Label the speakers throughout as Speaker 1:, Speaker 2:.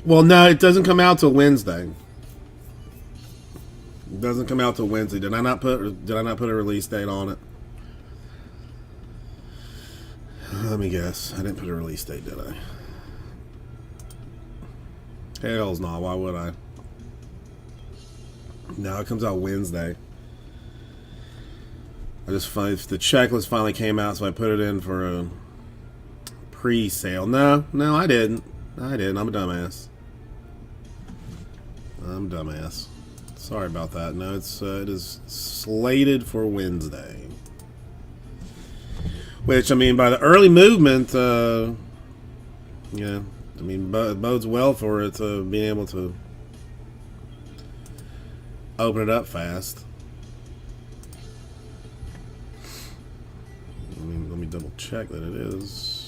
Speaker 1: Well, no, it doesn't come out till Wednesday. It doesn't come out till Wednesday. Did I not put a release date on it? Let me guess. I didn't put a release date, did I? Hell's no. Why would I? No, it comes out Wednesday. The checklist finally came out, so I put it in for a pre-sale. No, I didn't. I'm a dumbass. Sorry about that. No, it is slated for Wednesday. Which, I mean, by the early movement, yeah, I mean, it bodes well for it being able to open it up fast. Let me double check that it is.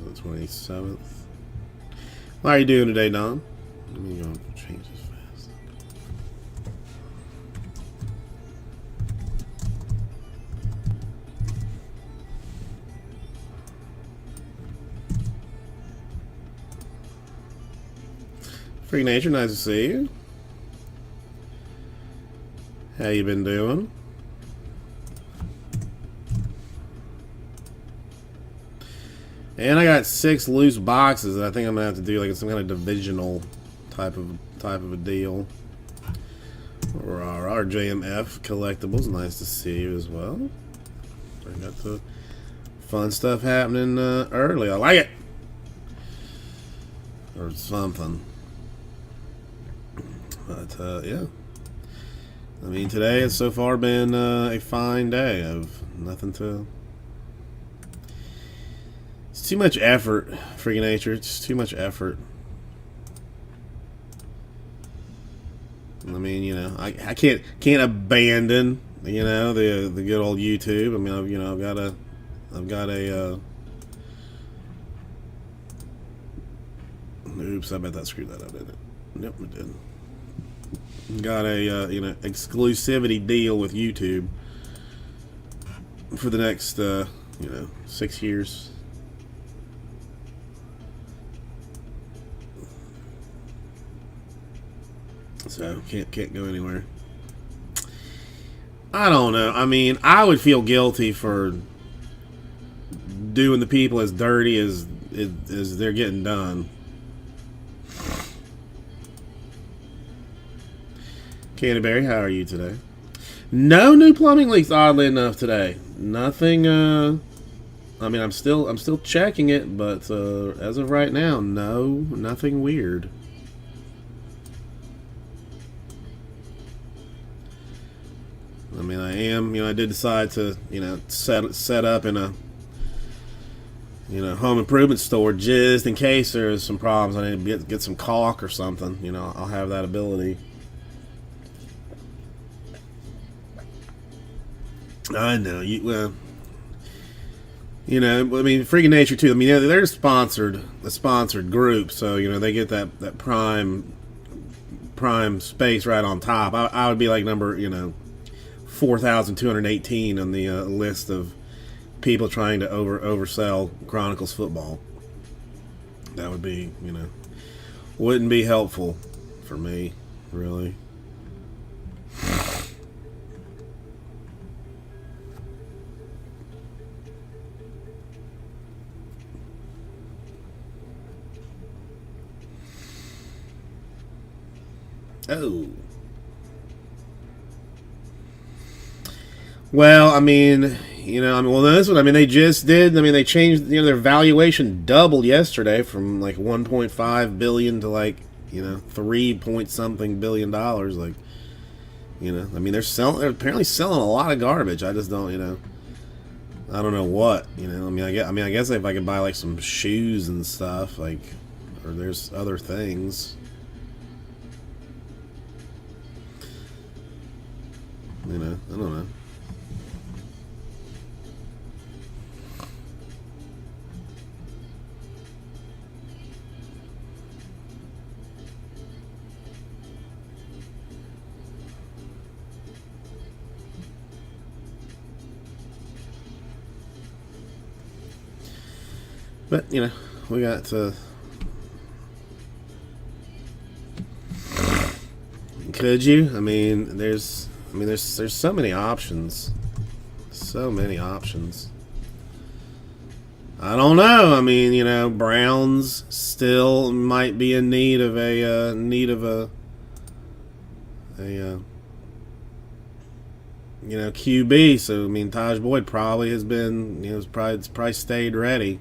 Speaker 1: The 27th. How are you doing today, Don? Let me go change this fast. Free Nature, nice to see you. How you been doing? And I got 6 loose boxes that I think I'm gonna have to do like some kind of divisional type of a deal. Or our JMF collectibles, nice to see you as well. I got the fun stuff happening early. I like it. Or something. But yeah. I mean, today has so far been a fine day of nothing to... It's too much effort, freaking nature. It's too much effort. I mean, you know, I can't abandon, you know, the good old YouTube. I mean, I've got a oops, I bet that screwed that up, didn't it? Yep, it did. Got a you know, exclusivity deal with YouTube for the next you know, 6 years. So can't go anywhere. I don't know. I mean, I would feel guilty for doing the people as dirty as they're getting done. Canterbury, how are you today? No new plumbing leaks, oddly enough, today. Nothing. I mean, I'm still checking it, but as of right now, no, nothing weird. I mean, I did decide to, you know, set up in a, you know, home improvement store just in case there's some problems. I need to get some caulk or something. You know, I'll have that ability. I know you. Well, you know, I mean, Freaking Nature too. I mean, they're a sponsored group, so you know they get that prime space right on top. I would be like number, you know, 4,218 on the list of people trying to oversell Chronicles football. That would be, you know, wouldn't be helpful for me, really. Oh. Well, I mean, you know, well, this one, I mean, they just did. I mean, they changed. You know, their valuation doubled yesterday from like 1.5 billion to like, you know, 3 point something billion dollars. Like, you know, I mean, they're apparently selling a lot of garbage. I just don't, you know, I don't know what, you know. I guess if I could buy like some shoes and stuff, like, or there's other things. You know, I don't know. But you know, we got to. Could you? I mean, there's so many options. So many options. I don't know. I mean, you know, Browns still might be in need of a you know, QB. So I mean, Taj Boyd probably has been, you know, probably stayed ready.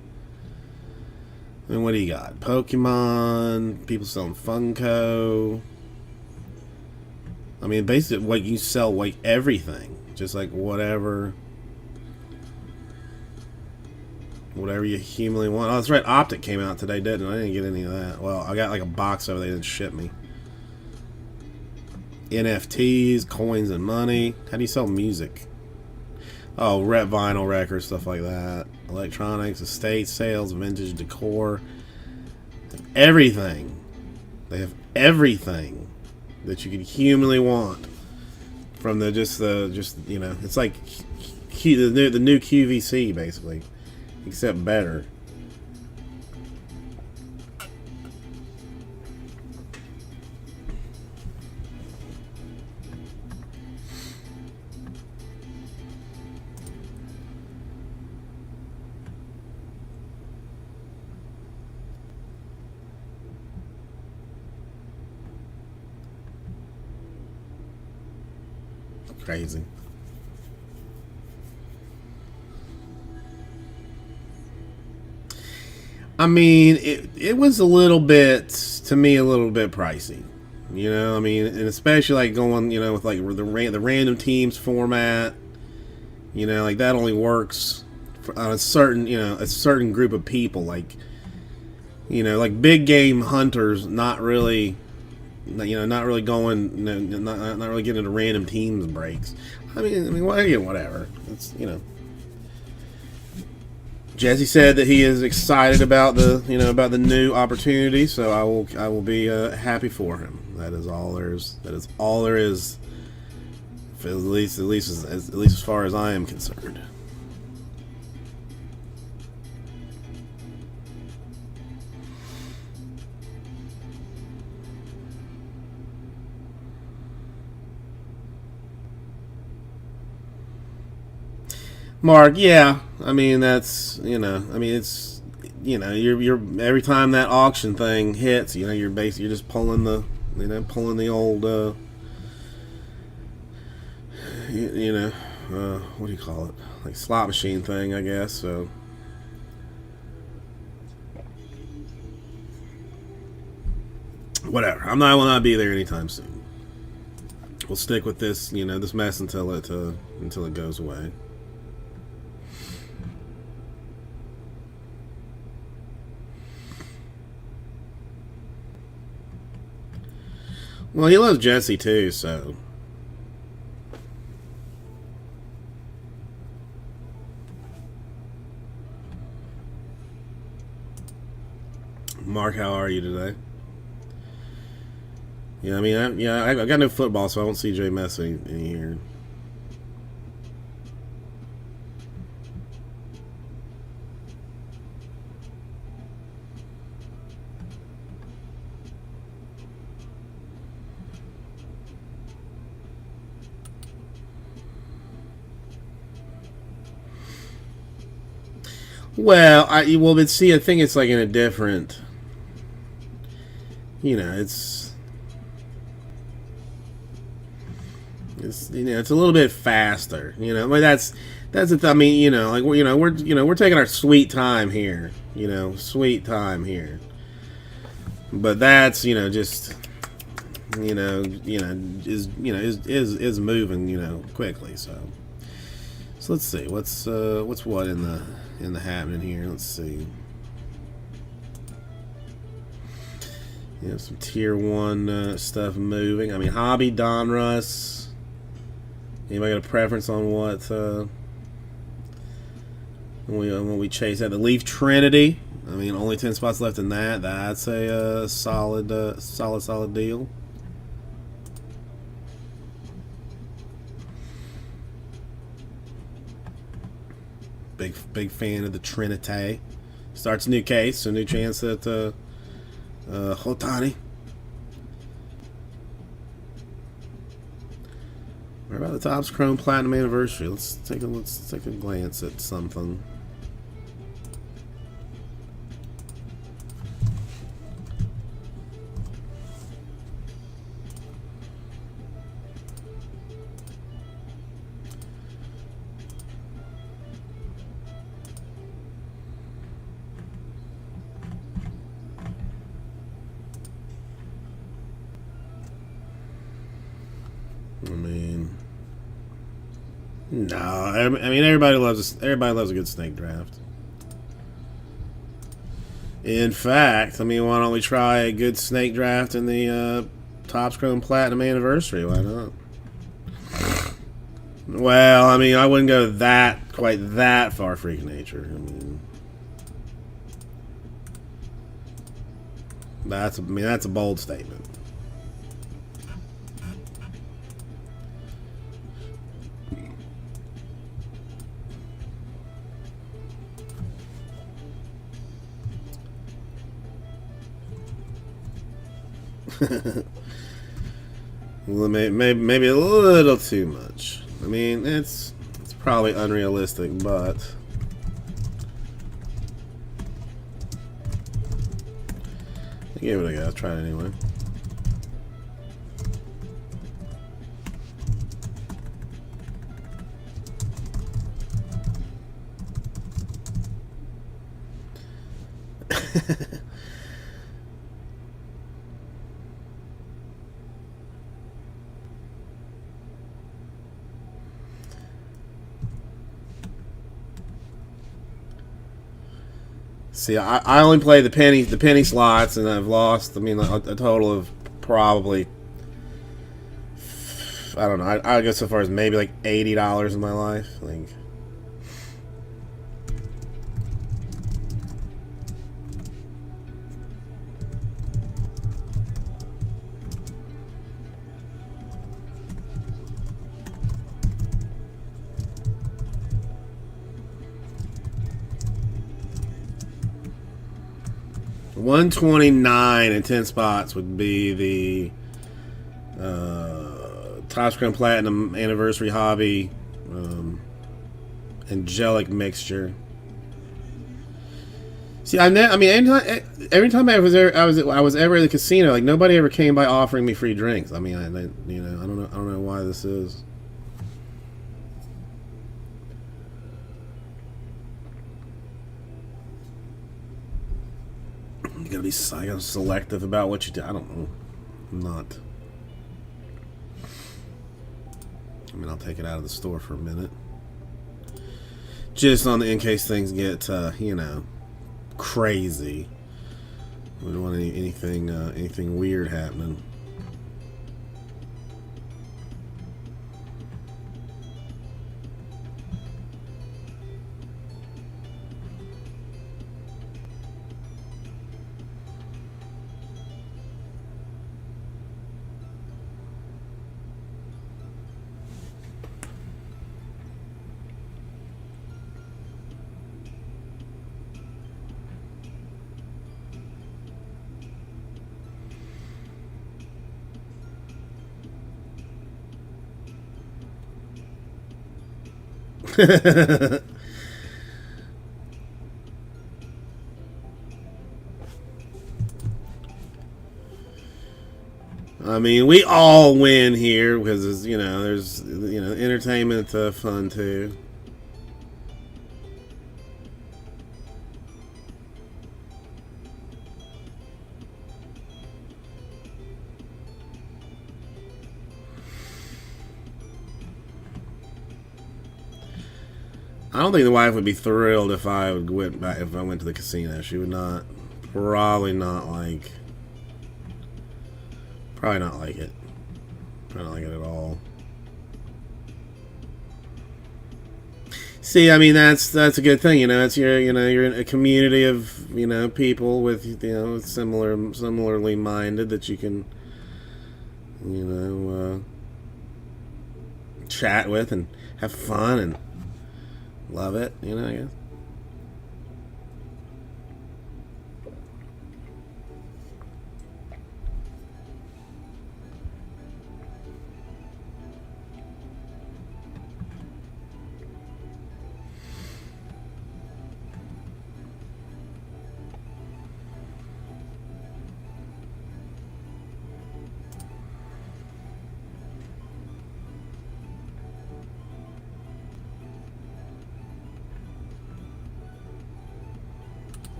Speaker 1: I mean, what do you got? Pokemon, people selling Funko. I mean, basically, what you sell, like everything, just like whatever you humanly want. Oh, that's right. Optic came out today, didn't it? I didn't get any of that. Well, I got like a box over there. They didn't ship me. NFTs, coins, and money. How do you sell music? Oh, vinyl records, stuff like that. Electronics, estate sales, vintage decor. Everything. They have everything that you could humanly want. From just you know, it's like the new QVC basically, except better. Crazy. I mean, it was a little bit, to me, a little bit pricey. You know, I mean, and especially like going, you know, with like the random teams format. You know, like that only works on a certain, you know, a certain group of people. Like, you know, like big game hunters, not really, you know, not really going, not really getting into random teams breaks. I mean, whatever. It's, you know. Jesse said that he is excited about the, you know, about the new opportunity, so I will be happy for him. That is all there is. That is all there is. At least as far as I am concerned. Mark, yeah. I mean, that's, you know, I mean, it's, you know, you're every time that auction thing hits, you know, you're just pulling the, you know, pulling the old, you know, what do you call it? Like slot machine thing, I guess. So, whatever. I will not be there anytime soon. We'll stick with this, you know, this mess until it goes away. Well, he loves Jesse too, so. Mark, how are you today? Yeah, I mean, I got no football, so I won't see Jay Messi in here. Well, but see, I think it's like in a different, you know, it's you know, it's a little bit faster, you know. But that's it. I mean, you know, like we're taking our sweet time here, you know, sweet time here. But that's, you know, just, is moving, you know, quickly. So let's see what's what in the happening here. Let's see. You know, some tier 1 stuff moving. I mean, Hobby, Donruss. Anybody got a preference on what when we chase at the Leaf Trinity? I mean, only 10 spots left in that. That's a solid deal. Big fan of the Trinity. Starts a new case, a new chance at Ohtani. What about the Topps Chrome Platinum Anniversary? Let's take a glance at something. I mean, no. I mean, everybody loves a good snake draft. In fact, I mean, why don't we try a good snake draft in the Topps Chrome Platinum Anniversary? Why not? Well, I mean, I wouldn't go quite that far, freak nature. I mean, that's a bold statement. Maybe a little too much. I mean, it's probably unrealistic, but give it a go. I'll try it anyway. See, I only play the penny slots, and I've lost. I mean, a total of probably, I don't know. I'll go so far as maybe like $80 in my life. Like, 129 in 10 spots would be the Topps Chrome Platinum Anniversary Hobby Angelic Mixture. See, I mean, every time I was ever at the casino, like nobody ever came by offering me free drinks. I mean, I don't know why this is. You gotta be selective about what you do. I don't know. I'm not. I mean, I'll take it out of the store for a minute, just in case things get crazy. We don't want anything weird happening. I mean, we all win here because there's entertainment fun too. I don't think the wife would be thrilled if I went to the casino. She would not, probably not like it. Probably not like it at all. See, I mean that's a good thing. It's you're in a community of people with similarly minded that you can chat with and have fun and love it. I guess.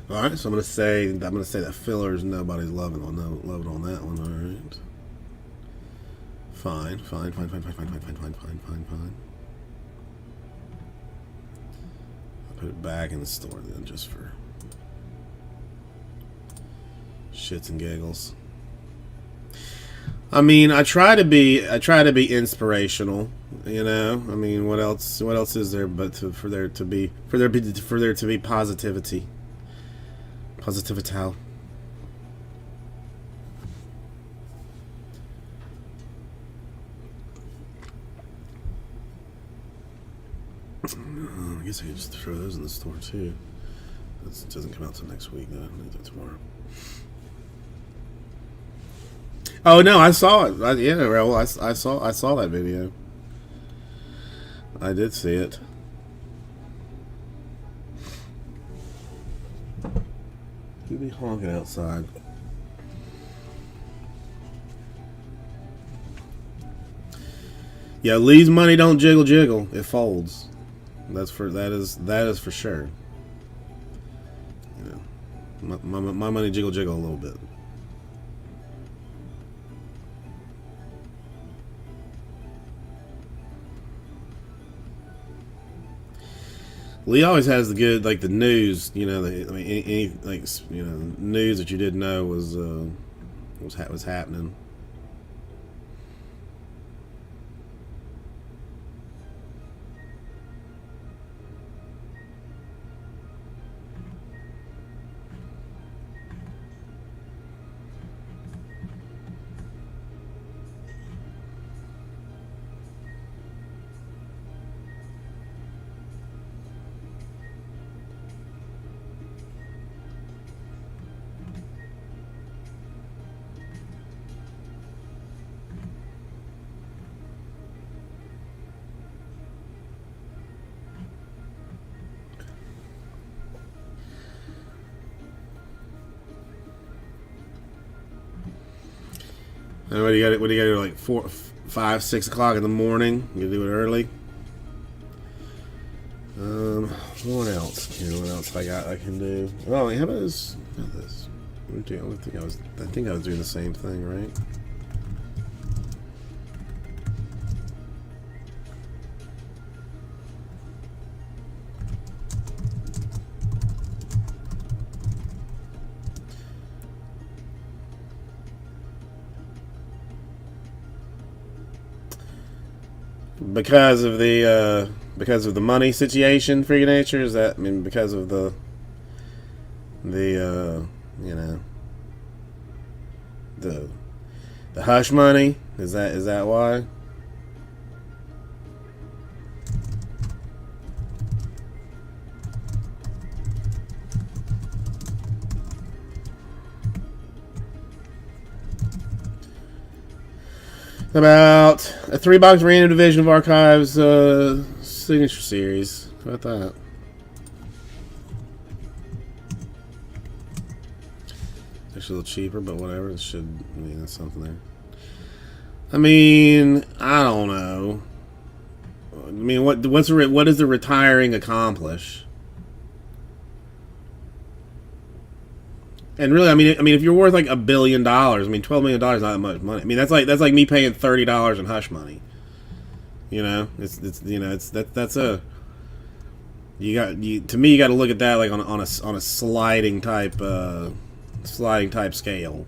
Speaker 1: All right, so I'm gonna say that fillers nobody's loving on that one. All right. Fine. I'll put it back in the store then, just for shits and giggles. I mean, I try to be inspirational. You know, I mean, what else is there but for there to be positivity, positivital. I guess I could just throw those in the store too. It doesn't come out till next week. Though. Tomorrow. Oh no, I saw it. I saw that video. I did see it. Who be honking outside? Yeah, Lee's money don't jiggle. It folds. That is for sure. You know, my money jiggle a little bit. Lee always has the good, like the news. You know, any news that you didn't know was happening. And what do you got to do? Like 4, 5, 6 o'clock in the morning? You do it early. What else? What else I can do? Oh, how about this? I think I was doing the same thing, right? Because of the money situation for your nature, is that, I mean, because of the hush money, is that why? About a $3 random Division of Archives signature series. How about that? It's actually a little cheaper, but whatever. It should, I mean, that's something there. I mean, I don't know. I mean, what does the retiring accomplish? And really, I mean, if you're worth like $1 billion, I mean, $12 million is not that much money. I mean, that's like me paying $30 in hush money. You know, it's that's a to me you got to look at that like on a sliding type scale.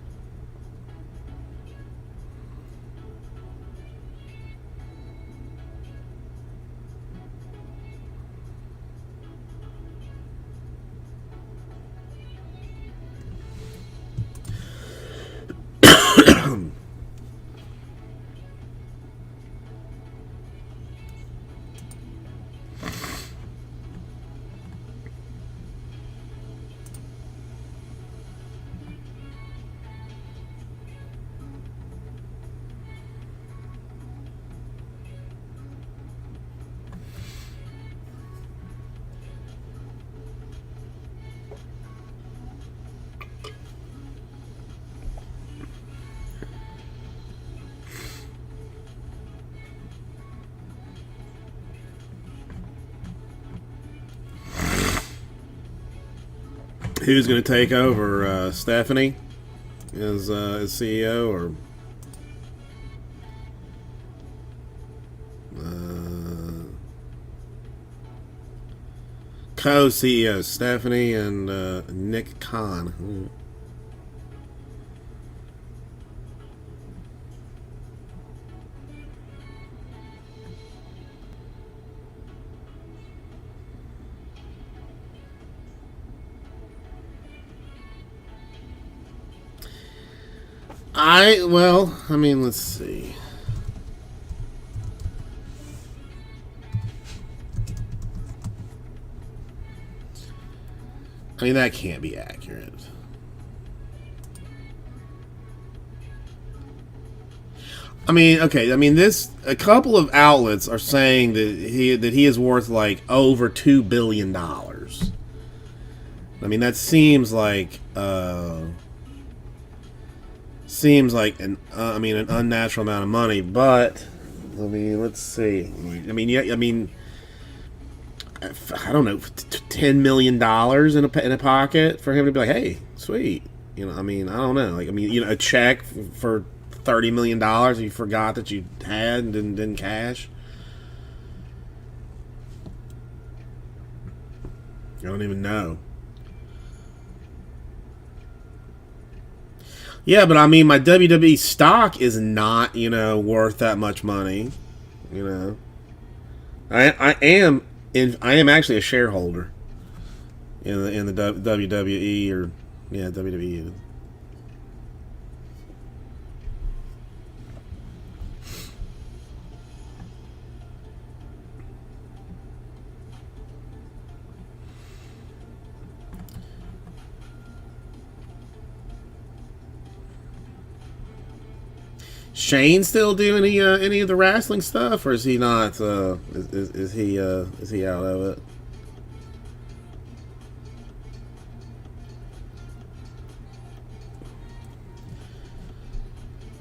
Speaker 1: Who's going to take over? Stephanie as CEO, or co-CEO Stephanie and Nick Khan. I mean, let's see. I mean, that can't be accurate. I mean, okay. I mean, a couple of outlets are saying that he is worth like over $2 billion. I mean, that seems like an unnatural amount of money. But I mean, let's see. I mean, yeah. I mean, I don't know, $10 million in a pocket for him to be like, hey, sweet. I mean, I don't know. Like, I mean, a check for $30 million you forgot that you had and didn't cash. I don't even know. Yeah, but I mean, my WWE stock is not, worth that much money. I am actually a shareholder in the WWE, or WWE. Shane still do any of the wrestling stuff, or is he not? Is he out of it?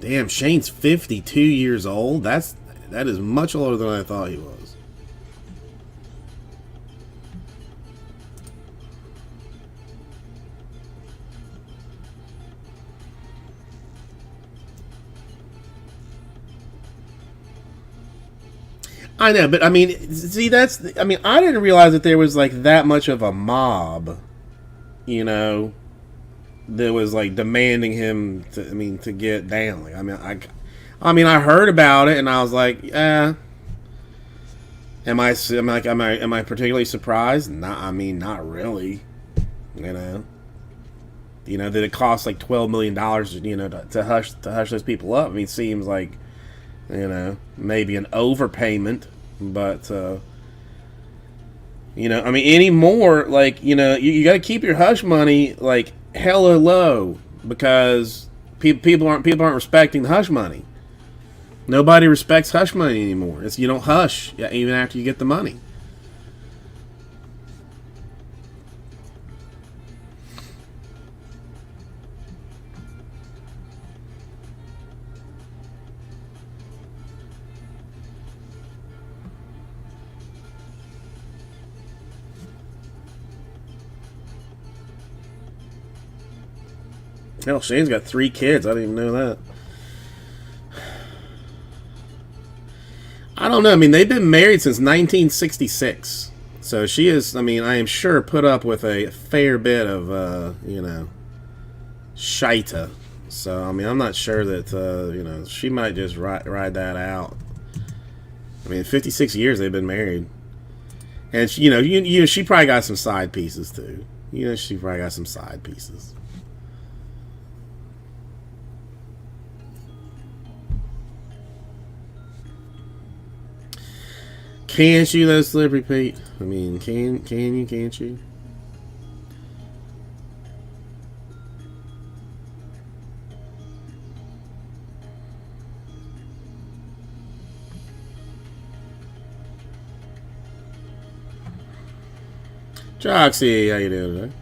Speaker 1: Damn, Shane's 52 years old. That is much older than I thought he was. I know, but I mean, see, I mean, I didn't realize that there was like that much of a mob, that was like demanding him to get down. Like, I mean, I heard about it and I was like, am I particularly surprised? Not, I mean, not really. That it costs like $12 million, to hush those people up. I mean, it seems like, maybe an overpayment, but I mean, anymore, like, you got to keep your hush money like hella low, because people aren't respecting the hush money. Nobody respects hush money anymore. You don't hush even after you get the money. Hell, Shane's got 3 kids. I didn't even know that. I don't know. I mean, they've been married since 1966. So she is, I mean, I am sure, put up with a fair bit of, shita. So, I mean, I'm not sure that, she might just ride that out. I mean, 56 years they've been married. And, she, she probably got some side pieces, too. She probably got some side pieces. Can't you, though, Slippery Pete? I mean, can't you? Joxy, how you doing today?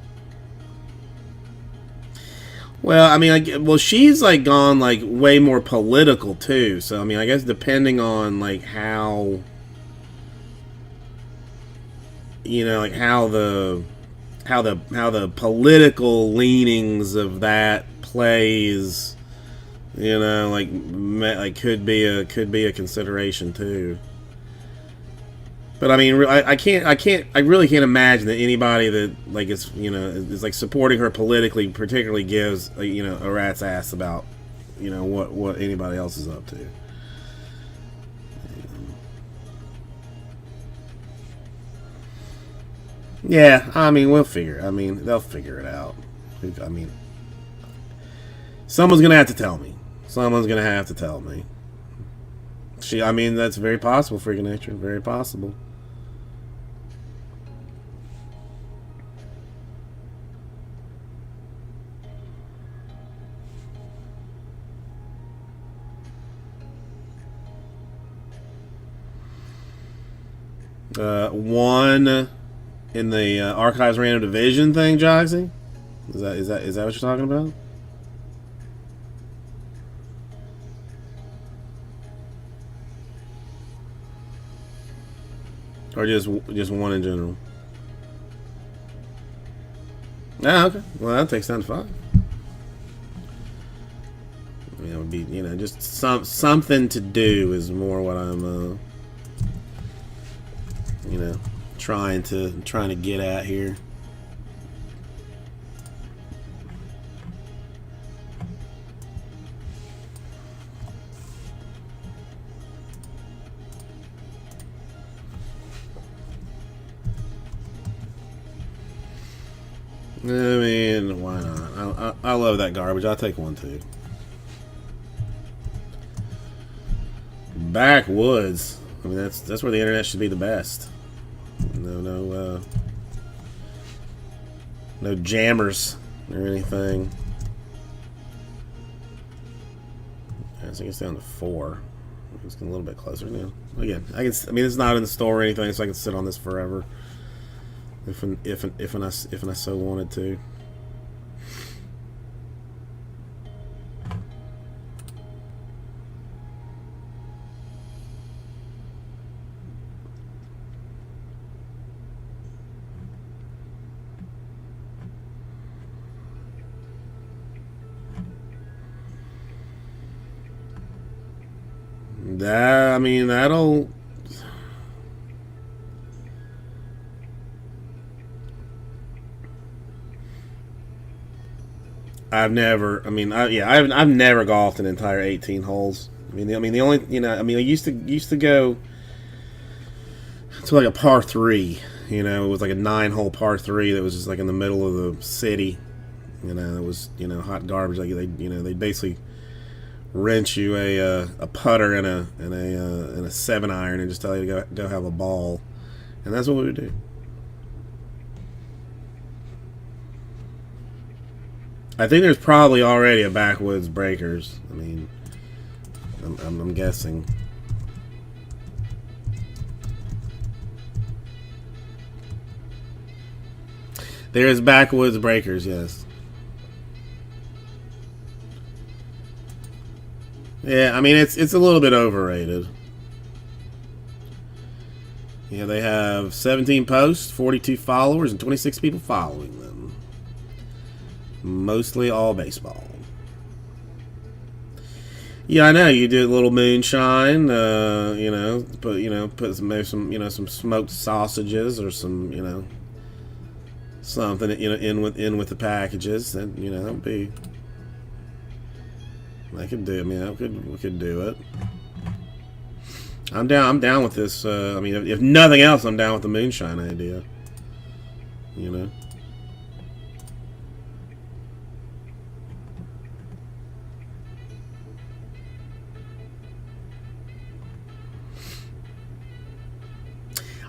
Speaker 1: Well, I mean, she's like gone like way more political too. So I mean, I guess depending on like how, like how the how the political leanings of that plays, like could be a consideration too. But I mean, I really can't imagine that anybody that like is like supporting her politically, particularly gives a rat's ass about what anybody else is up to. Yeah, I mean, they'll figure it out. I mean, someone's gonna have to tell me. Someone's gonna have to tell me. I mean, that's very possible. Freaking nature, very possible. One in the archives random division thing, Joxy. Is that what you're talking about? Or just one in general? Ah, okay. Well, that takes 10 to 5. It would be just something to do is more what I'm trying to get at here. I mean, why not? I love that garbage. I'll take one too. Backwoods. I mean, that's where the internet should be the best. No jammers or anything. I think it's down to 4. It's getting a little bit closer now. Again, I mean, it's not in the store or anything, so I can sit on this forever if I so wanted to. I mean, that'll. I've never. I mean, I've never golfed an entire 18 holes. I mean, the only I used to go to like a par 3. It was like a 9-hole par 3 that was just like in the middle of the city. It was hot garbage. Like they basically rent you a putter and a 7-iron and just tell you to go have a ball, and that's what we would do. I think there's probably already a Backwoods Breakers. I mean, I'm guessing. There is Backwoods Breakers, yes. Yeah, I mean it's a little bit overrated. Yeah, they have 17 posts, 42 followers, and 26 people following them. Mostly all baseball. Yeah, I know you do a little moonshine. Put maybe some smoked sausages or some something in with the packages. And that'd be. I could do. I mean, we could do it. I'm down. I'm down with this. I mean, if nothing else, I'm down with the moonshine idea.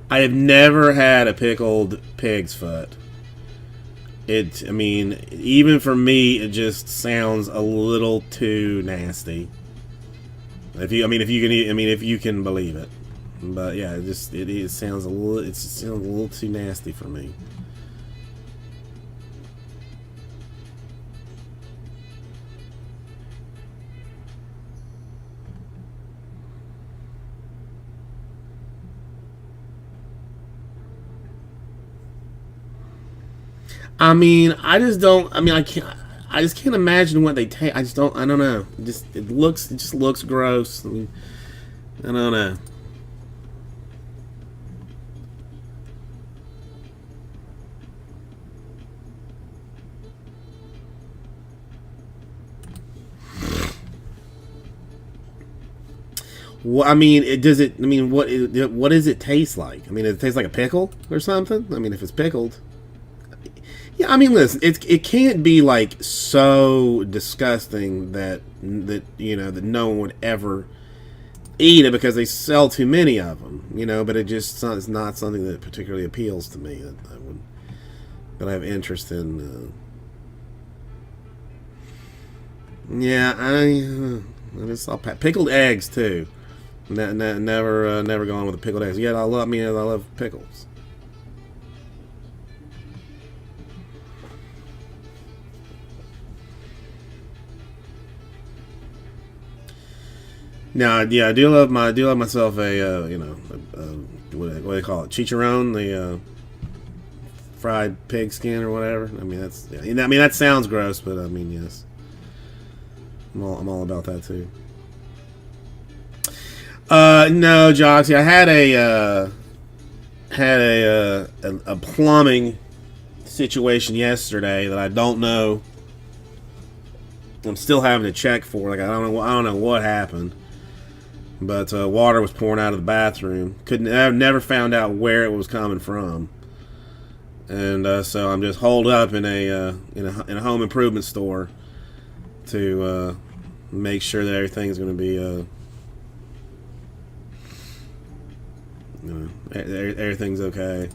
Speaker 1: I have never had a pickled pig's foot. I mean, even for me, it just sounds a little too nasty. If you can believe it, but yeah, it sounds it sounds a little too nasty for me. I mean, I just don't. I mean, I can't. I just can't imagine what they take. I just don't. I don't know. It just looks gross. I mean, I don't know. Well, I mean, it does it. I mean, what does it taste like? I mean, it tastes like a pickle or something. I mean, if it's pickled, yeah. I mean, listen, it can't be like so disgusting that no one would ever eat it because they sell too many of them. But it's not something that particularly appeals to me. That I have interest in. Yeah, I just saw pickled eggs too. Never gone with the pickled eggs. Yeah, I love pickles. Now, yeah, I do love myself what do they call it, chicharron, the fried pig skin or whatever. I mean, I mean, that sounds gross, but I mean, yes, I'm all about that too. No, Joxy, I had a plumbing situation yesterday that I don't know. I'm still having to check for. Like, I don't know what happened, but water was pouring out of the bathroom. I've never found out where it was coming from, and so I'm just holed up in a home improvement store to make sure that everything's going to be. Everything's okay.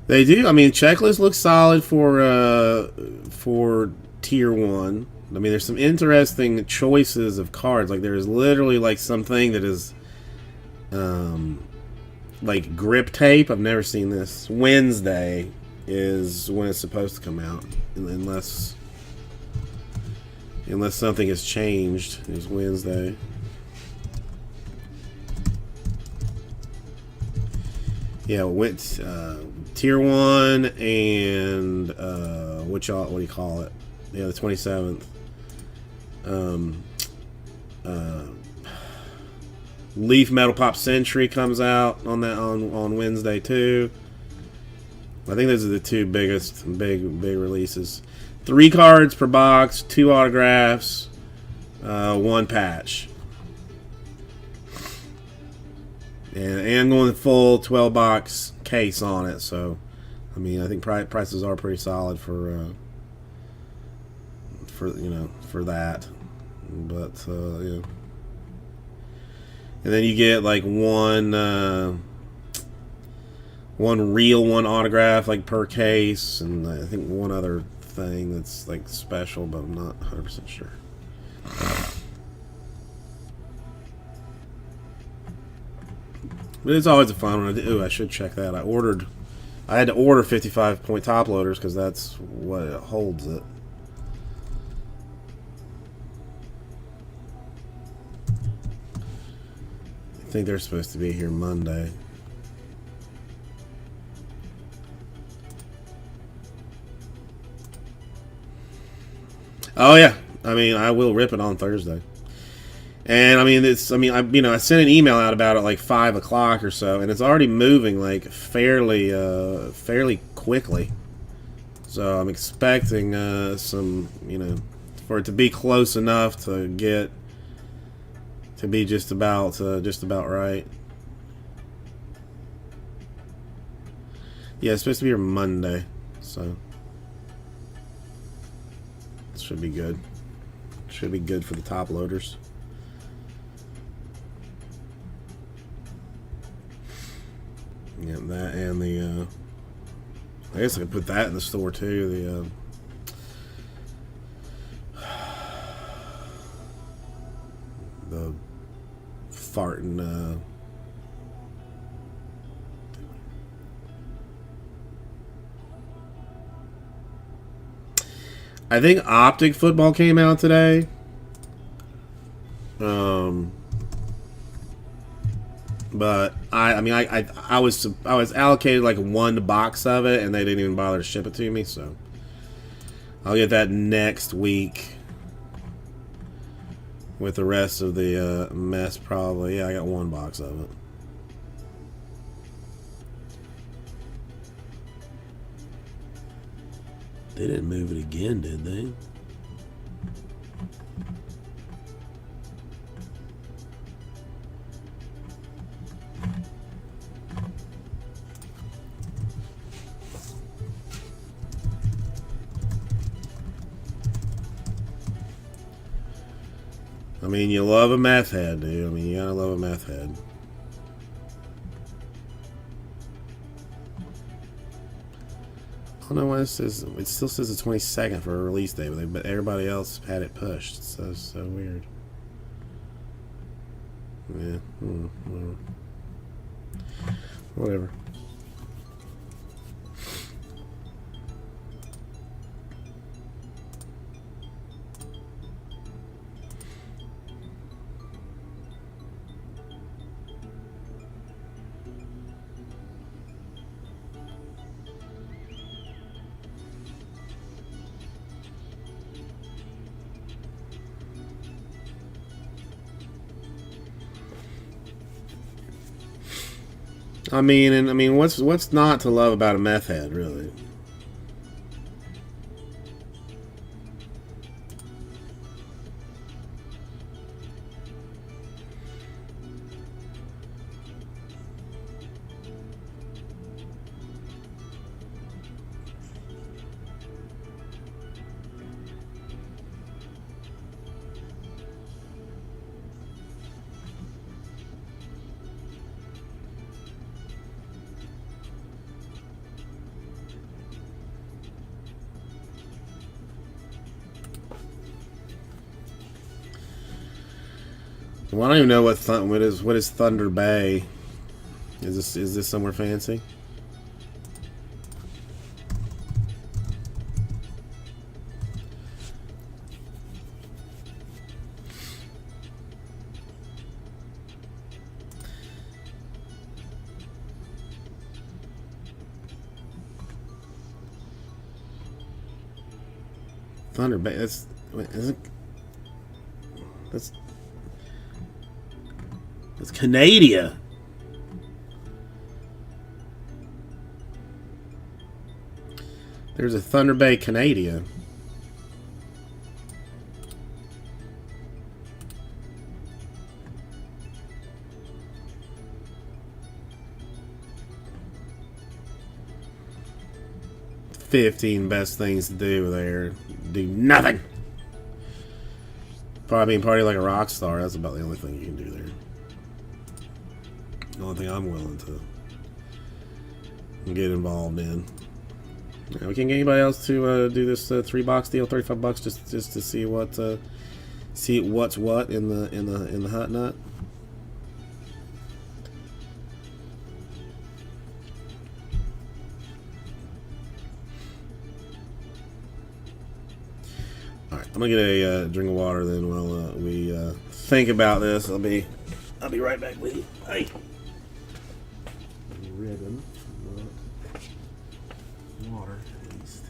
Speaker 1: They do. I mean, checklist looks solid for tier 1. I mean, there's some interesting choices of cards. Like, there's literally like something that is like grip tape. I've never seen this. Wednesday is when it's supposed to come out, unless something has changed. It's Wednesday. Yeah, with tier 1 and what do you call it? Yeah, the 27th. Leaf Metal Pop Century comes out on Wednesday too. I think those are the two big releases. 3 cards per box, 2 autographs, 1 patch. And going full 12-box case on it. So, I mean, I think prices are pretty solid for that. But yeah. And then you get like one real one autograph like per case, and I think one other thing that's like special, but I'm not 100% sure. But it's always a fun one. Ooh, I should check that. I had to order 55-point top loaders because that's what it holds it. I think they're supposed to be here Monday. Oh yeah, I mean, I will rip it on Thursday. And I mean, I sent an email out about it like 5 o'clock or so, and it's already moving like fairly quickly. So I'm expecting for it to be close enough to be just about right. Yeah, it's supposed to be here Monday, so it should be good. Should be good for the top loaders. Yeah, that and the I guess I could put that in the store too. The farting I think Optic Football came out today. But I was allocated like one box of it, and they didn't even bother to ship it to me. So I'll get that next week with the rest of the mess. Probably, yeah. I got one box of it. They didn't move it again, did they? I mean, you love a meth head, dude. I mean, you gotta love a meth head. I don't know why it says. It still says the 22nd for a release date, but everybody else had it pushed. It's so weird. Yeah. Whatever. I mean, what's not to love about a meth head, really? Well, I don't even know what is Thunder Bay. Is this somewhere fancy? Thunder Bay. That's Canada. There's a Thunder Bay, Canada. "15 best things to do there. Do nothing." Probably party like a rock star. That's about the only thing you can do there. The only thing I'm willing to get involved in. Yeah, we can get anybody else to do this 3-box deal, $35, just to see what's what in the hot nut. All right, I'm gonna get a drink of water then while we think about this. I'll be right back with you. Hey. Ribbon. Water, at least.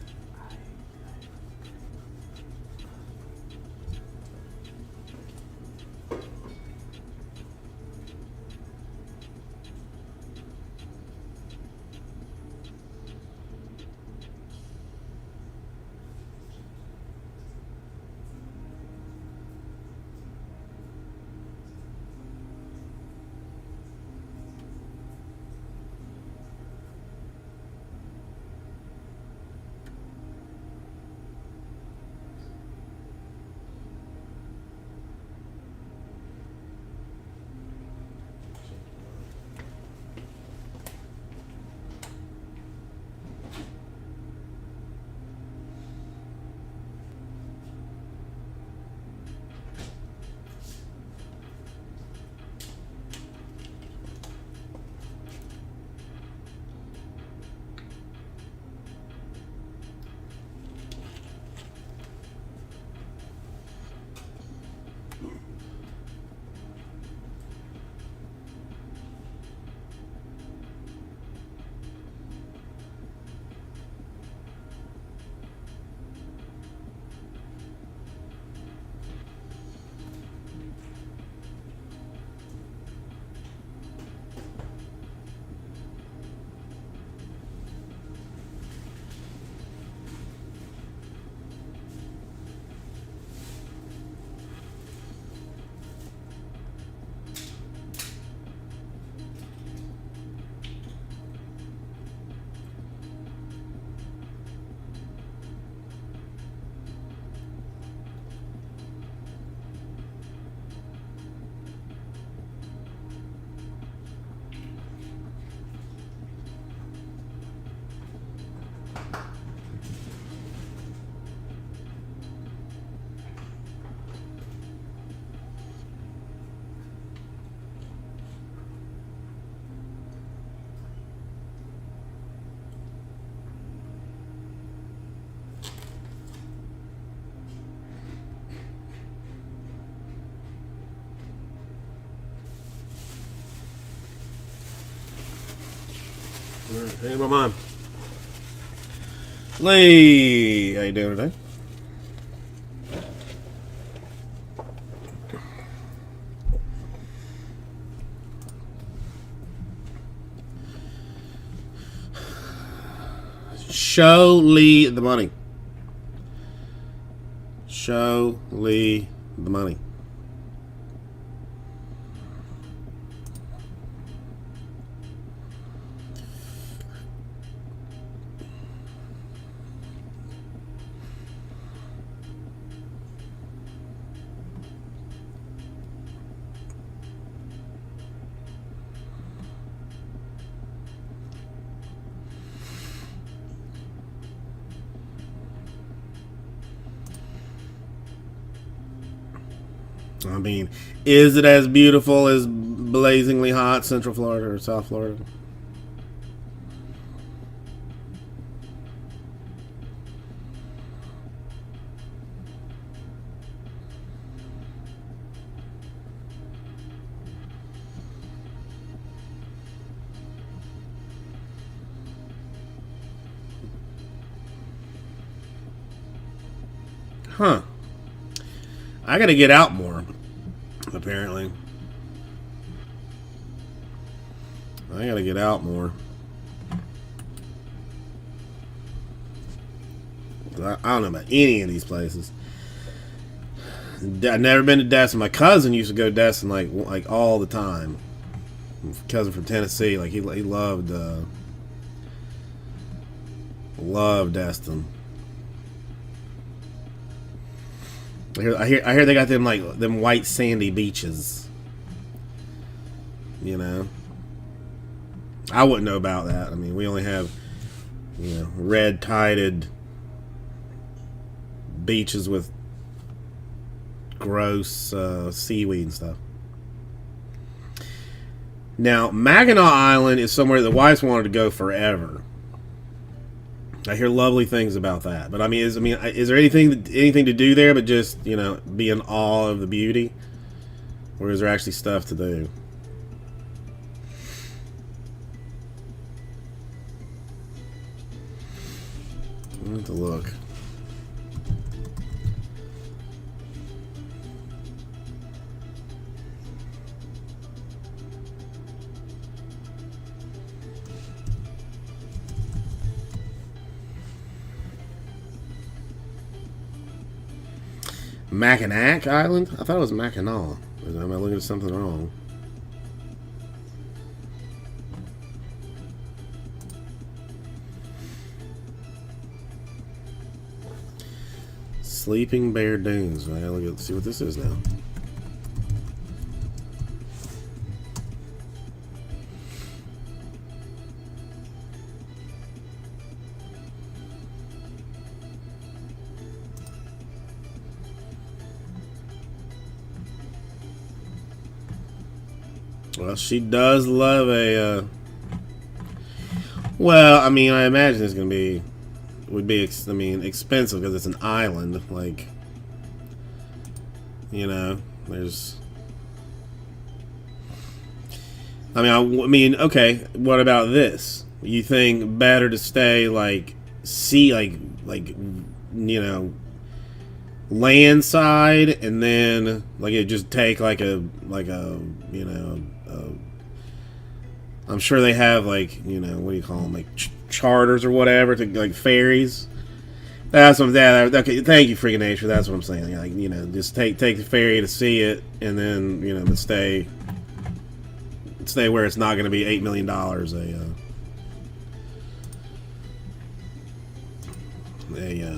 Speaker 1: Hey, my mom. Lee, how you doing today? Show Lee the money. Show Lee the money. I mean, is it as beautiful as blazingly hot Central Florida or South Florida? Huh. I gotta get out more, apparently. I gotta get out more. I don't know about any of these places. I've never been to Destin. My cousin used to go to Destin like all the time. My cousin from Tennessee, like he loved Destin. I hear they got them like them white sandy beaches. You know, I wouldn't know about that. I mean, we only have red tided beaches with gross seaweed and stuff. Now, Mackinac Island is somewhere the wives wanted to go forever. I hear lovely things about that, but is there anything to do there but just be in awe of the beauty, or is there actually stuff to do? I have to look. Mackinac Island? I thought it was Mackinac. Am I looking at something wrong? Sleeping Bear Dunes. I gotta look at see what this is now. Well, she does love a. Well, I imagine it's gonna be expensive because it's an island. Like, there's. Okay. What about this? You think better to stay land side, and then it just take I'm sure they have what do you call them, charters or whatever, to ferries. That's what okay, thank you, Freaking Nature. That's what I'm saying. Just take the ferry to see it, and then but stay where it's not going to be $8 million a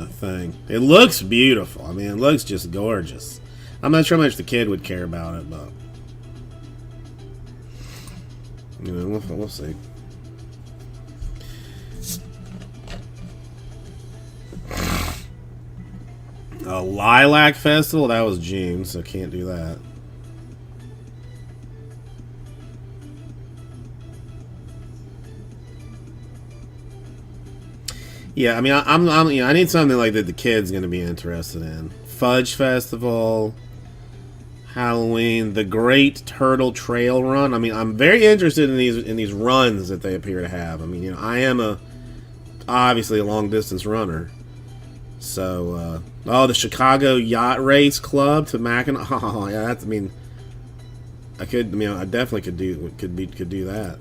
Speaker 1: thing. It looks beautiful. It looks just gorgeous. I'm not sure how much the kid would care about it, but we'll see. A Lilac Festival? That was June, so can't do that. Yeah, I need something like that the kid's gonna be interested in. Fudge Festival, Halloween, the Great Turtle Trail Run. I mean, I'm very interested in these runs that they appear to have. I mean, I am obviously a long distance runner. So, the Chicago Yacht Race Club to Mackinac. Oh, yeah, that's. I mean, I definitely could do that.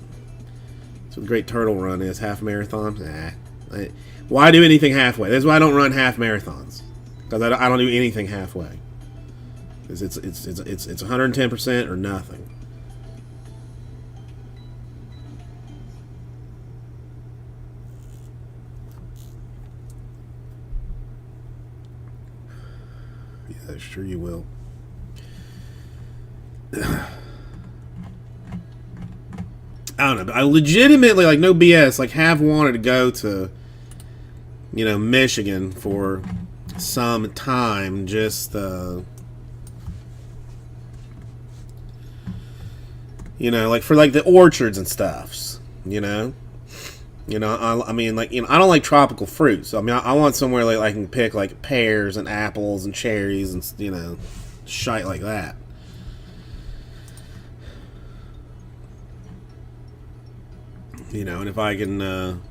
Speaker 1: So the Great Turtle Run is half marathon. Nah, why do anything halfway? That's why I don't run half marathons, because I don't do anything halfway. It's 110% or nothing. Yeah, sure you will. I don't know. But I legitimately, like, no BS, like, have wanted to go to, Michigan for some time. Just, like for like the orchards and stuffs. I mean, like, I don't like tropical fruits. So, I mean, I want somewhere like I can pick like pears and apples and cherries and shite like that. And if I can,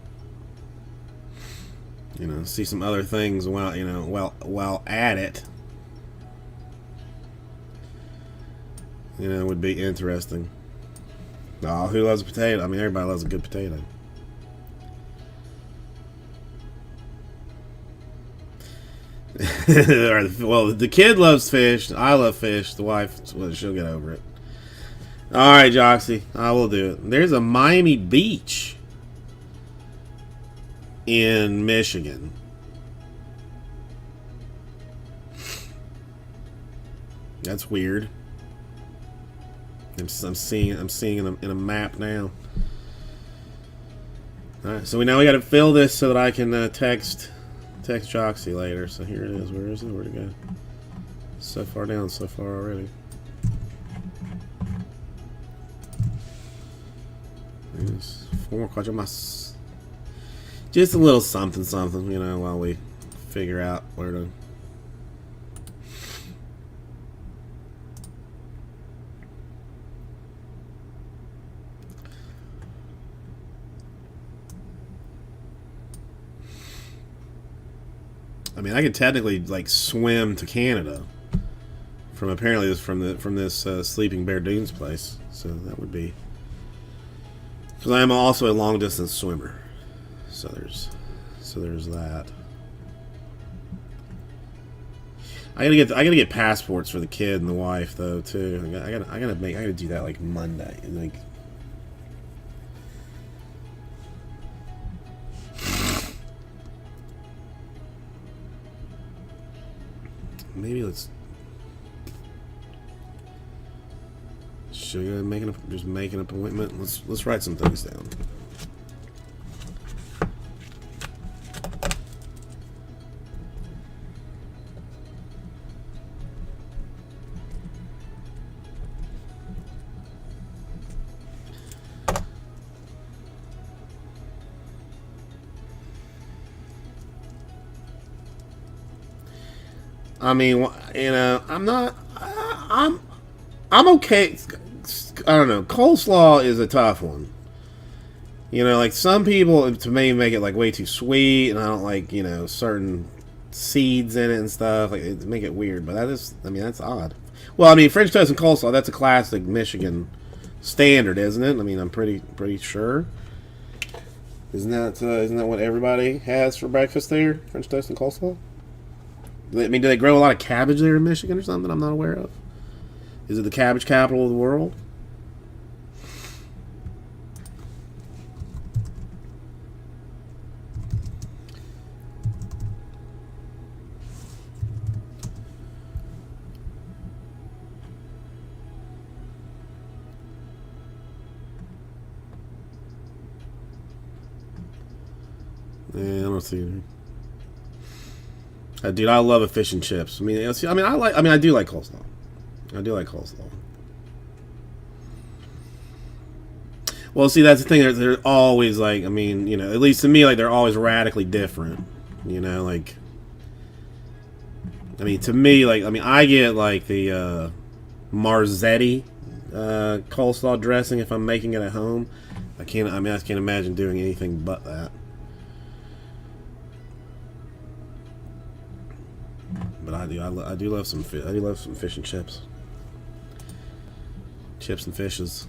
Speaker 1: see some other things while at it, it would be interesting. Oh, who loves a potato? I mean, everybody loves a good potato. Well, the kid loves fish. I love fish. The wife, well, she'll get over it. All right, Joxy, I will do it. There's a Miami Beach in Michigan. That's weird. I'm seeing in a map now. All right, so we got to fill this so that I can text Joxy later. So here it is. Where is it? Where'd it go? So far down, so far already. There's 4 more questions. Just a little something, while we figure out where to. I mean, I could technically like swim to Canada from this Sleeping Bear Dunes place, so that would be. Because I am also a long distance swimmer, so there's that. I gotta get passports for the kid and the wife though too. I gotta do that like Monday. Like, maybe let's. Should we just make an appointment? Let's write some things down. I mean, I'm okay. I don't know. Coleslaw is a tough one. Like some people, to me, make it like way too sweet, and I don't like, certain seeds in it and stuff. Like, it make it weird, but that's odd. Well, I mean, French toast and coleslaw, that's a classic Michigan standard, isn't it? I mean, I'm pretty sure. Isn't that what everybody has for breakfast there? French toast and coleslaw? I mean, do they grow a lot of cabbage there in Michigan or something I'm not aware of? Is it the cabbage capital of the world? Yeah, I don't see it. Dude, I love a fish and chips. I mean, I do like coleslaw. Well, see, that's the thing. They're always like, I mean, at least to me, like they're always radically different. Like, I mean, to me, like, I mean, I get like the Marzetti coleslaw dressing if I'm making it at home. I can't imagine doing anything but that. But I do love some fish. I do love some fish and chips. Chips and fishes.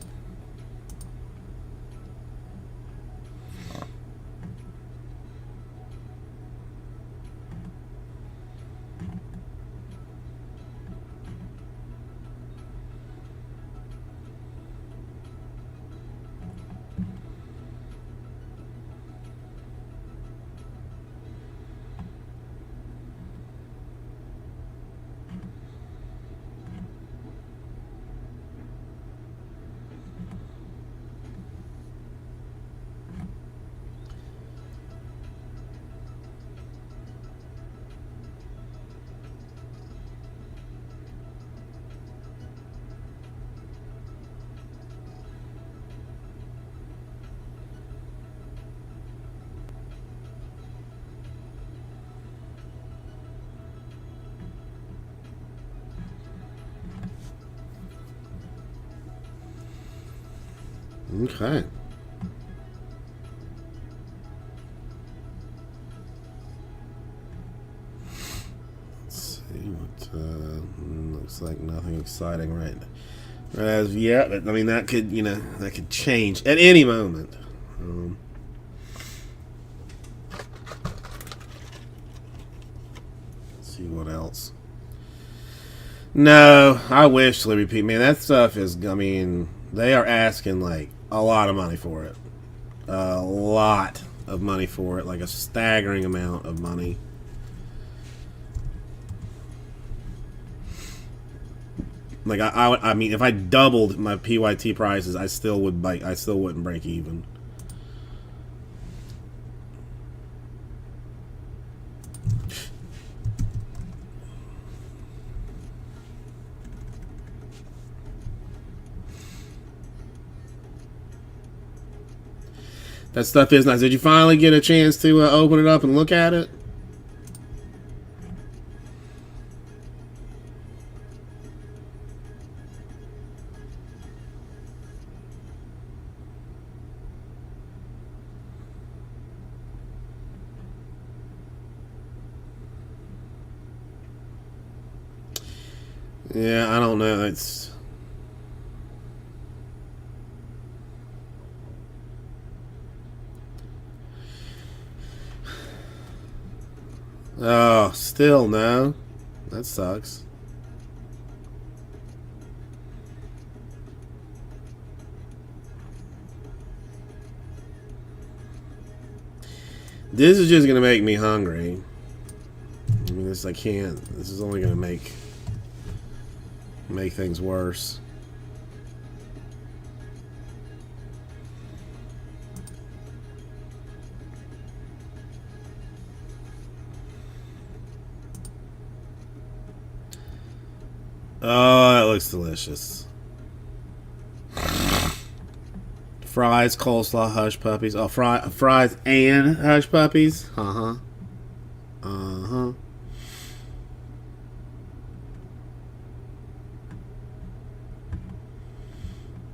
Speaker 1: Okay. Let's see what looks like nothing exciting right as of yet. But I mean that could that could change at any moment. Let's see what else. No, I wish Liberty Pete. Man, that stuff is. I mean, they are asking like a lot of money for it. A lot of money for it, like a staggering amount of money. Like I mean, if I doubled my PYT prices, I still wouldn't break even. That stuff is nice. Did you finally get a chance to open it up and look at it? Yeah, I don't know. It's... Oh, still no. That sucks. This is just gonna make me hungry. I mean, this I can't. This is only gonna make things worse. Oh, that looks delicious. Fries, coleslaw, hush puppies. Oh, fries and hush puppies. Uh-huh. Uh-huh.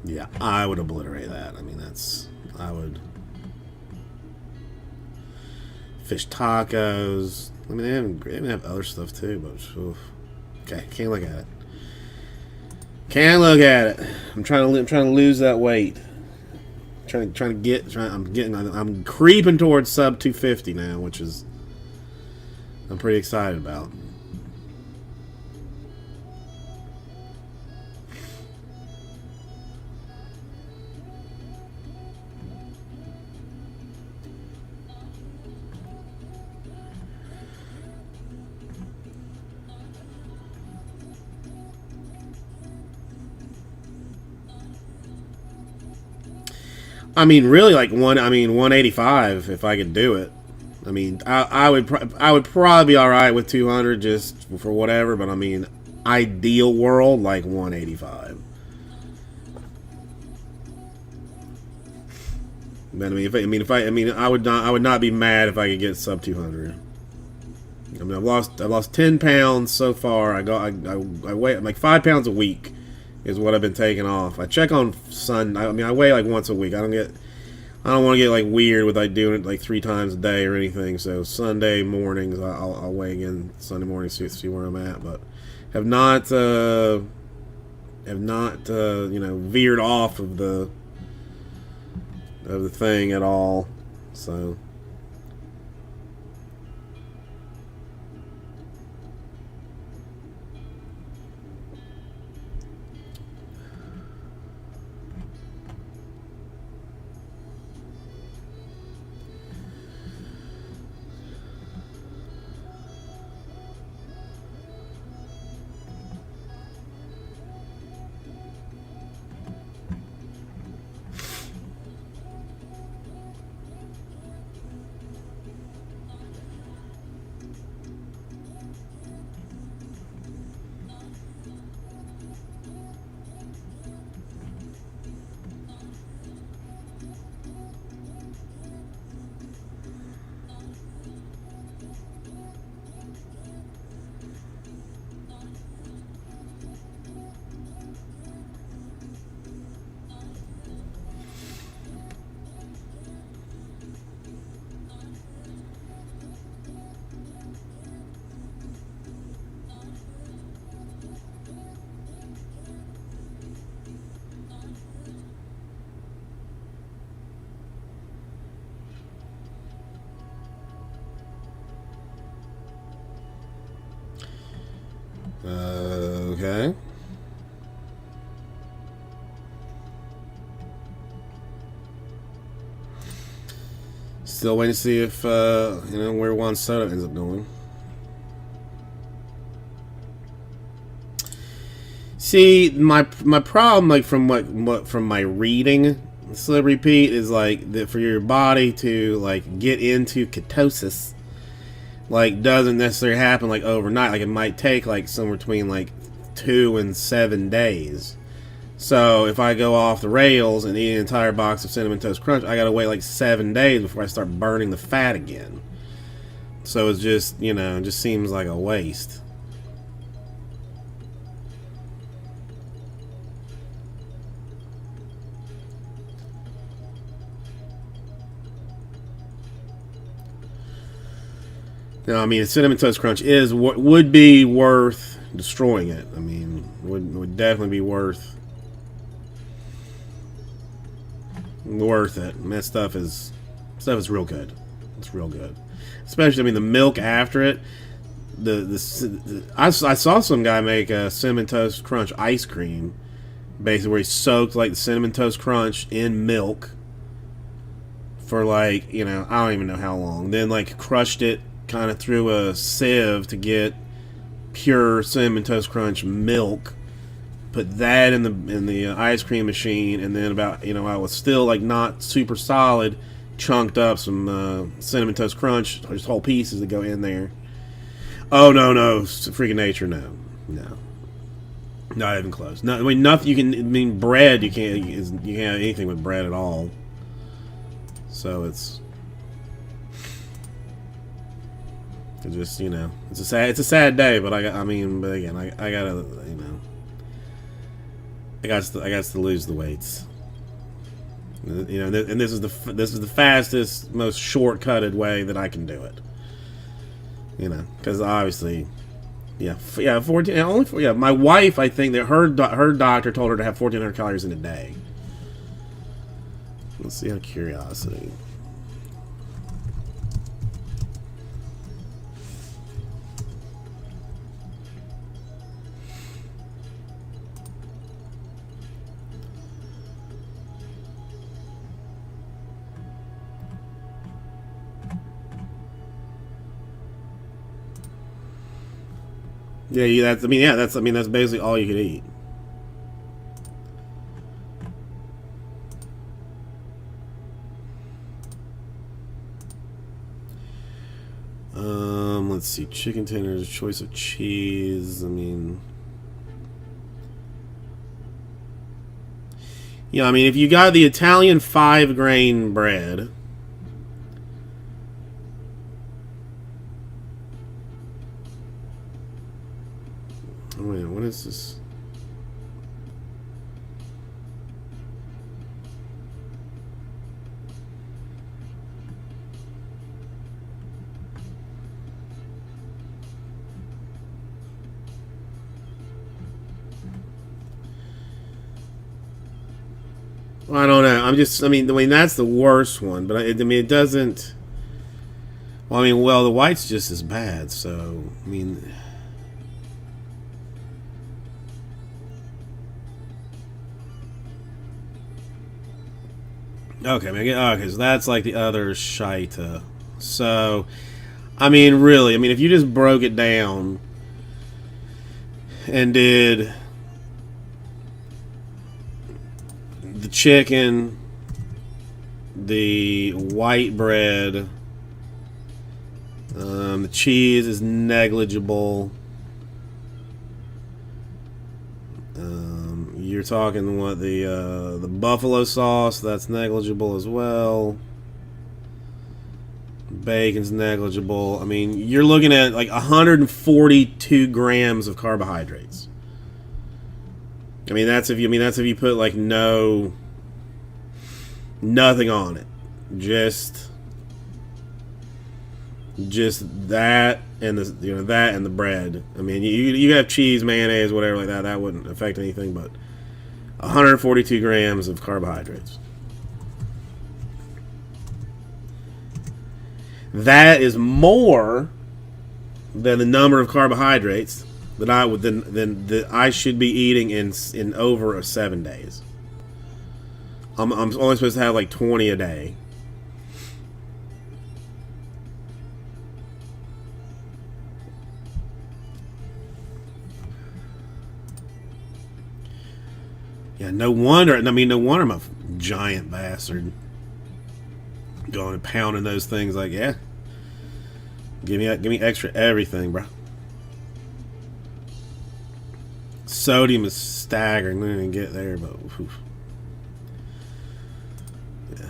Speaker 1: Yeah, I would obliterate that. I mean, I would. Fish tacos. I mean, they even have other stuff too, but oof. Okay, can't look at it. Can't look at it. I'm trying to lose that weight. I'm creeping towards sub 250 now, which is I'm pretty excited about. I mean, really, like 185 if I could do it. I mean, I would probably be all right with 200 just for whatever. But I mean, ideal world like 185. But I mean, I would not be mad if I could get sub 200. I mean, I've lost 10 pounds so far. I weigh like 5 pounds a week is what I've been taking off. I check on Sunday. I mean, I weigh like once a week. I don't want to get like weird with like doing it like 3 times a day or anything. So Sunday mornings, I'll weigh again Sunday morning, see where I'm at. But have not veered off of the thing at all. So. Okay. Still waiting to see if where Juan Soto ends up going. See, my problem, like from what from my reading, Celebrity Pete, is like that for your body to like get into ketosis, like doesn't necessarily happen like overnight. Like it might take like somewhere between like 2 and 7 days. So if I go off the rails and eat an entire box of Cinnamon Toast Crunch, I gotta wait like 7 days before I start burning the fat again. So it's just, it just seems like a waste. Now, I mean, a Cinnamon Toast Crunch would be worth destroying it. I mean, would definitely be worth it. And that stuff is real good. It's real good, especially, I mean, the milk after it. I saw some guy make a Cinnamon Toast Crunch ice cream, basically where he soaked like the Cinnamon Toast Crunch in milk for like I don't even know how long. Then like crushed it kind of through a sieve to get pure Cinnamon Toast Crunch milk. Put that in the ice cream machine, and then I was still like not super solid, chunked up some Cinnamon Toast Crunch, just whole pieces that go in there. Oh no, freaking nature, no, not even close. No, I mean nothing. Bread. You can't have anything with bread at all. So it's just it's a sad day, but I again I gotta I got to lose the weights. And this is the fastest, most shortcutted way that I can do it. Because obviously, 14. My wife, I think that her doctor told her to have 1,400 calories in a day. Let's see, out of curiosity. That's basically all you could eat. Let's see, chicken tenders, choice of cheese. If you got the Italian 5-grain bread. Oh, wait, what is this? I don't know. I mean, that's the worst one, but I mean, it doesn't. Well, I mean, well, the white's just as bad. So, I mean, okay, okay, so that's like the other Shita. So, I mean, really, I mean, if you just broke it down and did the chicken, the white bread, the cheese is negligible. You're talking what the buffalo sauce, that's negligible as well. Bacon's negligible. I mean, you're looking at like 142 grams of carbohydrates. I mean, that's if you put like nothing on it, just that and the bread. I mean, you have cheese, mayonnaise, whatever like that. That wouldn't affect anything, but 142 grams of carbohydrates. That is more than the number of carbohydrates that I should be eating in over 7 days. I'm only supposed to have like 20 a day. Yeah, no wonder. I mean, no wonder I'm a giant bastard. Going and pounding those things like, yeah, give me extra everything, bro. Sodium is staggering. We didn't even get there, but oof. Yeah.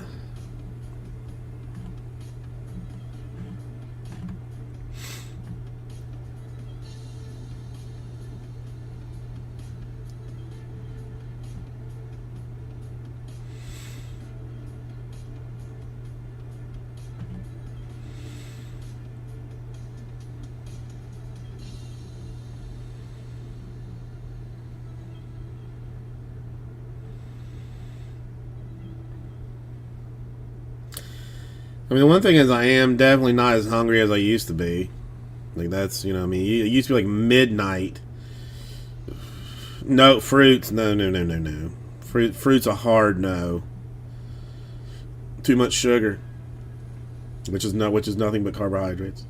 Speaker 1: I mean, the one thing is, I am definitely not as hungry as I used to be. Like, that's, I mean, it used to be like midnight. No, fruits, no. Fruit's a hard no. Too much sugar, which is nothing but carbohydrates.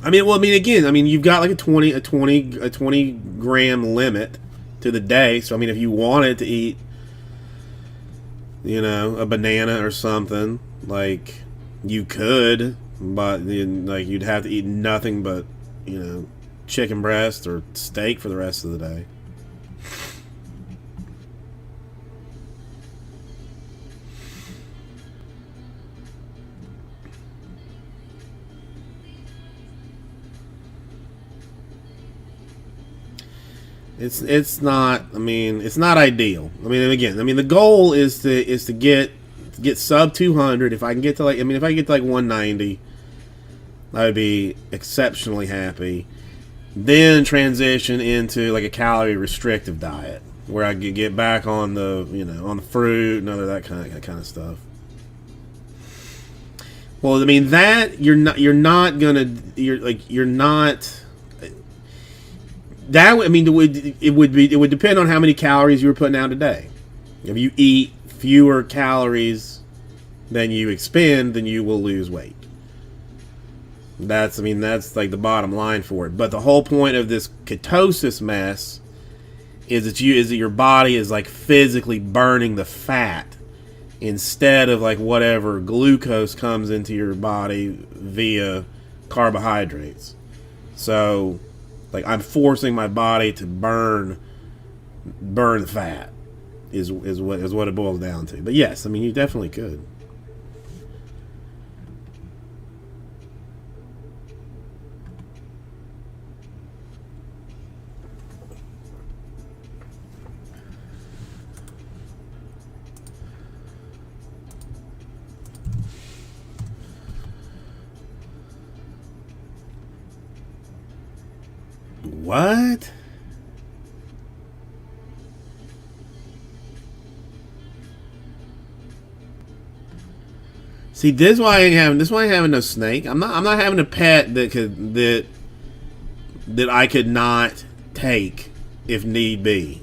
Speaker 1: I mean, well, I mean, again, I mean, you've got like a 20 gram limit to the day. So, I mean, if you wanted to eat, a banana or something, like, you could, but like, you'd have to eat nothing but, chicken breast or steak for the rest of the day. It's not. I mean, it's not ideal. I mean, again, I mean, the goal is to get sub 200. If I can get to like, I mean, if I get to like 190, I would be exceptionally happy. Then transition into like a calorie restrictive diet where I could get back on the on the fruit and other that kind of stuff. Well, I mean, that you're not that. I mean, it would depend on how many calories you were putting out a day. If you eat fewer calories than you expend, then you will lose weight. That's like the bottom line for it. But the whole point of this ketosis mess is that your body is like physically burning the fat instead of like whatever glucose comes into your body via carbohydrates. So, like, I'm forcing my body to burn fat is what it boils down to. But yes, I mean, you definitely could. What? See, this why I ain't having. This why I ain't having no snake. I'm not having a pet that I could not take if need be.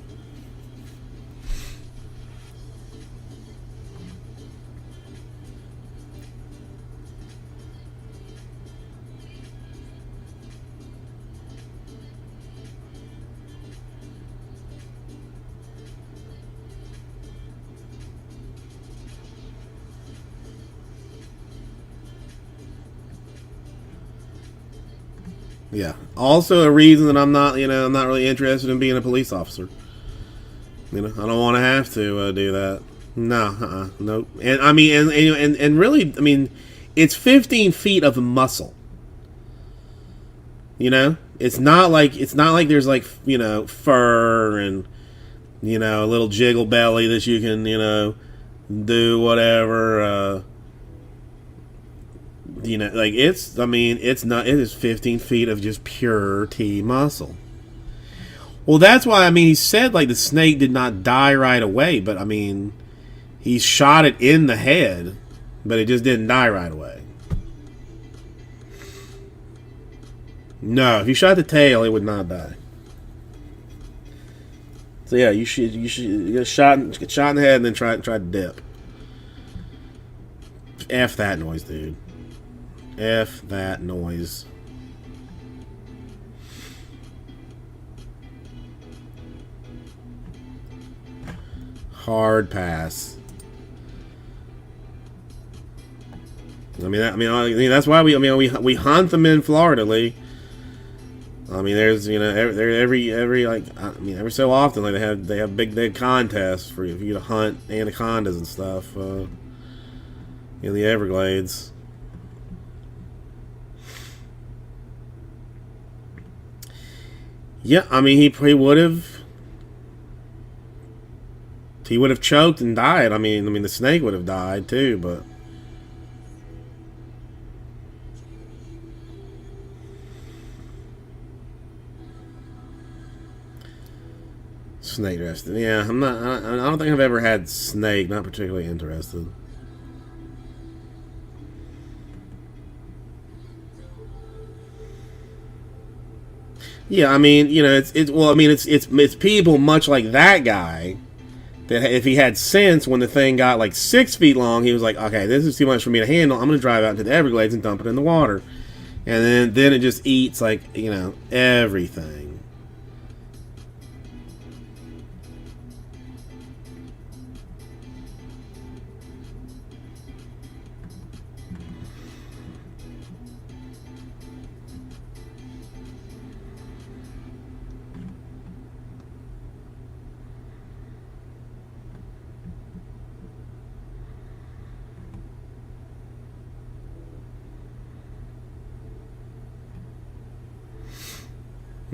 Speaker 1: Yeah. Also, a reason that I'm not, I'm not really interested in being a police officer. I don't want to have to do that. No, nope. And I mean, and really, I mean, it's 15 feet of muscle. It's not like there's like fur and a little jiggle belly that you can do whatever. Like it's not. It is 15 feet of just pure T muscle. Well, that's why he said like the snake did not die right away, but he shot it in the head, but it just didn't die right away. No, if you shot the tail, it would not die. So yeah, you should get shot in the head and then try to dip. F that noise, dude. F that noise. Hard pass. That's why we hunt them in Florida, Lee. There's every so often like they have big contests for you to hunt anacondas and stuff in the Everglades. Yeah, he would have. He would have choked and died. The snake would have died too, but snake interested. Yeah, I'm not. I don't think I've ever had snake. Not particularly interested. Yeah, it's people much like that guy. That if he had sense, when the thing got like 6 feet long, he was like, okay, this is too much for me to handle. I'm going to drive out into the Everglades and dump it in the water. And then it just eats like, everything.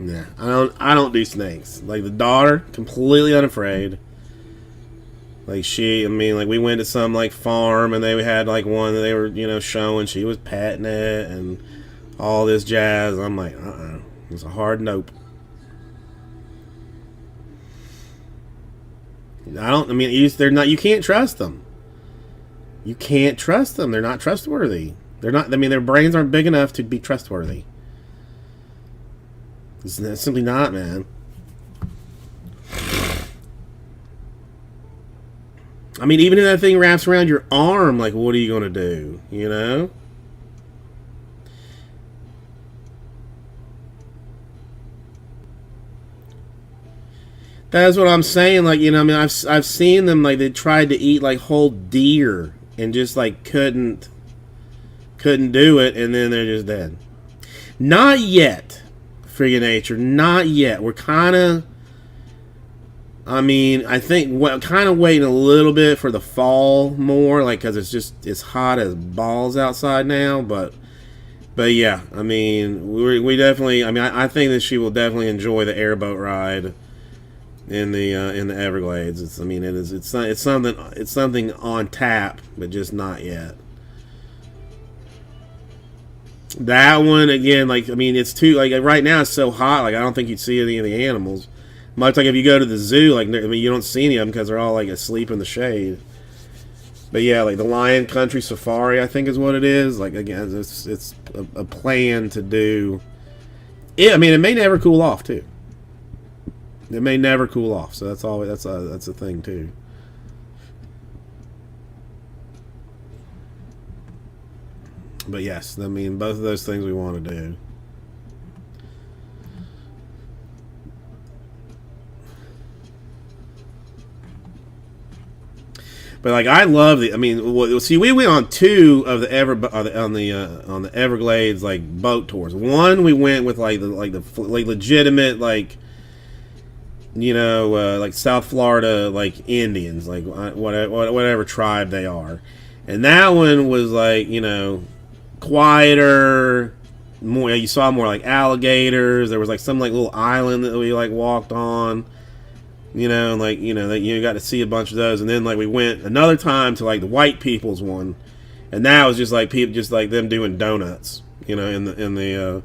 Speaker 1: Nah, I don't do snakes. Like the daughter, completely unafraid. Like we went to some like farm and they had like one that they were showing. She was petting it and all this jazz. I'm like, it's a hard nope. They're not. You can't trust them. You can't trust them. They're not trustworthy. They're not. Their brains aren't big enough to be trustworthy. It's simply not, man. Even if that thing wraps around your arm, like, what are you going to do? That's what I'm saying. Like, I've seen them, like, they tried to eat, like, whole deer and just, like, couldn't do it, and then they're just dead. Not yet. Friggin' nature, not yet. We're kind of, I think, kind of waiting a little bit for the fall more, like, because it's hot as balls outside now. But yeah, we definitely, I think that she will definitely enjoy the airboat ride in the Everglades. It's something on tap, but just not yet. That one again, like it's too like right now it's so hot. Like I don't think you'd see any of the animals. Much like if you go to the zoo, like you don't see any of them because they're all like asleep in the shade. But yeah, like the Lion Country Safari, I think is what it is. Like again, it's a plan to do. Yeah, I mean, it may never cool off too. It may never cool off, so that's a thing too. But yes, I mean, both of those things we want to do. But like I love the. I mean, see, we went on two of the on the Everglades like boat tours. One we went with like legitimate like like South Florida like Indians, like whatever tribe they are, and that one was like quieter. More you saw more like alligators. There was like some like little island that we like walked on. That you got to see a bunch of those, and then like we went another time to like the white people's one, and that was just like people, just like them doing donuts, in the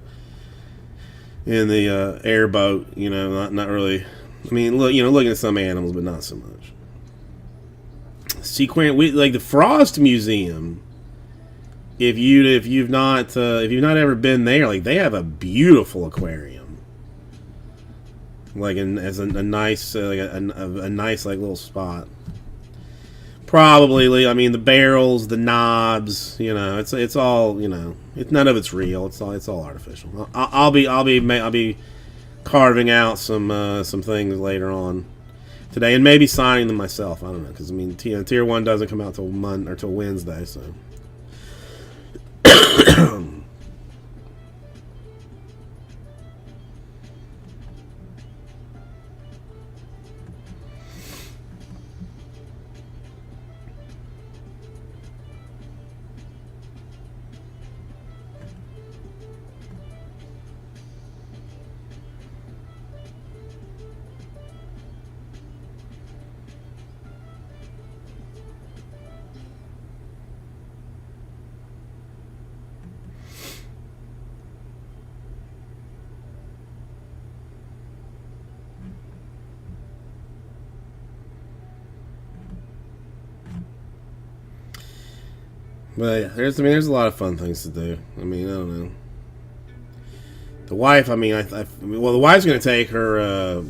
Speaker 1: airboat, not really. I mean, looking at some animals, but not so much. We like the Frost Museum. If you've not ever been there, like they have a beautiful aquarium. Like as a nice like a nice like little spot. Probably, I mean, the barrels, the knobs, it's all it's none of it's real. It's all artificial. I'll be carving out some things later on today, and maybe signing them myself. I don't know, because I mean, Tier 1 doesn't come out till Wednesday, so. But yeah, there's a lot of fun things to do. I mean, I don't know. The wife, I mean, the wife's going to take her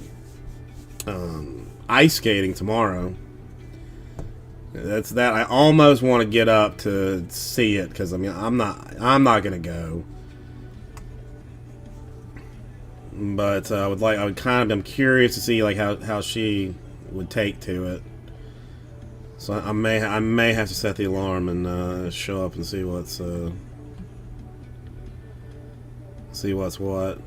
Speaker 1: ice skating tomorrow. That's that. I almost want to get up to see it, because I mean, I'm not going to go. But I'm curious to see like how she would take to it. So I may have to set the alarm and show up and see what's what.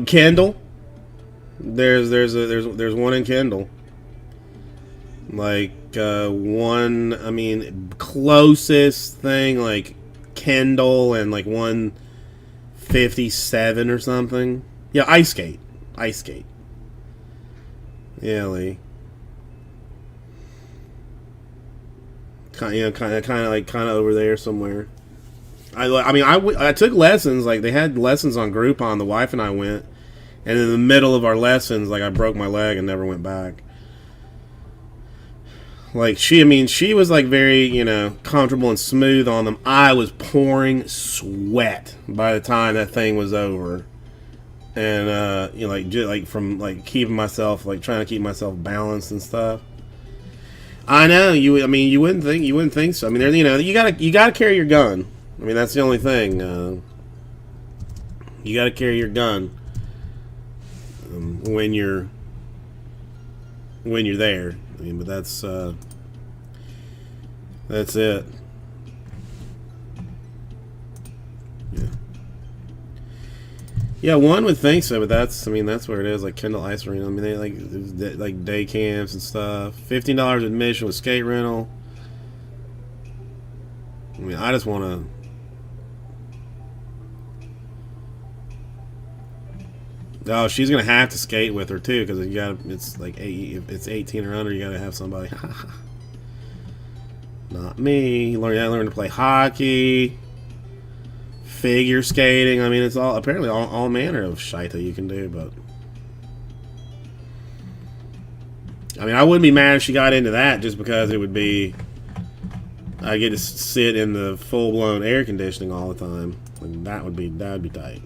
Speaker 1: Kendall. There's one in Kendall. Like one, I mean, closest thing like Kendall and like 157 or something. Yeah, ice skate. Yeah, Lee. Kind of over there somewhere. I took lessons. Like they had lessons on Groupon. The wife and I went, and in the middle of our lessons, like I broke my leg and never went back. Like she was like very comfortable and smooth on them. I was pouring sweat by the time that thing was over. And like from like keeping myself, like trying to keep myself balanced and stuff. I know you. I mean, you wouldn't think so. I mean, you gotta carry your gun. I mean, that's the only thing. You gotta carry your gun when you're there. I mean, but that's it. Yeah, one would think so, but that's where it is, like Kendall Ice Arena. I mean, they like day camps and stuff. $15 admission with skate rental. I mean, I just want to. Oh, she's gonna have to skate with her too, because it's like if it's 18 or under, you gotta have somebody. Not me. Learn to play hockey. Figure skating. I mean, it's all manner of shite that you can do, but I mean, I wouldn't be mad if she got into that, just because it would be, I get to sit in the full-blown air conditioning all the time. Like, that would be tight.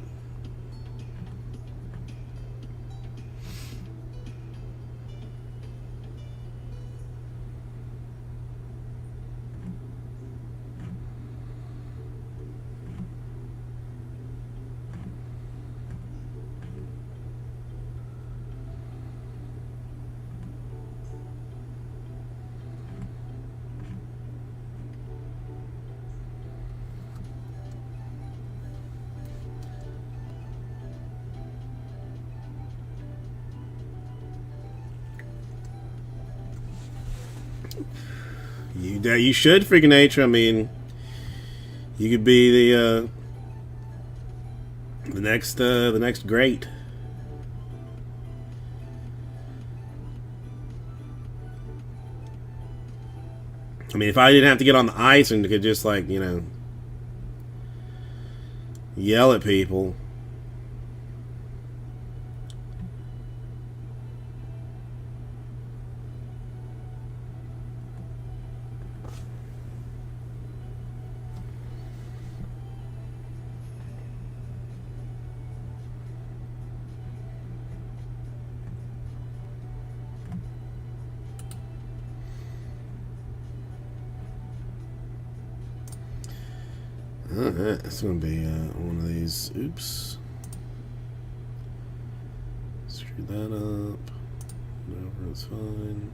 Speaker 1: You should, freaking nature. I mean, you could be the next great. I mean, if I didn't have to get on the ice and could just, like, you know, yell at people. Alright, it's going to be one of these. Oops. Screw that up. Whatever, it's fine.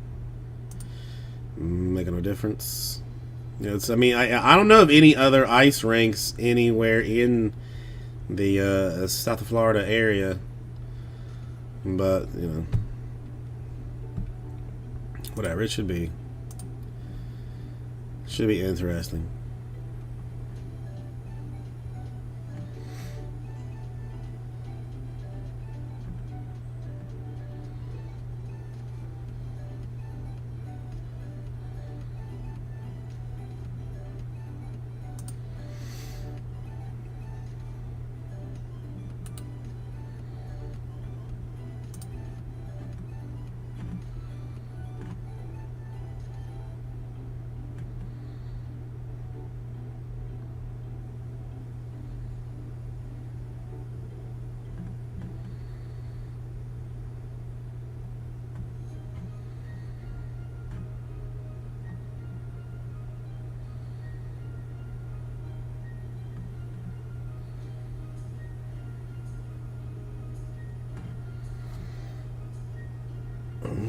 Speaker 1: Making no difference. Yeah, it's, I mean, I don't know of any other ice rinks anywhere in the South of Florida area. But, you know. Whatever, it should be. Should be interesting.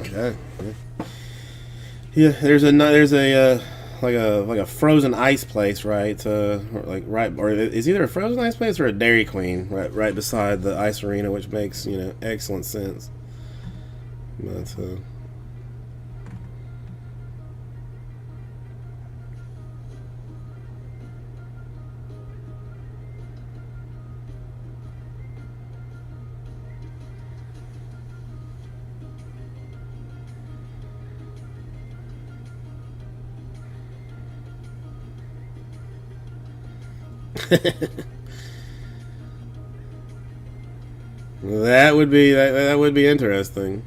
Speaker 1: Okay. Yeah, there's a like a frozen ice place, right? Or is either a frozen ice place or a Dairy Queen right beside the ice arena, which makes, you know, excellent sense. But that would be that would be interesting.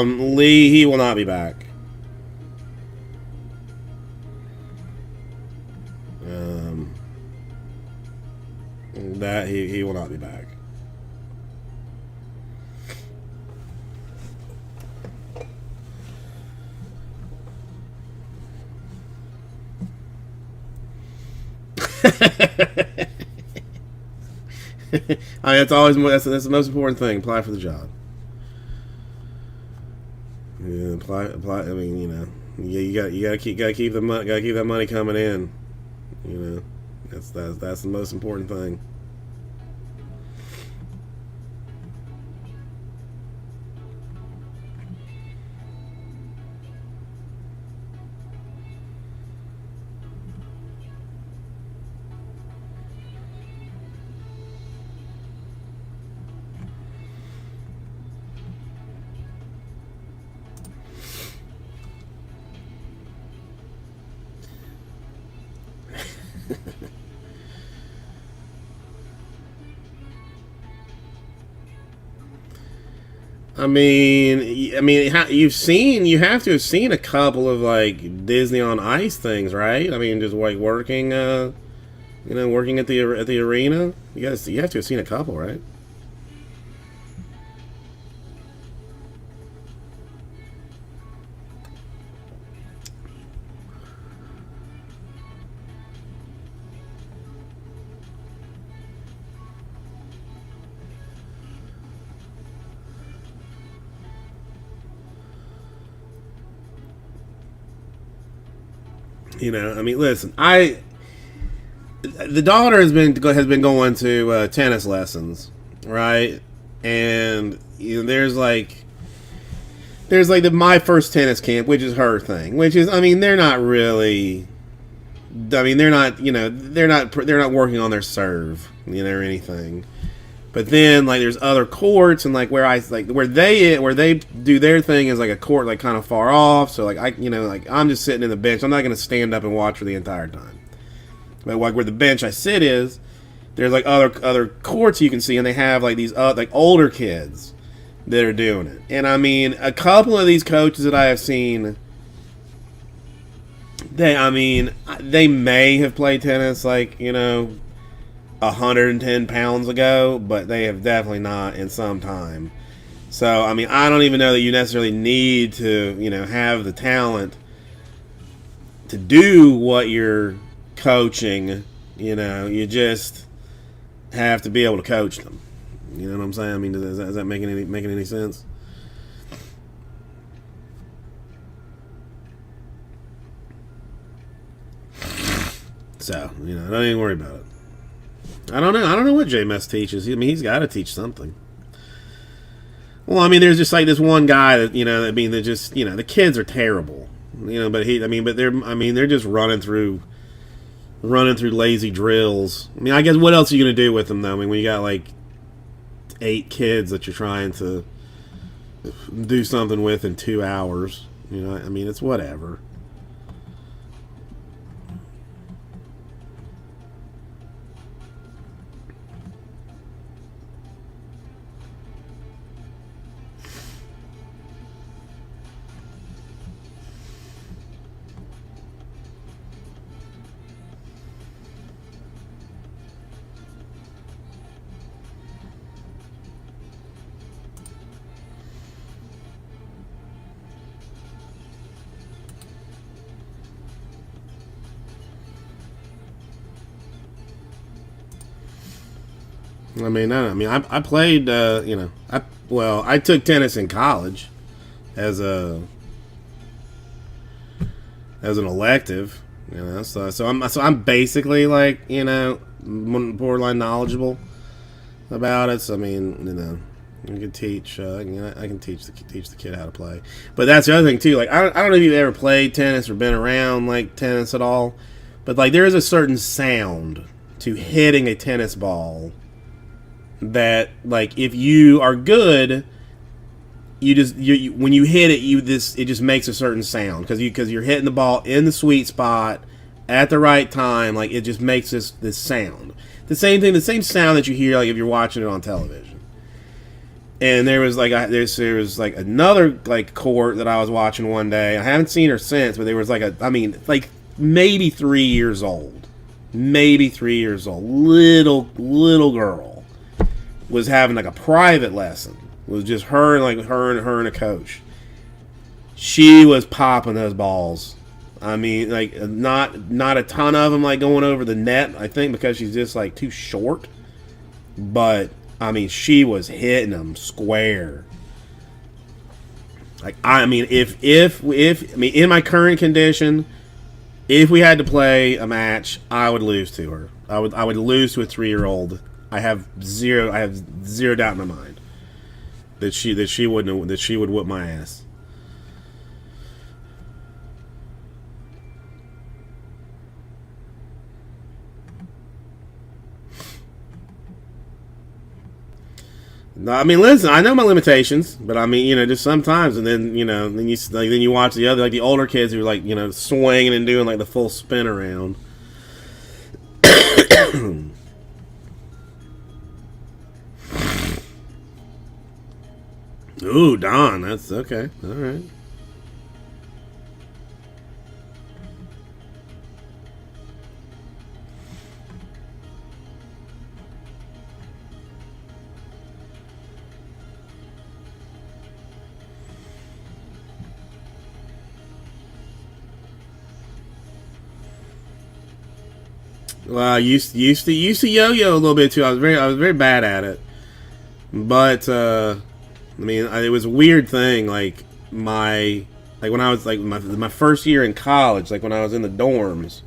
Speaker 1: Lee, he will not be back. That he will not be back. I mean, that's the most important thing. Apply for the job. Yeah, apply. I mean, you know, You gotta keep the money, gotta keep that money coming in. You know, that's the most important thing. You have to have seen a couple of like Disney on Ice things, right? I mean, just like working, working at the arena. You have to have seen a couple, right? Listen, the daughter has been going to tennis lessons, right? And there's like the my first tennis camp, which is her thing, which is they're not really, they're not working on their serve, or anything. But then like there's other courts and like where they do their thing is like a court like kind of far off. So like I'm just sitting in the bench. I'm not gonna stand up and watch for the entire time. But like where the bench I sit is, there's like other courts you can see, and they have like these like older kids that are doing it. And a couple of these coaches that I have seen, they may have played tennis like 110 pounds ago, but they have definitely not in some time. So I don't even know that you necessarily need to have the talent to do what you're coaching. You just have to be able to coach them. You know what I'm saying? Is that making any sense? So don't even worry about it. I don't know what JMS teaches. He's got to teach something. Well, there's just like this one guy that that just the kids are terrible. But they're just running through lazy drills. I guess what else are you gonna do with them though? When you got like 8 kids that you're trying to do something with in 2 hours, it's whatever. I played. I took tennis in college as an elective. So I'm basically like borderline knowledgeable about it. So I can teach. I can teach the kid how to play. But that's the other thing too. Like I don't know if you've ever played tennis or been around like tennis at all, but like there is a certain sound to hitting a tennis ball that like if you are good, when you hit it, it just makes a certain sound because you're hitting the ball in the sweet spot at the right time. Like it just makes this sound. The same sound that you hear like if you're watching it on television. And there was like another like court that I was watching one day. I haven't seen her since, but there was like maybe 3 years old, little girl was having like a private lesson. It was just her and a coach. She was popping those balls. Like not a ton of them like going over the net. I think because she's just like too short, but she was hitting them square. Like I mean, if I mean in my current condition, if we had to play a match, I would lose to her. I would lose to a 3-year-old. I have zero doubt in my mind that she would whoop my ass. No, I mean, listen, I know my limitations, but I mean, just sometimes, and then then you watch the other, like the older kids who are like, swinging and doing like the full spin around. Ooh, Don, that's okay. All right. Well, I used to yo-yo a little bit too. I was very bad at it, but I mean, it was a weird thing. Like when I was like my first year in college, like when I was in the dorms,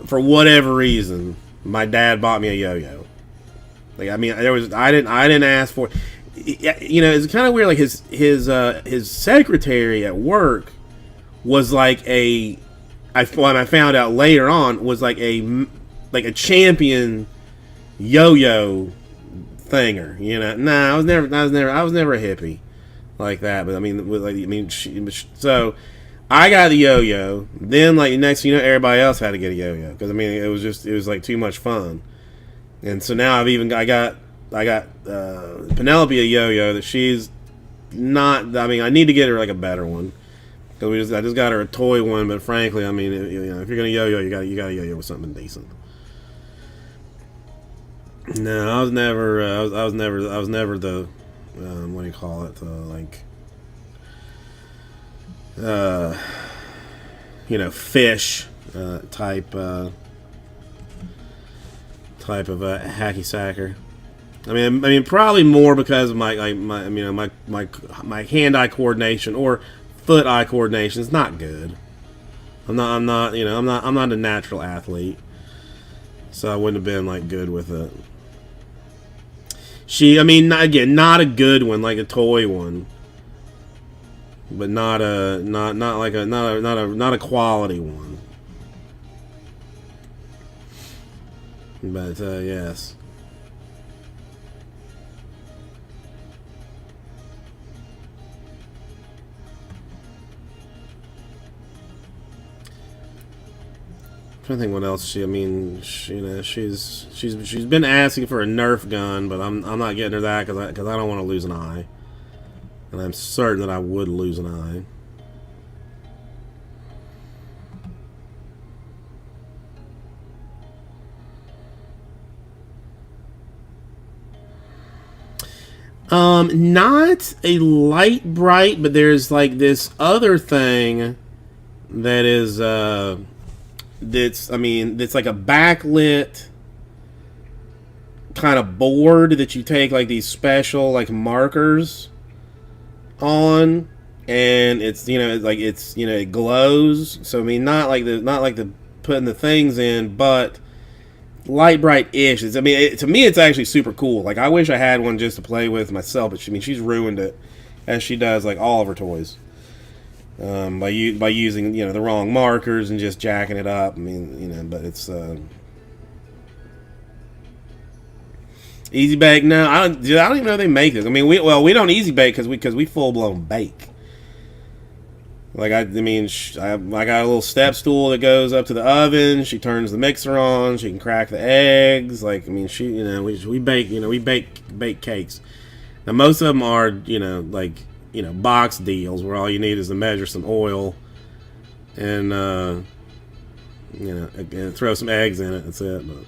Speaker 1: for whatever reason, my dad bought me a yo-yo. Like I mean, I didn't ask for it. It's kind of weird. Like his secretary at work was like what I found out later on was like a champion yo-yo thinger. Nah, I was never a hippie like that. But I mean, so I got the yo-yo. Then like next, everybody else had to get a yo-yo because I mean, it was like too much fun. And so now I got Penelope a yo-yo that she's not. I mean, I need to get her like a better one. I just got her a toy one, but frankly, I mean, if you're gonna yo-yo, you gotta yo-yo with something decent. No, I was never the what do you call it? Uh, fish type of a hacky sacker. I mean, probably more because of my hand-eye coordination or foot-eye coordination is not good. I'm not a natural athlete, so I wouldn't have been like good with it. I mean, not a good one, like a toy one, but not a quality one. But yes. I think what else she's been asking for a Nerf gun, but I'm not getting her that because I don't want to lose an eye, and I'm certain that I would lose an eye. Not a light bright, but there's like this other thing that is that's like a backlit kind of board that you take like these special like markers on, and it glows. So I mean, not like the putting the things in, but light bright ish. To me, it's actually super cool. Like I wish I had one just to play with myself, but she's ruined it, as she does like all of her toys. By using the wrong markers and just jacking it up. I mean, but it's easy bake. No, I don't even know if they make this. I mean, we don't easy bake because we full blown bake. Like I got a little step stool that goes up to the oven. She turns the mixer on. She can crack the eggs. Like I mean, we bake cakes. Now most of them are box deals where all you need is to measure some oil and and throw some eggs in it. That's it. But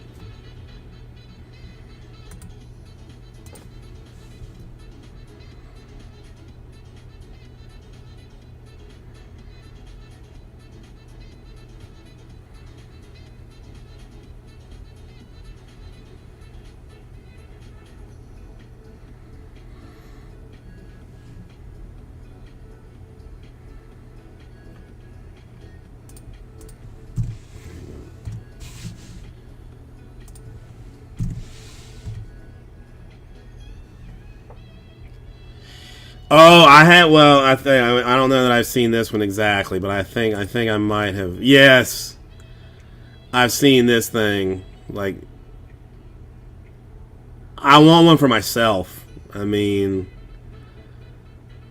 Speaker 1: Oh, I had. Well, I don't know that I've seen this one exactly, but I think I might have. Yes, I've seen this thing. Like, I want one for myself. I mean,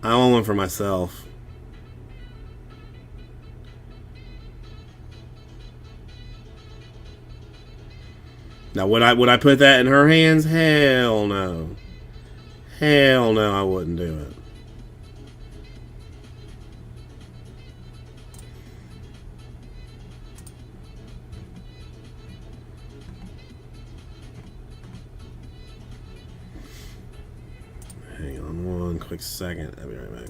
Speaker 1: I want one for myself. Now, would I put that in her hands? Hell no. Hell no, I wouldn't do it. Hang on one quick second. I'll be right back.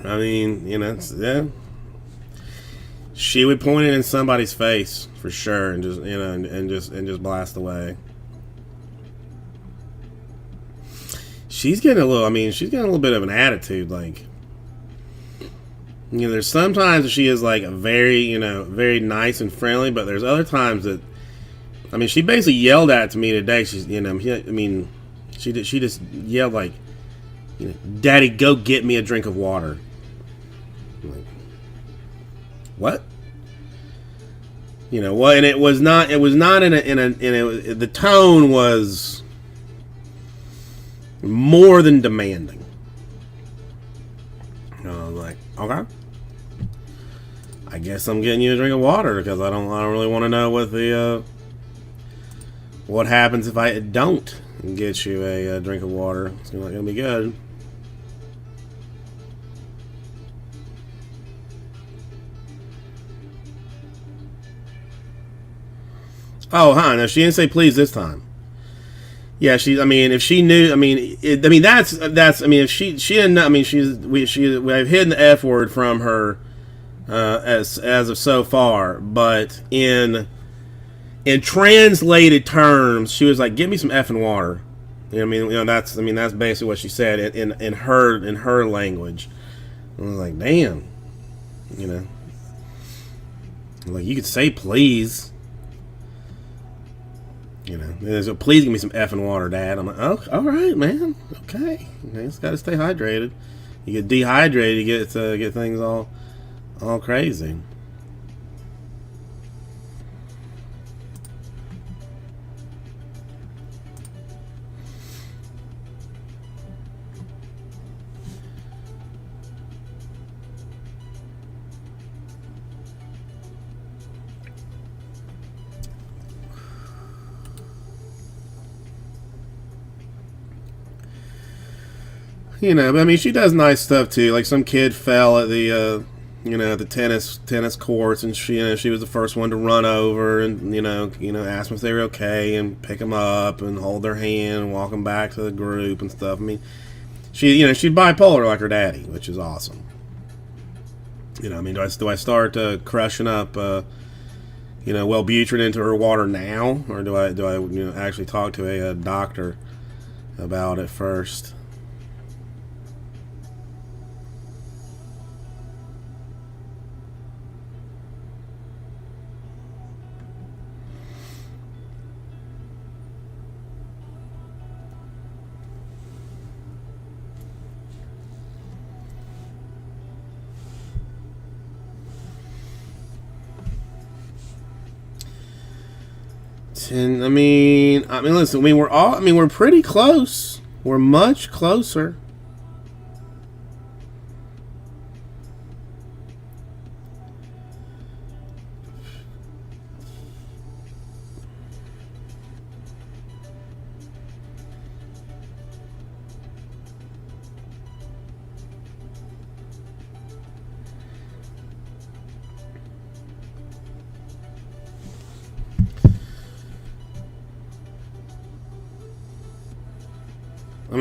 Speaker 1: I mean, yeah. She would point it in somebody's face for sure, and just and just blast away. She's getting a little. I mean, she's getting a little bit of an attitude. Like, there's sometimes she is like a very, very nice and friendly, but there's other times that, I mean, she basically yelled at me today. She's, I mean, she just yelled like, "Daddy, go get me a drink of water." I'm like, what? What? And it was not in a the tone was more than demanding. I was like, okay, I guess I'm getting you a drink of water because I don't really want to know what happens if I don't get you a drink of water. It's not gonna be good. Oh, huh? No, she didn't say please this time. Yeah, I mean, if she knew, I mean, that's. I mean, if she didn't know, I mean, we've hidden the F word from her as of so far, but in translated terms, she was like, "Give me some effing water." I mean, that's basically what she said in her language. I was like, damn, like you could say please. So please give me some effing water, Dad. I'm like, oh, all right, man. Okay, you just got to stay hydrated. You get dehydrated, you get things all crazy. But I mean, she does nice stuff too. Like some kid fell at the, at the tennis courts, and she was the first one to run over and ask them if they were okay and pick them up and hold their hand and walk them back to the group and stuff. I mean, she's bipolar like her daddy, which is awesome. I mean, do I start crushing up, Wellbutrin into her water now, or do I actually talk to a doctor about it first? I mean, listen. We're pretty close. We're much closer.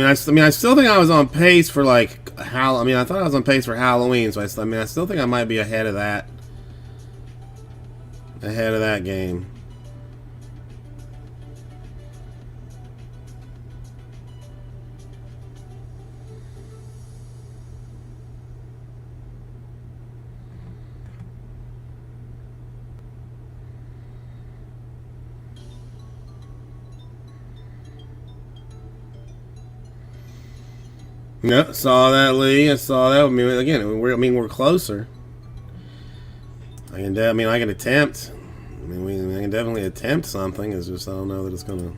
Speaker 1: I still think I was on pace for I thought I was on pace for Halloween. So I still think I might be ahead of that game. Yep, saw that, Lee. I saw that. We're closer. I can attempt. I can definitely attempt something. It's just I don't know that it's gonna.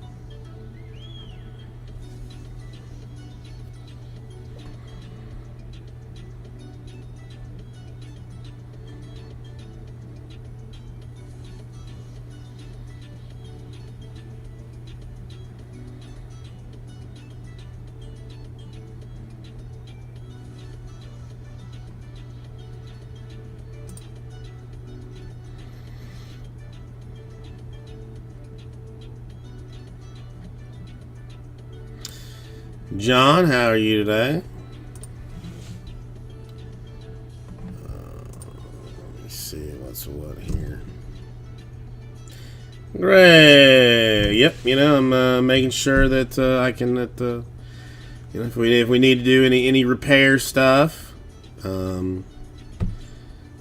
Speaker 1: John, how are you today? Let me see what's what here. Great. Yep. I'm making sure that I can if we need to do any repair stuff, I'm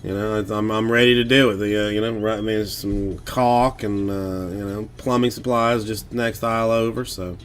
Speaker 1: ready to do it. Some caulk and plumbing supplies just next aisle over. So.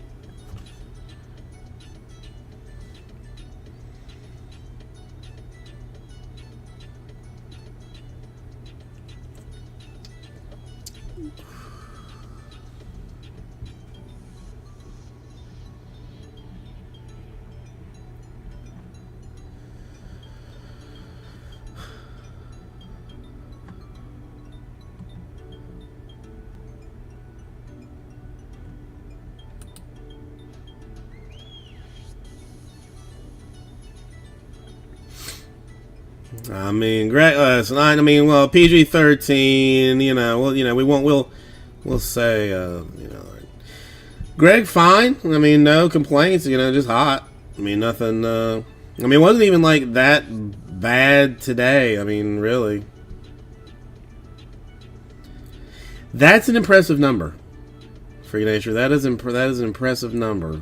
Speaker 1: Greg. PG-13. We'll say. Greg, fine. No complaints. Just hot. Nothing. It wasn't even that bad today. Really. That's an impressive number. Free Nature. That is an impressive number.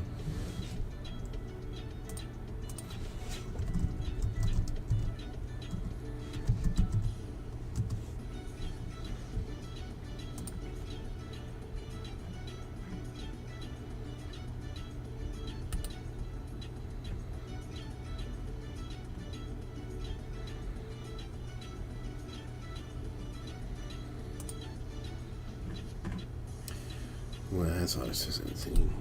Speaker 1: Well, that's all it's 17.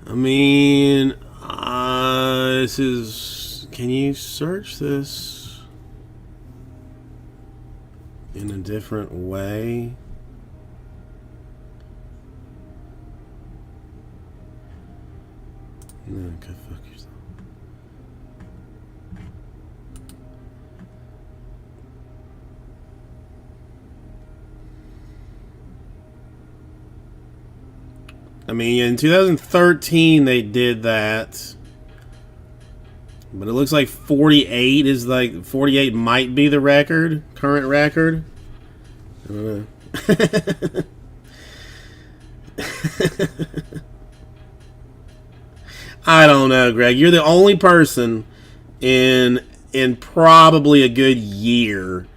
Speaker 1: I mean, this is. Can you search this in a different way? No, go fuck yourself. I mean, in 2013 they did that, but it looks like 48 is like 48 might be the record, current record. I don't know. I don't know, Greg. You're the only person in probably a good year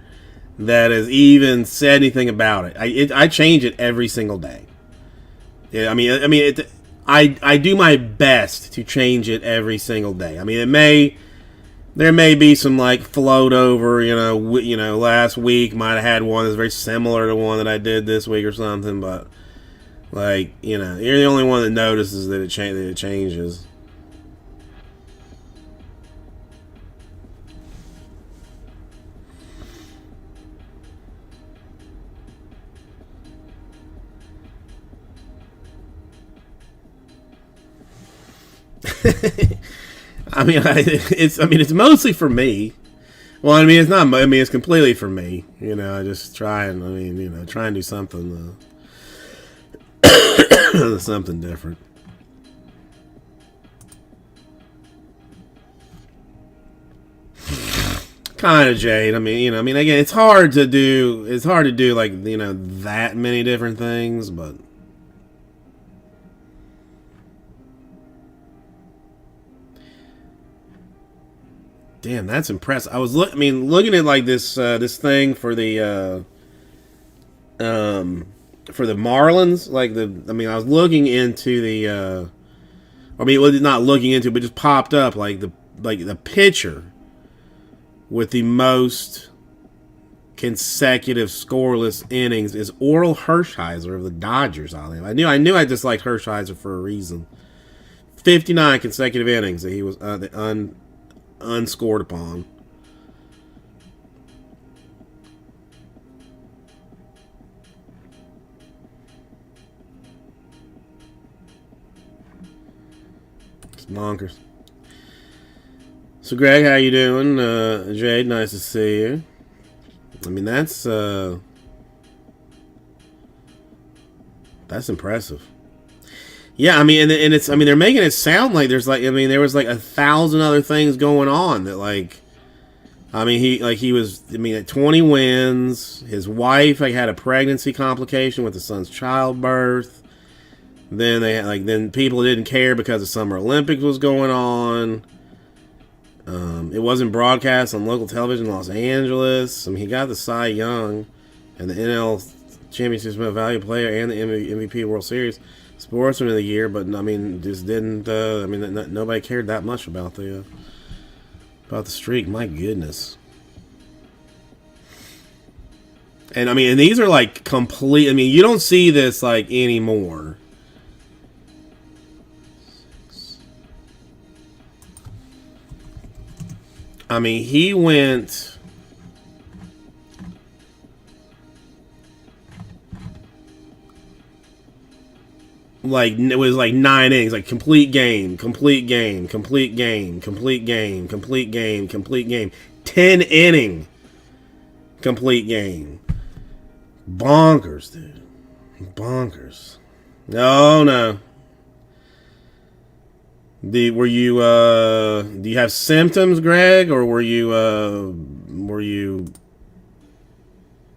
Speaker 1: that has even said anything about it. I change it every single day. Yeah, I do my best to change it every single day. I mean, there may be some like float over. Last week might have had one that's very similar to one that I did this week or something. But you're the only one that notices that it changes. It's mostly for me. Well, I mean, it's not. I mean, it's completely for me. I just try and try and do something, something different. Kind of, Jade. Again, it's hard to do. It's hard to do that many different things, but. Damn, that's impressive. I was looking at like this thing for the Marlins. I was looking into the not looking into, but just popped up the pitcher with the most consecutive scoreless innings is Oral Hershiser of the Dodgers. I knew I disliked Hershiser for a reason. 59 consecutive innings that he was unscored upon. It's bonkers. So, Greg, how you doing? Jade, nice to see you. That's impressive. Yeah, and it's they're making it sound like there's there was 1,000 other things going on that he was at 20 wins. His wife had a pregnancy complication with the son's childbirth. Then they had then people didn't care because the Summer Olympics was going on. It wasn't broadcast on local television in Los Angeles. He got the Cy Young and the NL Championship Most Valuable Player and the MVP World Series Sportsman of the Year, but just didn't. Nobody cared that much about the streak. My goodness. And and these are complete. You don't see this anymore. He went. It was 9 innings, complete game, 10 inning complete game. Bonkers, dude. Bonkers. No. Do you have symptoms, Greg, or were you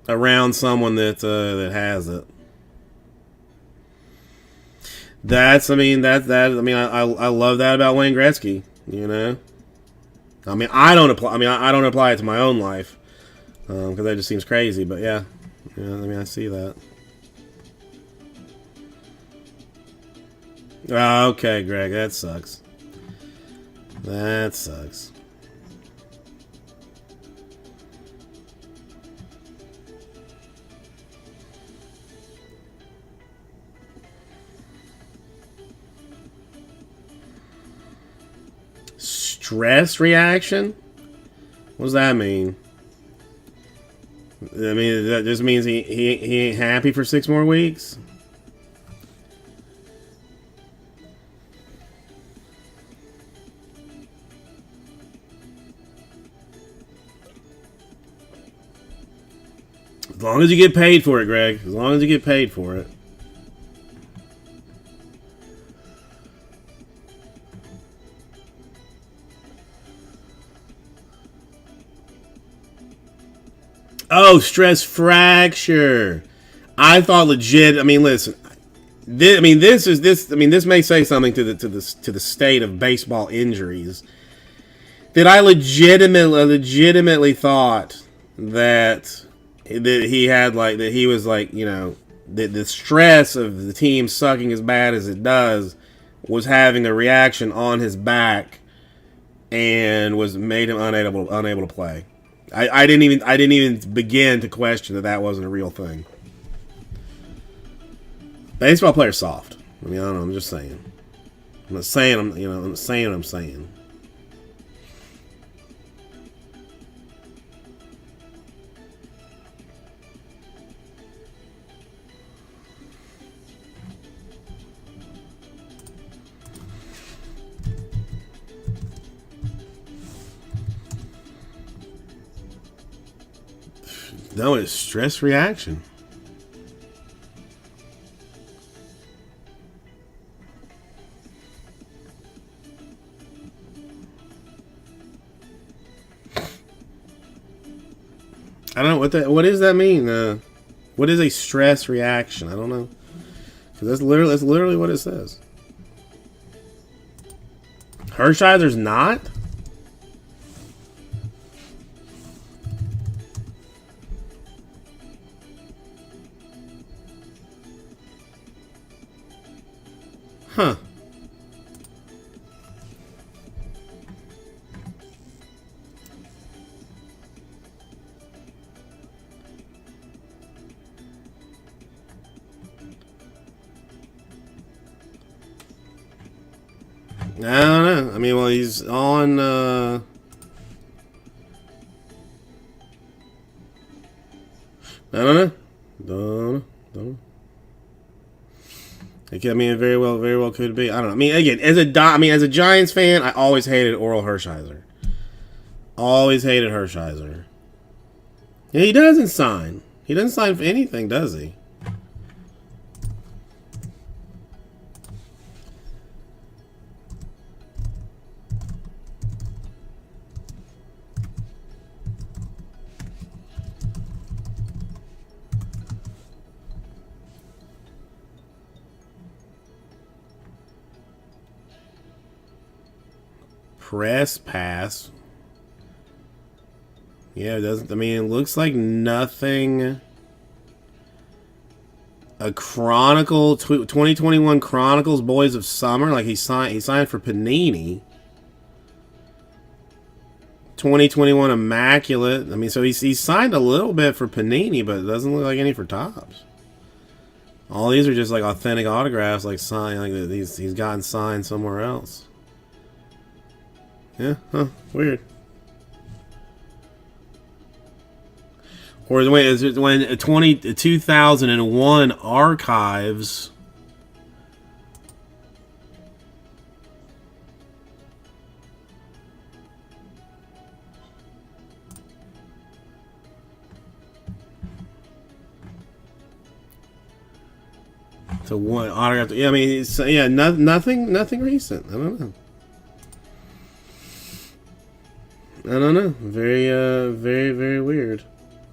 Speaker 1: around someone that has it? I love that about Wayne Gretzky. I don't apply it to my own life because that just seems crazy. But yeah, I see that. Okay, Greg, that sucks. That sucks. stress reaction? What does that mean? I mean, that just means he ain't happy for 6 more weeks? As long as you get paid for it, Greg. As long as you get paid for it. Oh, stress fracture. I thought legit. I mean, listen. This may say something to the state of baseball injuries. That I legitimately thought that he had that he was the stress of the team sucking as bad as it does was having a reaction on his back and was made him unable to play. I didn't even begin to question that wasn't a real thing. Baseball players soft. I mean, I don't know. I'm just saying. I'm not saying I'm saying what I'm saying. No, it's stress reaction. I don't know what does that mean? What is a stress reaction? I don't know. Because that's literally what it says. Hershiser's not? Huh. I don't know. I mean, well, he's on. I don't know. Don't know. I mean, it very well could be. I don't know. I mean, again, as a Giants fan, I always hated Oral Hershiser. Always hated Hershiser. Yeah, he doesn't sign. He doesn't sign for anything, does he? Press pass. Yeah, it doesn't. I mean, it looks like nothing. A Chronicle 2021 Chronicles Boys of Summer. Like he signed for Panini. 2021 Immaculate. I mean, so he signed a little bit for Panini, but it doesn't look like any for Topps. All these are just like authentic autographs, like signed, like he's gotten signed somewhere else. Yeah, huh, weird. Or wait, is it when 2001 archives? To one autograph? Yeah, I mean, nothing recent. I don't know. Very weird.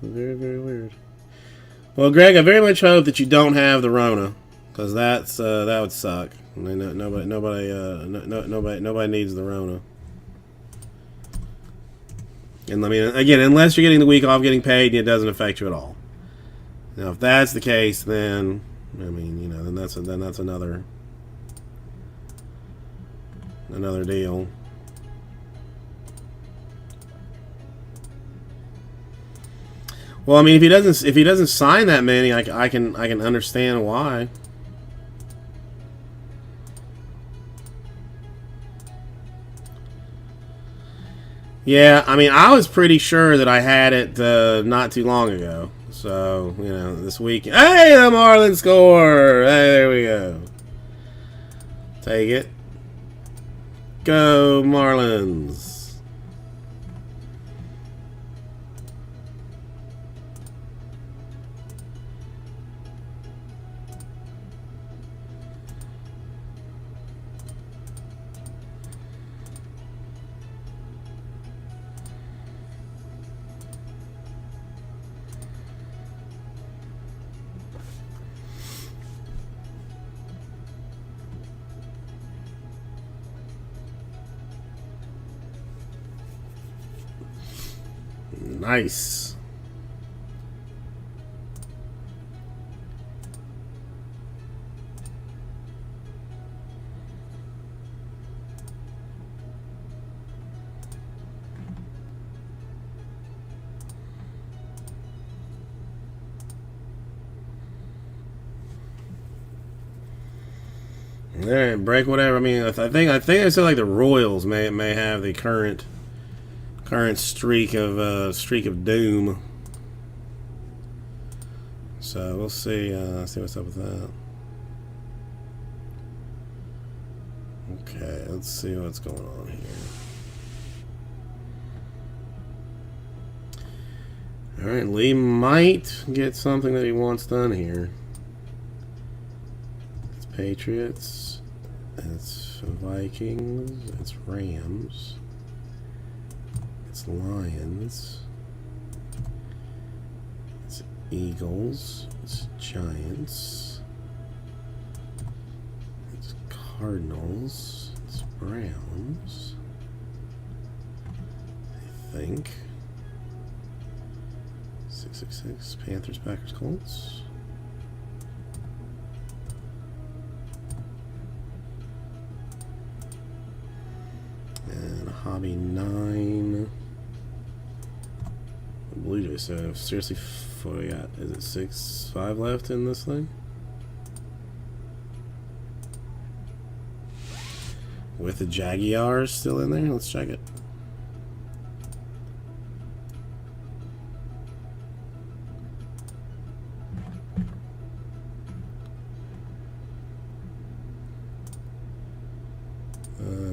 Speaker 1: Very weird. Well, Greg, I very much hope that you don't have the Rona, because that would suck. I mean, nobody needs the Rona. And I mean, again, unless you're getting the week off getting paid, it doesn't affect you at all. Now, if that's the case, then I mean, then that's another deal. Well, I mean, if he doesn't sign that many, I can understand why. Yeah, I mean, I was pretty sure that I had it not too long ago. So, you know, this week. Hey, the Marlins score! Hey, there we go. Take it. Go, Marlins. Nice. All right, break whatever. I mean, I think I said like the Royals may have the current streak of doom. So we'll see. See what's up with that. Okay, let's see what's going on here. All right, Lee might get something that he wants done here. It's Patriots. It's Vikings. It's Rams. It's Lions. It's Eagles. It's Giants. It's Cardinals. It's Browns. I think. 666. Panthers, Packers, Colts. And Hobby 9. Blue Jays. So seriously, what do we got? Is it 6-5 left in this thing? With the Jaguars still in there? Let's check it.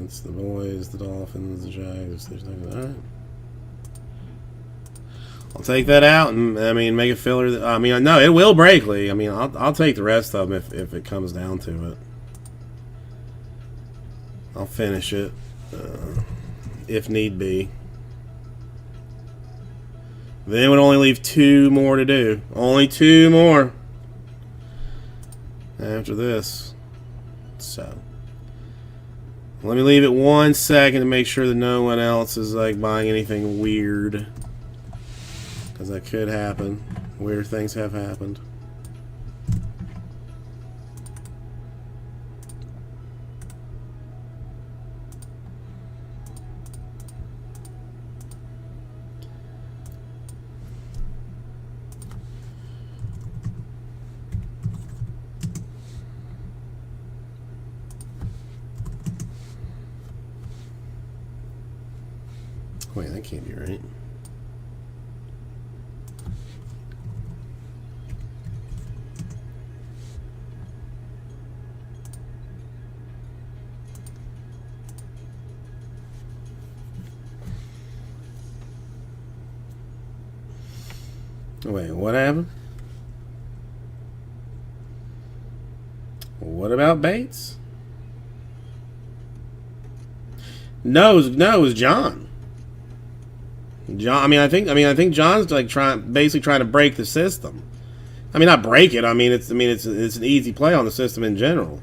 Speaker 1: It's the boys, the Dolphins, the Jags. All right. I'll take that out and I mean make a filler. I mean, no, it will break, Lee. I mean, I'll take the rest of them if it comes down to it. I'll finish it if need be. Then it would only leave 2 more to do. Only 2 more after this. So let me leave it 1 second to make sure that no one else is like buying anything weird. Because that could happen. Weird things have happened. Wait, that can't be right. Wait, what happened? What about Bates? No, it was John. I think John's like basically trying to break the system. I mean, not break it. It's an easy play on the system in general.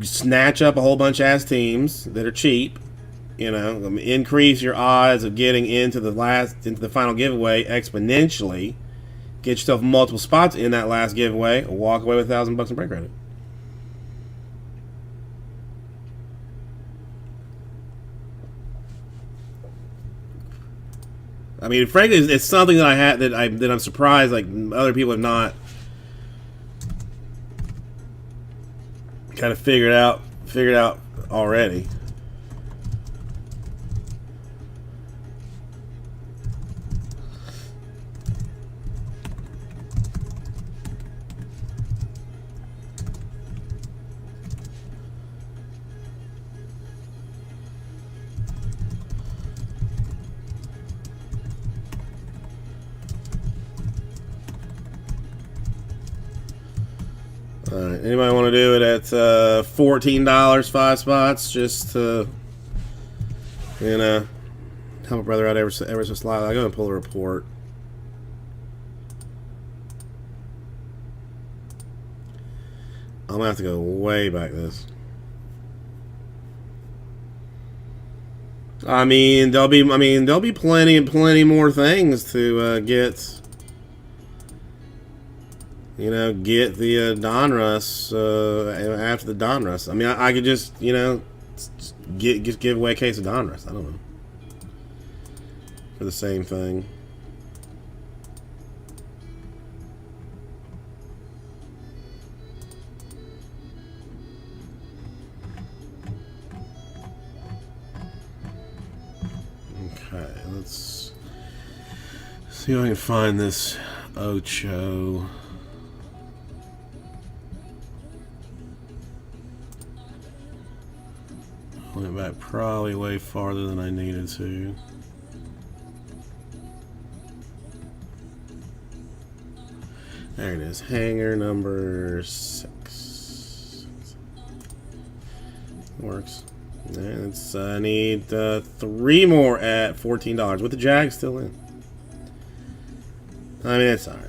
Speaker 1: Snatch up a whole bunch of ass teams that are cheap. You know, increase your odds of getting into the final giveaway exponentially. Get yourself multiple spots in that last giveaway. Walk away with $1,000 in break credit. I mean, frankly, it's something that I'm surprised like other people have not kind of figured out already. Anybody want to do it at $14, 5 spots, just to, you know, help a brother out ever so slightly? I'm going to pull a report. I'm going to have to go way back this. I mean, there'll be plenty more things to get. You know, get the Donruss after the Donruss. I mean, I could just, you know, just give away a case of Donruss. I don't know. For the same thing. Okay, let's see if I can find this Ocho. Went back probably way farther than I needed to. There it is. Hanger number 6. Works. And it's, I need 3 more at $14 with the Jag still in. I mean, it's alright.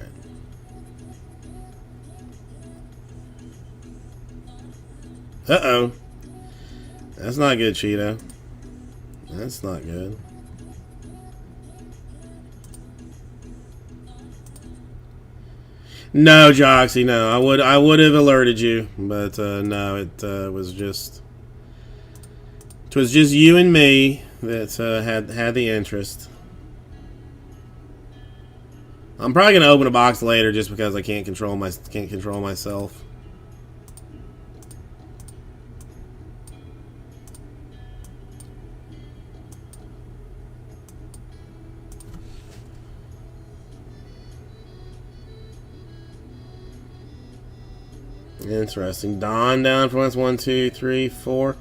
Speaker 1: Uh-oh. That's not good, Cheeto. That's not good. No, Joxy, no. I would have alerted you, but no, it was just you and me that had the interest. I'm probably gonna open a box later just because I can't control myself. Interesting. Don down for us. 1, 2, 3, 4.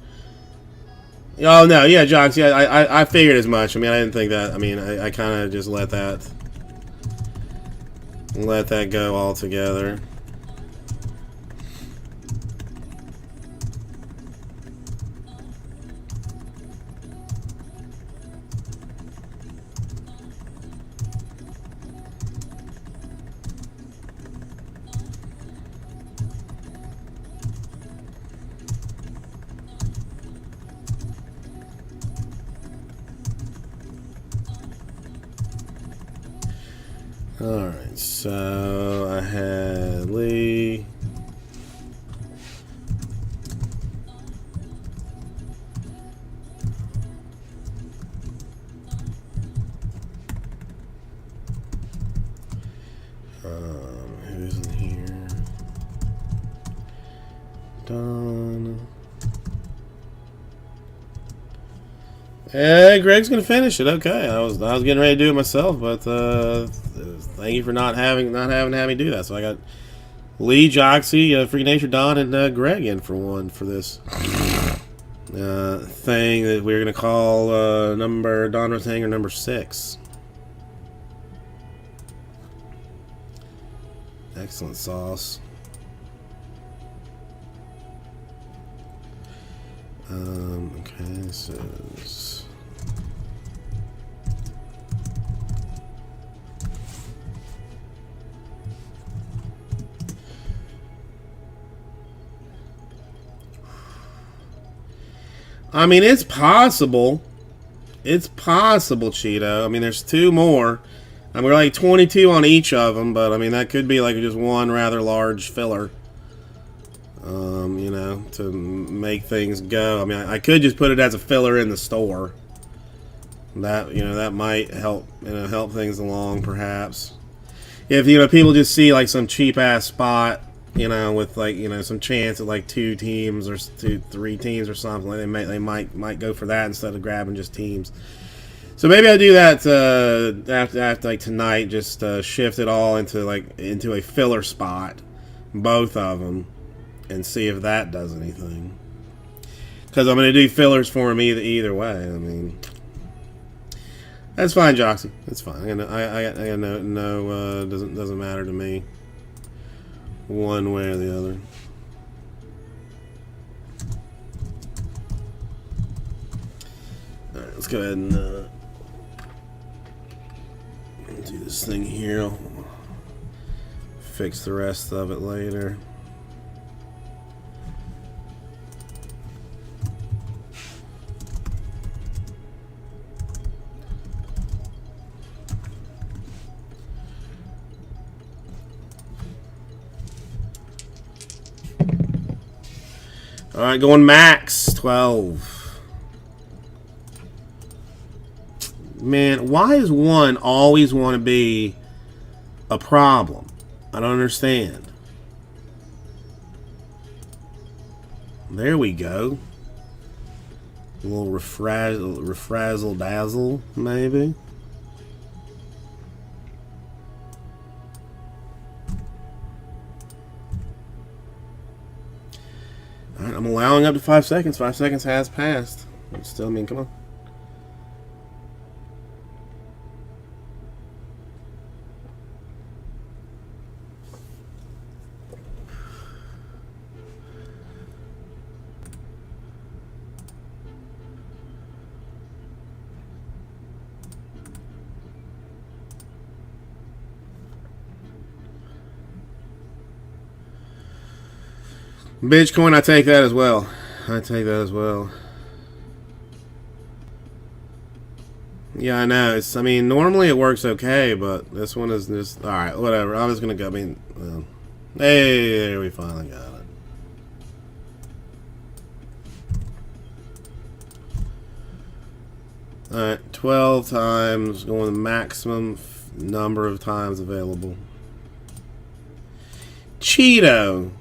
Speaker 1: Oh no, yeah, Jocks. Yeah, I figured as much. I mean, I didn't think that. I mean, I kind of just let that go altogether. Alright, so I had Lee. Who's in here? Don. Hey, Greg's gonna finish it. Okay, I was getting ready to do it myself, but thank you for not having to have me do that. So I got Lee, Joxy, Freak Nature, Don, and Greg in for this thing that we're gonna call Donruss Hanger number 6. Excellent sauce. Okay, this is. I mean, it's possible. It's possible, Cheeto. I mean, there's 2 more. I mean, we're like 22 on each of them, but I mean, that could be like just one rather large filler. You know, to make things go. I mean, I could just put it as a filler in the store. That, you know, that might help, you know, help things along, perhaps. If, you know, people just see like some cheap ass spot, you know, with like, you know, some chance at like 2 teams or 3 teams or something, like they might go for that instead of grabbing just teams. So maybe I do that after like tonight, just shift it all into a filler spot, both of them, and see if that does anything. Because I'm going to do fillers for him either way. I mean, that's fine, Joxy. That's fine. I no doesn't matter to me, one way or the other. let's go ahead and do this thing here. I'll fix the rest of it later. All right, going max 12. Man, why does one always want to be a problem? I don't understand. There we go. A little refrazzle dazzle, maybe. Alright, I'm allowing up to 5 seconds. 5 seconds has passed. Still, I mean, come on. Bitcoin, I take that as well. I take that as well. Yeah, I know. I mean, normally it works okay, but this one is just... Alright, whatever. I'm just going to go... I mean... hey, there we finally got it. Alright, 12 times. Going the maximum number of times available. Cheeto.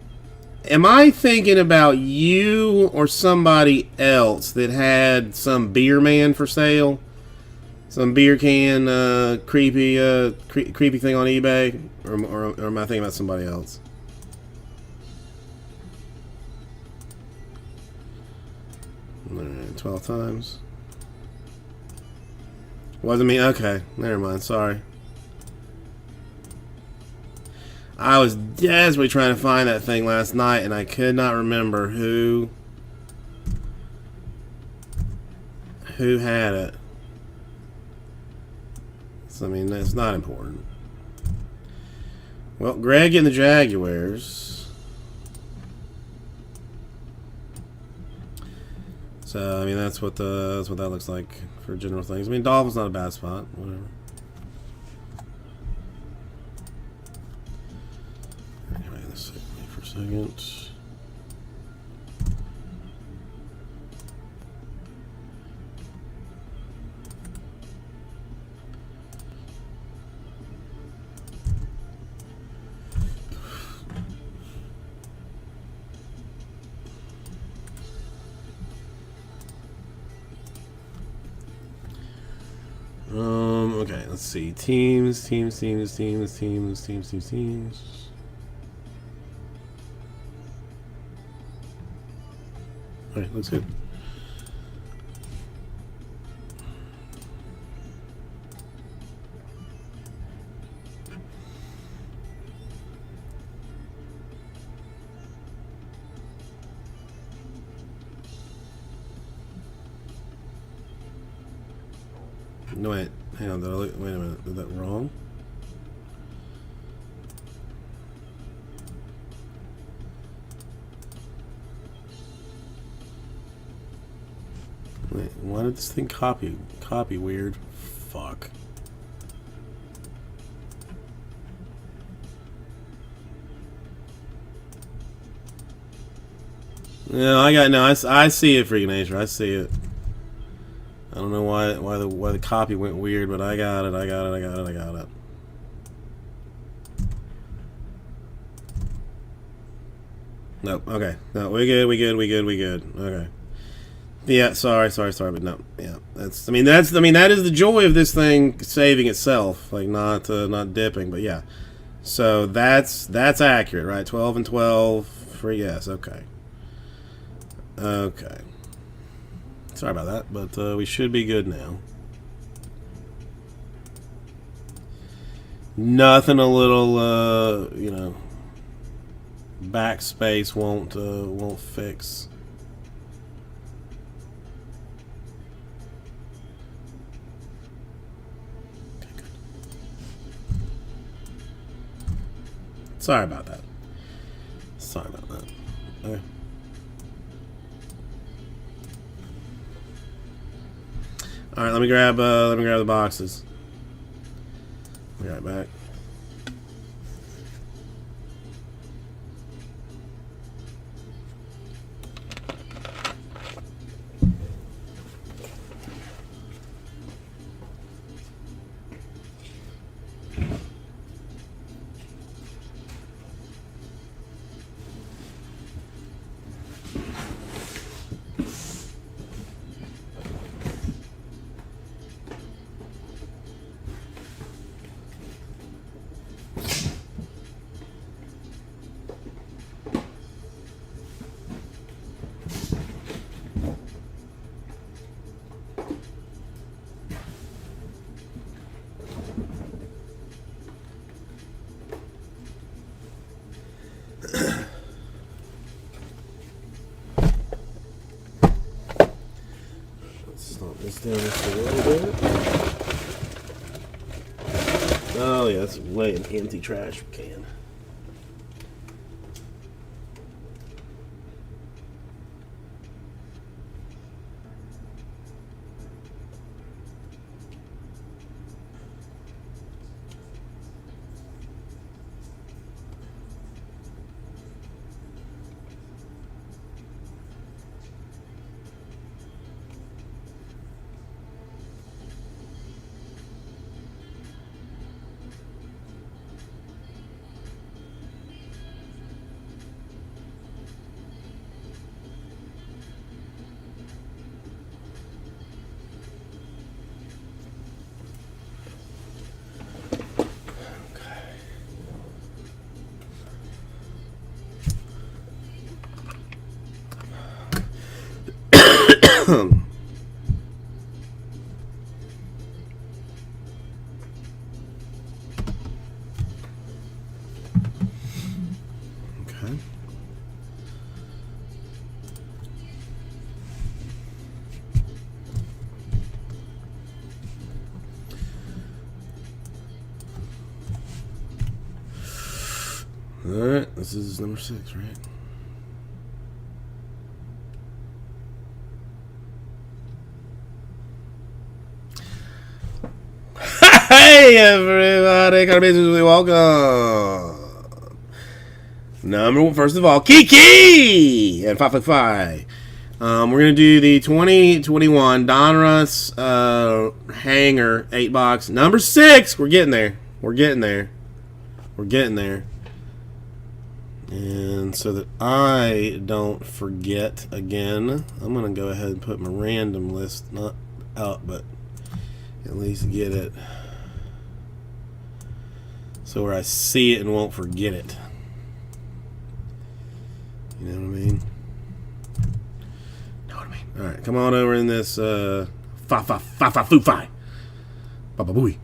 Speaker 1: Am I thinking about you or somebody else that had some beer man for sale? Some beer can creepy thing on eBay? Or am I thinking about somebody else? Alright, 12 times. Wasn't me? Okay, never mind, sorry. I was desperately trying to find that thing last night, and I could not remember who had it. So, I mean, that's not important. Well, Greg and the Jaguars. So, I mean, that's what that looks like for general things. I mean, Dolphins not a bad spot. Whatever. Second. Okay, let's see. Teams. Alright, looks good. No, wait. Hang on. Wait a minute. Did that wrong? Wait, why did this thing copy weird? Fuck. No, I see it, Freaking Nature. I see it. I don't know why the copy went weird, but I got it. Nope. Okay. No, we good. Okay. Yeah, sorry, but no. Yeah, that is the joy of this thing saving itself, like not dipping, but yeah. So that's accurate, right? 12 and 12 for yes. Okay. Okay. Sorry about that, but we should be good now. Nothing a little backspace won't fix. Sorry about that. Sorry about that. Okay. All right, let me grab the boxes. Be right back. Slump this down just a little bit. Oh yeah, that's way an empty trash can. Okay. Alright, this is number 6, right? Hey everybody, Carabazers, welcome. Number one, first of all, Kiki and 555. We're gonna do the 2021 Donruss hanger 8-box number 6. We're getting there. We're getting there. We're getting there. And so that I don't forget again, I'm gonna go ahead and put my random list not up, but at least get it so where I see it and won't forget it. You know what I mean? Know what I mean? All right, come on over in this fi Baba Booey.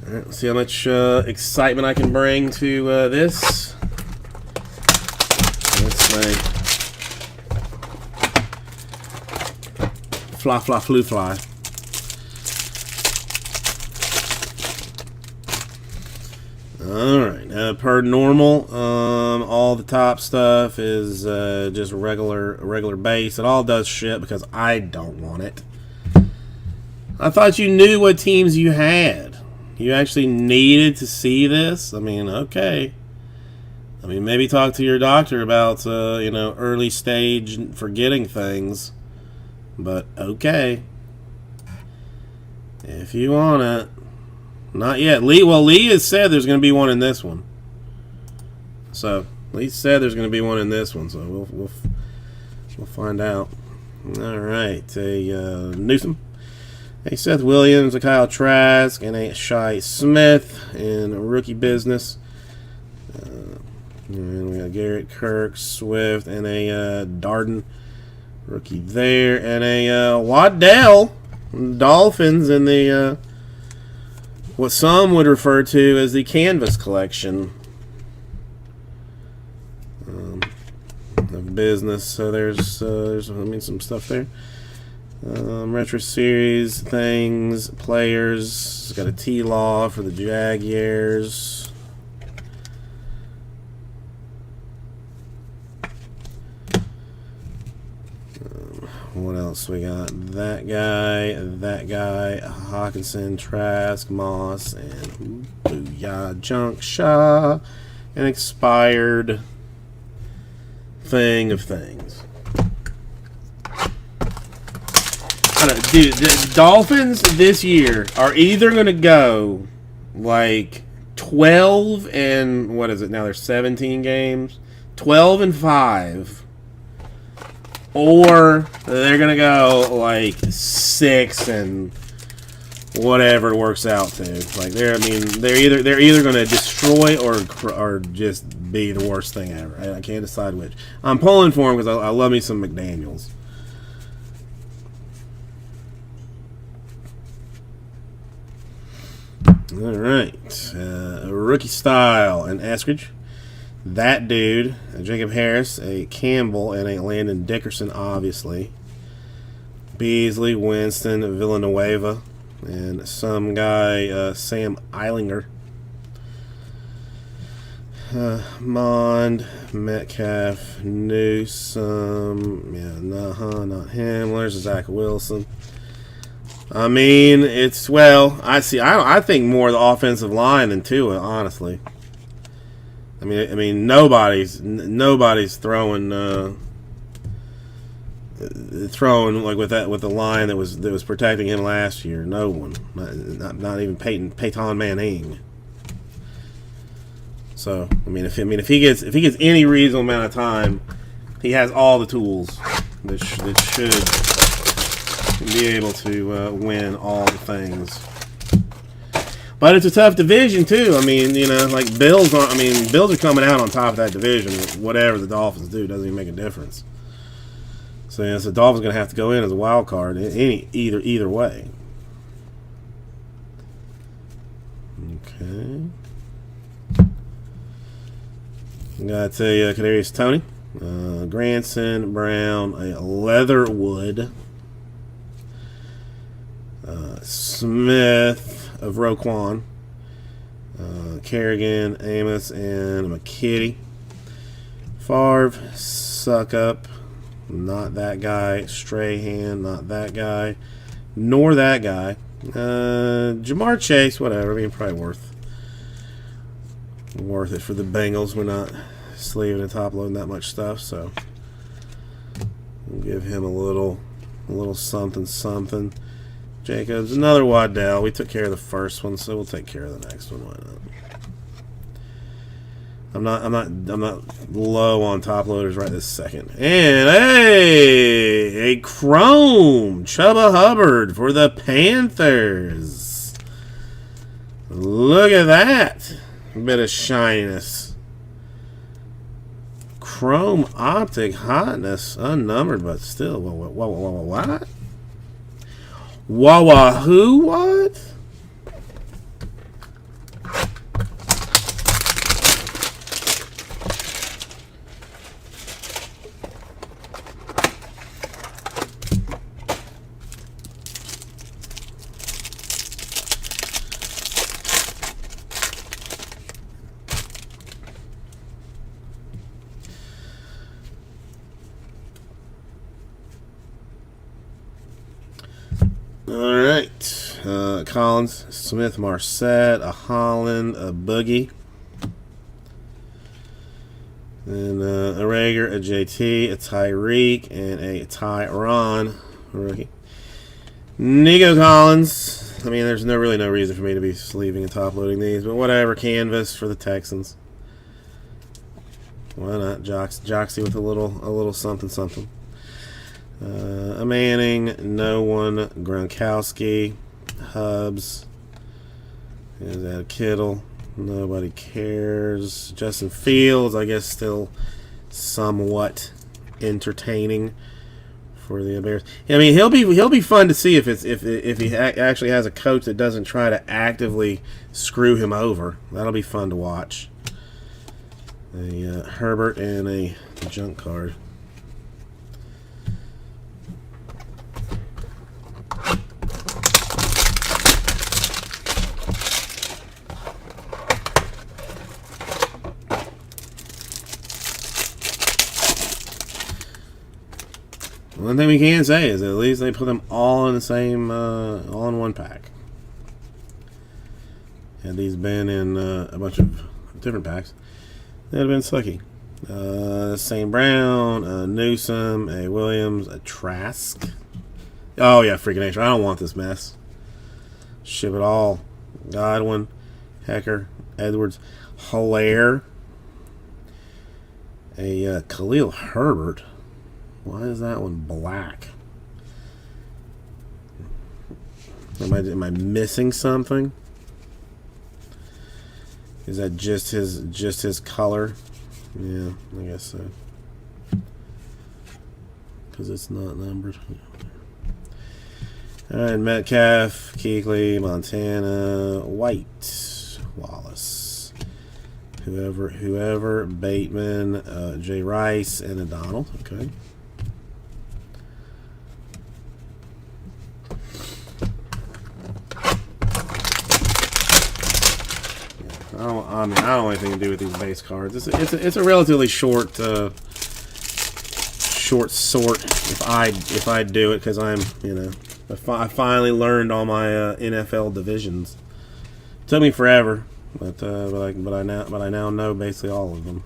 Speaker 1: All right, let's see how much excitement I can bring to this. Let's say fly, flew, fly. Alright, per normal, all the top stuff is just regular base. It all does shit because I don't want it. I thought you knew what teams you had. You actually needed to see this? I mean, okay. I mean, maybe talk to your doctor about, early stage forgetting things. But, okay. If you want it. Not yet. Lee has said there's going to be one in this one. So, Lee said there's going to be one in this one. So, we'll find out. Alright. A Newsom. A Seth Williams, a Kyle Trask, and a Shi Smith in rookie business. And we got Garrett Kirk, Swift, and a Darden rookie there, and a Waddell Dolphins in the what some would refer to as the Canvas collection of business. So there's some stuff there. Retro series things, players. Got a T-Law for the Jaguars. What else we got? That guy, Hawkinson, Trask, Moss, and Booyah Junk Shaw. An expired thing of things. I don't know, dude, the Dolphins this year are either going to go like 12 and what is it now? There's 17 games, 12-5, or they're going to go like 6 and whatever it works out to. Like they're either going to destroy or just be the worst thing ever. I can't decide which. I'm pulling for them because I love me some McDaniels. All right, rookie style and Eskridge. That dude, Jacob Harris, a Campbell, and a Landon Dickerson, obviously. Beasley, Winston, Villanueva, and some guy, Sam Eilinger. Mond, Metcalf, Newsome, not him. There's Zach Wilson. I mean, it's, well, I think more of the offensive line than Tua, honestly. I mean, nobody's throwing like with the line that was protecting him last year. No one, not even Peyton Manning. So if he gets any reasonable amount of time, he has all the tools that should be able to win all the things. But it's a tough division too. I mean, like Bills are coming out on top of that division. Whatever the Dolphins do doesn't even make a difference. So the Dolphins are going to have to go in as a wild card either way. Okay. Got a Kadarius Toney, Granson, Brown, a Leatherwood, Smith of Roquan, Kerrigan, Amos, and McKitty. Favre, Suckup, not that guy. Strahan, not that guy. Nor that guy. Jamar Chase, whatever. I mean, probably worth it for the Bengals. We're not sleeving and top loading that much stuff, so we'll give him a little something. Jacobs, another Waddell. We took care of the first one, so we'll take care of the next one. Why not? I'm not low on top loaders right this second. And a Chrome Chubba Hubbard for the Panthers. Look at that. A bit of shininess. Chrome optic hotness, unnumbered, but still. What? Who? What? All right. Collins, Smith, Marset, a Holland, a Boogie. Then a Rager, a JT, a Tyreek, and a Tyron rookie. Nico Collins. I mean, there's really no reason for me to be sleeving and top loading these, but whatever. Canvas for the Texans. Why not? Joxy with a little something. A Manning, no one. Gronkowski, Hubs. Is that a Kittle? Nobody cares. Justin Fields, I guess, still somewhat entertaining for the Bears. I mean, he'll be fun to see if he actually has a coach that doesn't try to actively screw him over. That'll be fun to watch. A Herbert and a junk card. One thing we can say is at least they put them all in the same, all in one pack. Had these been in a bunch of different packs, they'd have been sucky. St. Brown, a Newsom, a Williams, a Trask. Oh yeah, freaking nature. I don't want this mess. Ship it all. Godwin, Hecker, Edwards, Hilaire, a Khalil Herbert. Why is that one black? Am I missing something? Is that just his color? Yeah, I guess so. Because it's not numbered. Alright, Metcalf, Kuechly, Montana, White, Wallace, whoever, Bateman, Jay Rice, and a Donald. Okay. I don't have anything to do with these base cards. It's a relatively short sort if I do it, because I'm, you know, I finally learned all my NFL divisions. It took me forever, but I now know basically all of them.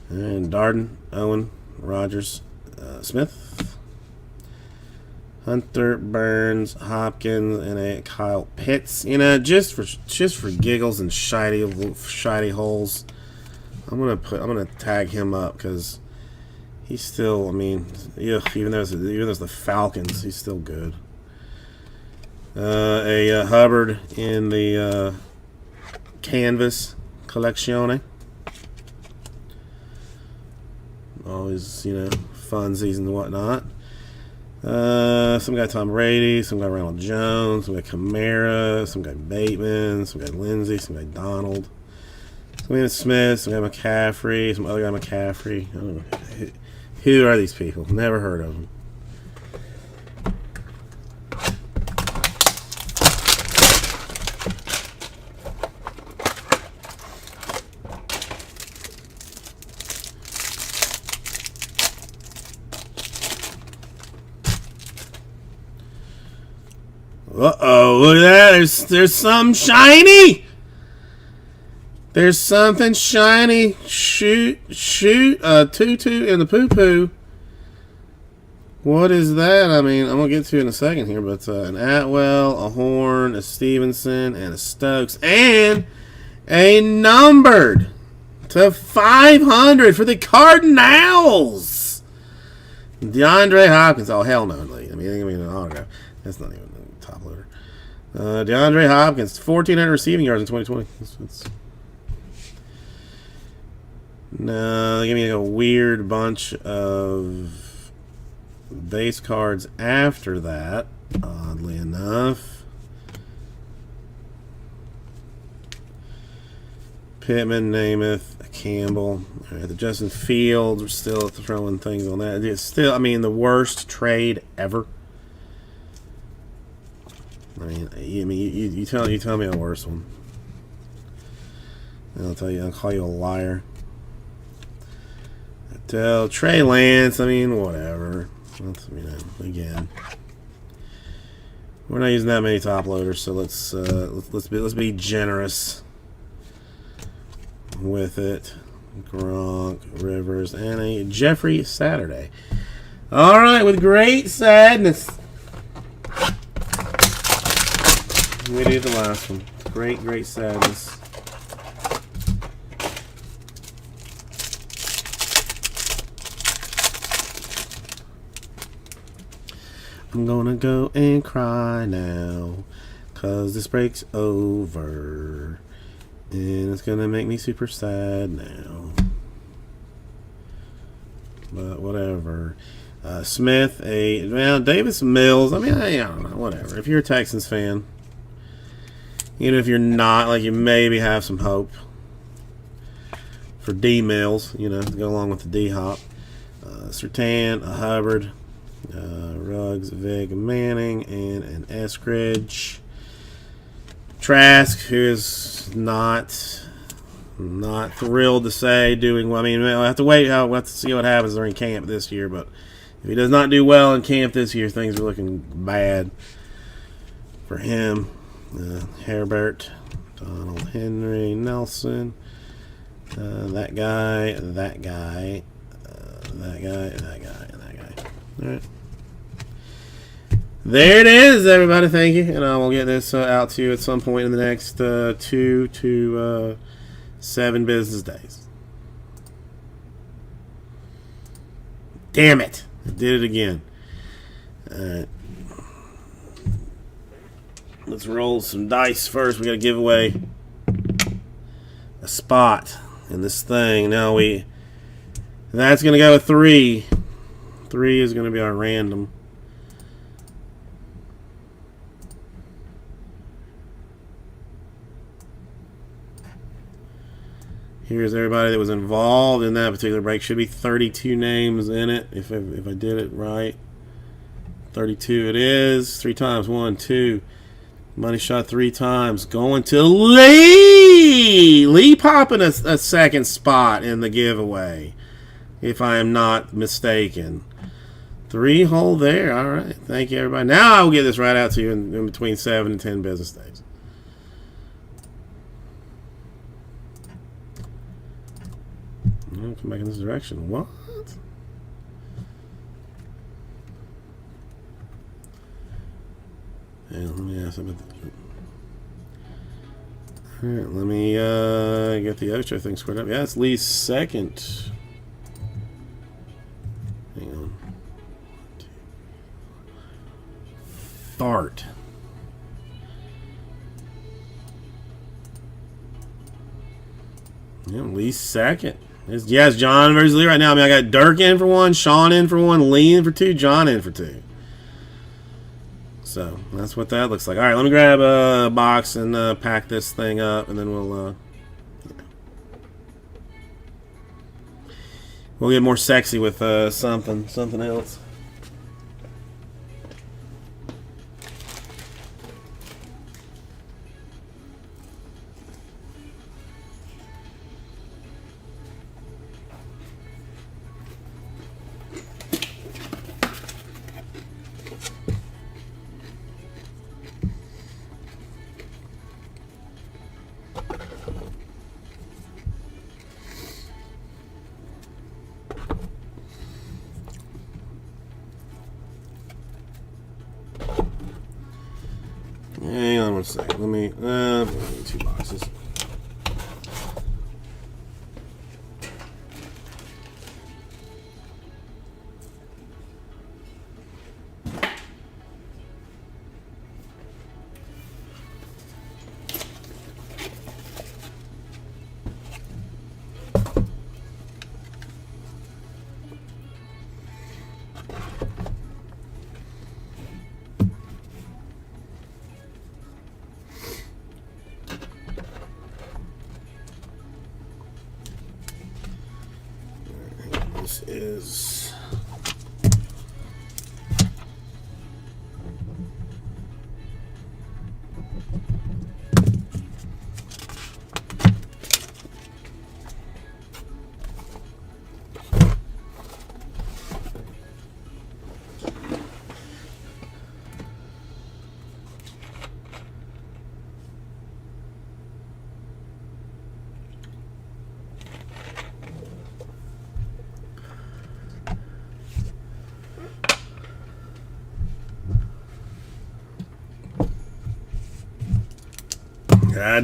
Speaker 1: And Darden, Owen, Rogers, Smith, Hunter, Burns, Hopkins, and a Kyle Pitts. You know, just for giggles and shiny holes, I'm gonna tag him up, because he's still, I mean, yeah, even though it's the Falcons, he's still good. A Hubbard in the Canvas Collezione. Always, you know, funsies and whatnot. Some guy Tom Brady, some guy Ronald Jones, some guy Kamara, some guy Bateman, some guy Lindsey, some guy Donald, some guy Smith, some guy McCaffrey, some other guy McCaffrey. I don't know. Who are these people? Never heard of them. Uh-oh, look at that. There's something shiny. There's something shiny. Shoot. Tutu and the poo-poo. What is that? I mean, I'm going to get to it in a second here, but an Atwell, a Horn, a Stevenson, and a Stokes. And a numbered to 500 for the Cardinals. DeAndre Hopkins. Oh, hell no. I mean, an autograph. That's not even a top loader. DeAndre Hopkins, 1,400 receiving yards in 2020. No, they give me like a weird bunch of base cards after that, oddly enough. Pittman, Namath, Campbell. All right, the Justin Fields, we're still throwing things on that. It's still, I mean, the worst trade ever. I mean, you tell me a worse one. I'll call you a liar. Tell Trey Lance, I mean, whatever. Let's, you know, again, we're not using that many top loaders, so let's be generous with it. Gronk, Rivers, and a Jeffrey Saturday. All right, with great sadness, we did the last one. Great sadness. I'm gonna go and cry now, 'cause this break's over, and it's gonna make me super sad now. But whatever. Smith, Davis Mills. I mean, I don't know, whatever. If you're a Texans fan, even if you're not, like, you maybe have some hope for D Mills, you know, to go along with the D Hop. Surtain, a Hubbard, Ruggs, Vig, Manning, and an Eskridge. Trask, who is not Not thrilled to say doing well. I mean, we'll have to wait. We'll have to see what happens during camp this year. But if he does not do well in camp this year, things are looking bad for him. Herbert, Donald Henry, Nelson, that guy, that guy, that guy, that guy, and that guy. All right. There it is, everybody. Thank you. And I will get this out to you at some point in the next 2 to 7 business days. Damn it. I did it again. All right. Let's roll some dice first. We got to give away a spot in this thing. Now that's going to go with 3. 3 is going to be our random. Here's everybody that was involved in that particular break. Should be 32 names in it if I did it right. 32 it is. 3 times. 1, 2. Money shot 3 times. Going to Lee. Lee popping a second spot in the giveaway, if I am not mistaken. 3 hole there. All right. Thank you, everybody. Now I will get this right out to you in between 7 and 10 business days. I'll come back in this direction. What? Yeah, let me ask about that. Alright, let me get the Ocho thing squared up. Yeah, it's Lee's second. Hang on. Fart. Yeah, Lee's second. Yes, John versus Lee right now. I mean, I got Dirk in for 1, Sean in for 1, Lee in for 2, John in for 2. So that's what that looks like. All right, let me grab a box and pack this thing up, and then we'll get more sexy with something else. Hang on 1 second. Let me 2 boxes. This is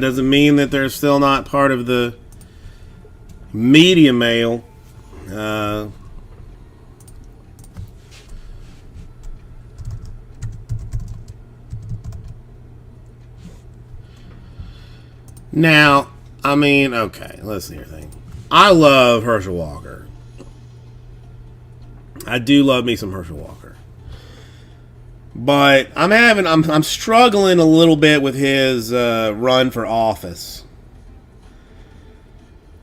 Speaker 1: that doesn't mean that they're still not part of the media mail. Now, I mean, okay, listen here, thing. I love Herschel Walker. I do love me some Herschel Walker. But I'm struggling a little bit with his run for office.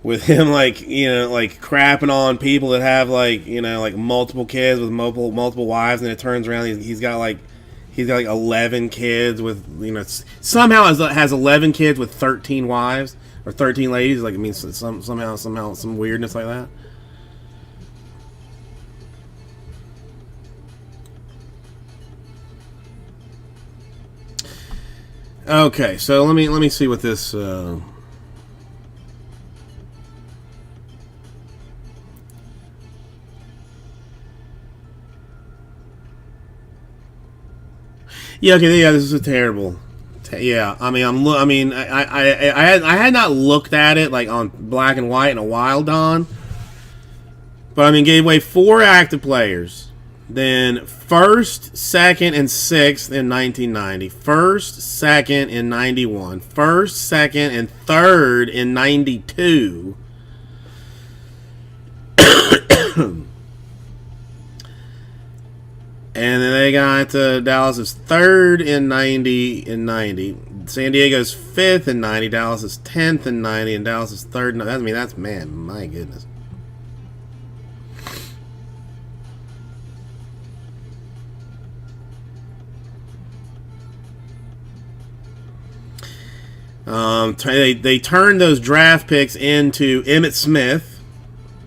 Speaker 1: With him, like crapping on people that have multiple kids with multiple wives, and it turns around he's got 11 kids with somehow has 11 kids with 13 wives or 13 ladies. Like it means somehow some weirdness like that. Okay, so let me see what this. Yeah, okay, yeah, this is a terrible. Yeah, I mean, I had not looked at it like on black and white in a while, Don. But I mean, gave away 4 active players. Then first, second, and sixth in 1990. First, second in 91. First, second, and third in 92. And then they got Dallas's third in 90. San Diego's fifth in 90. Dallas's 10th in 90. And Dallas's third. I mean, that's, man, my goodness. They turned those draft picks into Emmitt Smith,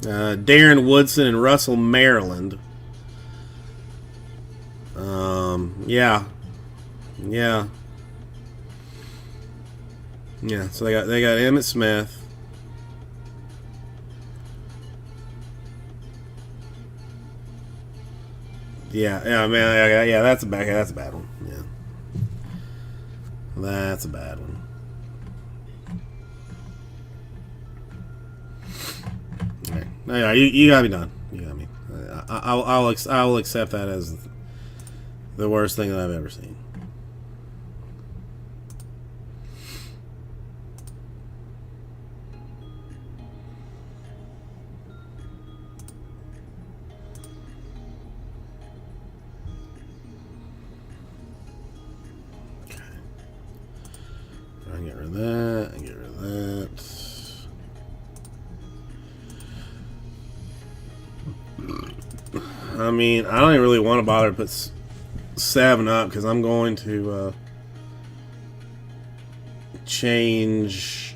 Speaker 1: Darren Woodson, and Russell Maryland. Yeah. So they got Emmitt Smith. Yeah, man, yeah. That's a bad one. Yeah, that's a bad one. Right. No, you gotta be done. You got me. I will accept that as the worst thing that I've ever seen. Okay. I can get rid of that. And get rid of that. I mean, I don't even really want to bother to put 7 up because I'm going to change.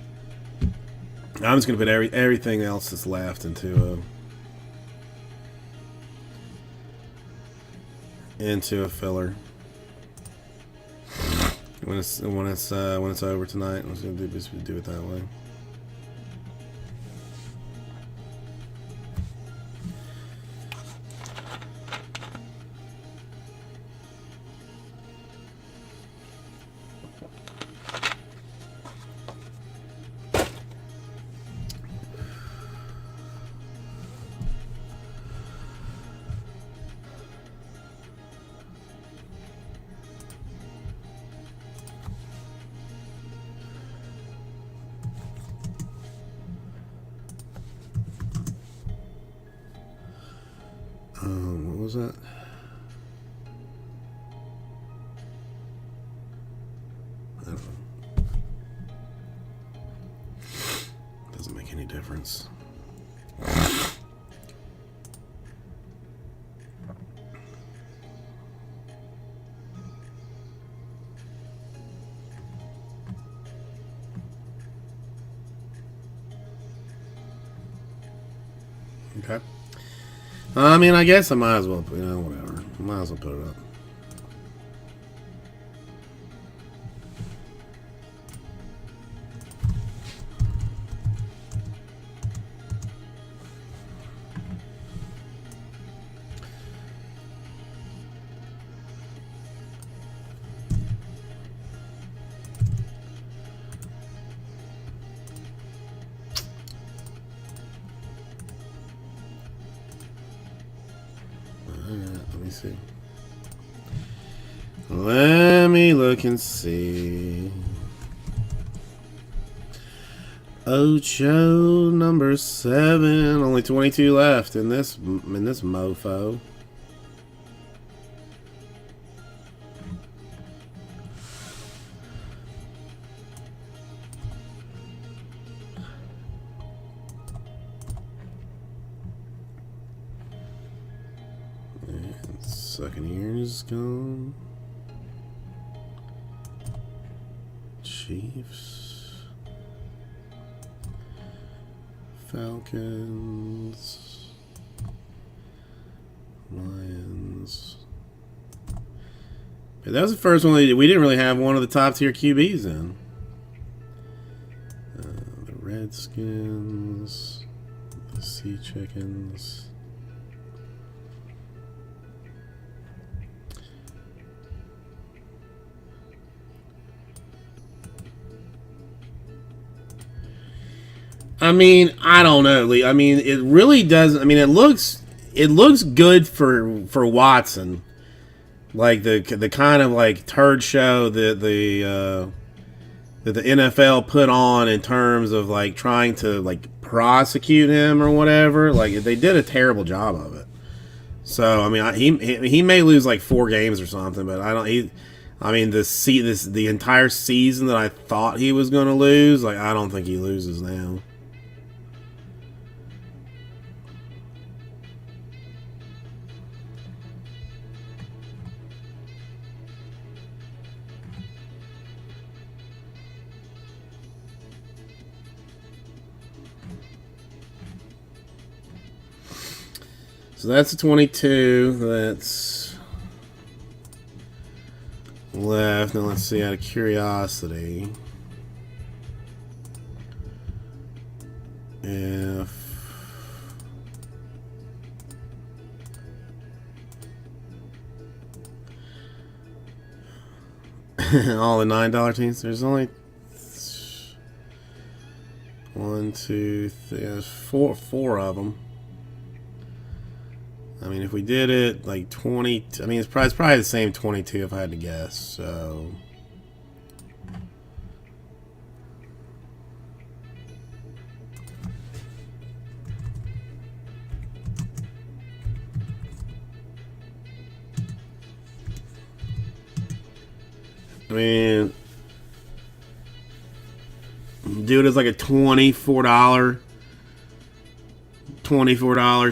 Speaker 1: I'm just going to put everything else that's left into a filler when it's over tonight. I'm just going to do it that way. What was that? I don't know. Doesn't make any difference. Okay. I mean, I guess I might as well, whatever. Might as well put it up. Let me see. Let me look and see. Ocho number 7. Only 22 left in this mofo. Second year is gone. Chiefs. Falcons, Lions. That was the first one we didn't really have one of the top tier QBs in. The Redskins, the Sea Chickens. I mean, I don't know, Lee. I mean, it really doesn't. I mean, it looks good for Watson, like the kind of like turd show that the NFL put on in terms of like trying to like prosecute him or whatever. Like they did a terrible job of it. So I mean, he may lose like 4 games or something, but I don't. I mean, the entire season that I thought he was going to lose, like I don't think he loses now. So that's a 22. That's left. Now let's see, out of curiosity, if all the $9 teams, there's only 1, 2, 3, there's four of them. I mean, if we did it like 20, I mean, it's probably the same 22 if I had to guess. So, I mean, do it as like a $24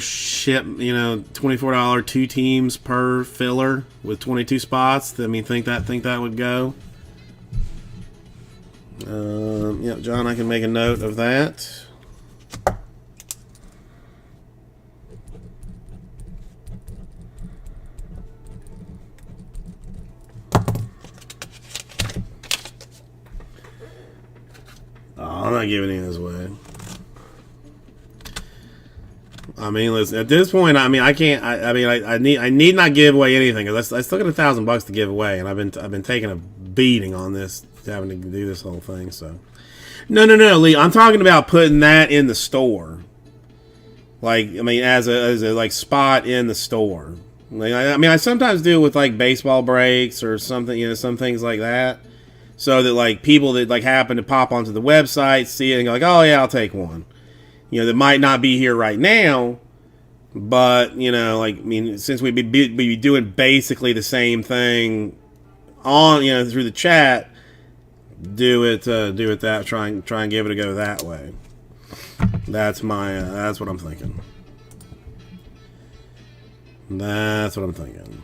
Speaker 1: ship, you know, $24 2 teams per filler with 22 spots. I mean, think that would go. Yeah, John, I can make a note of that. Oh, I'm not giving any of this away. I mean, listen. At this point, I mean, I can't. I need not give away anything. I still got $1,000 to give away, and I've been taking a beating on this, having to do this whole thing. So, no, Lee. I'm talking about putting that in the store. Like, I mean, as a like spot in the store. Like, I mean, I sometimes do it with like baseball breaks or something. You know, some things like that. So that like people that like happen to pop onto the website see it and go like, oh yeah, I'll take one. You know, that might not be here right now, but, you know, like, I mean, since we'd be doing basically the same thing on, you know, through the chat, do it that, try and give it a go that way. That's what I'm thinking. That's what I'm thinking.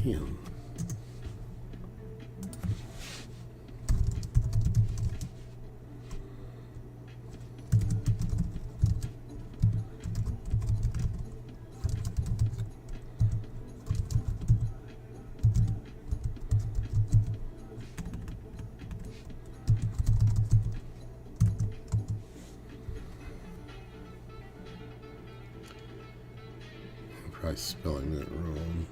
Speaker 1: Damn. I'm probably spelling that wrong.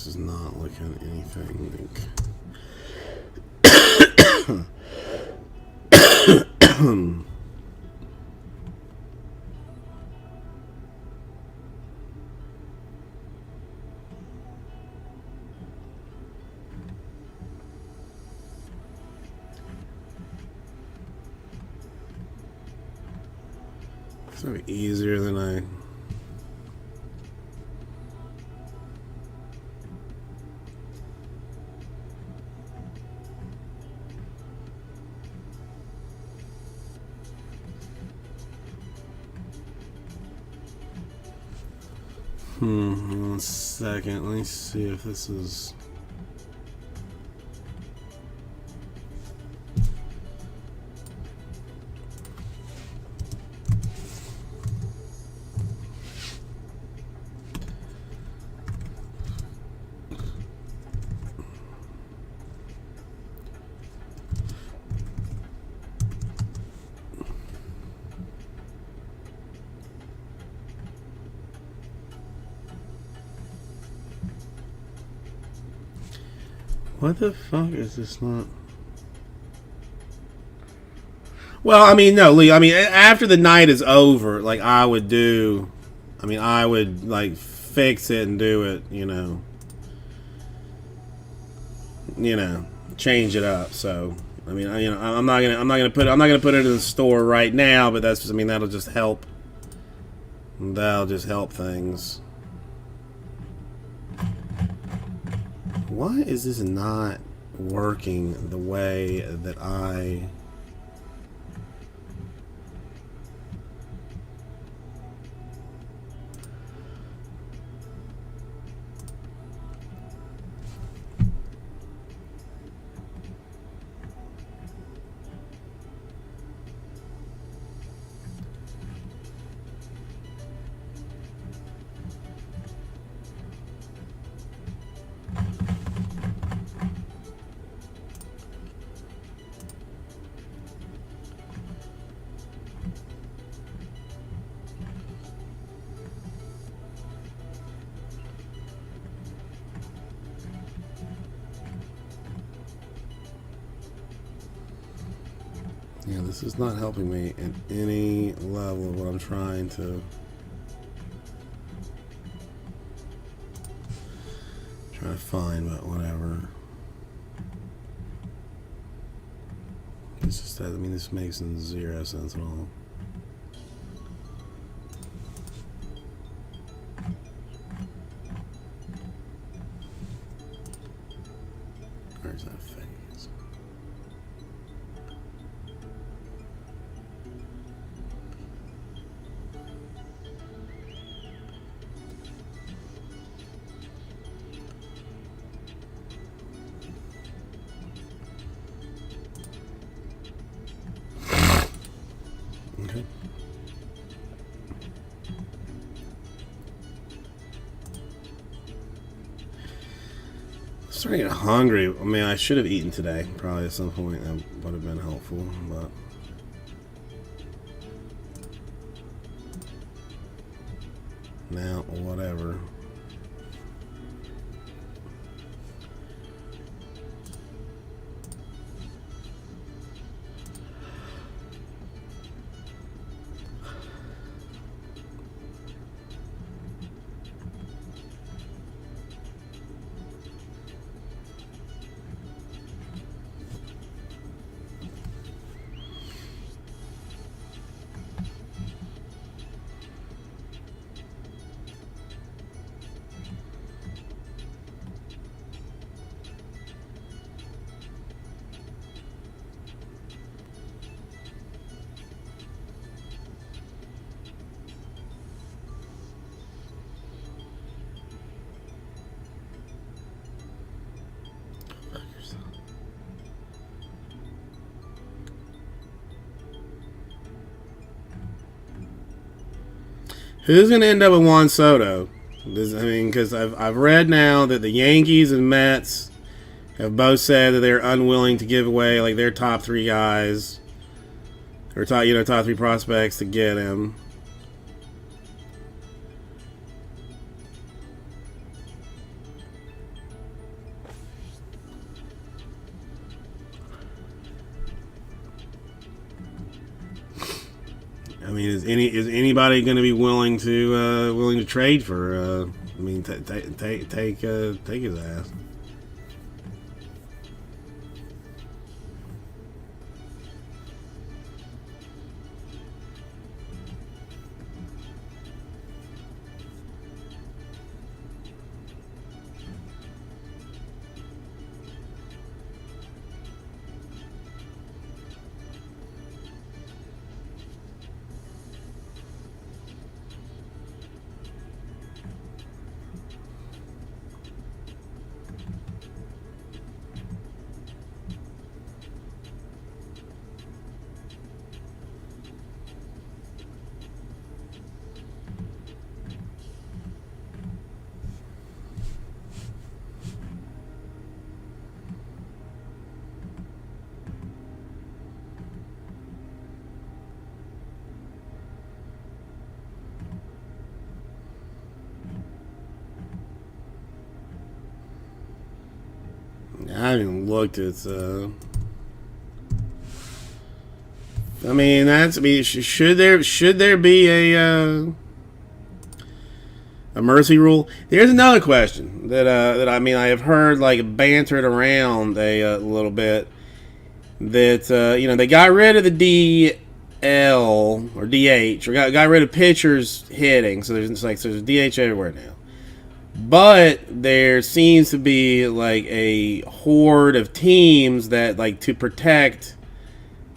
Speaker 1: this is not looking anything like. It's gonna be easier than I. One second. Let me see if this is. What the fuck is this not? Well, I mean, no, Lee. I mean, after the night is over, like I would do. I mean, I would like fix it and do it. Change it up. So, I mean, I'm not gonna put it in the store right now. But that's just, I mean, that'll just help. That'll just help things. Why is this not working the way that I... Yeah, this is not helping me at any level of what I'm trying to find, but whatever. It's just that, I mean, this makes zero sense at all. Where's that phase? Okay. I'm starting to get hungry. I mean, I should have eaten today. Probably at some point that would have been helpful, but... now, whatever. Who's going to end up with Juan Soto? I mean, because I've read now that the Yankees and Mets have both said that they're unwilling to give away like their top three guys or top three prospects to get him. I mean, is anybody going to be willing to trade for? I mean, take his ass. I haven't even looked at. I mean, that's. I mean, should there be a mercy rule? Here's another question that I mean I have heard like bantered around a little bit. That they got rid of the DL or DH or got rid of pitchers hitting, so there's DH everywhere now. But there seems to be like a horde of teams that like to protect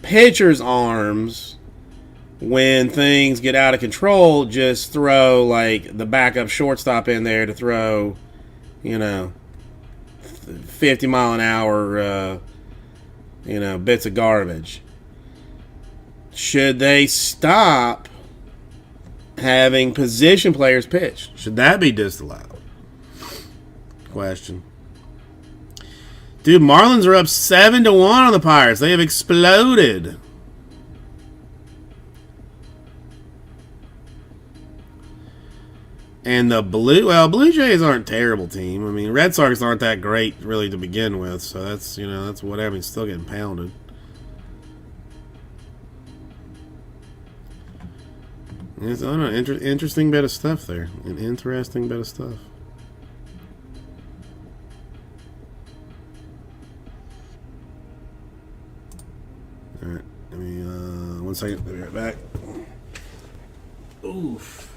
Speaker 1: pitchers' arms when things get out of control, just throw like the backup shortstop in there to throw, 50-mile-an-hour, bits of garbage. Should they stop having position players pitch? Should that be disallowed? Question. Dude, Marlins are up 7-1 on the Pirates. They have exploded. And the Blue Jays aren't a terrible team. I mean, Red Sox aren't that great really to begin with, so that's whatever. I mean, still getting pounded. It's interesting bit of stuff there. An interesting bit of stuff. Alright, let me, 1 second, I'll be right back. Oof.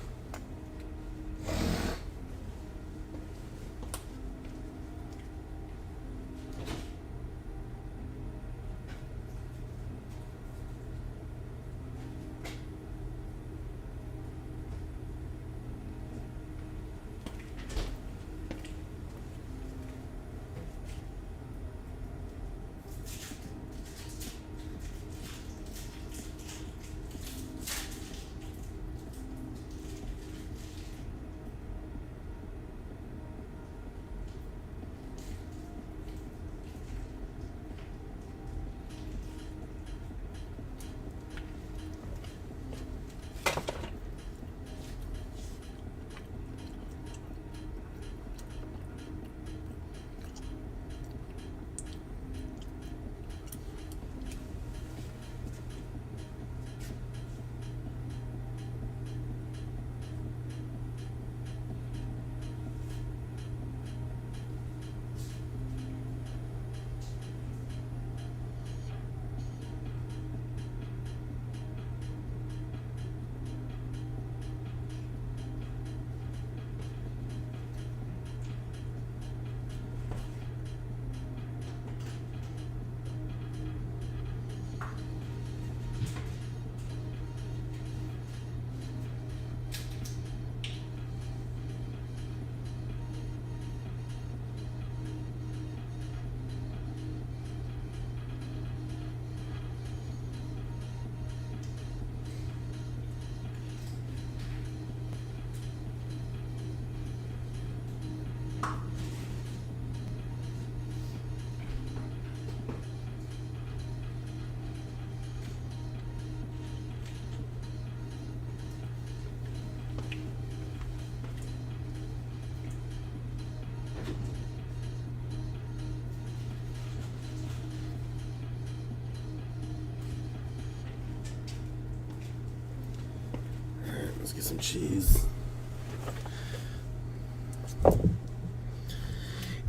Speaker 1: Let's get some cheese.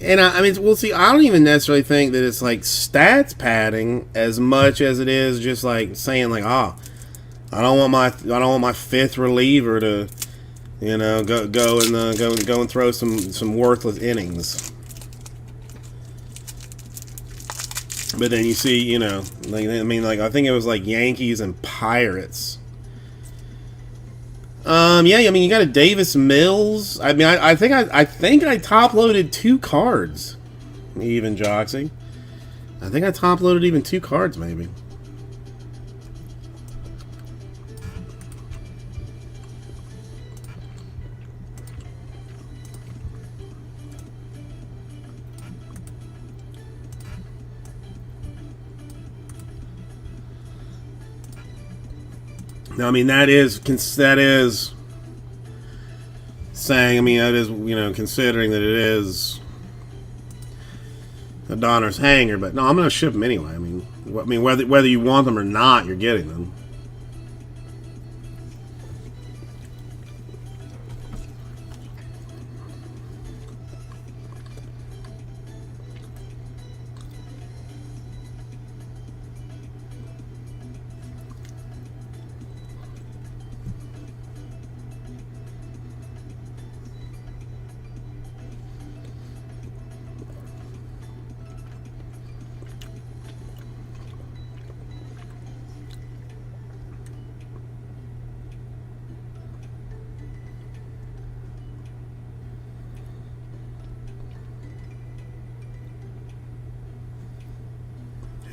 Speaker 1: And I mean, we'll see. I don't even necessarily think that it's like stats padding as much as it is just like saying like, I don't want my fifth reliever to, go and throw some worthless innings. But then you see, I think it was like Yankees and Pirates. You got a Davis Mills. I mean, I think I top loaded 2 cards, even Joxy. I think I top loaded even 2 cards, maybe. Now, I mean, that is saying, I mean, that is, considering that it is a Donner's hanger, but no, I'm going to ship them anyway. I mean, whether you want them or not, you're getting them.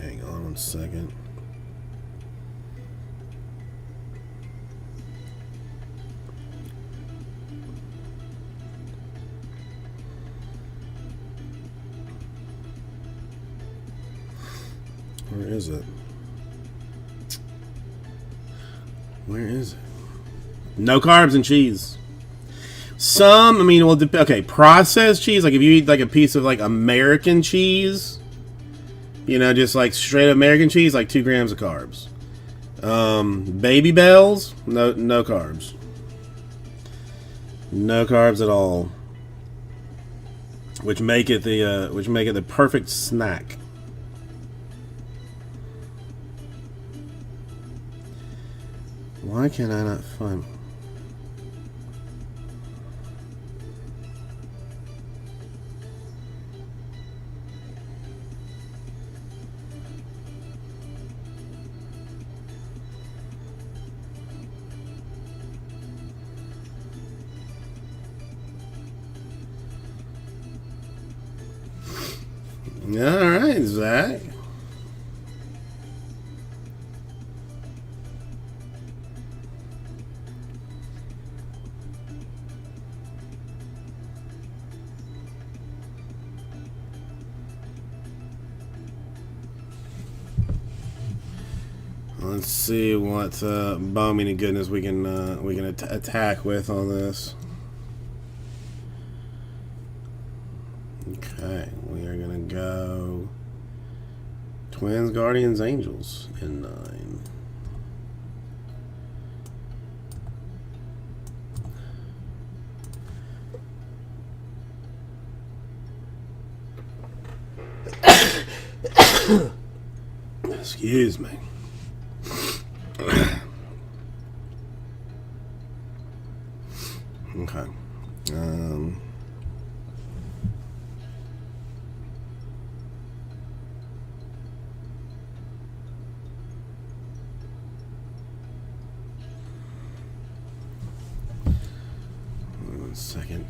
Speaker 1: Hang on 1 second. Where is it? Where is it? No carbs and cheese. Some, I mean, well, okay, processed cheese. Like if you eat like a piece of like American cheese, just like straight American cheese, like 2 grams of carbs. Baby Bells, no carbs. No carbs at all. Which make it the perfect snack. Why can I not find? All right, Zach. Let's see what bombing and goodness we can attack with on this. Okay, we are gonna go Twins, Guardians, Angels in 9. Excuse me. Okay. 1 second.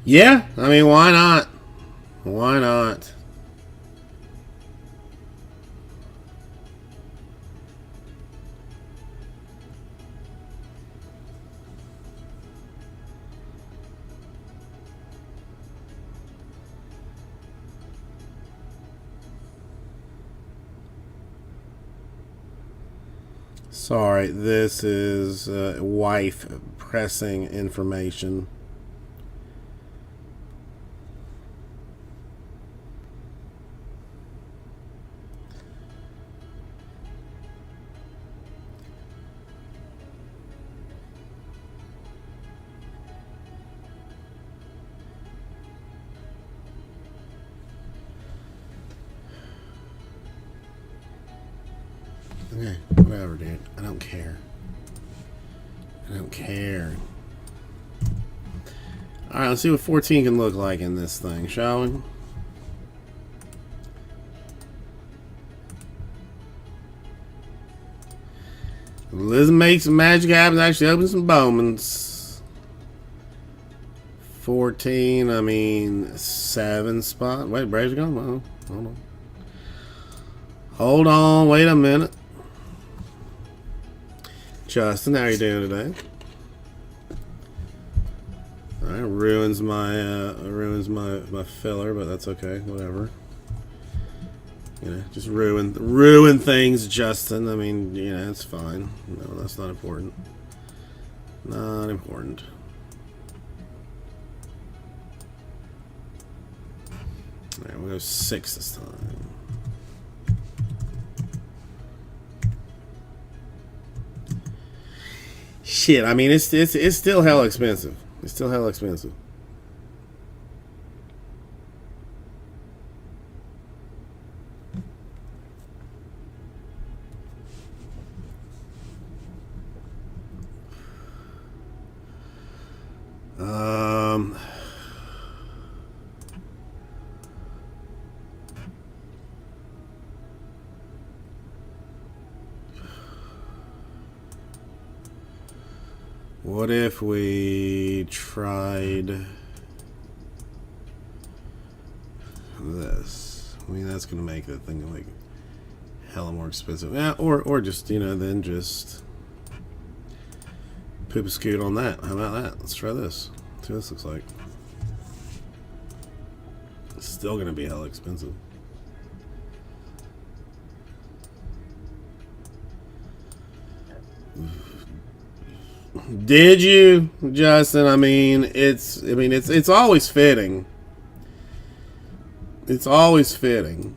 Speaker 1: Yeah, I mean, why not? Why not? Sorry, this is wife pressing information. Okay, whatever, dude. I don't care. I don't care. Alright, let's see what 14 can look like in this thing, shall we? Liz makes some magic happen, actually open some Bowmans. 14, I mean, 7 spot. Wait, Braves are going? Oh, hold on. Hold on, wait a minute. Justin, how are you doing today? Alright, ruins my filler, but that's okay, whatever. You know, just ruin things, Justin. I mean, you know, it's fine. No, that's not important. Not important. Alright, we'll go 6 this time. Shit, I mean, it's still hell expensive. It's still hell expensive. What if we tried this? I mean, that's gonna make that thing like hella more expensive. Yeah, or just, you know, then just poop a scoot on that. How about that? Let's try this. See what this looks like. It's still gonna be hella expensive. Did you, Justin? I mean, it's always fitting. It's always fitting.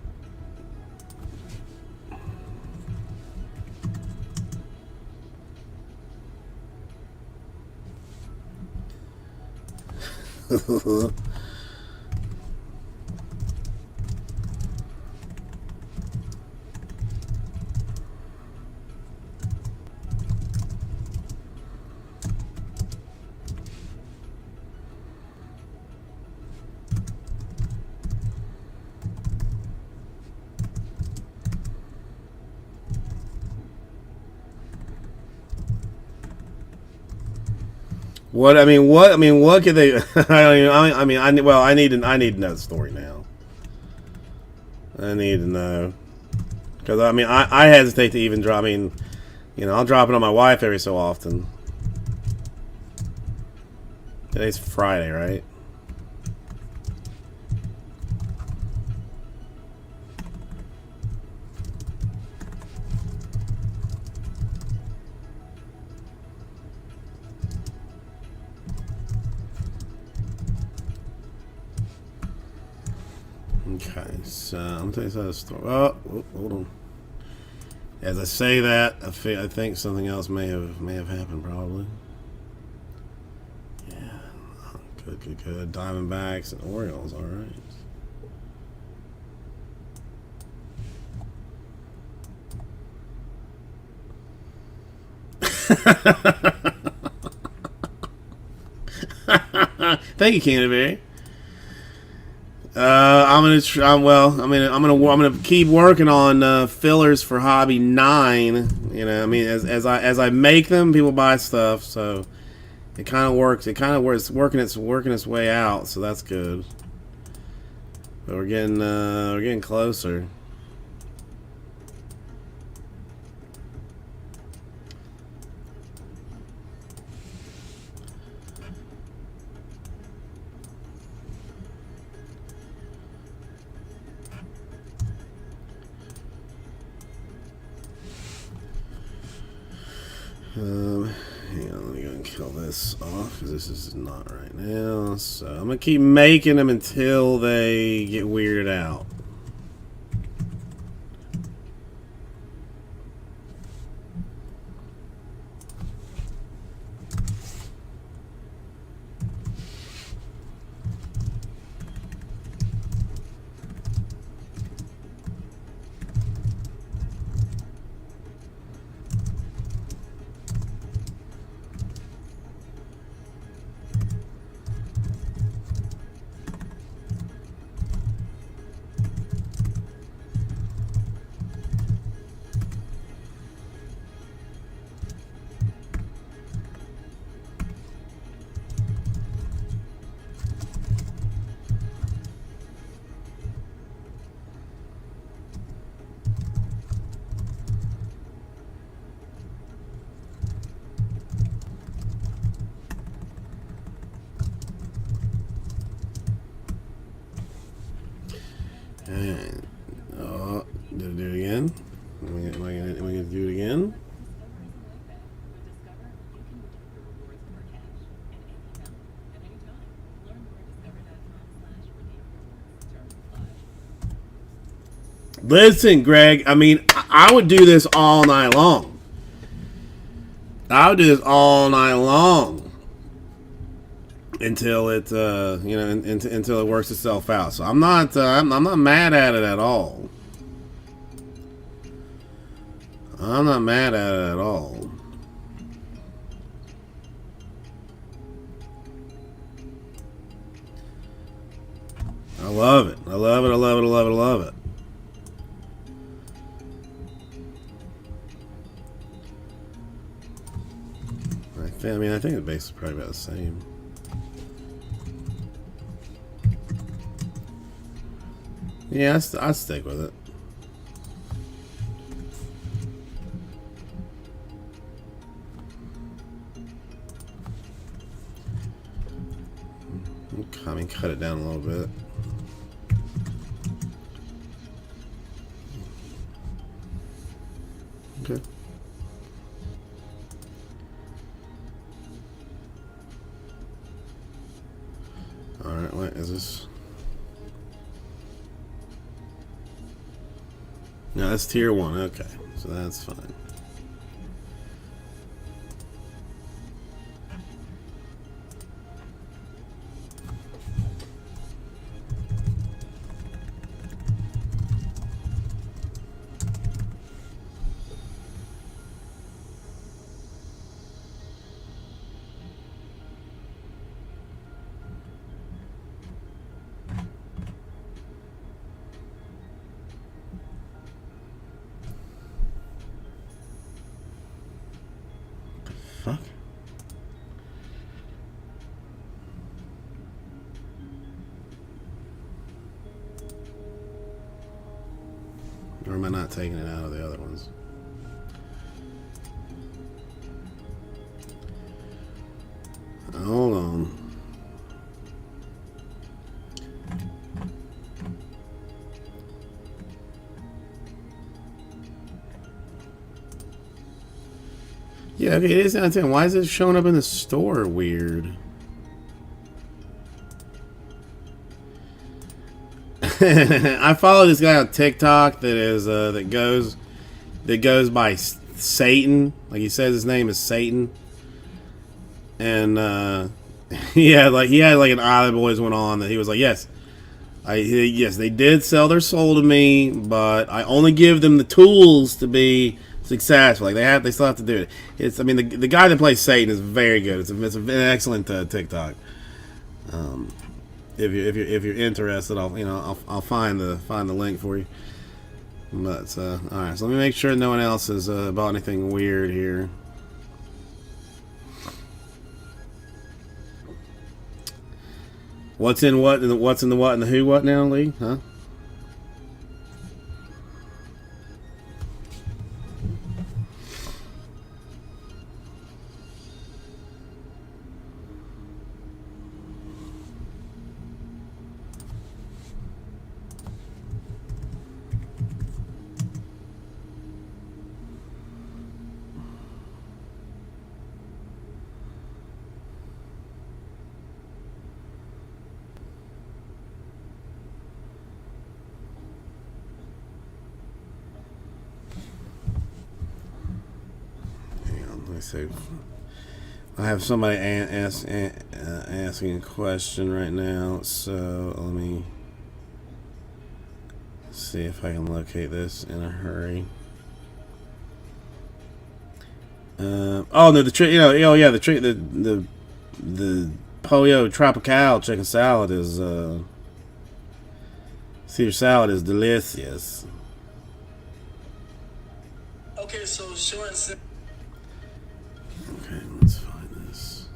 Speaker 1: What I mean, what could they? I need to know the story now. I need to know, because I mean, I hesitate to even drop. I mean, you know, I'll drop it on my wife every so often. Today's Friday, right? Okay, so I'm gonna tell you a story. Oh, hold on. As I say that, I think something else may have happened. Probably. Yeah. Oh, good. Diamondbacks and Orioles. All right. Thank you, Canterbury. I'm gonna keep working on fillers for Hobby 9. You know, I mean, as I make them, people buy stuff. So, It kind of works. It kind of works. Working its way out, so that's good. But we're getting closer. Hang on, let me go and kill this off because this is not right now. So I'm gonna keep making them until they get weirded out. And did I do it again? Am I gonna do it again? Listen, Greg. I mean, I would do this all night long. I would do this all night long until it, until it works itself out. So I'm not mad at it at all. I'm not mad at it at all. I love it. I love it. I love it. I love it. I love it. I think the base is probably about the same. Yeah, I'll stick with it. I mean, cut it down a little bit. Okay. Alright, what is this? No, that's tier 1. Okay, so that's fine. Fuck. Or am I not taking it out of the other ones? Hold on. Yeah, okay, it is down 10. Why is it showing up in the store weird? I follow this guy on TikTok that goes by Satan. Like, he says his name is Satan. And he had like an Island Boys went on that he was like, yes, they did sell their soul to me, but I only give them the tools to be successful. Like they still have to do it. The guy that plays Satan is very good. It's an excellent TikTok. If you're interested, I'll find the link for you. But all right, so let me make sure no one else has bought anything weird here. What's in what and what's in the what and the who what now, Lee? Huh? So I have somebody asking a question right now, so let me see if I can locate this in a hurry. Oh no, the Pollo Tropical chicken salad is Caesar salad is delicious.
Speaker 2: Okay, so short and simple.
Speaker 1: Okay, let's find this.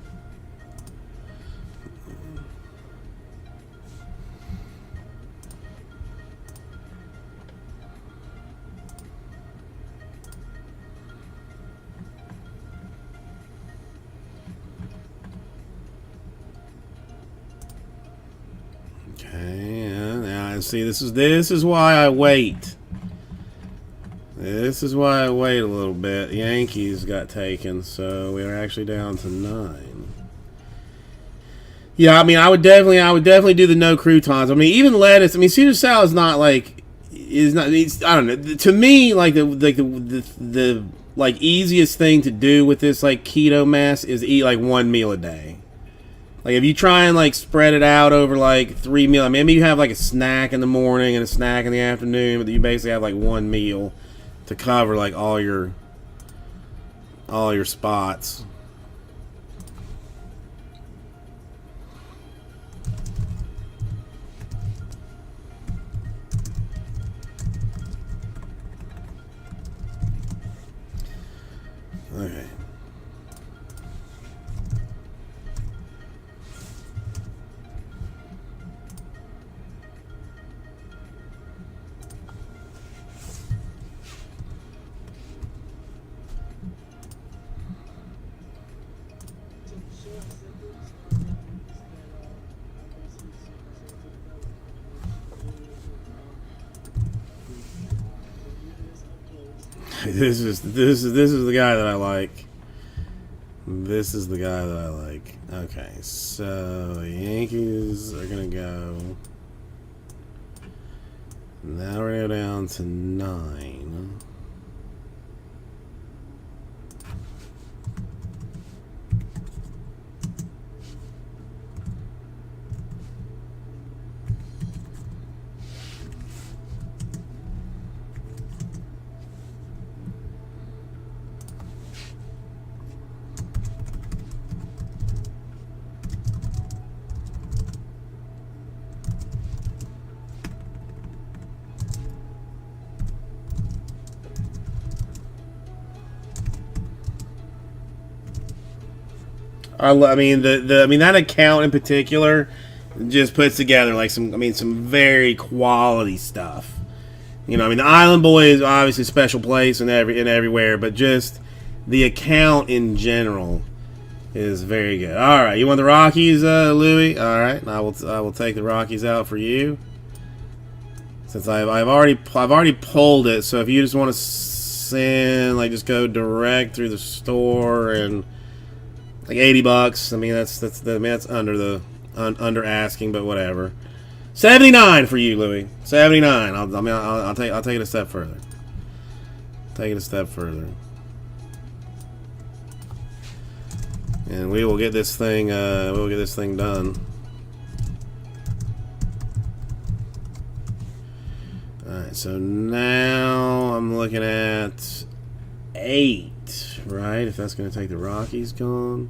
Speaker 1: Okay, now see, this is why I wait. This is why I wait a little bit. Yankees got taken, so we are actually down to 9. Yeah, I mean, I would definitely do the no croutons. I mean, even lettuce. I mean, Caesar salad is not like I don't know. To me, like the like easiest thing to do with this like keto mess is eat like one meal a day. Like if you try and like spread it out over like 3 meals, I mean, maybe you have like a snack in the morning and a snack in the afternoon, but you basically have like one meal to cover like all your spots. Okay. This is the guy that I like. This is the guy that I like. Okay, so the Yankees are gonna go. Now we're down to 9. I mean that account in particular just puts together like some very quality stuff. You know, I mean the Island Boy is obviously a special place and everywhere, but just the account in general is very good. All right, you want the Rockies, Louis? All right, I will take the Rockies out for you. Since I've already pulled it, so if you just want to send like just go direct through the store and like $80. I mean that's under asking, but whatever. 79 for you, Louis. 79. I'll take it a step further. Take it a step further. And we will get this thing done. Alright, so now I'm looking at 8, right? If that's gonna take the Rockies gone.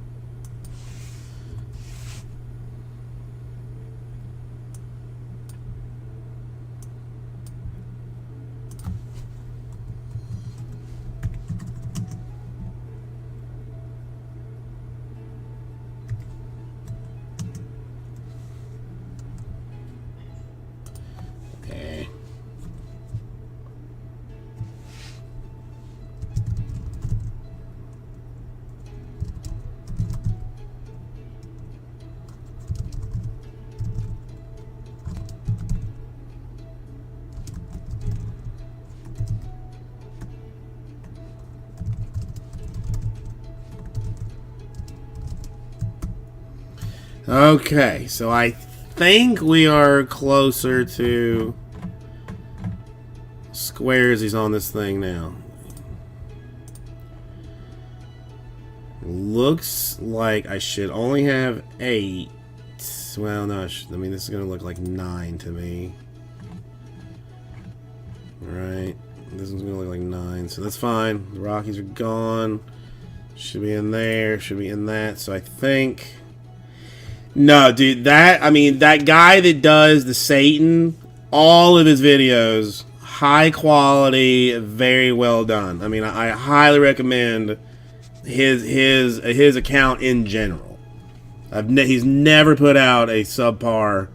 Speaker 1: Okay, so I think we are closer to squares. He's on this thing now. Looks like I should only have 8. Well, no, I mean, this is going to look like 9 to me. Right. This one's going to look like 9, so that's fine. The Rockies are gone. Should be in there. Should be in that. So I think... No, dude, that guy that does the Satan, all of his videos, high quality, very well done. I mean, I highly recommend his account in general. He's never put out a subpar,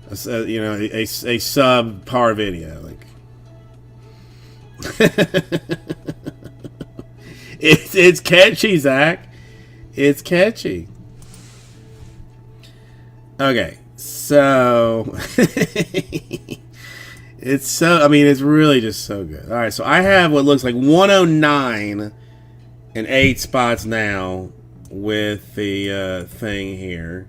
Speaker 1: a subpar video. Like, it's catchy, Zach. It's catchy. Okay, so it's so. I mean, it's really just so good. All right, so I have what looks like 109 and 8 spots now with the thing here,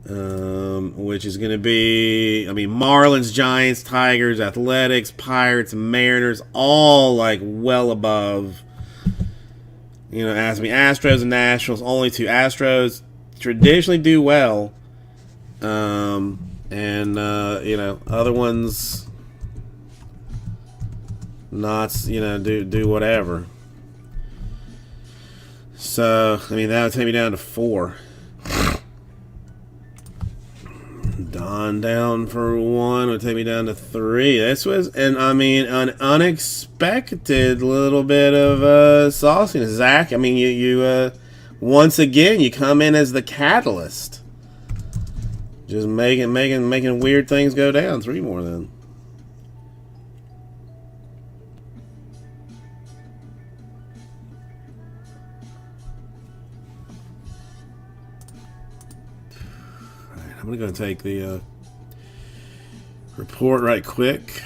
Speaker 1: which is going to be, I mean, Marlins, Giants, Tigers, Athletics, Pirates, Mariners, all like well above. You know, ask me, Astros and Nationals, only 2. Astros traditionally do well, and you know, other ones not, you know, do whatever. So I mean, that would take me down to 4. Don down for 1 would take me down to 3. This was, and I mean, an unexpected little bit of sauciness, Zach. I mean, you once again, you come in as the catalyst. Just making weird things go down. 3 more then. Alright, I'm gonna take the report right quick,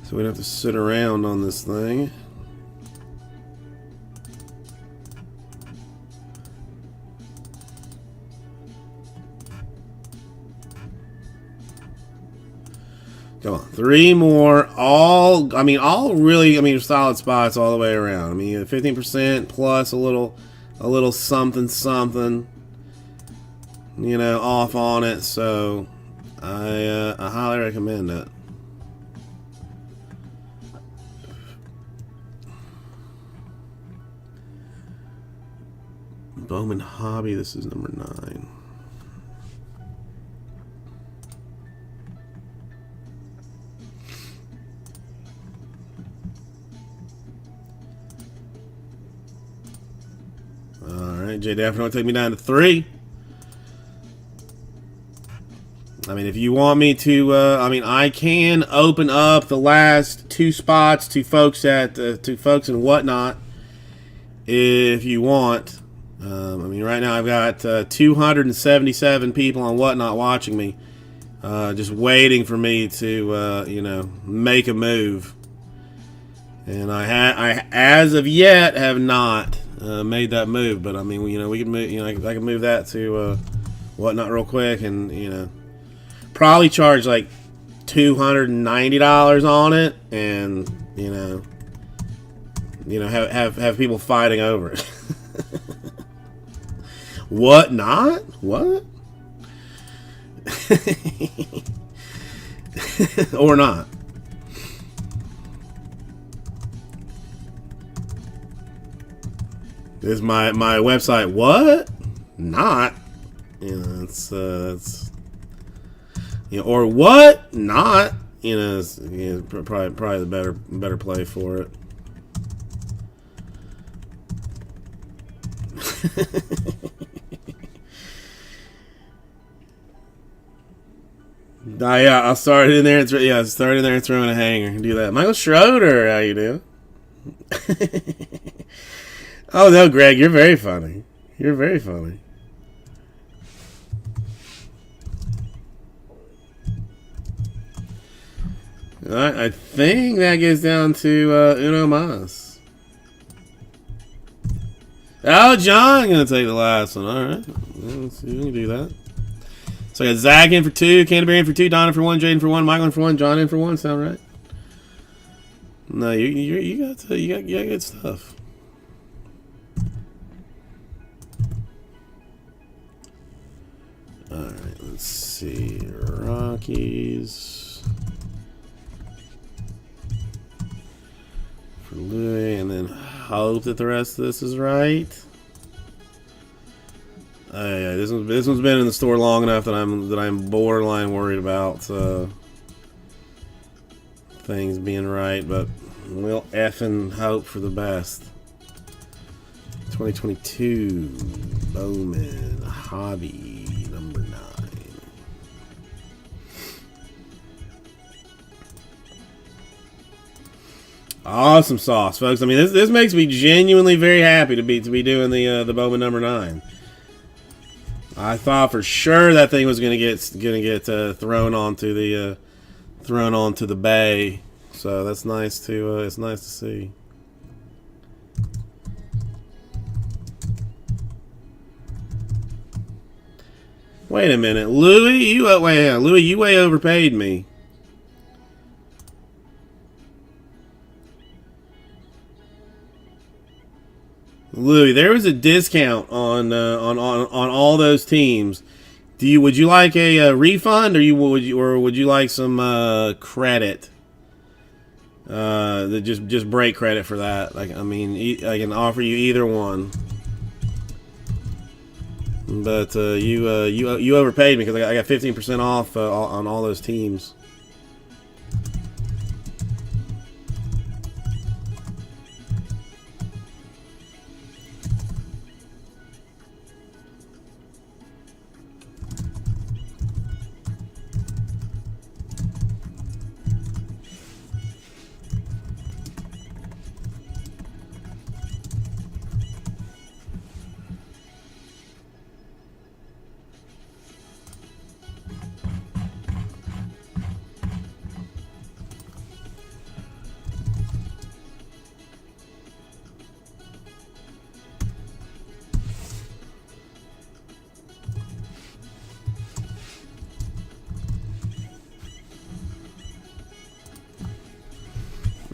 Speaker 1: so we don't have to sit around on this thing. Come on, 3 more. All really, solid spots all the way around. I mean, 15% plus a little something, you know, off on it. So I highly recommend it. Bowman Hobby. This is number 9. Alright, J definitely take me down to 3. I mean, if you want me to, I can open up the last 2 spots to folks and whatnot, if you want. I mean, right now I've got 277 people on whatnot watching me, just waiting for me to, you know, make a move. And I as of yet have not made that move, but I mean, you know, we can move. You know, I can move that to whatnot real quick, and you know, probably charge like $290 on it, and you know, have people fighting over it. What not? What? Or not? Is my website what? Not, you know, it's you know, or what? Not, you know, it's, you know, probably the better play for it. Yeah, I'll start in there. Start in there and throw in a hanger. Do that. Michael Schroeder, how you do? Oh no, Greg, you're very funny. You're very funny. All right, I think that gets down to Uno Mas. Oh, John gonna take the last one. All right, let's see if we can do that. So I got Zach in for 2, Canterbury in for 2, Don in for 1, Jaden for 1, Michael in for 1, John in for 1. Sound right? No, you got good stuff. All right, let's see. Rockies for Louis, and then hope that the rest of this is right. Yeah, this one's been in the store long enough that I'm borderline worried about things being right, but we'll effing hope for the best. 2022 Bowman Hobby number 9. Awesome sauce, folks. I mean, this makes me genuinely very happy to be doing the Bowman number 9. I thought for sure that thing was gonna get thrown onto the bay, so that's nice to it's nice to see. Wait a minute, Louis, Louis, you way overpaid me. Louis, there was a discount on all those teams. Would you like a refund, or would you like some credit? Just break credit for that. Like, I mean, I can offer you either one. But you overpaid me because I got 15% off on all those teams.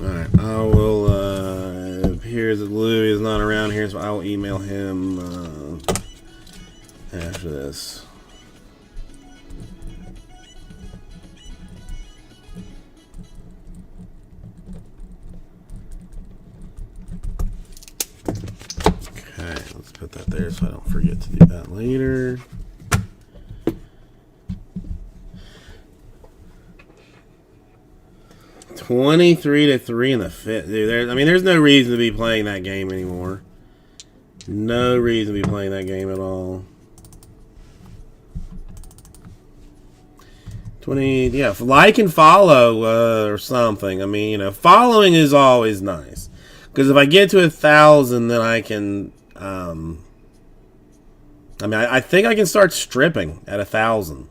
Speaker 1: Alright, I will, it appears that Louis is not around here, so I will email him after this. Okay, let's put that there so I don't forget to do that later. $23-3 in the fifth, dude. I mean, there's no reason to be playing that game anymore. No reason to be playing that game at all. 20, yeah. Like and follow or something. I mean, you know, following is always nice because if I get to 1,000, then I can. I mean, I think I can start stripping at 1,000.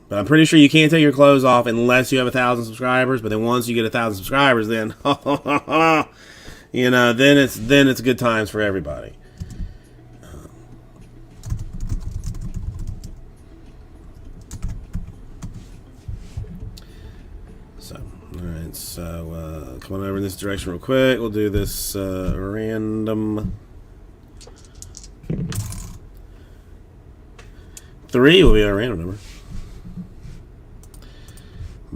Speaker 1: But I'm pretty sure you can't take your clothes off unless you have 1,000 subscribers. But then once you get 1,000 subscribers, then you know, then it's good times for everybody. So, all right. So, come on over in this direction real quick. We'll do this random. 3 will be our random number.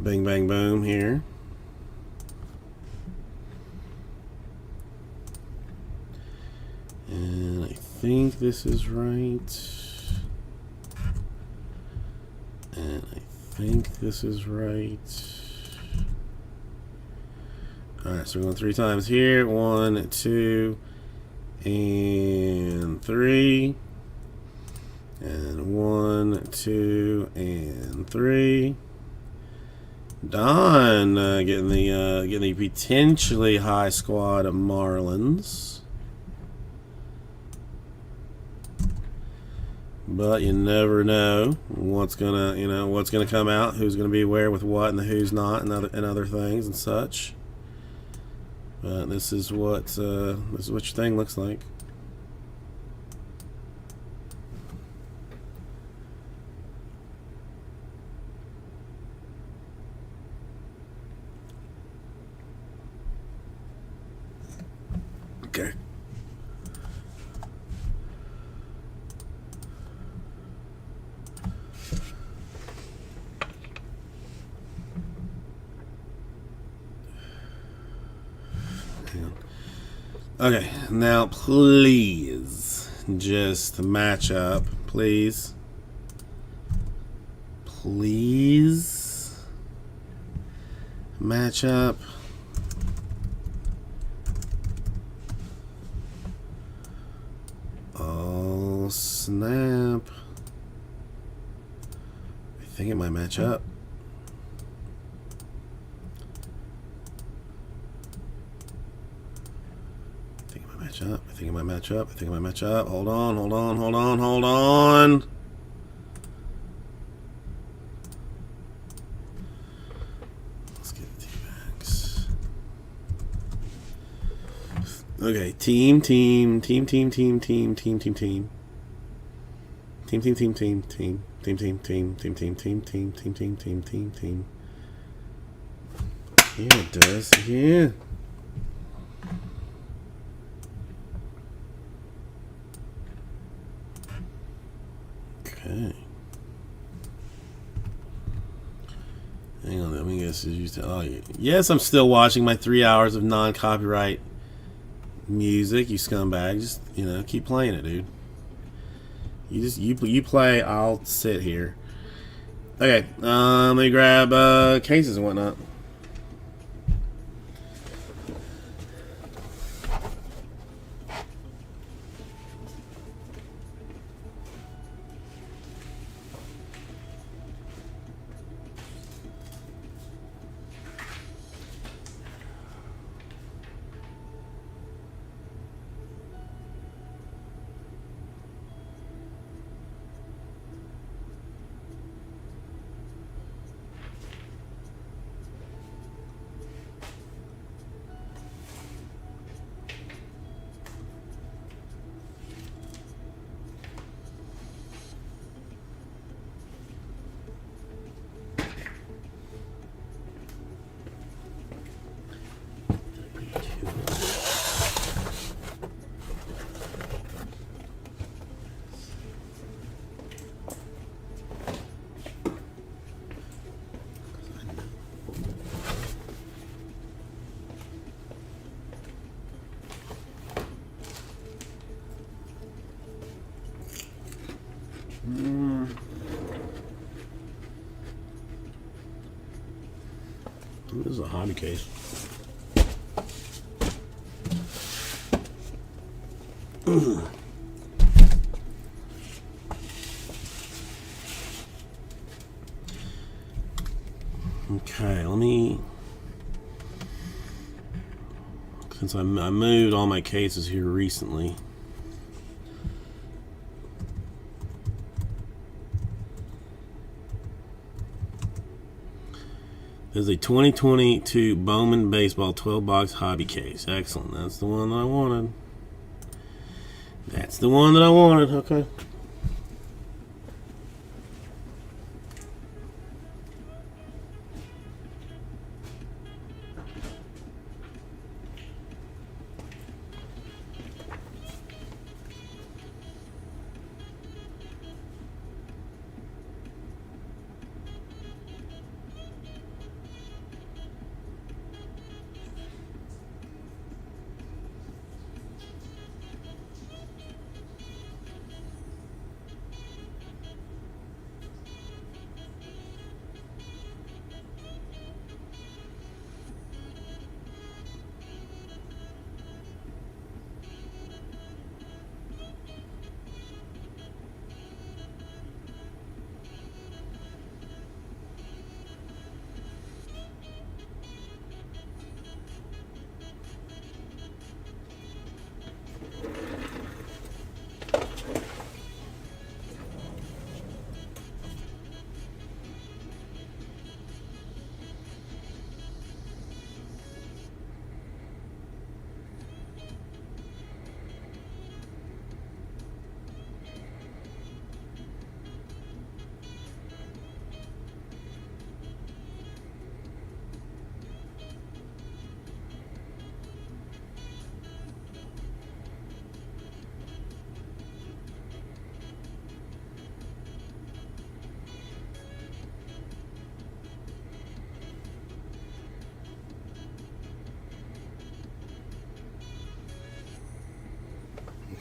Speaker 1: Bing, bang, boom here. And I think this is right. And I think this is right. Alright, so we're going 3 times here. 1, 2, and 3. And 1, 2, and 3. Don getting the potentially high squad of Marlins, but you never know what's gonna come out, who's gonna be where with what, and who's not, and other things and such. But this is what your thing looks like. Okay. Okay, now please just match up, please. Please match up. Oh, snap. I think it might match up. I think it might match up. I think it might match up. I think it might match up. Hold on, hold on, hold on, hold on. Let's get the T-Max. Okay, team. Team. Team. Yeah, it does. Yeah. Okay. Hang on, let me guess. Oh, yes, I'm still watching my 3 hours of non-copyright music. You scumbag, just keep playing it, dude. You play. I'll sit here. Okay. Let me grab cases and whatnot. This is a hobby case. Okay, let me. Since I moved all my cases here recently. There's a 2022 Bowman Baseball 12-box hobby case. Excellent. That's the one that I wanted. That's the one that I wanted. Okay.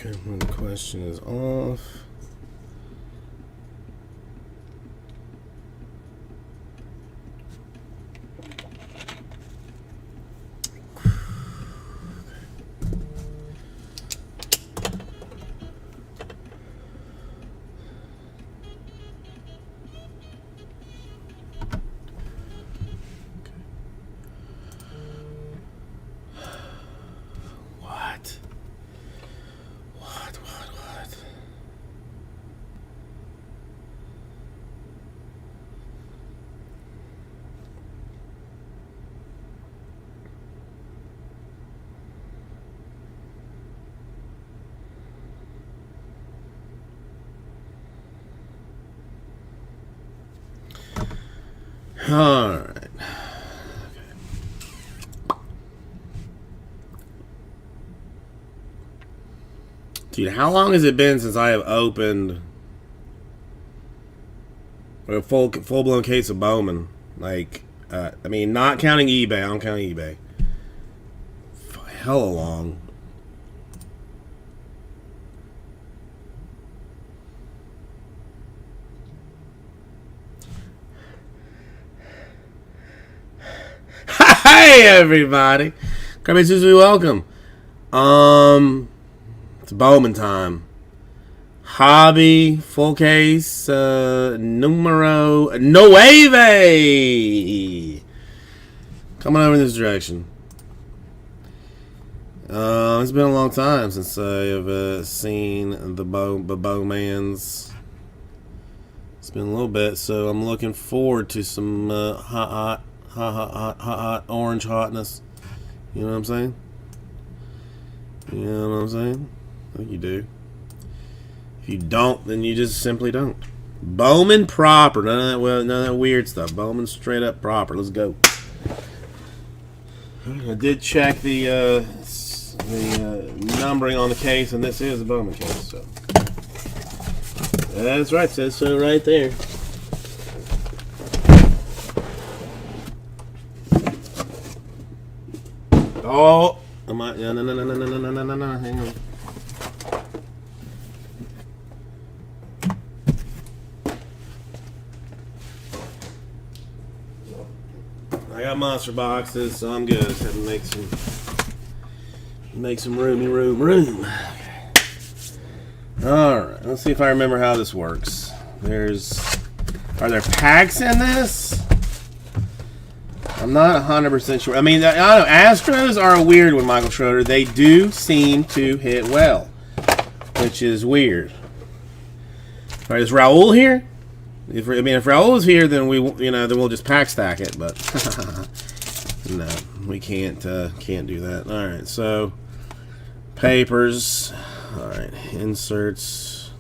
Speaker 1: Okay, when the question is off. What? All right. Dude, how long has it been since I have opened a full blown case of Bowman? Like, I mean, not counting eBay. I don't count eBay. Hella long. Hey everybody, come Susie, welcome. It's Bowman time. Hobby full case numero 9. Coming over in this direction. It's been a long time since I have seen the Bowmans. It's been a little bit, so I'm looking forward to some hot orange hotness. You know what I'm saying? You know what I'm saying? I think you do. If you don't, then you just simply don't. Bowman proper. None of that weird stuff. Bowman straight up proper. Let's go. I did check the numbering on the case, and this is a Bowman case. So that's right. Says so right there. Oh, am I? No. Hang on. I got monster boxes, so I'm good. Just have to make some room. All right, let's see if I remember how this works. Are there packs in this? I'm not 100% sure. I mean, I don't know. Astros are a weird one, Michael Schroeder. They do seem to hit well, which is weird. All right, is Raul here? If Raul is here, then then we'll just pack stack it. But no, we can't do that. All right, so papers. All right, inserts,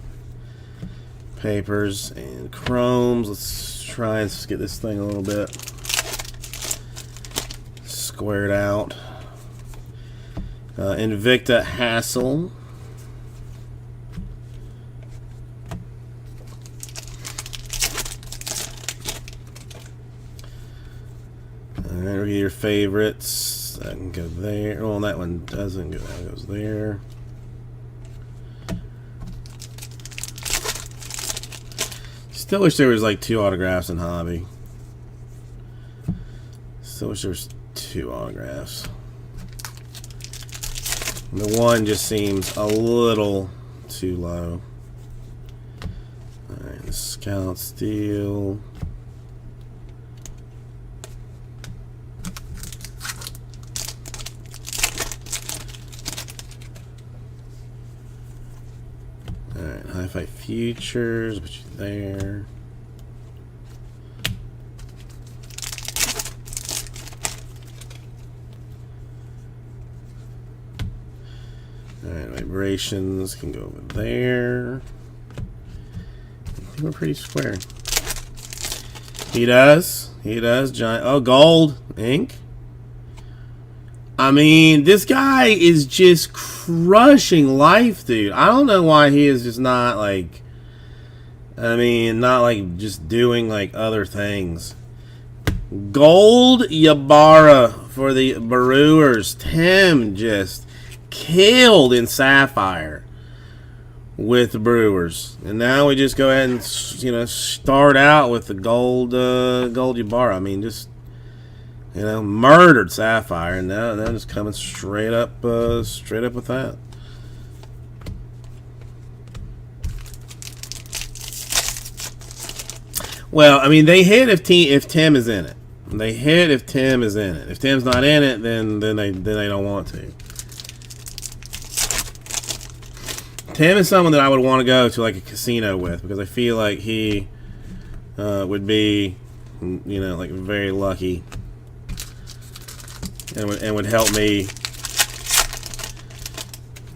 Speaker 1: papers, and chromes. Let's try and get this thing a little bit squared out. Invicta Hassel. Alright, your favorites. That can go there. Well, that one doesn't go. That goes there. Still wish there was like 2 autographs in Hobby. Still wish there was 2 autographs. The one just seems a little too low. Alright, the Scout Steel. Alright, Hi-Fi Futures, put you there. Alright, Vibrations can go over there. I think we're pretty square. He does. Giant. Oh, gold ink. I mean, this guy is just crushing life, dude. I don't know why he is just not like, not like just doing like other things. Gold Yabara for the Brewers. Tim just killed in Sapphire. with the Brewers. And now we just go ahead and, start out with the gold Ybarra. I mean, just, murdered Sapphire, and now just coming straight up with that. Well, I mean, they hit if Tim is in it. They hit if Tim is in it. If Tim's not in it, then they don't want to. Tim is someone that I would want to go to like a casino with, because I feel like he would be, like very lucky, and would help me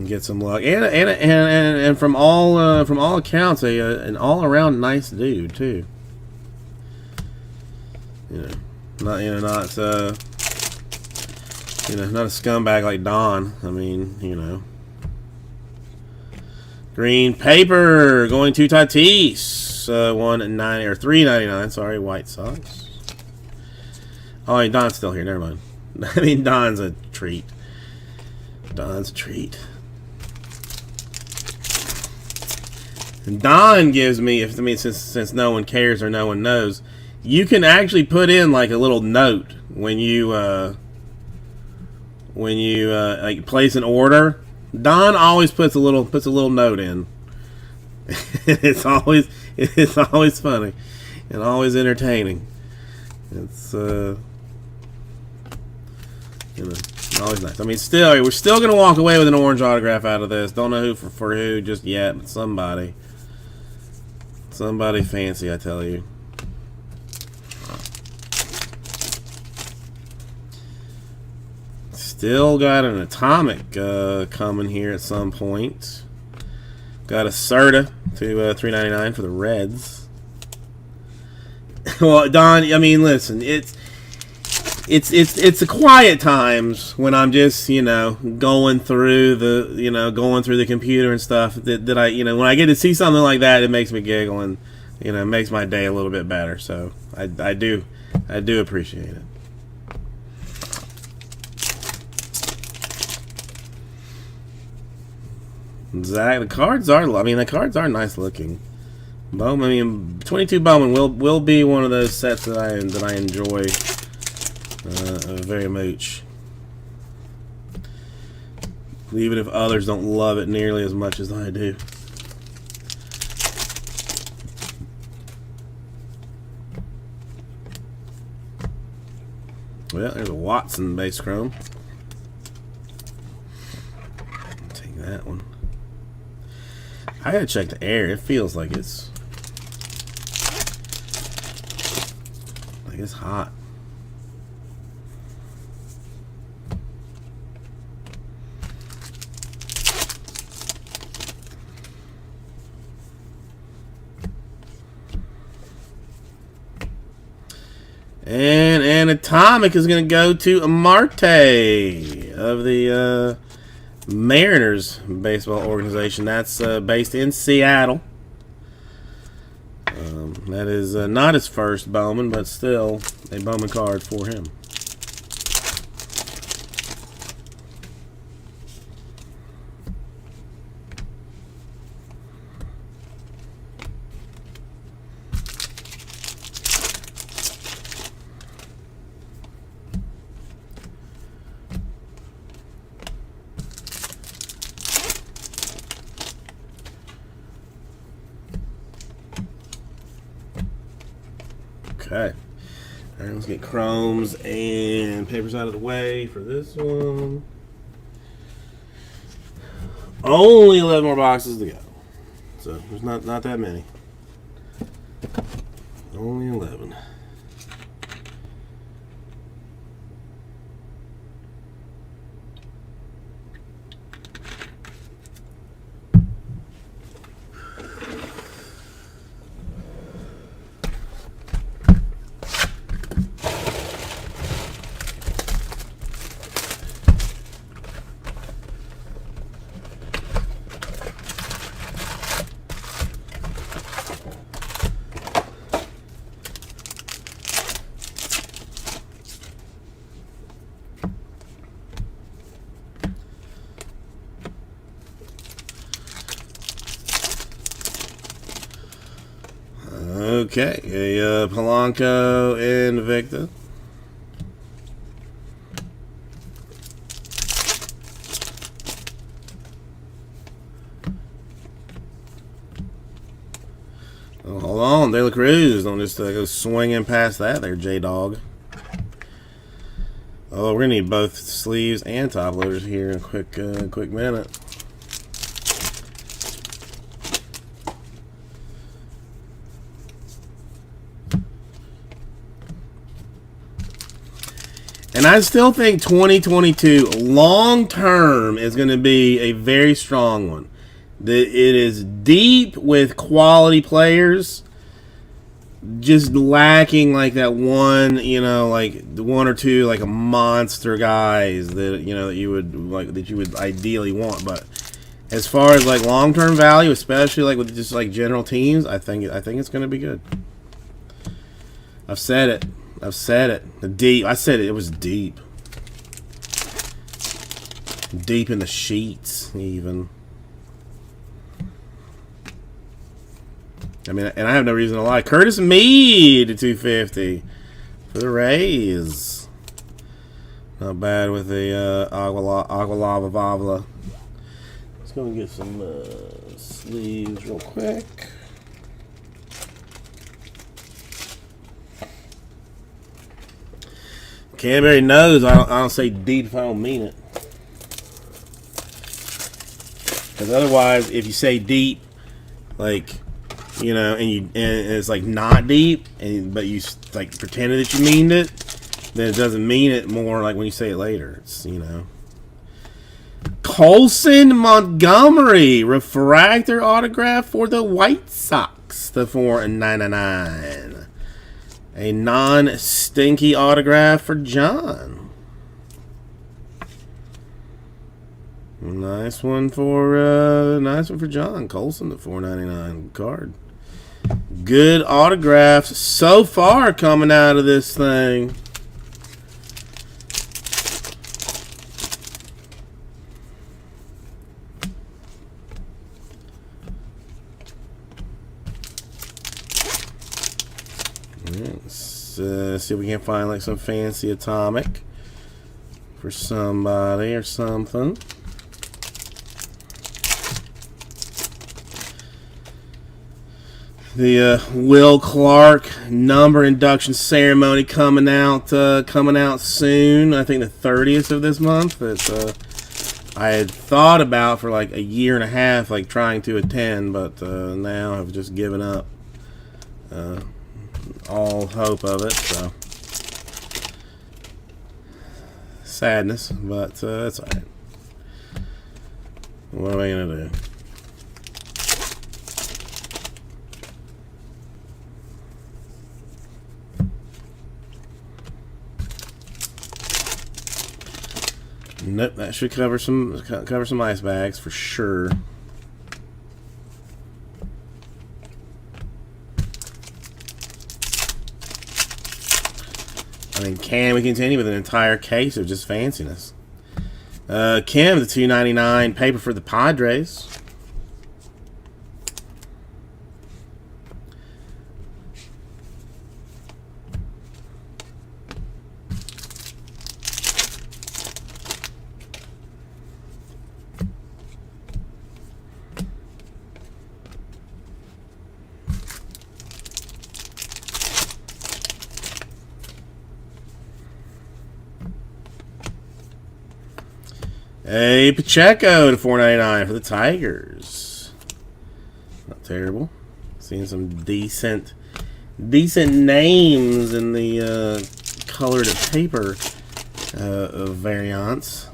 Speaker 1: get some luck. And from all accounts, an all around nice dude too. Not not a scumbag like Don. I mean, Green paper going to Tatis, $1.90 or $3.99. Sorry, White Sox. Oh, wait, Don's still here. Never mind. I mean, Don's a treat. Don's a treat. And Don gives me, since no one cares or no one knows, you can actually put in like a little note when you like place an order. Don always puts a little note in. it's always funny and always entertaining. It's always nice. I mean, we're still gonna walk away with an orange autograph out of this. Don't know who for who just yet, but somebody fancy, I tell you. Still got an atomic coming here at some point. Got a Serta to $3.99 for the Reds. Well, Don, I mean, listen, it's the quiet times when I'm just going through the computer and stuff that I when I get to see something like that, it makes me giggle, and it makes my day a little bit better. So I do appreciate it. Zach, the cards are nice looking. Bowman, 22 Bowman will be one of those sets that I enjoy very much. Even if others don't love it nearly as much as I do. Well, there's a Watson base chrome. Take that one. I gotta check the air. It feels like it's hot. And an atomic is going to go to Marte of the Mariners baseball organization. That's based in Seattle. That is not his first Bowman, but still a Bowman card for him. Okay. All right, let's get chromes and papers out of the way for this one. Only 11 more boxes to go. So there's not that many. Only 11. Okay, a Polanco Invicta. Oh, hold on, De La Cruz. Don't just go swinging past that there, J-Dog. Oh, we're gonna need both sleeves and top loaders here in a quick minute. And I still think 2022 long term is going to be a very strong one. It is deep with quality players, just lacking like that one, like the one or two like a monster guys that that you would ideally want. But as far as like long term value, especially like with just like general teams, I think it's going to be good. I've said it. Deep. I said it. It was deep. Deep in the sheets, even. I mean, and I have no reason to lie. Curtis Mead to 250 for the Rays. Not bad with the Agua Lava Vavla. Let's go and get some sleeves real quick. Canterbury knows I don't say deep if I don't mean it. Because otherwise, if you say deep, like, and it's like not deep, but you like pretended that you mean it, then it doesn't mean it more like when you say it later. It's Colson Montgomery refractor autograph for the White Sox, the 4.99. A non-stinky autograph for John. Nice one for John Colson, the 4.99 card. Good autographs so far coming out of this thing. Let's see if we can find like some fancy atomic for somebody or something. The Will Clark number induction ceremony coming out soon. I think the 30th of this month. That I had thought about for like a year and a half, like trying to attend, but now I've just given up all hope of it. So sadness, but that's all right. What am I gonna do? Nope, that should cover some ice bags for sure. I mean, can we continue with an entire case of just fanciness? Kim, the $2.99 paper for the Padres. A Pacheco to $4.99 for the Tigers. Not terrible. Seeing some decent names in the colored paper variants.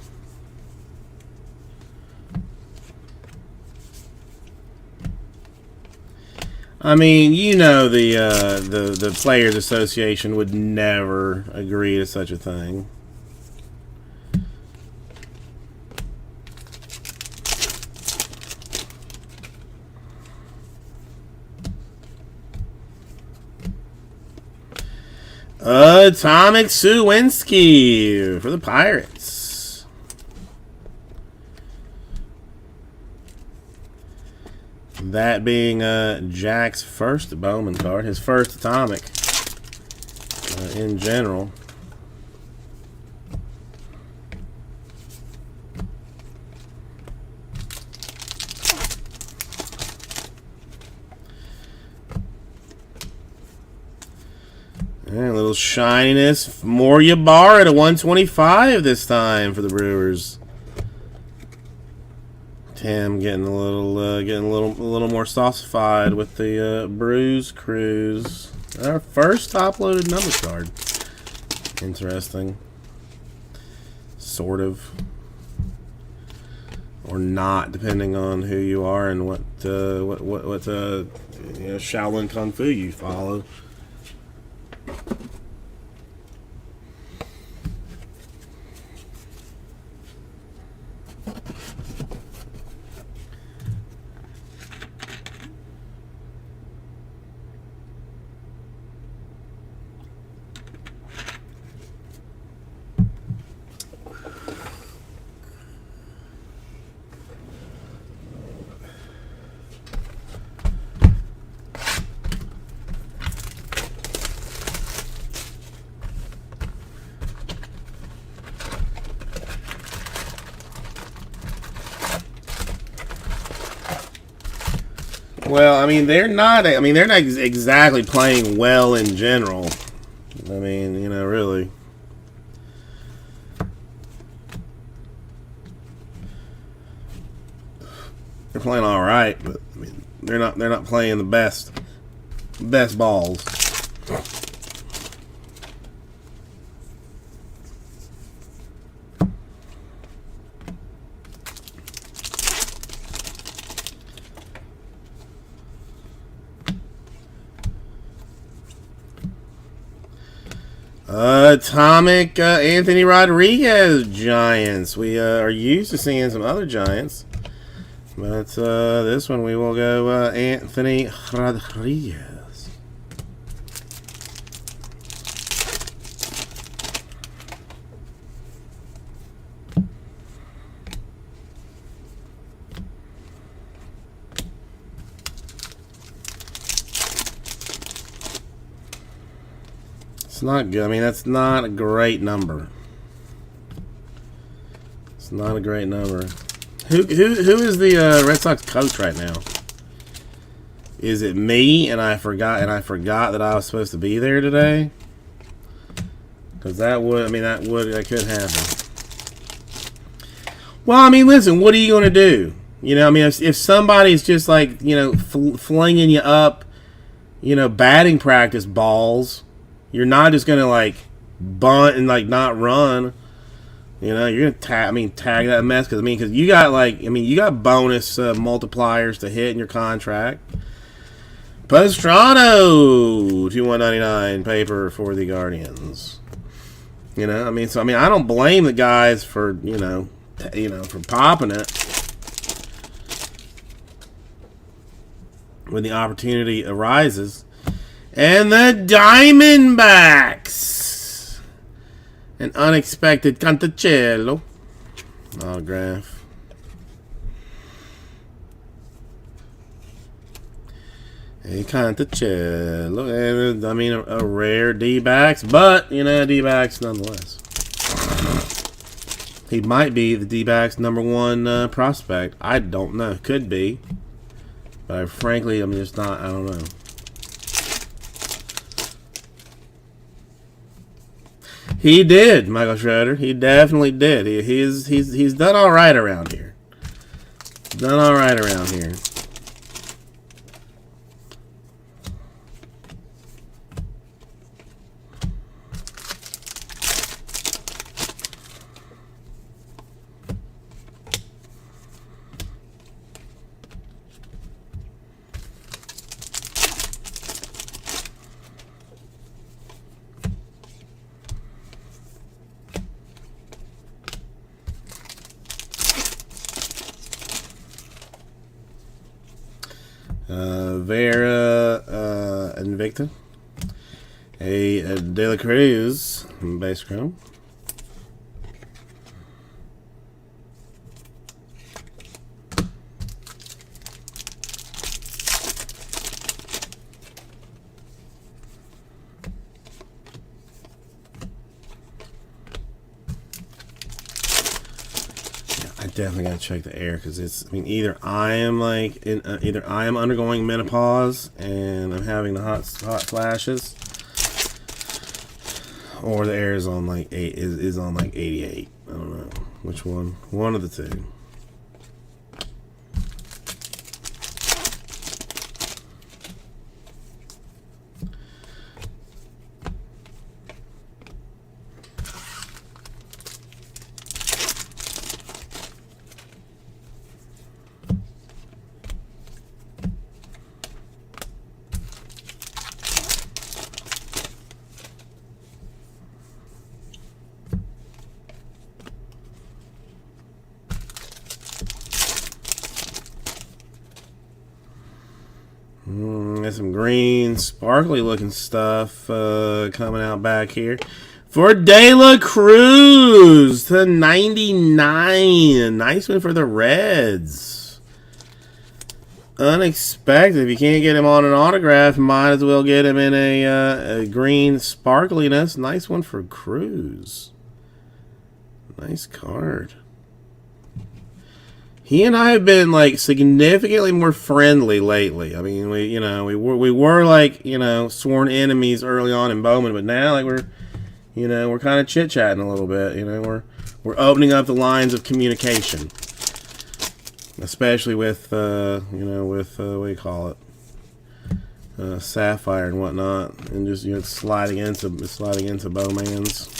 Speaker 1: I mean, the Players Association would never agree to such a thing. Atomic Suwinski for the Pirates. That being Jack's first Bowman card, his first atomic in general. And a little shininess. Moria Bar at a 125 this time for the Brewers. Tim getting a little more saucified with the Brews Cruise. Our first top-loaded number card. Interesting. Sort of. Or not, depending on who you are and what Shaolin Kung Fu you follow. Well, I mean, they're not exactly playing well in general. I mean, you know, really. They're playing all right, but I mean, they're not playing the best balls. Atomic Anthony Rodriguez Giants. We are used to seeing some other Giants, but this one we will go Anthony Rodriguez. It's not good. I mean, that's not a great number. It's not a great number. Who is the Red Sox coach right now? Is it me? And I forgot that I was supposed to be there today. Because that could happen. Well, I mean, listen. What are you going to do? You know, I mean, if somebody's just like, you know, flinging you up, you know, batting practice balls. You're not just gonna like bunt and like not run. You know, you're gonna tag that mess because you got bonus multipliers to hit in your contract. Pastrana, 21.99 paper for the Guardians. You know, I mean, I don't blame the guys for for popping it when the opportunity arises. And the Diamondbacks. An unexpected Cantacello autograph. A Cantacello. And, I mean, a rare D-backs, but, you know, D-backs nonetheless. He might be the D-backs #1 prospect. I don't know. Could be. But frankly, I'm just not, I don't know. He did, Michael Schroeder. He definitely did. He's done all right around here. Done all right around here. Vera Invicta. A De La Cruz base chrome. definitely gotta check the air because it's. I mean, either I am like either I am undergoing menopause and I'm having the hot flashes, or the air is on like is on like 88. I don't know which one. One of the two. There's some green, sparkly looking stuff coming out back here. For De La Cruz to 99. Nice one for the Reds. Unexpected. If you can't get him on an autograph, might as well get him in a green sparkliness. Nice one for Cruz. Nice card. He and I have been like significantly more friendly lately. I mean, we were like, sworn enemies early on in Bowman, but now like we're kind of chit-chatting a little bit. We're opening up the lines of communication, especially with what do you call it, Sapphire and whatnot, and just sliding into Bowman's.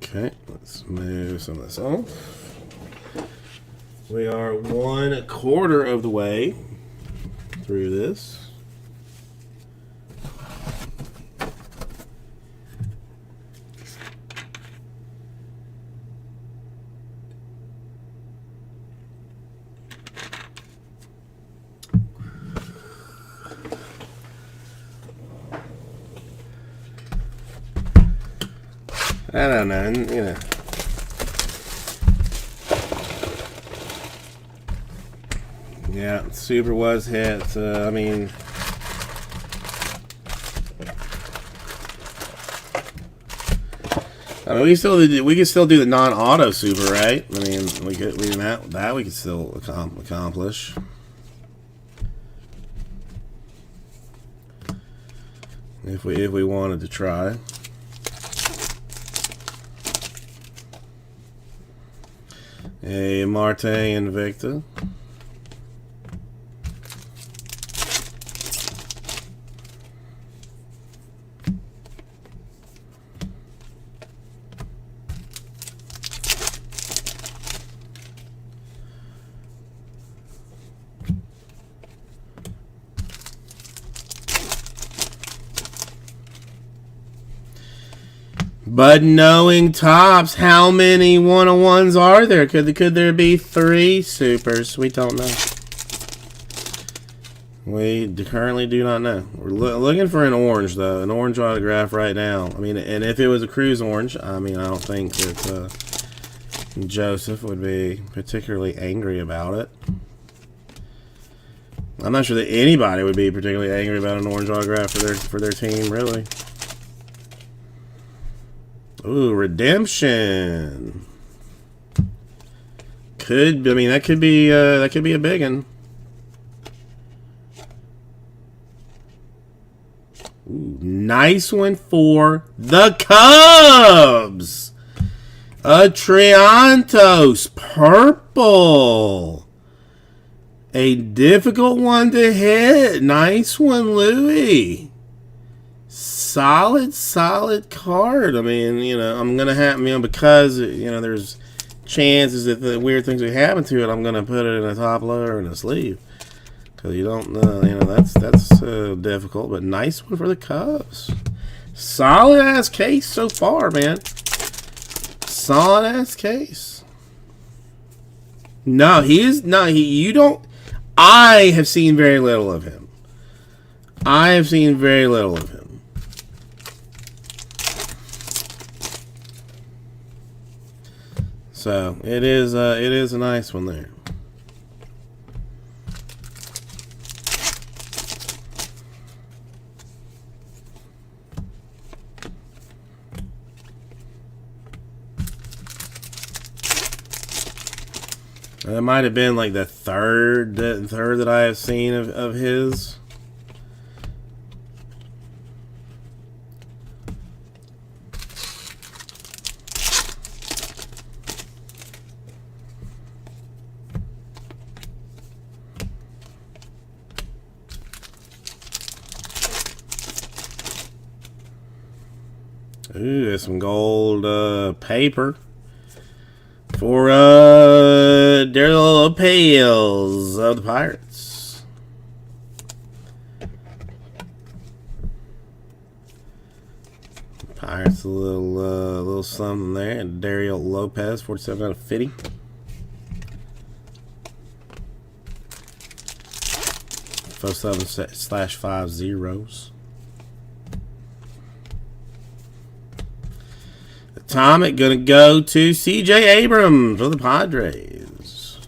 Speaker 1: Okay, let's move some of this off. We are 1/4 of the way through this. I don't know, Yeah, Super was hit. I mean, we could still do the non-auto Super, right? I mean, we could still accomplish. If we wanted to try. A Marte Invicta. But knowing Topps, how many 101s are there? Could there be 3 Supers? We don't know. We currently do not know. We're looking for an orange, though. An orange autograph right now. I mean, and if it was a Cruz orange, I mean, I don't think that Joseph would be particularly angry about it. I'm not sure that anybody would be particularly angry about an orange autograph for their team, really. Ooh, redemption. That could be a big one. Ooh, nice one for the Cubs. A Triantos purple. A difficult one to hit. Nice one, Louis. Solid card. I mean, I'm gonna have, because there's chances that the weird things would happen to it. I'm gonna put it in a top loader and a sleeve because you don't know. That's difficult. But nice one for the Cubs. Solid ass case so far, man. Solid ass case. No, you don't. I have seen very little of him. So it is a nice one there. That might have been like the third that I have seen of his. Ooh, there's some gold paper for Daryl Pales of the Pirates. Pirates, a little something there. And Daryl Lopez, 47 out of 50. First 7/5 zeros. Atomic gonna go to C.J. Abrams for the Padres.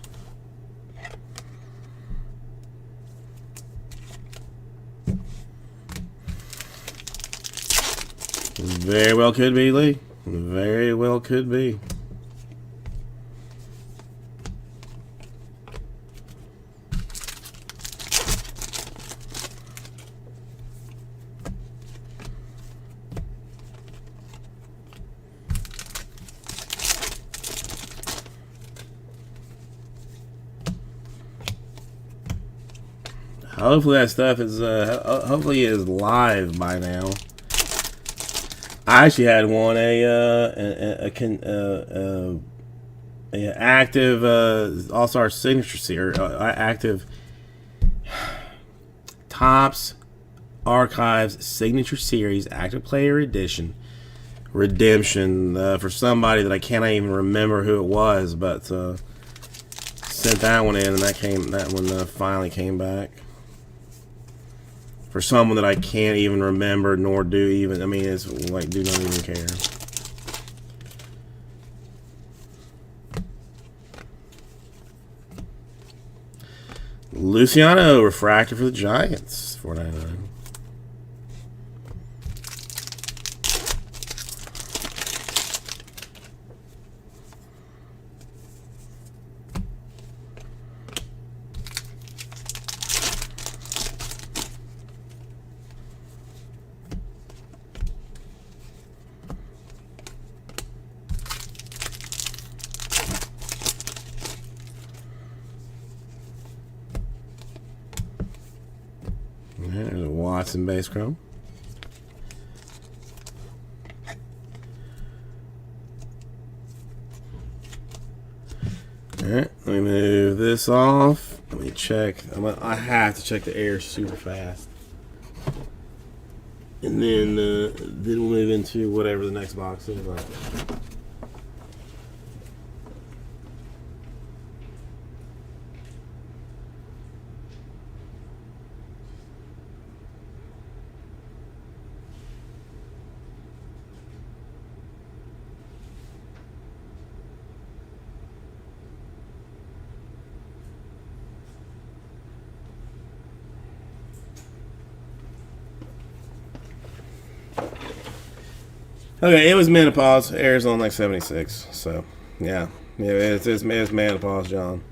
Speaker 1: Very well could be, Lee. Very well could be. Hopefully that stuff is hopefully it is live by now. I actually had one a active All-Star Signature Series, active Topps Archives Signature Series Active Player Edition Redemption for somebody that I can't even remember who it was, but sent that one in, and that one finally came back. For someone that I can't even remember, nor do even, I mean, it's like, do not even care. Luciano refractor for the Giants, $4.99. There's a Watson base chrome. Alright, let me move this off. Let me check. I have to check the air super fast. And then we'll move into whatever the next box is. Like. Okay, it was menopause. Air's on like 76. So, yeah. Yeah, it's menopause, John.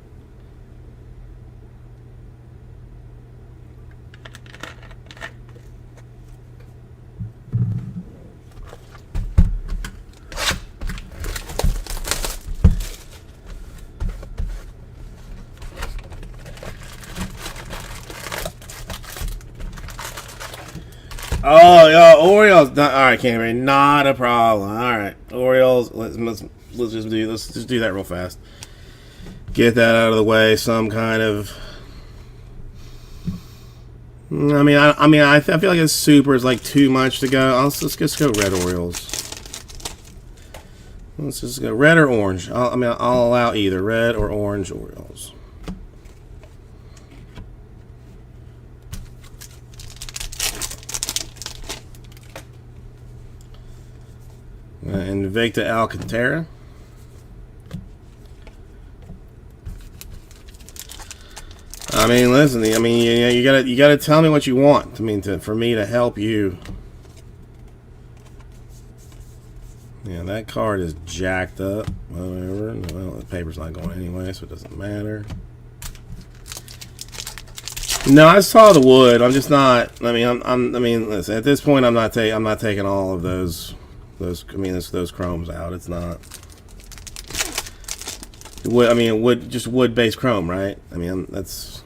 Speaker 1: Oh, yeah, Orioles. All right, Camry, not a problem. All right, Orioles. Let's just do that real fast. Get that out of the way. Some kind of. I feel like it's super is like too much to go. Let's just go red Orioles. Let's just go red or orange. I'll allow either red or orange Orioles. Invicta Alcantara. I mean, listen. I mean, you gotta tell me what you want. I mean, for me to help you. Yeah, that card is jacked up. Whatever. Well, the paper's not going anyway, so it doesn't matter. No, I saw the wood. I'm just not. I mean, listen. At this point, I'm not taking all of those. Those chromes out. It's not. Wood. I mean, just wood-based chrome, right? I mean, that's.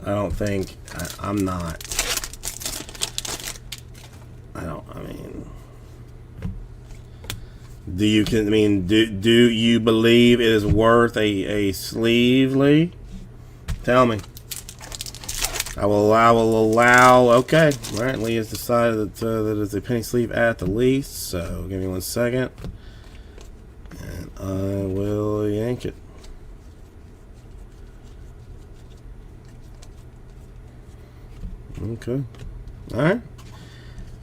Speaker 1: I don't think. I'm not. I mean. Do you believe it is worth a sleeve, Lee? Tell me. I will allow. Okay, all right. Lee has decided that it's a penny sleeve at the least. So give me 1 second, and I will yank it. Okay, all right.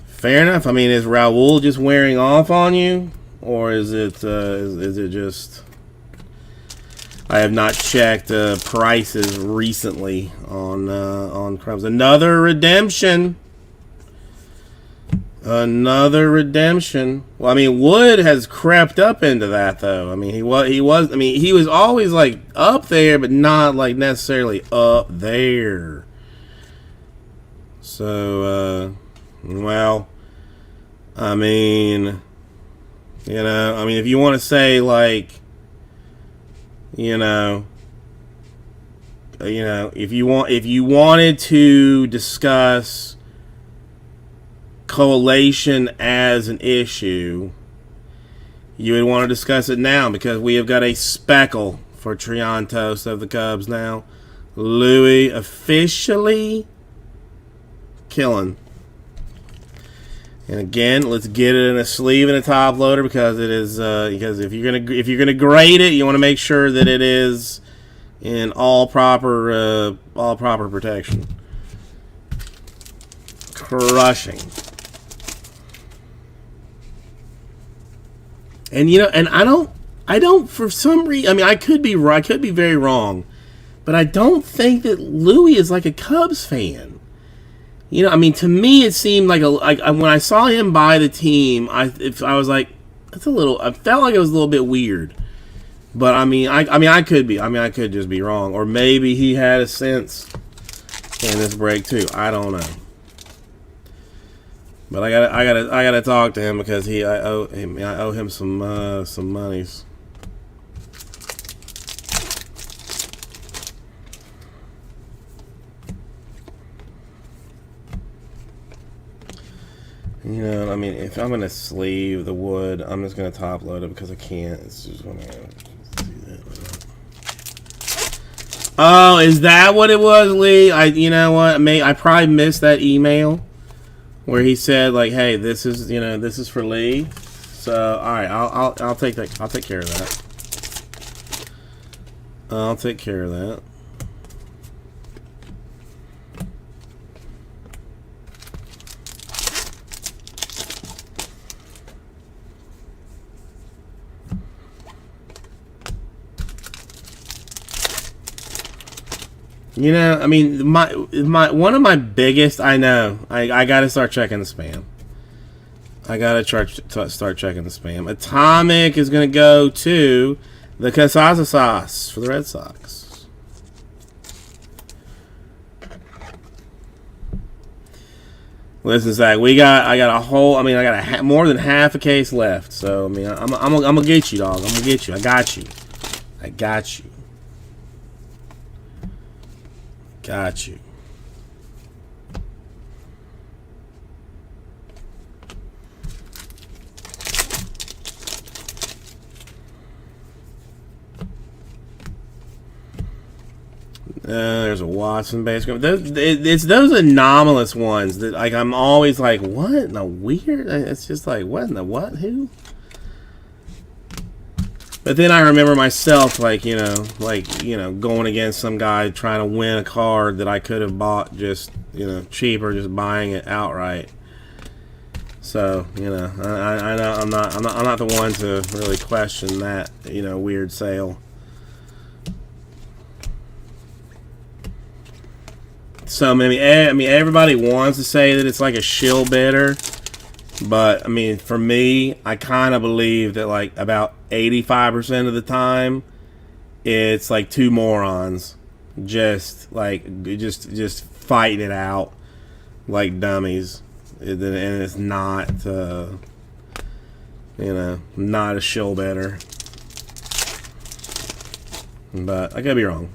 Speaker 1: Fair enough. I mean, is Raul just wearing off on you, or is it just? I have not checked prices recently on crumbs. Another redemption. Another redemption. Well, I mean, Wood has crept up into that though. I mean, he was. I mean, he was always like up there, but not like necessarily up there. So, well, I mean, if you want to say like, if you wanted to discuss collation as an issue, you would want to discuss it now because we have got a speckle for Triantos of the Cubs now. Louis officially killing. And again, let's get it in a sleeve and a top loader because it is because if you're gonna grade it, you want to make sure that it is in all proper protection. Crushing. And and I don't for some reason. I mean, I could be very wrong, but I don't think that Louis is like a Cubs fan. I mean, to me, it seemed like when I saw him buy the team, I was like, that's a little. I felt like it was a little bit weird, but I mean, I could be. I mean, I could just be wrong, or maybe he had a sense in this break too. I don't know, but I gotta talk to him because I owe him some monies. I mean, if I'm gonna sleeve the Wood, I'm just gonna top load it because I can't. It's just gonna do that. Oh, is that what it was, Lee? You know what? I probably missed that email where he said like, "Hey, this is for Lee." So, all right, I'll take that. I'll take care of that. I'll take care of that. I mean, one of my biggest. I know. I got to start checking the spam. I got to start checking the spam. Atomic is going to go to the Casasa sauce for the Red Sox. Listen, Zach, I got a whole. I mean, I got more than half a case left. So I mean, I'm gonna get you, dog. I'm gonna get you. I got you. Got you. There's a Watson base. It's those anomalous ones that like I'm always like, what in the weird? It's just like, what in the what? Who? But then I remember myself, like going against some guy trying to win a card that I could have bought just, cheap or just buying it outright. So, I know I'm not the one to really question that, weird sale. So I mean, everybody wants to say that it's like a shill bidder, but I mean, for me, I kind of believe that like about 85% of the time, it's like two morons just fighting it out like dummies, and it's not not a shill bidder. But I could be wrong.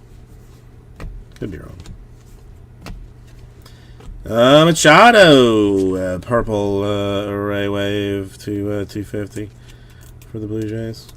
Speaker 1: Could be wrong. Machado, purple array wave to 250 for the Blue Jays.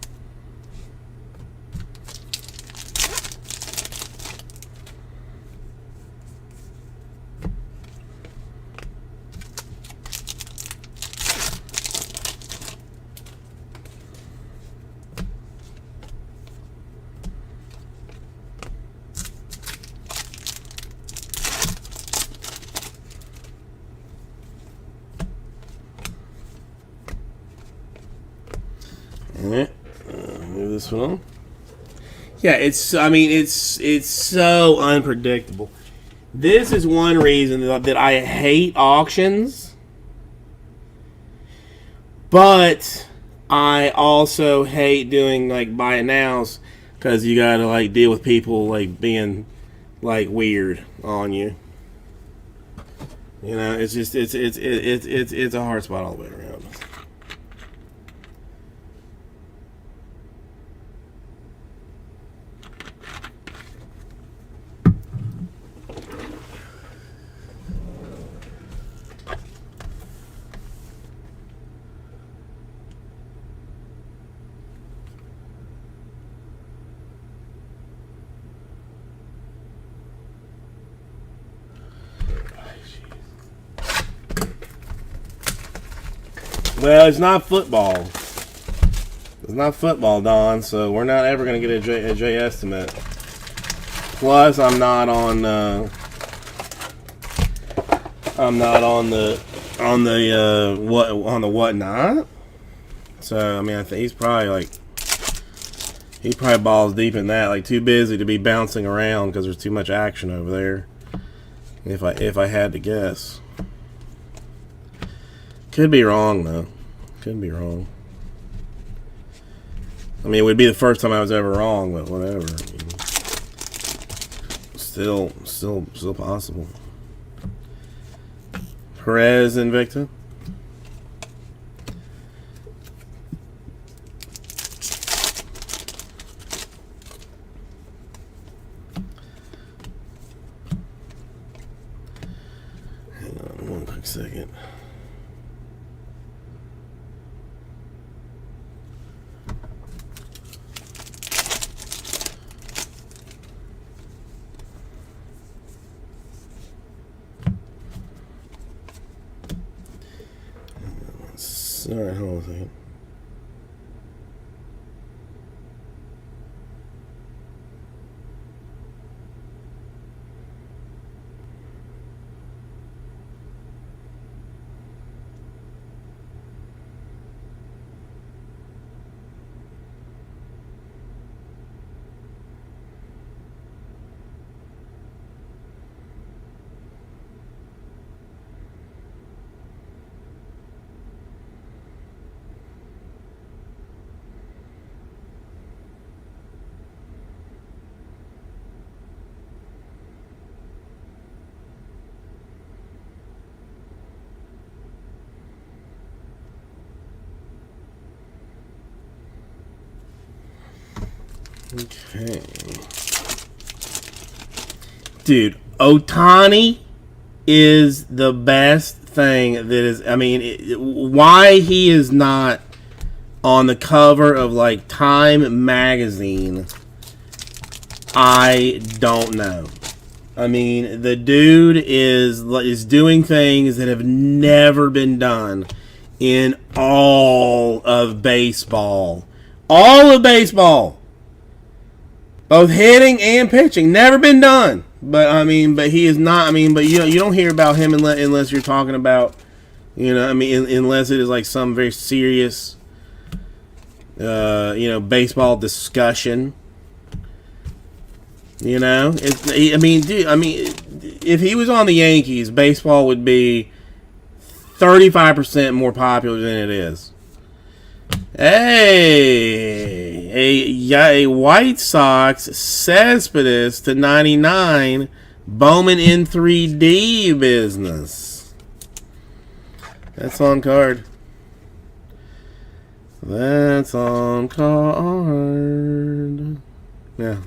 Speaker 1: Alright, move this one on. Yeah, it's so unpredictable. This is one reason that I hate auctions, but I also hate doing like buy it nows because you gotta like deal with people like being like weird on you. You know, it's just it's a hard spot all the way around. Well, it's not football. It's not football, Don. So we're not ever going to get a J estimate. Plus, I'm not on the whatnot. So I mean, I think he probably balls deep in that. Like too busy to be bouncing around because there's too much action over there. If I had to guess. Could be wrong, though. Could be wrong. I mean, it would be the first time I was ever wrong, but whatever. I mean, still possible. Perez Invicta. Hang on one quick second. Alright, hold on a second. Okay. Dude, Ohtani is the best thing that is... I mean, why he is not on the cover of, like, Time magazine, I don't know. I mean, the dude is doing things that have never been done in all of baseball. All of baseball! Both hitting and pitching, never been done. But I mean, but he is not. I mean, but you don't hear about him unless you're talking about, I mean, unless it is like some very serious, baseball discussion. I mean, dude. I mean, if he was on the Yankees, baseball would be 35% more popular than it is. Hey, a White Sox Cespedes to 99, Bowman in 3D business. That's on card. That's on card. Yeah,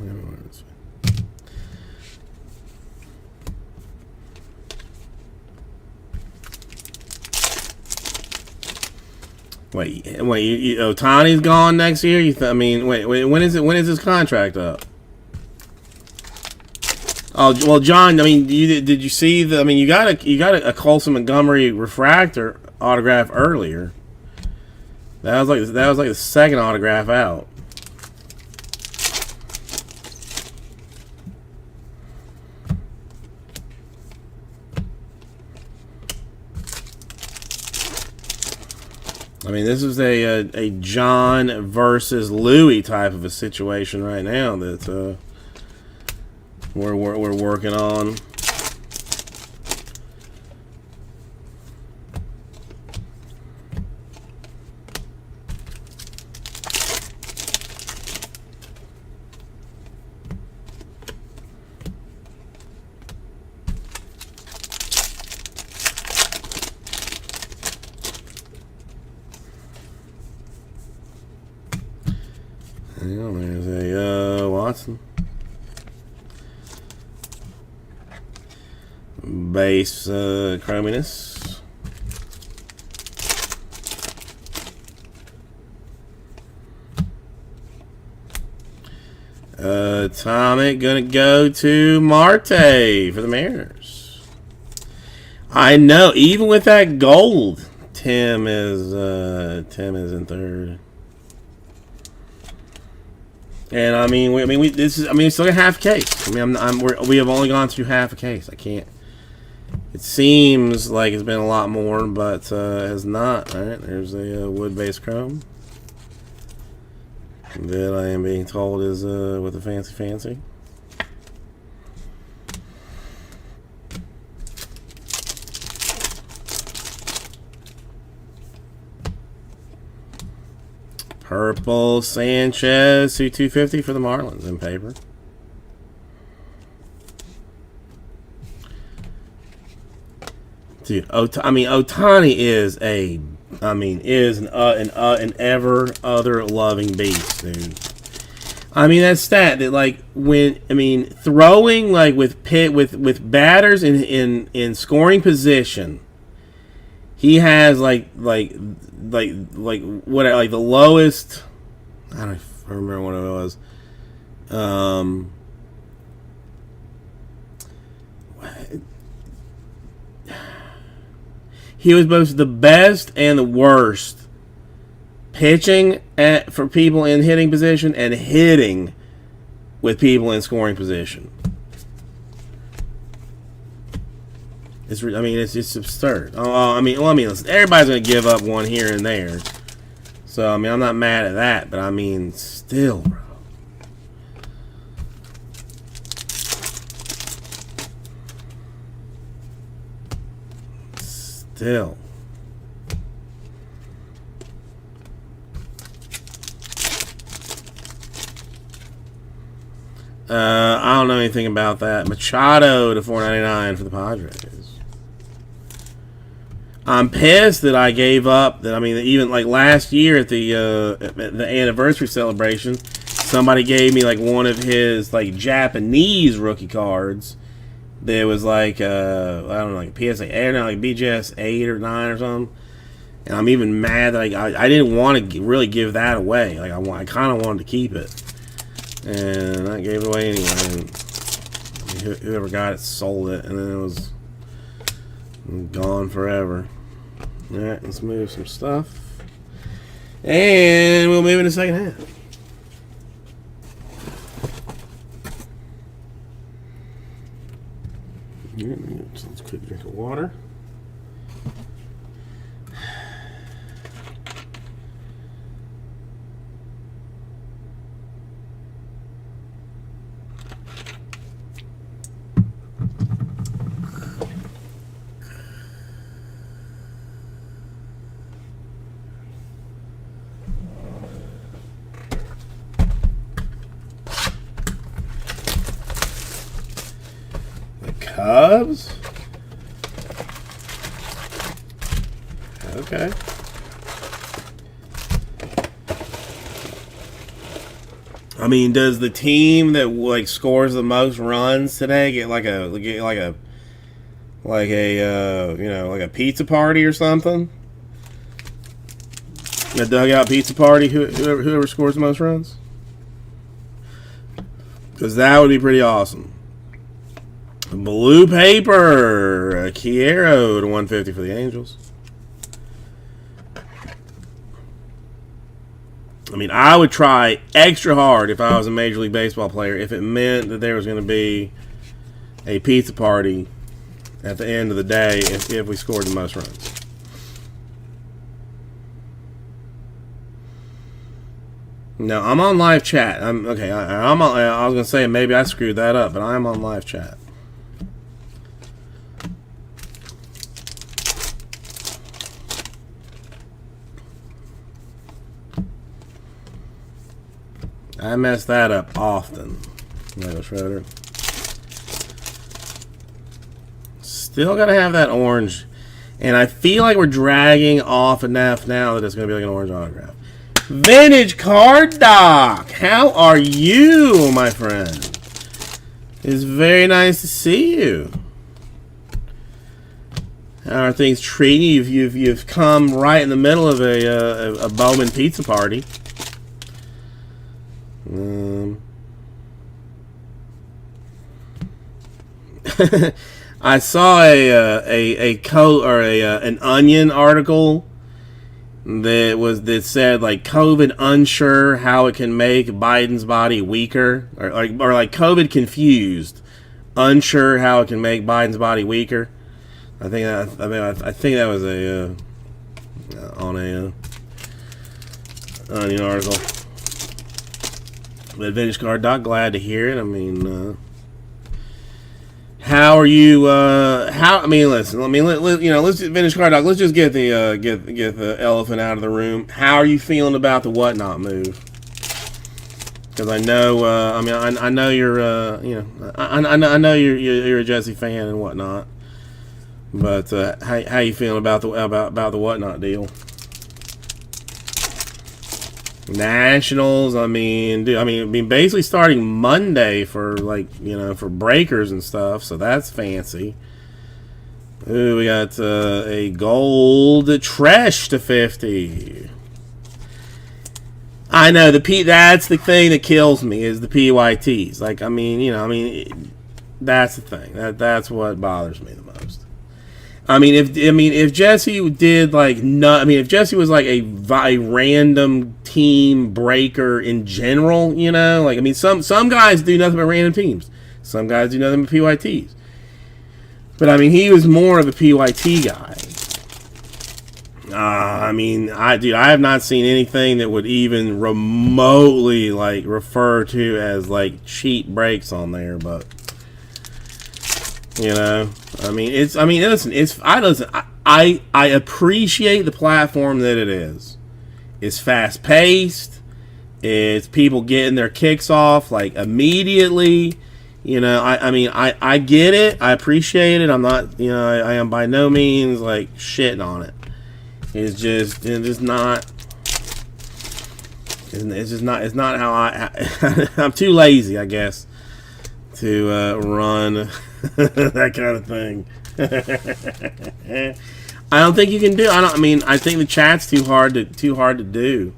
Speaker 1: Wait, Ohtani's gone next year? Wait, when is it? When is his contract up? Oh, well, John, did you see the? You got a Colson Montgomery refractor autograph earlier. That was like the second autograph out. This is a John versus Louis type of a situation right now that we're working on. There's a Watson. Base chrominess. Atomic gonna go to Marte for the Mariners. I know, even with that gold, Tim is in third. And we still got half a case. We have only gone through half a case. I can't. It seems like it's been a lot more, but has not. All right, there's a wood-based chrome that I am being told is with a fancy. Purple Sanchez to 250 for the Marlins in paper. Dude, Ohtani is an ever other loving beast, dude. That stat that throwing with batters in scoring position, he has the lowest. I don't remember what it was. He was both the best and the worst pitching for people in hitting position and hitting with people in scoring position. It's just absurd. Listen, everybody's going to give up one here and there. So, I'm not mad at that, but still, bro. Still. I don't know anything about that. Machado to 499 for the Padres. I'm pissed that I gave up. Even last year at the anniversary celebration, somebody gave me one of his Japanese rookie cards. There was I don't know, PSA 8, BGS 8 or 9 or something. And I'm even mad that I didn't want to really give that away. I kind of wanted to keep it, and I gave it away anyway. And whoever got it sold it, and then it was gone forever. All right, let's move some stuff, and we'll move in the second half. Let's quick drink of water. Cubs? Okay. I mean, does the team that like scores the most runs today get like a like a pizza party or something? A dugout pizza party. Whoever scores the most runs, because that would be pretty awesome. Blue paper, Chiero to 150 for the Angels. I mean, I would try extra hard if I was a Major League Baseball player if it meant that there was going to be a pizza party at the end of the day if we scored the most runs. No, I'm on live chat. I'm okay. I was going to say maybe I screwed that up, but I'm on live chat. I mess that up often. Lego Schroeder. Still got to have that orange. And I feel like we're dragging off enough now that it's going to be like an orange autograph. Vintage Card Doc. How are you, my friend? It's very nice to see you. How are things treating you? You've come right in the middle of a Bowman pizza party. I saw an Onion article that said like COVID unsure how it can make Biden's body weaker, or like COVID confused, unsure how it can make Biden's body weaker. I think that was on a Onion article. But Vintage Card Doc, glad to hear it. I mean, how are you? Listen. Let's Vintage Card Doc. Let's just get the elephant out of the room. How are you feeling about the Whatnot move? Because I know, I know you're, I know you're a Jesse fan and whatnot. But how you feeling about the Whatnot deal? Nationals, basically starting Monday for for breakers and stuff, so that's fancy. Ooh, we got a gold Tresh to 50. I know that's the thing that kills me is the PYTs. That's the thing. That's what bothers me the most. If Jesse did if Jesse was like a random team breaker in general, some guys do nothing but random teams. Some guys do nothing but PYTs. But he was more of a PYT guy. I have not seen anything that would even remotely refer to as cheat breaks on there, but. I appreciate the platform that it is. It's fast paced. It's people getting their kicks off immediately. I get it. I appreciate it. I'm not, I am by no means shitting on it. It's just not how I'm too lazy, I guess, to run that kind of thing. I don't think you can do. I think the chat's too hard to do.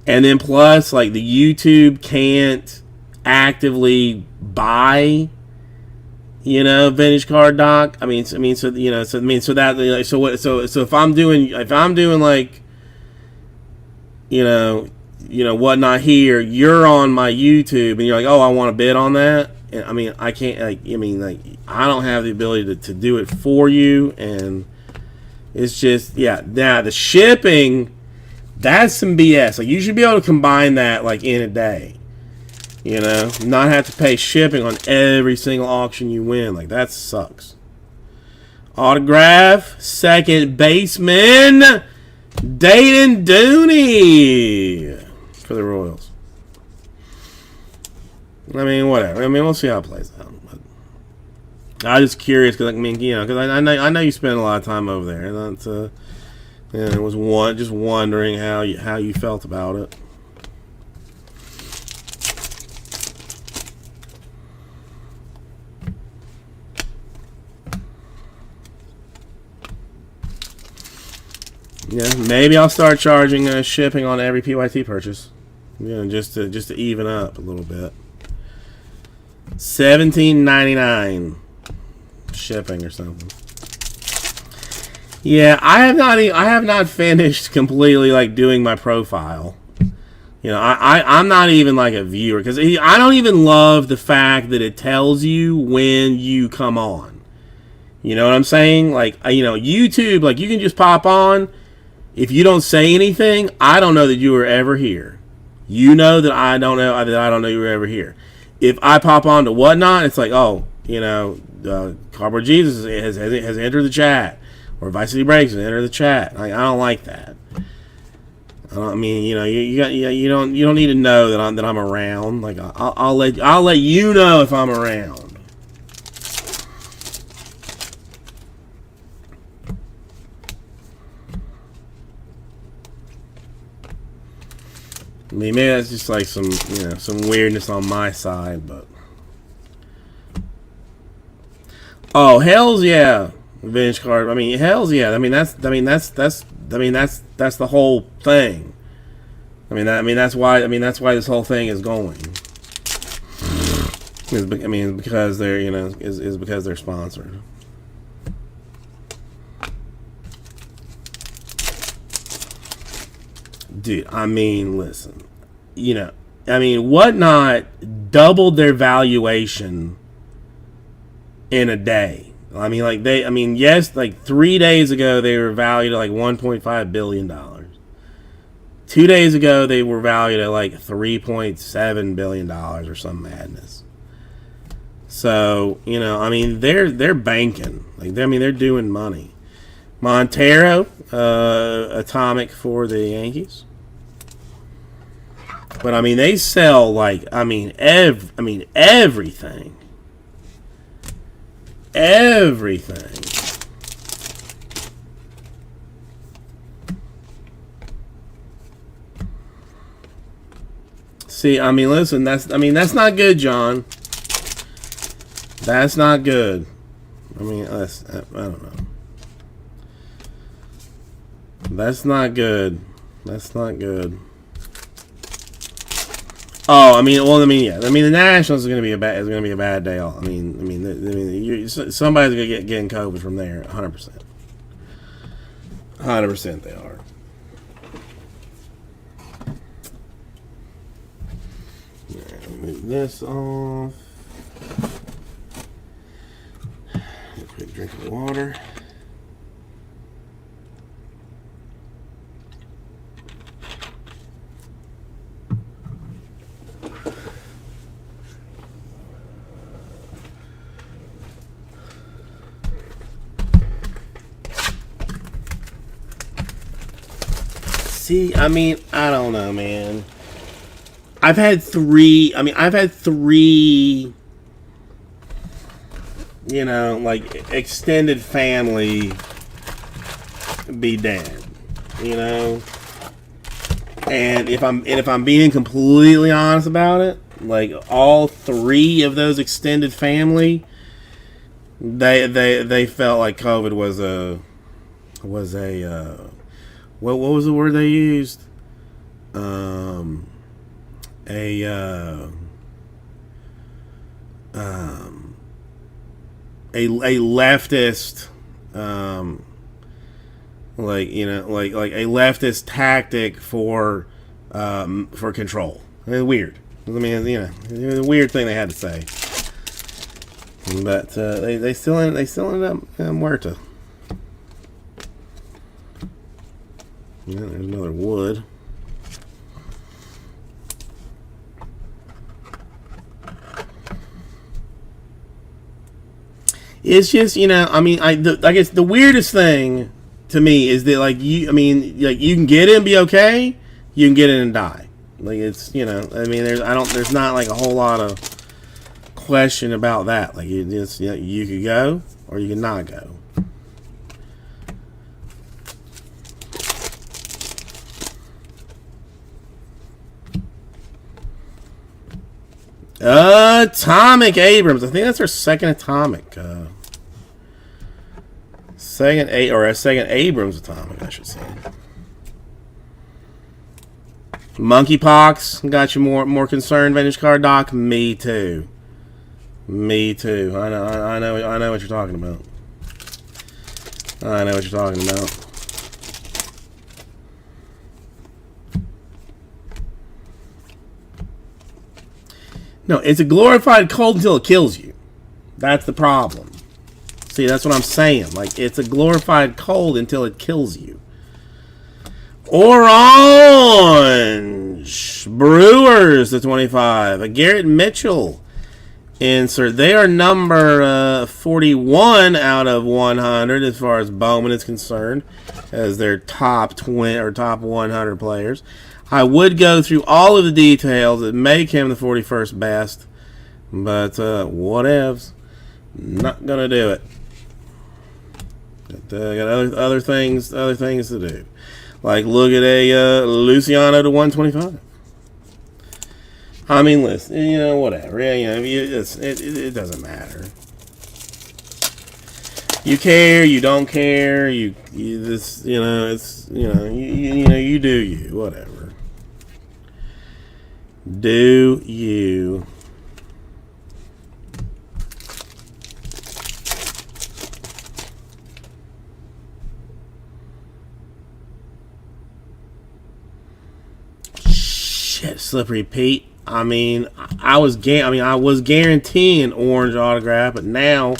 Speaker 1: And then plus, the YouTube can't actively buy, Vintage Card Doc. So if I'm doing Whatnot here, you're on my YouTube, and you're oh, I want to bid on that. I can't, I don't have the ability to do it for you, and it's just, now the shipping, that's some BS. You should be able to combine that, in a day, not have to pay shipping on every single auction you win. That sucks. Autograph, second baseman, Dayton Dooney for the Royals. Whatever. We'll see how it plays out. I was just curious because I mean, because I know you spend a lot of time over there. And that's I was just wondering how you felt about it. Yeah, maybe I'll start charging shipping on every PYT purchase. Just to even up a little bit. $17.99 shipping or something. Yeah, I have not finished completely like doing my profile. I'm not even like a viewer because I don't even love the fact that it tells you when you come on. You know what I'm saying? Like YouTube, like you can just pop on. If you don't say anything, I don't know that you were ever here. You know that I don't know you were ever here. If I pop on to Whatnot, it's like, oh, Cardboard Jesus has entered the chat, or Vice City Breaks has entered the chat. I don't like that. I mean, you don't need to know that I'm around. Like I'll let you know if I'm around. I mean, maybe that's just like some weirdness on my side, but oh, hells yeah, Vintage Card. I mean, hells yeah. I mean that's the whole thing. That's why this whole thing is going. Because they're is because they're sponsored. Dude, I mean, listen, Whatnot doubled their valuation in a day. Yes, like 3 days ago they were valued at like $1.5 billion. 2 days ago they were valued at like $3.7 billion or some madness. So, they're banking. They're doing money. Montero, Atomic for the Yankees. But they sell everything. Everything. See, listen, that's not good, John. That's not good. I don't know. That's not good. That's not good. Oh, yeah. The Nationals is going to be a bad day. Somebody's going to getting COVID from there. 100%. 100% they are. Move this off. Quick drink of water. See, I don't know, man. I've had three, extended family be dead, And if I'm being completely honest about it, like all three of those extended family, they felt like COVID was a what was the word they used? A leftist, a leftist tactic for control. It's weird. It was a weird thing they had to say, but they still ended up muerta. Yeah, there's another wood. It's just, I guess the weirdest thing to me is that, you can get it and be okay, you can get it and die. There's not like a whole lot of question about that. Like you just, you could go or you could not go. Atomic Abrams. I think that's our second atomic. Second Abrams atomic, I should say. Monkeypox got you more concerned, vintage card doc. Me too. Me too. I know what you're talking about. I know what you're talking about. No, it's a glorified cold until it kills you. That's the problem. See, that's what I'm saying. Like, it's a glorified cold until it kills you. Orange. Brewers to 25. A Garrett Mitchell insert. They are number 41 out of 100 as far as Bowman is concerned, as their top 20 or top 100 players. I would go through all of the details that make him the 41st best, but whatevs. Not gonna do it. Got other things to do. Like look at a Luciano to 125. I mean, listen, whatever. Yeah, it doesn't matter. You care, you don't care, you do you, whatever. Do you? Shit, Slippery Pete. I mean, I was guaranteeing orange autograph, but now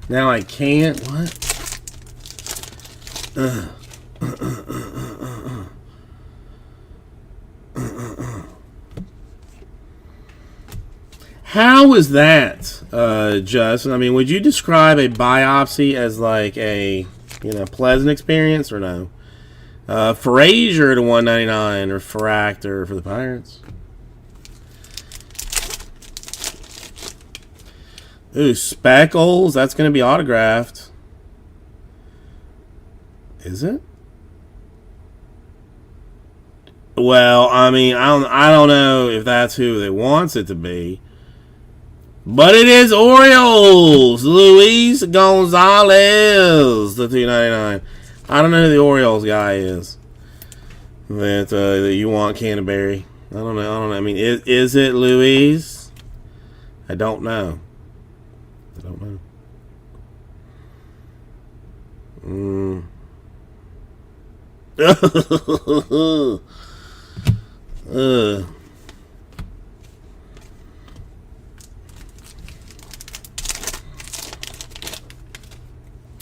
Speaker 1: I can't. What? How is that, Justin? I mean, would you describe a biopsy as like a pleasant experience or no? Frazier to 199 or Fractor for the Pirates. Ooh, Speckles. That's going to be autographed. Is it? Well, I mean, I don't know if that's who they wants it to be. But it is Orioles. Luis Gonzalez to 299. I don't know who the Orioles guy is that you want, Canterbury. I don't know. I mean, is it Luis? I don't know.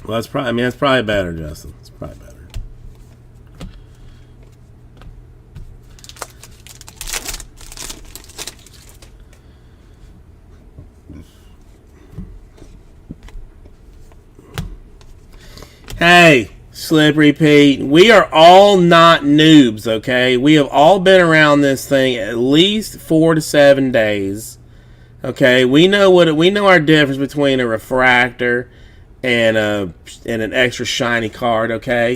Speaker 1: Well, that's probably better, Justin. It's probably better. Hey, Slippery Pete, we are all not noobs, okay? We have all been around this thing at least 4 to 7 days. Okay, we know our difference between a refractor and an extra shiny card, okay?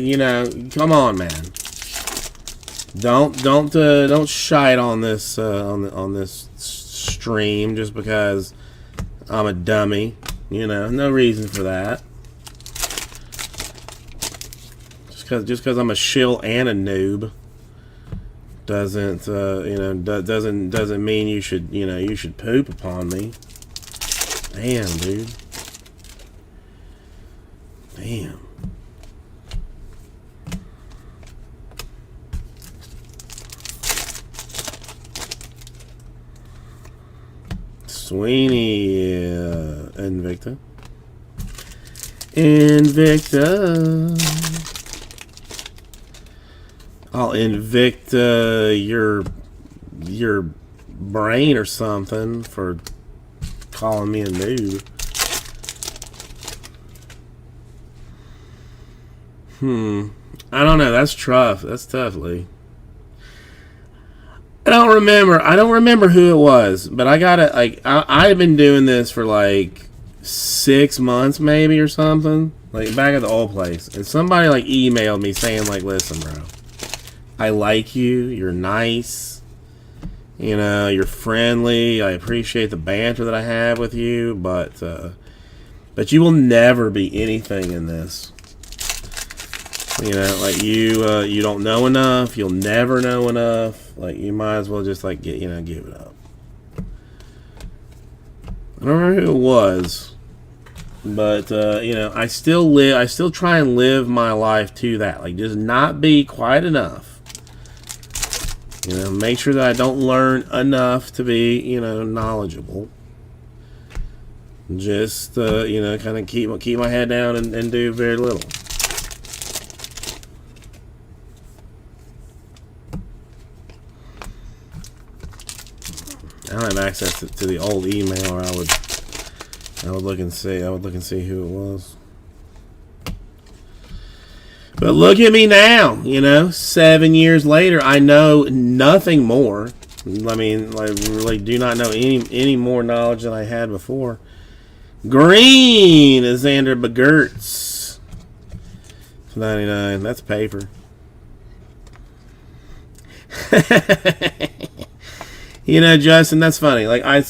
Speaker 1: Come on, man. Don't shite on this on this stream just because I'm a dummy. No reason for that. Just because I'm a shill and a noob doesn't mean you should poop upon me. Damn, dude. Damn. Sweeney, Invicta. I'll Invicta your brain or something for calling me a noob. I don't know. That's tough. That's tough, Lee. I don't remember who it was, but I got it. Like I've been doing this for like 6 months, maybe, or something. Like back at the old place, and somebody like emailed me saying like, "Listen, bro, I like you. You're nice. You know, you're friendly. I appreciate the banter that I have with you, but you will never be anything in this. You know, like you don't know enough. You'll never know enough. Like you might as well just like give it up." I don't remember who it was, but I still try and live my life to that. Like just not be quiet enough. You know, make sure that I don't learn enough to be, knowledgeable. Just, kind of keep my head down and do very little. I don't have access to the old email, or I would look and see. I would look and see who it was. But look at me now, 7 years later, I know nothing more. I mean, like, really do not know any more knowledge than I had before. Green is Xander Bogaerts. 99. That's paper. Justin, that's funny. Like I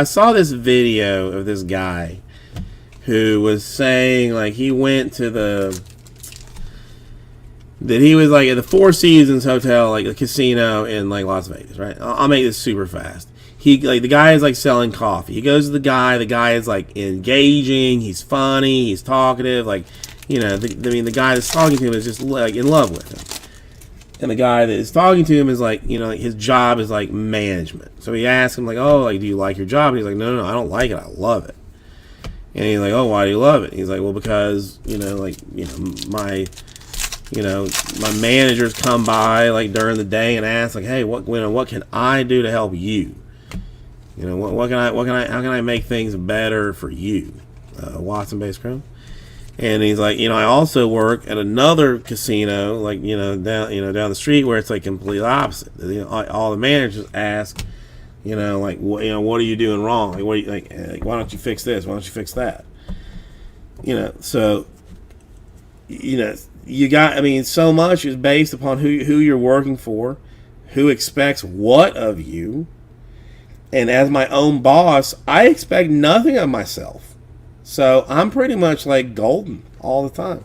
Speaker 1: saw this video of this guy who was saying like he went to he was like at the Four Seasons Hotel, like a casino in like Las Vegas, right? I'll make this super fast. The guy is like selling coffee. He goes to the guy is like engaging, he's funny, he's talkative, like, the guy that's talking to him is just like in love with him. And the guy that is talking to him is like, his job is like management. So he asks him like, "Oh, like, do you like your job?" And he's like, no, I don't like it, I love it. And he's like, "Oh, why do you love it?" And he's like, "Well, because, my managers come by like during the day and ask like, hey, what can I do to help you? How can I make things better for you, Watson-based Chrome?" And he's like, I also work at another casino, like, down the street, where it's like completely opposite. All the managers ask, like, what are you doing wrong? Like, why don't you fix this? Why don't you fix that? So, so much is based upon who you're working for, who expects what of you. And as my own boss, I expect nothing of myself. So I'm pretty much like golden all the time.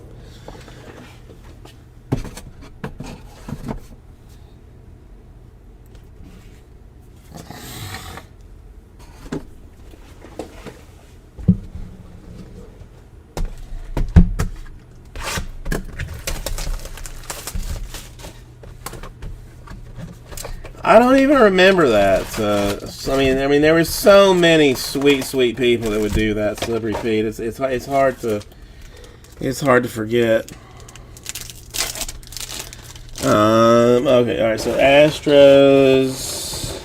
Speaker 1: I don't even remember that. There were so many sweet people that would do that slippery feet. It's hard to forget. Okay, all right. So Astros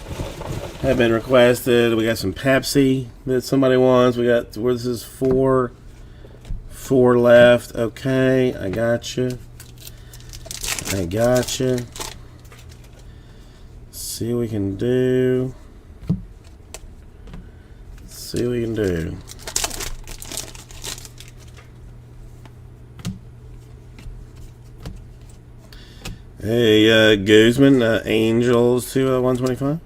Speaker 1: have been requested. We got some Pepsi that somebody wants. We got this is four left. Okay, I got you. See what we can do. Hey, Guzman, Angels to 125.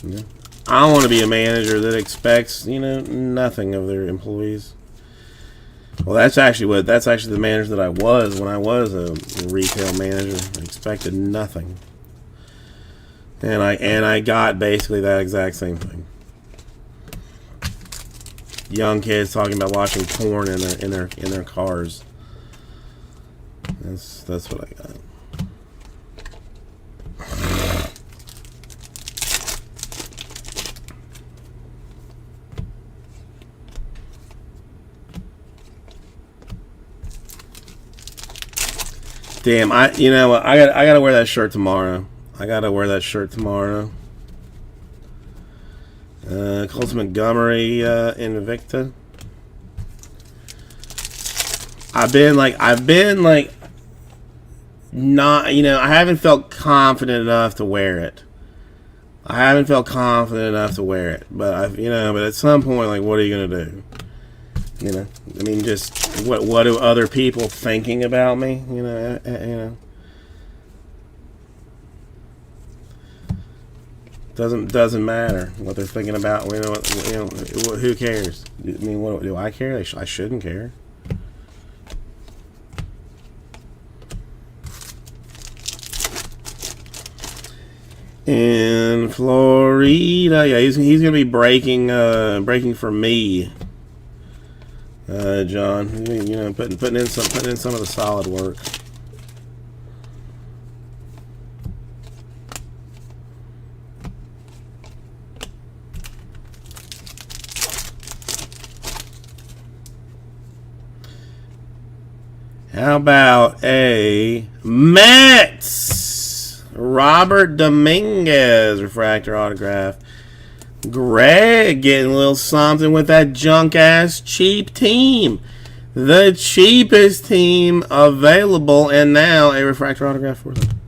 Speaker 1: Yeah. I want to be a manager that expects, nothing of their employees. Well, that's actually the manager that I was when I was a retail manager. I expected nothing, and I got basically that exact same thing. Young kids talking about watching porn in their cars. That's what I got. Damn, I gotta wear that shirt tomorrow. Colton Montgomery, Invicta. I've been like not, you know, I haven't felt confident enough to wear it. I haven't felt confident enough to wear it, but but at some point, like, what are you gonna do? You know, I mean, just what do other people thinking about me? You know. Doesn't matter what they're thinking about. Who cares? I mean, what do I care? I shouldn't care. In Florida, yeah, he's gonna be breaking for me, John. You know, putting in some of the solid work. How about a Mets? Robert Dominguez refractor autograph. Greg getting a little something with that junk ass cheap team. The cheapest team available, and now a refractor autograph for them.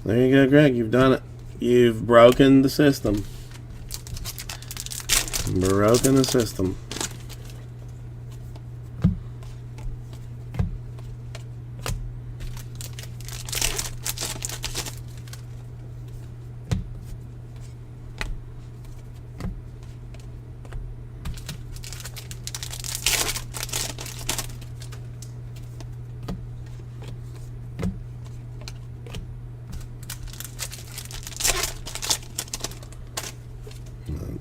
Speaker 1: There you go, Greg. You've done it. You've broken the system. Broken the system.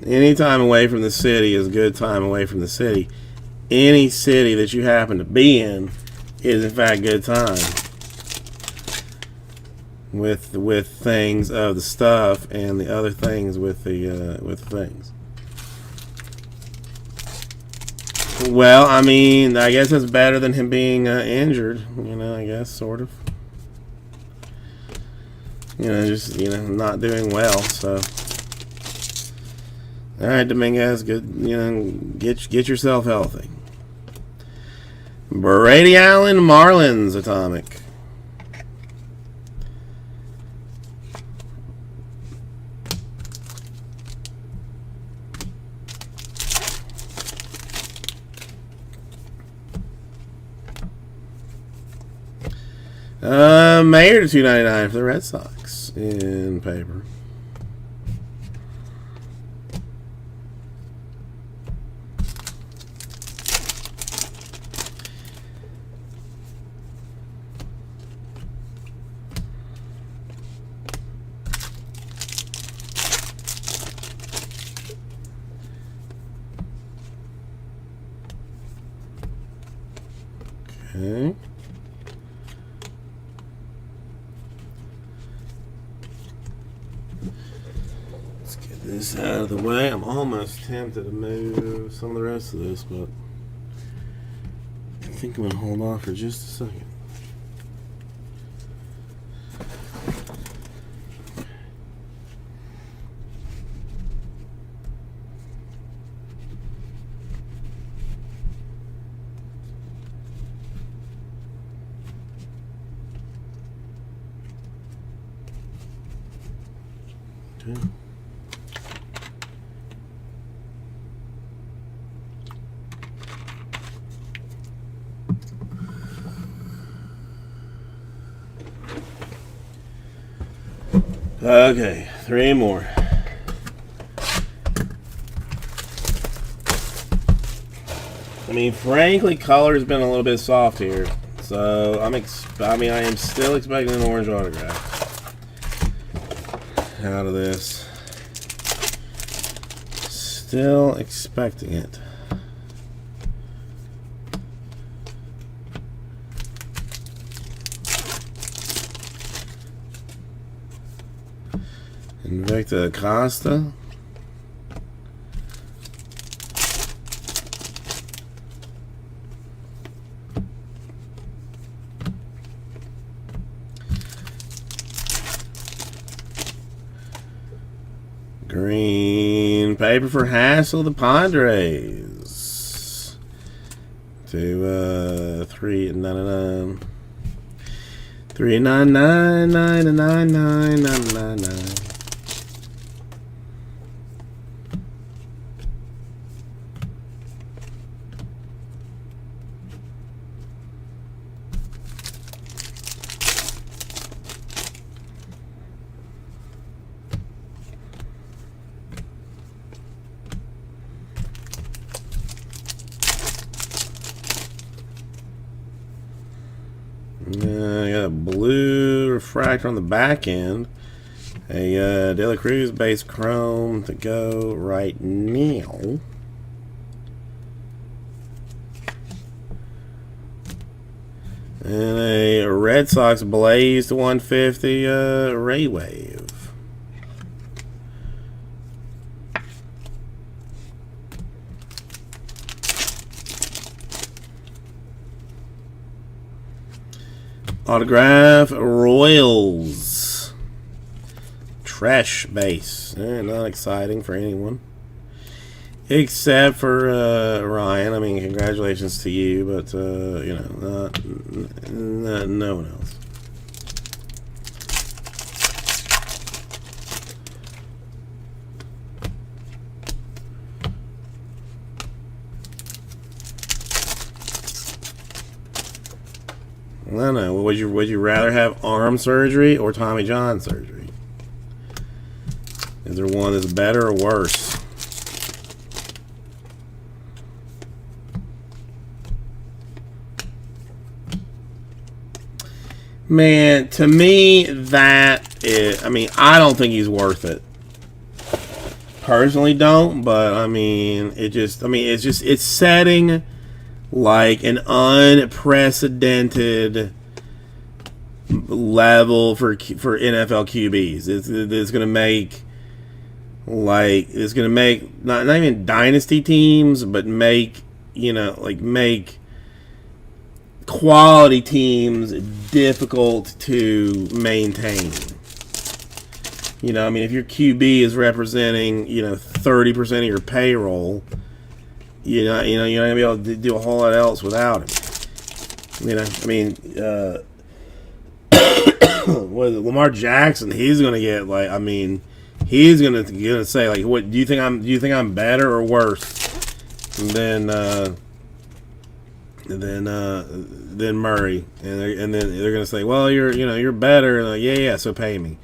Speaker 1: Any time away from the city is good time away from the city. Any city that you happen to be in is in fact good time. With things of the stuff and the other things with the things. Well, I mean, I guess it's better than him being injured. You know, I guess sort of. You know, just not doing well. So. All right, Dominguez, good. You know, get yourself healthy. Brady Allen, Marlins atomic. Mayer to 299 for the Red Sox in paper. Okay. Let's get this out of the way. I'm almost tempted to move some of the rest of this, but I think I'm going to hold off for just a second. Okay. Okay, 3 more. I mean, frankly, color's been a little bit soft here, so I am still expecting an orange autograph out of this. Still expecting it. Invicta Acosta. Green paper for Hassel, the Padres. to 399. 399999999. I got a blue refractor on the back end. A De La Cruz base chrome to go right now. And a Red Sox Blazed 150 Ray Wave. Autograph Royals. Trash base. Not exciting for anyone. Except for Ryan. I mean, congratulations to you, but, you know, no one else. I don't know. Would you rather have arm surgery or Tommy John surgery? Is there one that's better or worse? Man, to me, that is, I mean, I don't think he's worth it. Personally don't, but I mean, it's setting like an unprecedented level for NFL QBs. It's gonna make not even dynasty teams, but make quality teams difficult to maintain. You know, I mean, if your QB is representing 30% of your payroll, you're not gonna be able to do a whole lot else without him. You know, I mean, what is it, Lamar Jackson? He's gonna get he's gonna say like, what do you think I'm better or worse than Murray? And then they're gonna say, well, you're better. And like, yeah, so pay me.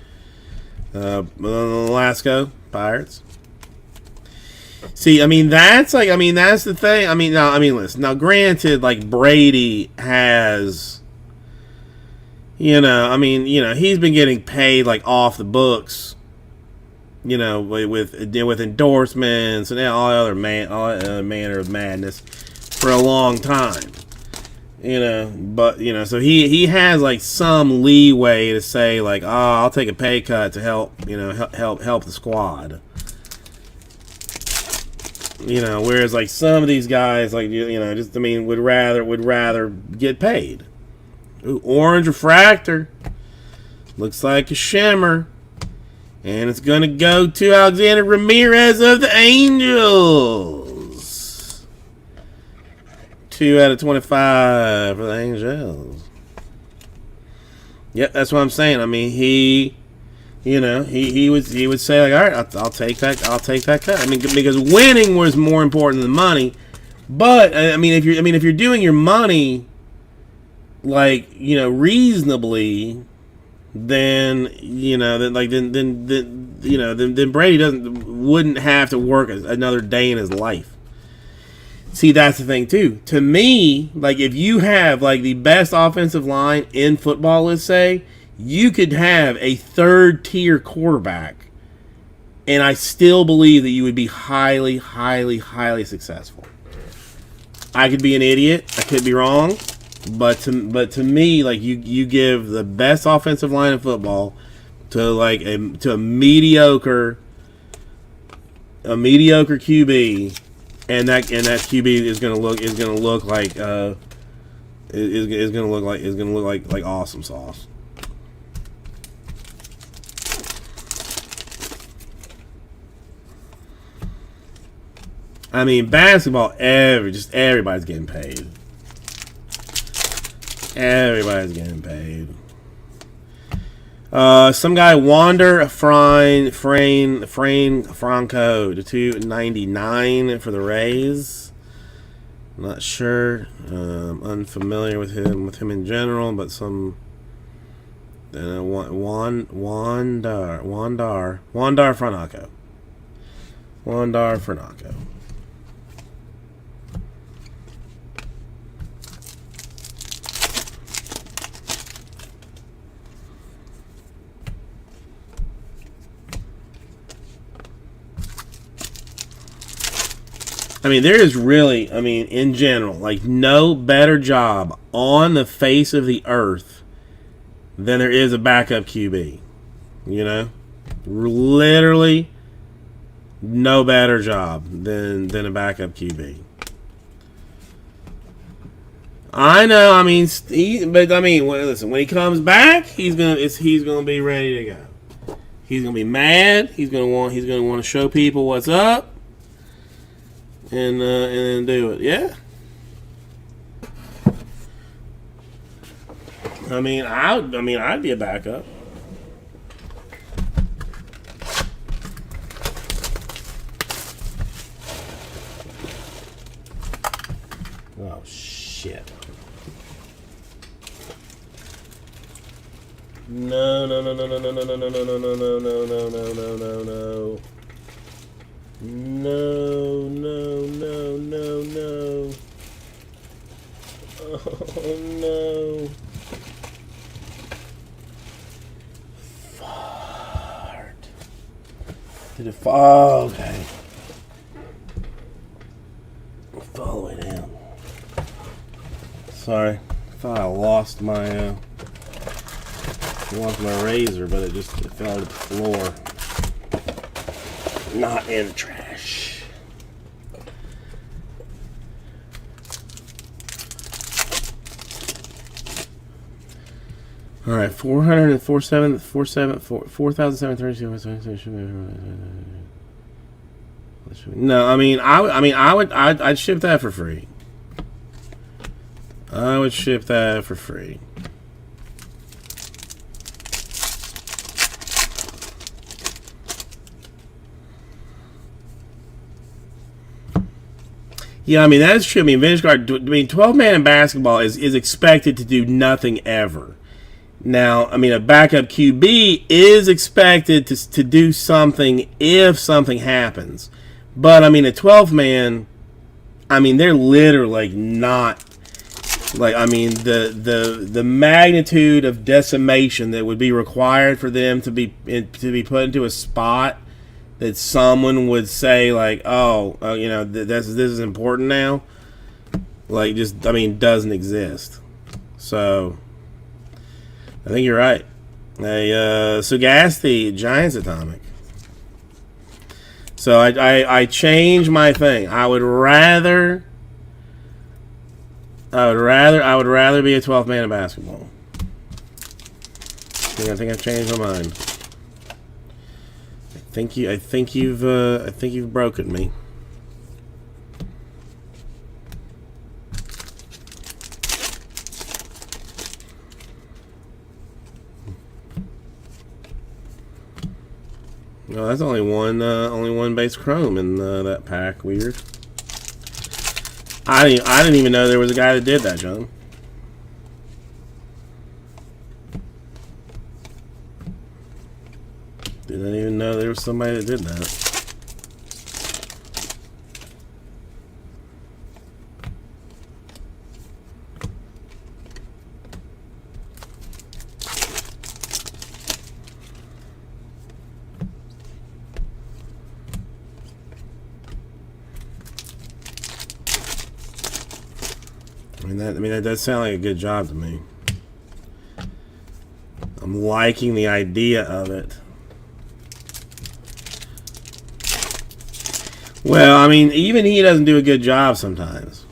Speaker 1: Alaska Pirates. See, I mean, that's the thing. Listen. Now, granted, like Brady has, he's been getting paid like off the books, with endorsements and all other manner of madness for a long time. But so he has like some leeway to say like, oh, I'll take a pay cut to help the squad. Whereas like some of these guys like would rather get paid. Ooh, orange refractor. Looks like a shimmer. And it's gonna go to Alexander Ramirez of the Angels. 2 out of 25 for the Angels. Yep, that's what I'm saying. I mean, he would say like, all right, I'll take that cut. I mean, because winning was more important than money. But I mean, if you're doing your money like reasonably, then Brady wouldn't have to work another day in his life. See, that's the thing too. To me, like if you have like the best offensive line in football, let's say, you could have a third-tier quarterback, and I still believe that you would be highly, highly, highly successful. I could be an idiot. I could be wrong. But to me, like you give the best offensive line in football to a mediocre QB, and that QB is gonna look like awesome sauce. I mean, basketball, everybody's getting paid. Everybody's getting paid. Some guy Wander Franco to 299 for the Rays. Not sure. Unfamiliar with him in general, but some Wandar Franco. Wandar Franco. I mean, there is really, I mean, in general, like no better job on the face of the earth than there is a backup QB. You know? Literally no better job than a backup QB. I know, I mean, but I mean, listen, when he comes back, he's gonna be ready to go. He's gonna be mad. He's gonna want to show people what's up. And then do it, yeah. I mean, I'd be a backup. Oh shit! No. Oh no. Fart. Did it fall? Oh, okay. Fall all the way down. Sorry. I thought I lost my razor, but it fell to the floor. Not in the trash. All right, 4,732. No, I'd ship that for free. I would ship that for free. Yeah, I mean, that's true. I mean, Vintage Guard, 12-man in basketball is expected to do nothing ever. Now, I mean, a backup QB is expected to do something if something happens. But, I mean, a 12-man, I mean, they're literally not, like, I mean, the magnitude of decimation that would be required for them to be put into a spot that someone would say, like, oh, you know, this is important now, like, just, I mean, doesn't exist. So, I think you're right. Sagasti, Giants Atomic. So, I changed my thing. I would rather be a 12th man in basketball. I think I've changed my mind. I think you've broken me. No, that's only one base chrome in that pack. Weird. I didn't even know there was a guy that did that, John. Didn't even know there was somebody that did that. I mean that does sound like a good job to me. I'm liking the idea of it. Well, I mean, even he doesn't do a good job sometimes.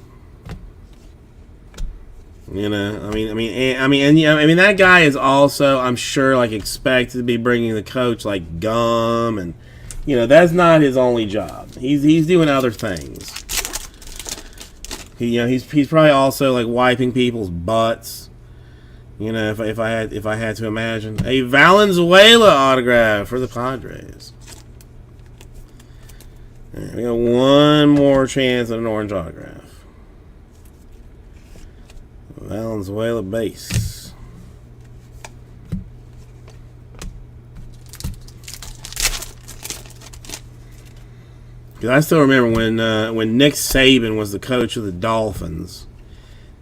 Speaker 1: You know, I mean, that guy is also, I'm sure, like, expected to be bringing the coach like gum, and you know, that's not his only job. He's doing other things. He's probably also like wiping people's butts. You know, if I had to imagine a Valenzuela autograph for the Padres. Right, we got one more chance at an orange autograph. Valenzuela base. Because I still remember when Nick Saban was the coach of the Dolphins.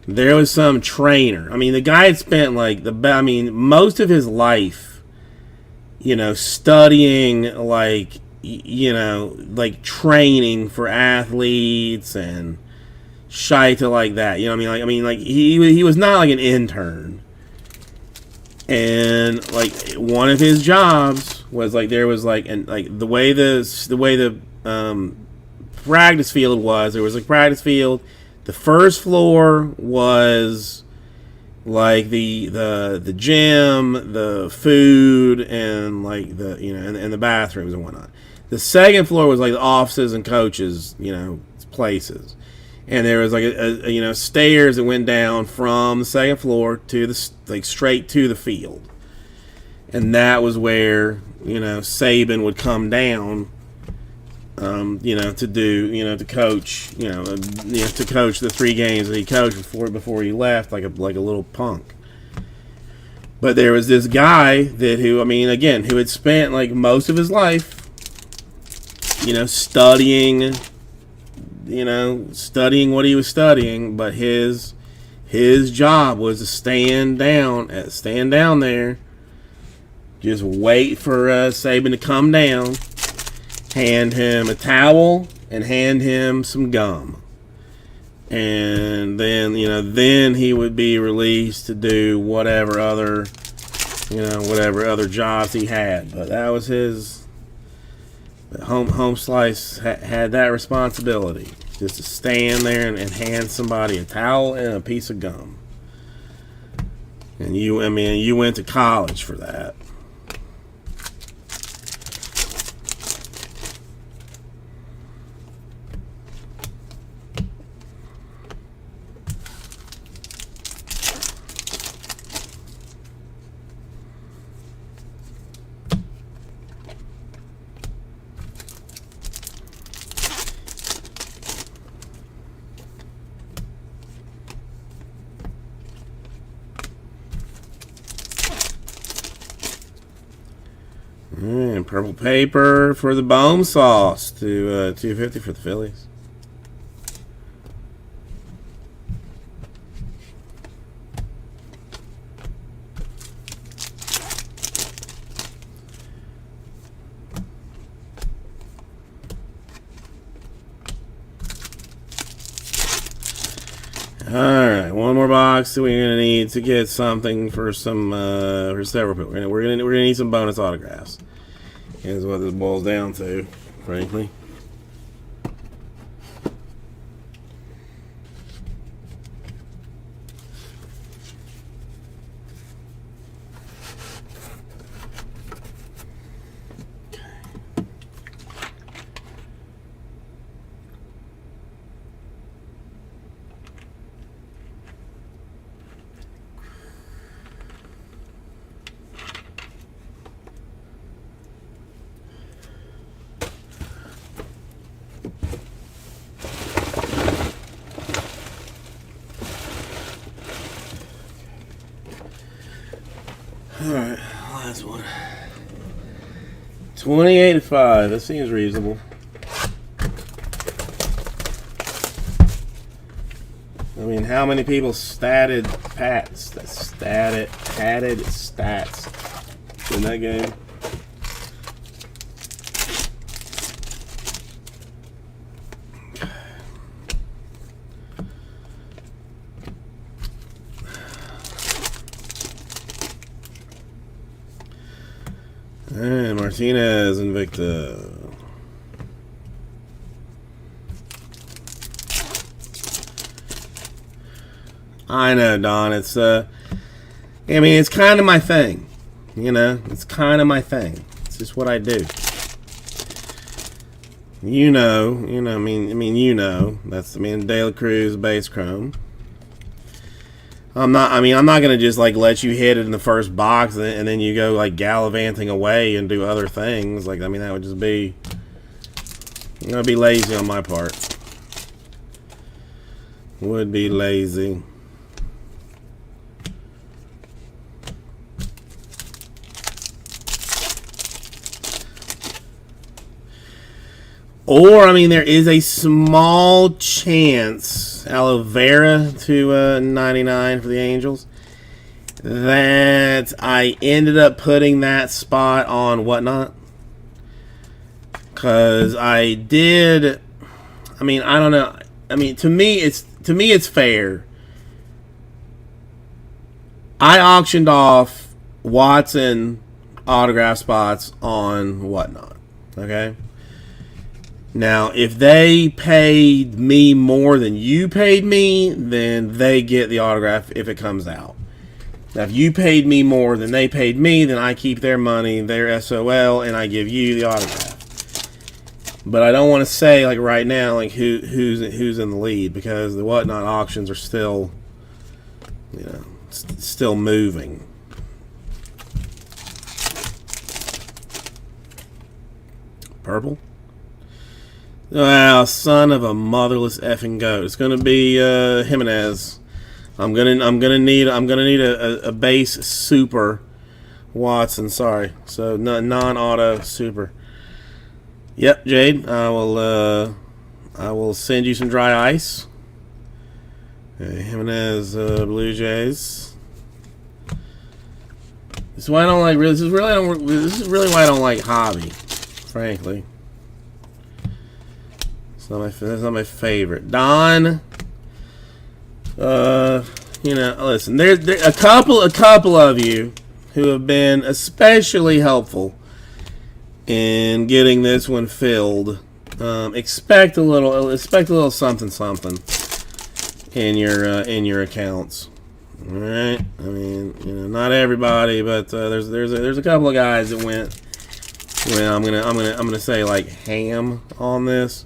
Speaker 1: There was some trainer. I mean, the guy had spent most of his life, you know, studying training for athletes and shite like that. You know what I mean? He was not like an intern. And like one of his jobs was like there was like the way the practice field was, there was a practice field. The first floor was like the gym, the food, and like the and the bathrooms and whatnot. The second floor was like the offices and coaches, places. And there was like a stairs that went down from the second floor to the straight to the field. And that was where, Saban would come down to do, to coach, to coach the 3 games that he coached before he left, like a little punk. But there was this guy who had spent like most of his life, studying what he was studying, but his job was to stand down there, just wait for Saban to come down, hand him a towel, and hand him some gum. And then he would be released to do whatever other jobs he had. But that was his home slice had that responsibility, just to stand there and hand somebody a towel and a piece of gum. And you went to college for that. And purple paper for the Bohm Sauce to $250 for the Phillies. All right, one more box that we're gonna need to get something for some for several people. We're gonna need some bonus autographs. Is what this boils down to, frankly. Alright, last one. 28-5. That seems reasonable. I mean, how many people padded stats in that game? And Martinez, Invicta. I know, Don. It's it's kind of my thing. It's kind of my thing. It's just what I do. That's De La Cruz base chrome. I'm not. I mean, I'm not gonna just like let you hit it in the first box and then you go like gallivanting away and do other things. Like, I mean, that would just be. I'm gonna be lazy on my part. Would be lazy. Or, I mean, there is a small chance, aloe vera to 99 for the Angels, that I ended up putting that spot on Whatnot. Because I did, I mean, I don't know. I mean, to me, it's fair. I auctioned off Watson autograph spots on Whatnot. Okay? Now, if they paid me more than you paid me, then they get the autograph if it comes out. Now, if you paid me more than they paid me, then I keep their money, their SOL, and I give you the autograph. But I don't want to say, like, right now, like, who's in the lead, because the Whatnot auctions are still, you know, still moving. Purple? Well, son of a motherless effing goat. It's gonna be Jimenez. I'm gonna need a base super Watson. Sorry, so non-auto super. Yep, Jade. I will send you some dry ice. Jimenez, Blue Jays. This is why I don't like. This is really why I don't like hobby, frankly. That's not my favorite. Don. You know, listen. There a couple of you who have been especially helpful in getting this one filled. Expect a little something in your accounts. All right. I mean, you know, not everybody, but there's a couple of guys that went. Well, I'm gonna say like ham on this.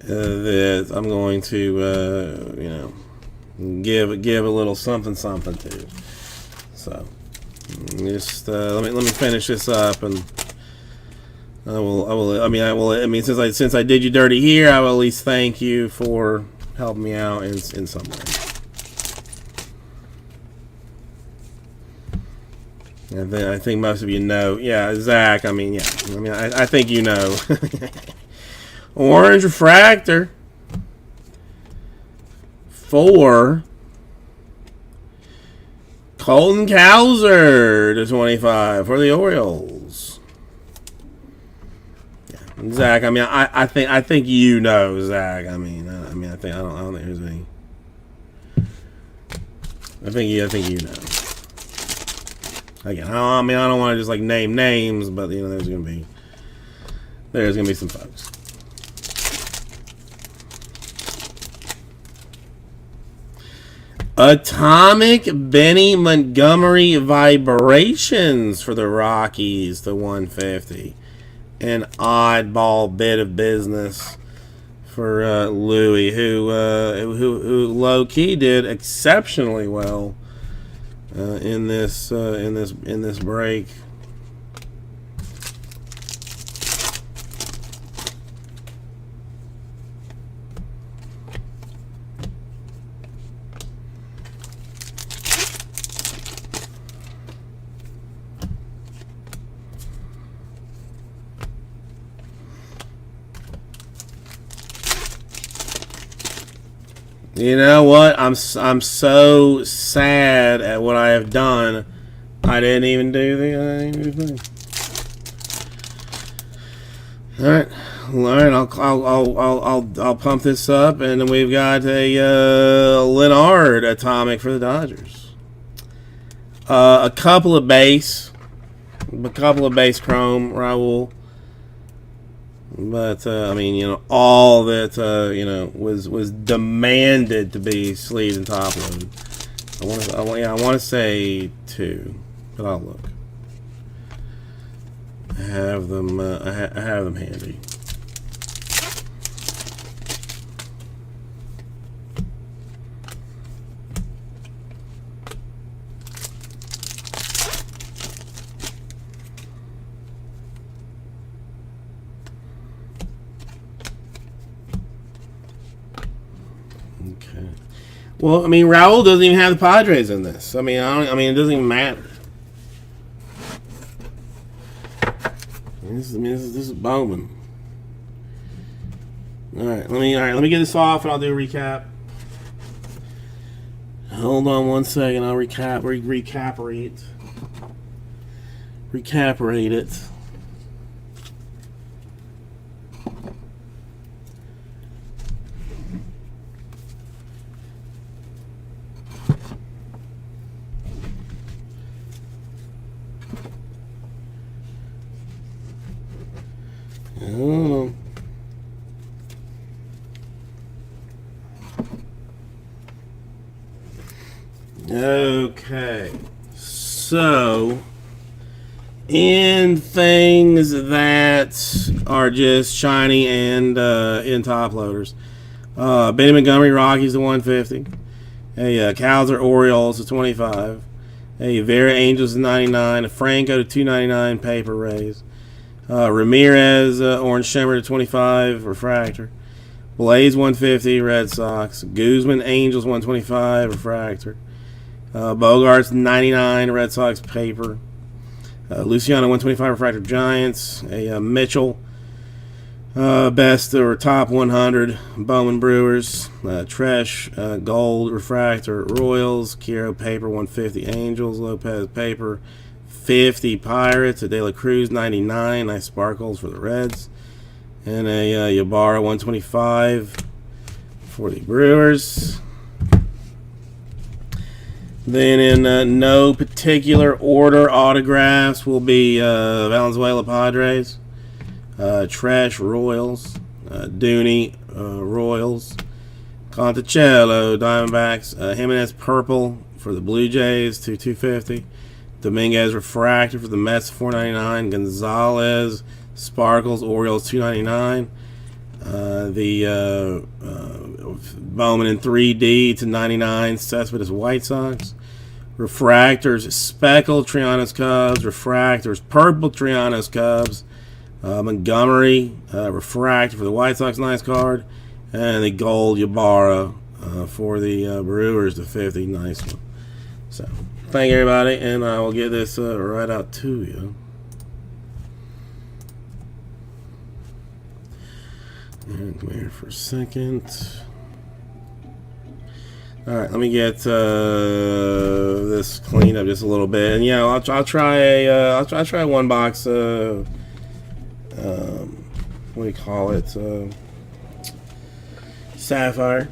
Speaker 1: That I'm going to, you know, give a little something to. So, just let me finish this up, and I will. I mean, since I did you dirty here, I will at least thank you for helping me out in some way. I think most of you know. Yeah, Zach. I mean, yeah. I mean, I think you know. Orange refractor for Colton Cowser to 25 for the Orioles. Yeah. Zach, I mean, I think you know, Zach. I don't think there's any. I think you know. Again, I don't want to just like name names, but you know, there's gonna be some folks. Atomic Benny Montgomery Vibrations for the Rockies to 150. An oddball bit of business for Louis, who low key did exceptionally well in this break. You know what? I'm so sad at what I have done. I didn't even do the thing. All right. I'll pump this up, and then we've got a Leonard Atomic for the Dodgers. A couple of base chrome, Raul. But I mean, you know, all that you know was demanded to be sleeved and top loaded. I want to say 2, but I'll look. I have them. I have them handy. Well, I mean, Raul doesn't even have the Padres in this. I mean, it doesn't even matter. This is Bowman. All right, let me get this off, and I'll do a recap. Hold on one second. I'll recaparate it. Oh. Okay, so in things that are just shiny and in top loaders, Benny Montgomery Rockies to 150. Hey, Kowser Orioles to 25. Hey, Vera Angels to 99. A Franco to 299 paper raise. Ramirez Orange Shimmer to 25 refractor. Blaze 150 Red Sox. Guzman Angels 125 refractor. Bogarts 99 Red Sox paper. Luciano 125 refractor Giants. Mitchell best or top 100 Bowman Brewers. Tresh gold refractor Royals. Kiro paper 150 Angels. Lopez paper 50 Pirates. A De La Cruz 99 nice sparkles for the Reds. And a Ybarra 125 for the Brewers. Then in no particular order, autographs will be Valenzuela Padres, Trash Royals, Dooney Royals, Conticello Diamondbacks, Jimenez Purple for the Blue Jays to 250, Dominguez Refractor for the Mets 499, Gonzalez Sparkles Orioles 299. The Bowman in 3D to 99 Cespedes White Sox. Refractors Speckled Trianos Cubs. Refractors Purple Trianos Cubs. Montgomery Refractor for the White Sox, nice card. And the Gold Ybarra for the Brewers to 50, nice one. So thank you everybody, and I will get this right out to you. And come here for a second. All right, let me get this cleaned up just a little bit, and yeah, I'll try one box. What do you call it? Sapphire.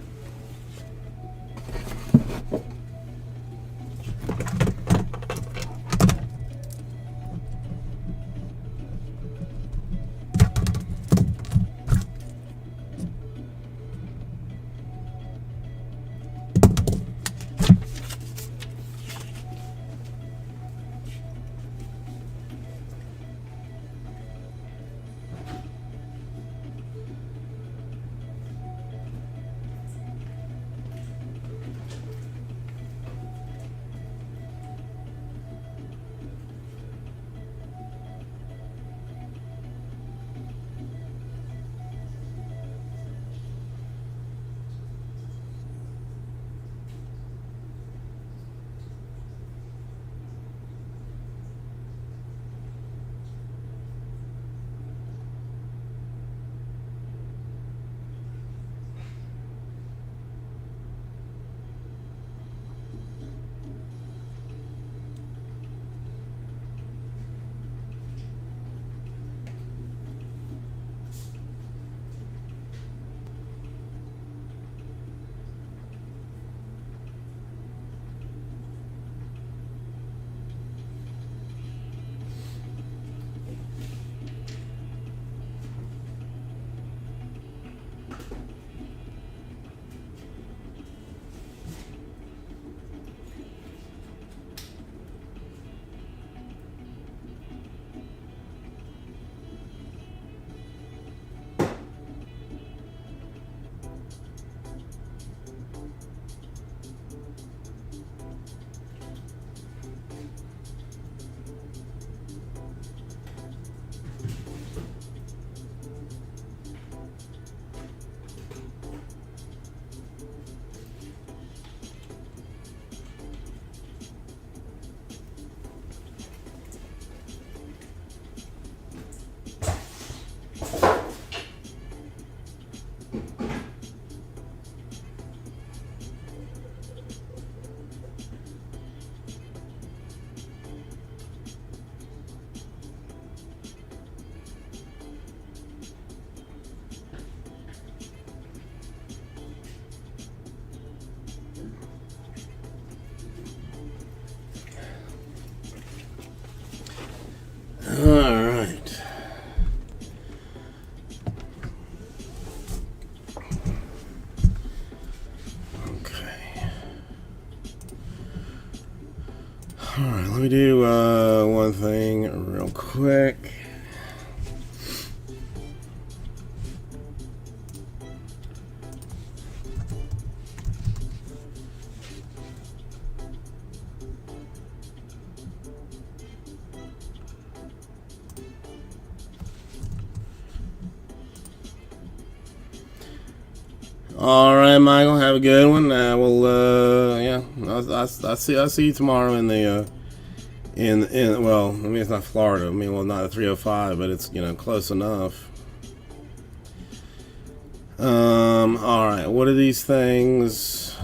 Speaker 1: Alright, let me do one thing real quick. All right, Michael, have a good one. Yeah, I'll see you tomorrow in the well, I mean it's not Florida. I mean, well, not a 305, but it's close enough. All right, what are these things?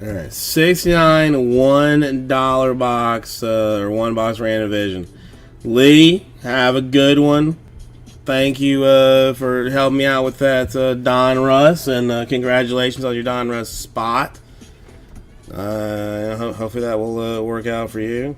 Speaker 1: All right, 69 $1 box or one box random division. Lee, have a good one. Thank you for helping me out with that Don Russ, and congratulations on your Don Russ spot. Hopefully that will work out for you.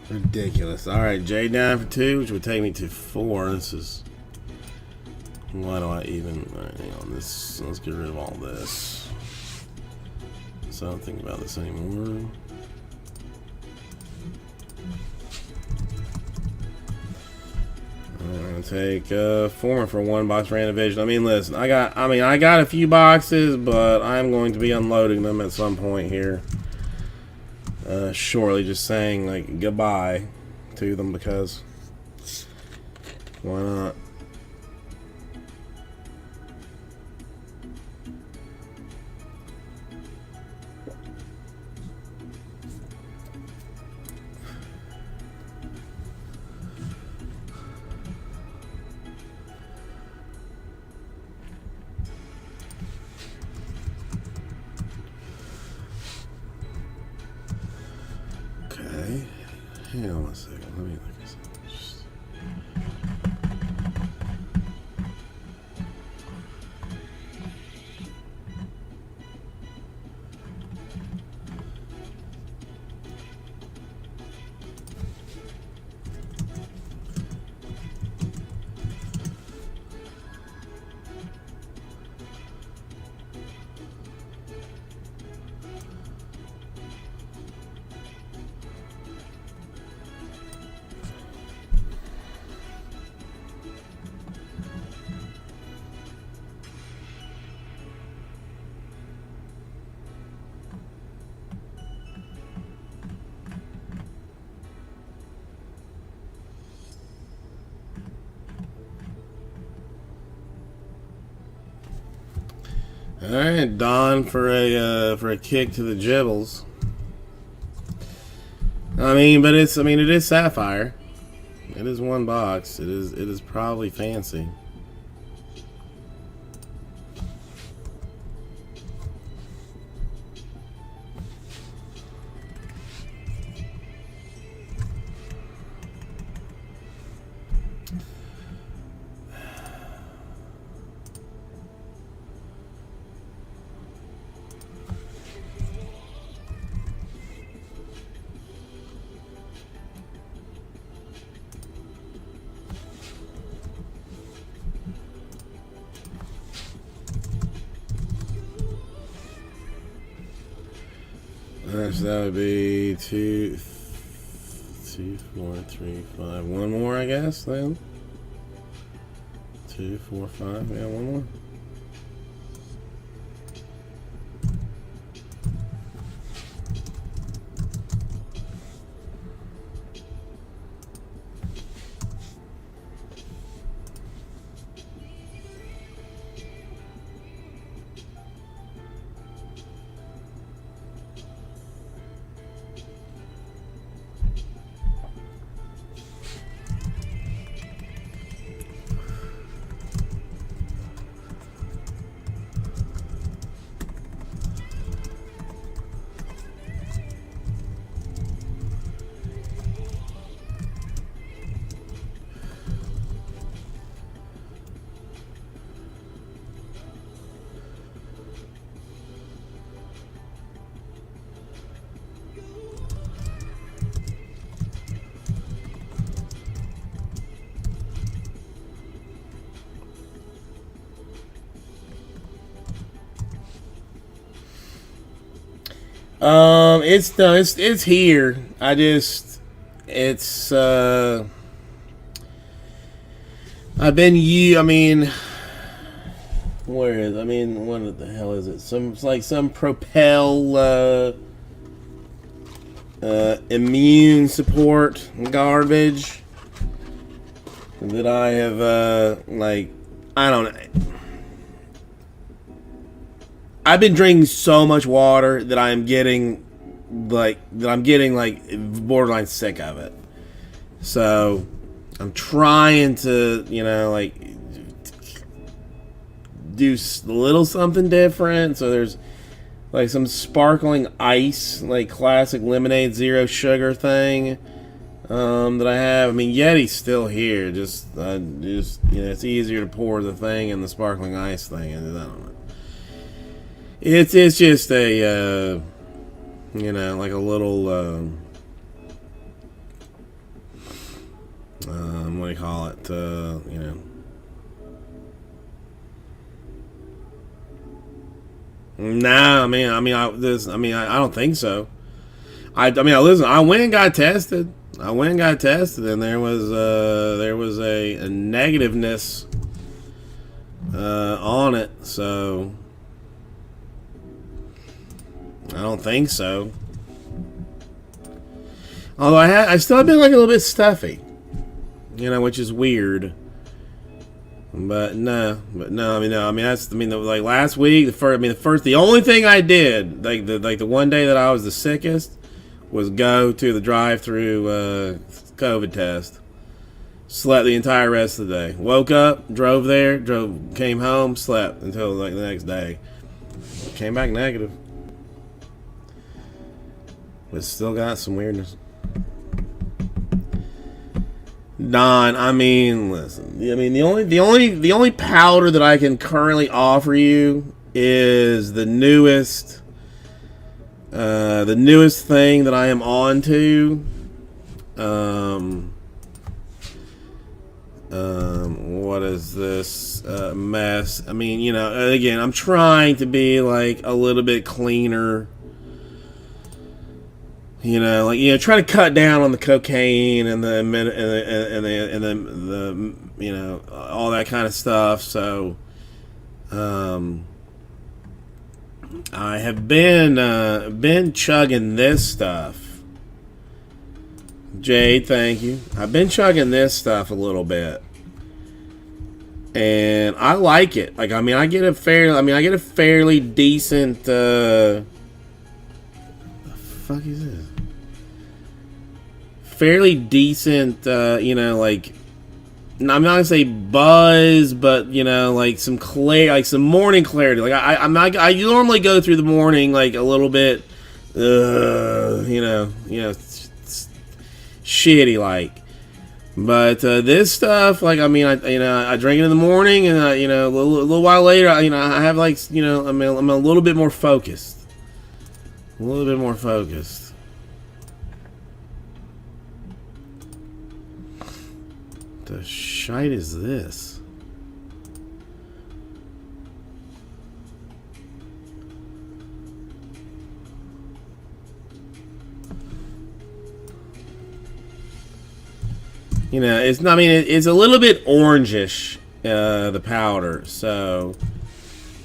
Speaker 1: Ridiculous. All right, J down for 2, which would take me to 4. This is. Why do I even? All right, hang on. Let's get rid of all this. So I don't think about this anymore. I'm gonna take 4 for one box random division. I mean, listen, I got a few boxes, but I'm going to be unloading them at some point here. Shortly, just saying like goodbye to them because why not? Okay, hang on a second. Let me look at this. All right, Don for a kick to the Gibbles. I mean, it is Sapphire. It is one box. It is probably fancy. So that would be 2, 4, 3, 5. One more, I guess, then. 2, 4, 5. Yeah, one more. It's no, it's here. It's I've been I mean, where is? I mean, what the hell is it? It's like some Propel immune support garbage that I have like, I don't know. I've been drinking so much water that I'm getting like borderline sick of it. So I'm trying to, like do a little something different. So there's like some sparkling ice, like classic lemonade zero sugar thing that I have. I mean, Yeti's still here. Just it's easier to pour the thing in the sparkling ice thing, and I don't know. It's just a like a little what do you call it? Nah, I don't think so. I listen. I went and got tested. And there was a negativeness on it. So I don't think so. Although I still have been like a little bit stuffy, which is weird. But no. Like last week, the only thing I did, like the one day that I was the sickest, was go to the drive-through COVID test. Slept the entire rest of the day. Woke up, drove there, came home, slept until like the next day. Came back negative. But still got some weirdness. Don, listen. The only powder that I can currently offer you is the newest thing that I am on to. What is this mess? Again, I'm trying to be like a little bit cleaner. Try to cut down on the cocaine and the all that kind of stuff. So, I have been chugging this stuff. Jade, thank you. I've been chugging this stuff a little bit, and I like it. I get a fairly decent. The fuck is this? Fairly decent, I'm not gonna say buzz, but like some some morning clarity. Like I normally go through the morning like a little bit, shitty like. But this stuff, I drink it in the morning, and a little while later, I have I'm a little bit more focused. A little bit more focused. The shite is this? You know, it's not. I mean, it's a little bit orangish, the powder. So,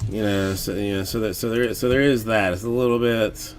Speaker 1: you know, so there is that. It's a little bit.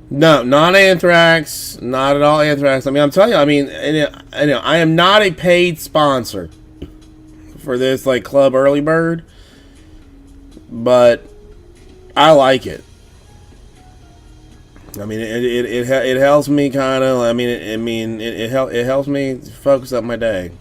Speaker 1: No, not anthrax. Not at all anthrax. I mean, I'm telling you. I mean, I am not a paid sponsor for this like Club Early Bird, but I like it. I mean, it helps me kind of. I mean, it helps me focus up my day.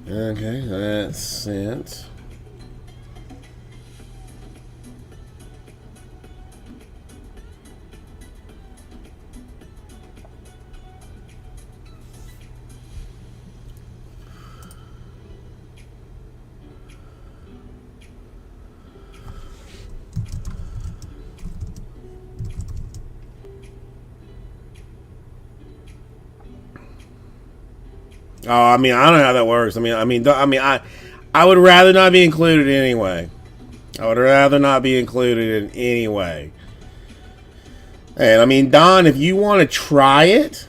Speaker 1: Okay, that's sent. Oh, I mean, I don't know how that works. I would rather not be included anyway. I would rather not be included in any way. And I mean, Don, if you want to try it,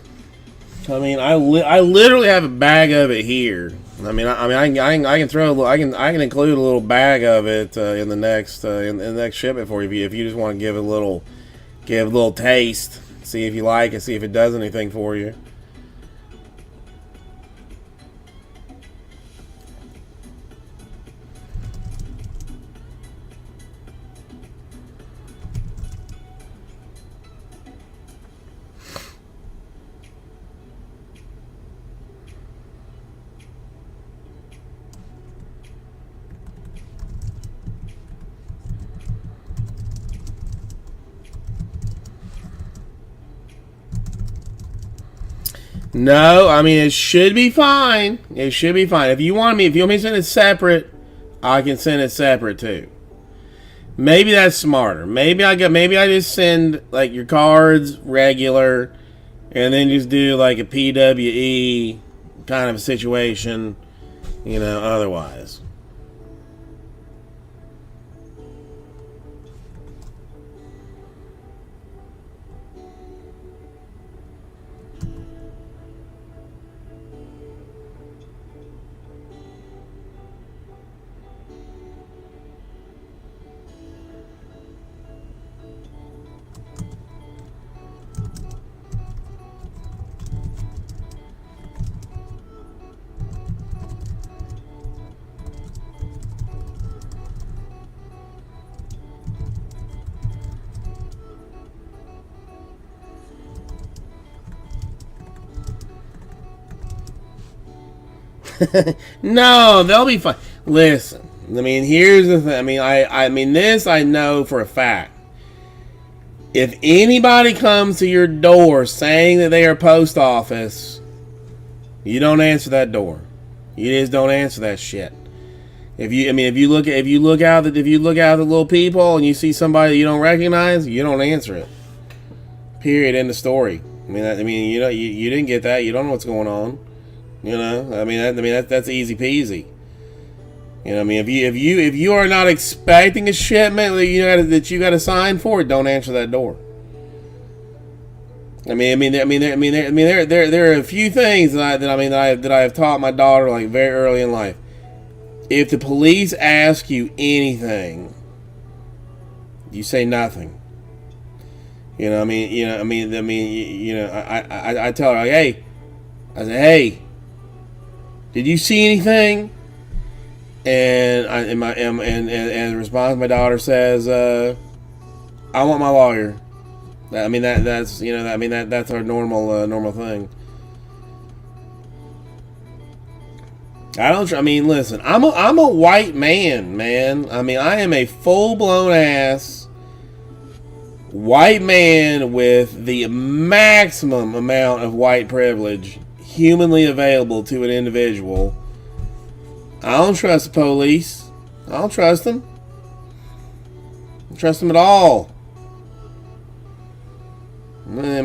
Speaker 1: I mean, I literally have a bag of it here. I can throw I can include a little bag of it in the next shipment for you if you just want to give a little taste, see if you like it, see if it does anything for you. No, I mean it should be fine. It should be fine. If you want me to send it separate, I can send it separate too. Maybe that's smarter. Maybe I just send like your cards regular, and then just do like a PWE kind of a situation, you know. Otherwise. No, they'll be fine. Listen, I mean, here's the thing. I mean, this I know for a fact. If anybody comes to your door saying that they are post office, you don't answer that door. You just don't answer that shit. If you look out the little peephole and you see somebody that you don't recognize, you don't answer it. Period. End of story. You know, you didn't get that. You don't know what's going on. You know, that's easy peasy. You know, if you are not expecting a shipment that you got to sign for, don't answer that door. There are a few things that I have taught my daughter like very early in life. If the police ask you anything, you say nothing. I tell her, like, hey, I say, hey, did you see anything? And the response, my daughter says, I want my lawyer. That's our normal thing. Listen, I'm a white man, man. I am a full-blown ass white man with the maximum amount of white privilege humanly available to an individual. I don't trust the police. I don't trust them. I don't trust them at all. They're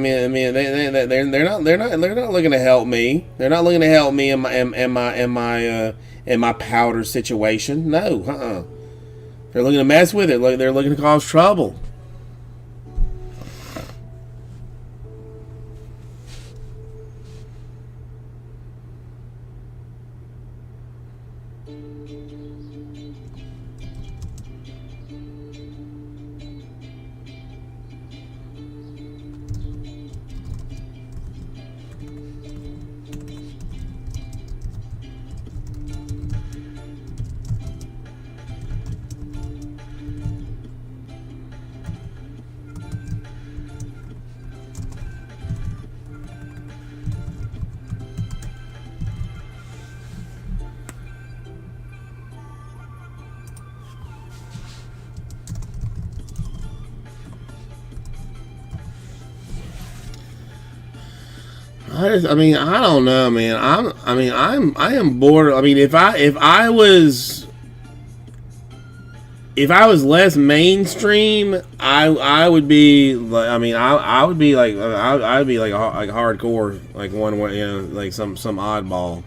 Speaker 1: not looking to help me. They're not looking to help me in my powder situation. No, They're looking to mess with it. They're looking to cause trouble. I don't know, man. I am bored. If I was less mainstream, I would be like, I'd be like hardcore, like one way, like some oddball.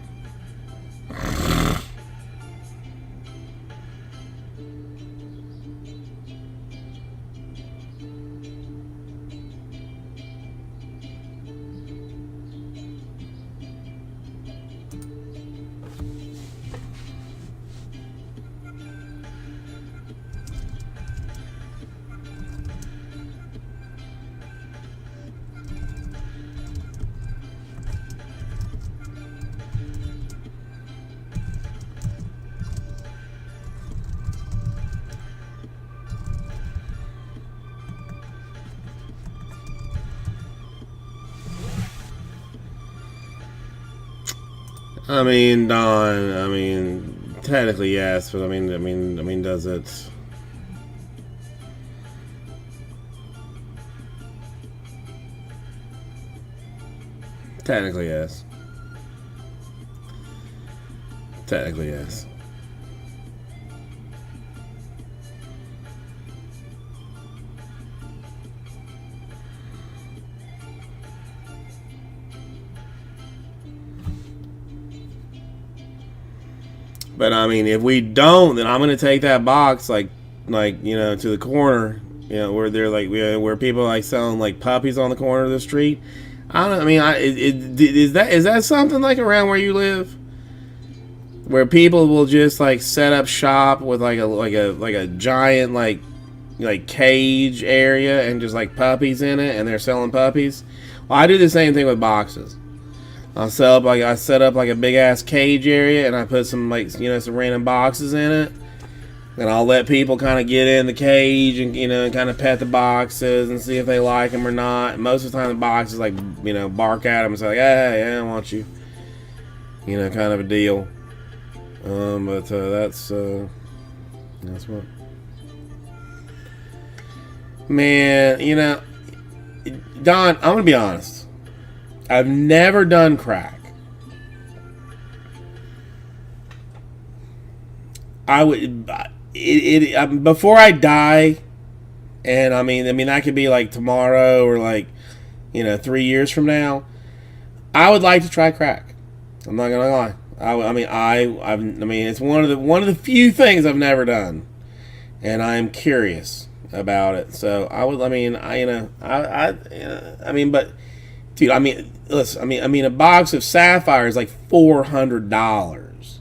Speaker 1: Don, technically yes, but does it? Technically yes. Technically yes. But if we don't, then I'm gonna take that box to the corner, where they're where people are selling like puppies on the corner of the street. I don't. Is that something like around where you live, where people will just set up shop with like a giant like cage area and just puppies in it, and they're selling puppies. Well, I do the same thing with boxes. I set up a big ass cage area, and I put some some random boxes in it, and I'll let people kind of get in the cage and kind of pet the boxes and see if they like them or not. Most of the time, the boxes bark at them and say hey, I want you, kind of a deal. But that's what. Man, Don, I'm gonna be honest. I've never done crack. I would before I die, and I mean that could be like tomorrow or like 3 years from now. I would like to try crack. I'm not gonna lie. I mean it's one of the few things I've never done, and I'm curious about it. So I would. I mean I mean, but dude, I mean, listen. I mean a box of sapphire is like $400.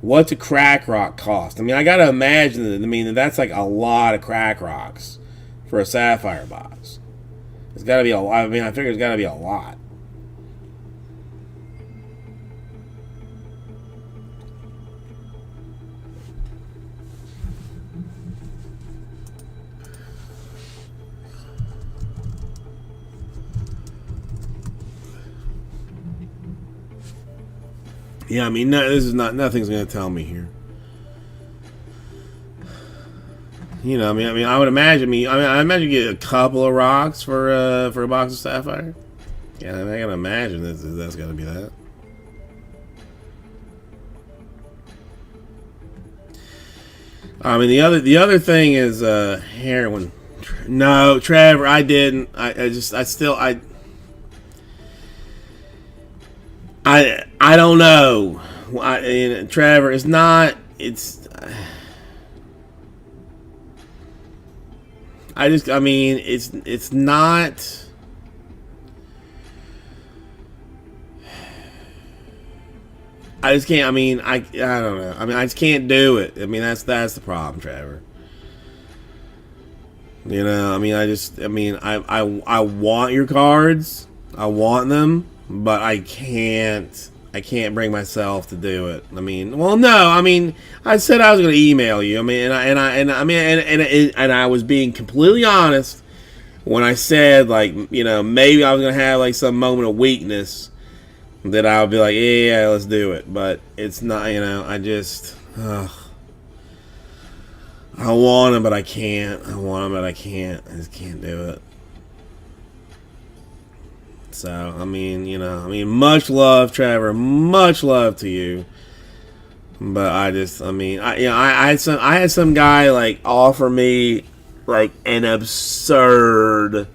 Speaker 1: What's a crack rock cost? I mean, I gotta imagine that. I mean, that's like a lot of crack rocks for a sapphire box. It's gotta be a lot. I mean, I figure it's gotta be a lot. Yeah, I mean, nothing's gonna tell me here. I would imagine I imagine you get a couple of rocks for a box of sapphire. Yeah, I gotta imagine that's gotta be that. I mean, the other thing is heroin. No, Trevor, I didn't. I don't know. Trevor, it's not. I mean, it's not. I just can't. I mean, I don't know. I mean, I just can't do it. I mean, that's the problem, Trevor. I mean, I want your cards. I want them, but I can't bring myself to do it. I mean, well, no. I mean, I said I was going to email you. I mean, and I was being completely honest when I said, like, maybe I was going to have like some moment of weakness that I would be like, yeah, let's do it. But it's not. I just. I want them, but I can't. I want them, but I can't. I just can't do it. So I mean, much love, Trevor. Much love to you. But I had some guy like offer me like an absurd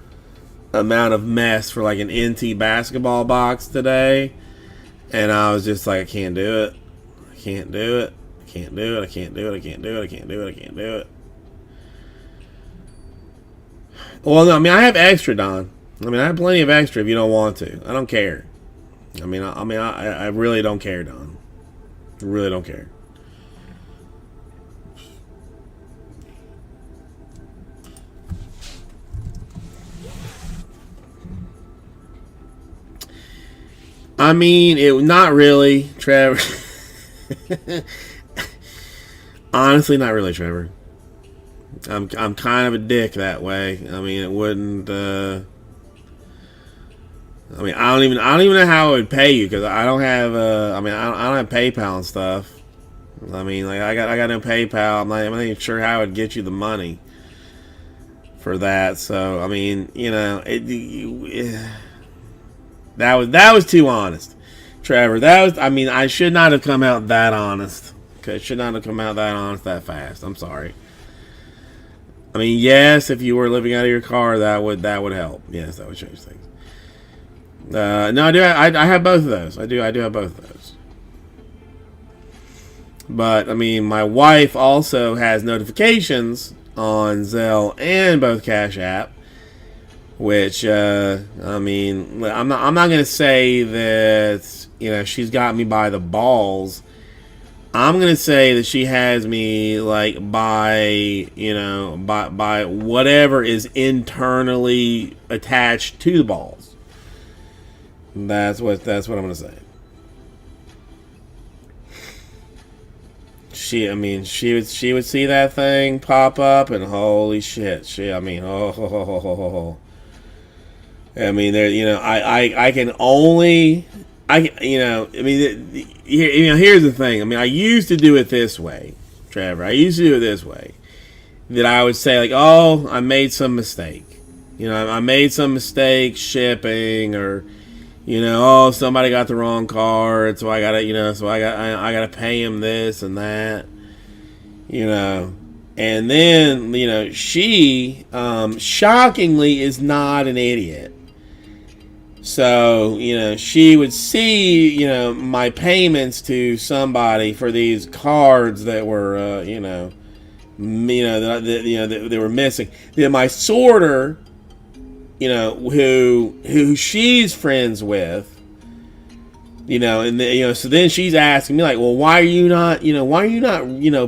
Speaker 1: amount of mess for like an NT basketball box today, and I was just like, I can't do it. I can't do it. I can't do it. I can't do it. I can't do it. I can't do it. I can't do it. Well, no, I mean, I have extra, Don. I mean, I have plenty of extra if you don't want to. I don't care. I really don't care, Don. I really don't care. I mean, not really, Trevor. Honestly, not really, Trevor. I'm kind of a dick that way. I mean, it wouldn't. I mean, I don't even know how I would pay you because I don't have. I don't have PayPal and stuff. I mean, like I got no PayPal. I'm not even sure how I'd get you the money for that. So I mean, that was too honest, Trevor. I should not have come out that honest. Okay, should not have come out that honest that fast. I'm sorry. I mean, yes, if you were living out of your car, that would help. Yes, that would change things. No, I do. I have both of those. I do have both of those. But I mean, my wife also has notifications on Zelle and both Cash App, which I mean, I'm not gonna say that she's got me by the balls. I'm gonna say that she has me like by whatever is internally attached to the balls. That's what I'm gonna say. She would see that thing pop up and holy shit. I mean there I can only here's the thing. I mean, I used to do it this way, Trevor. I used to do it this way. That I would say like, oh, I made some mistake. I made some mistake shipping, or oh, somebody got the wrong card, so I gotta, I gotta pay him this and that. you know. And then, you know, she, shockingly, is not an idiot. So, you know, she would see, you know, my payments to somebody for these cards that were, that they were missing. Then my sorter, you know, who she's friends with, you know, and so then she's asking me like, well, why are you not,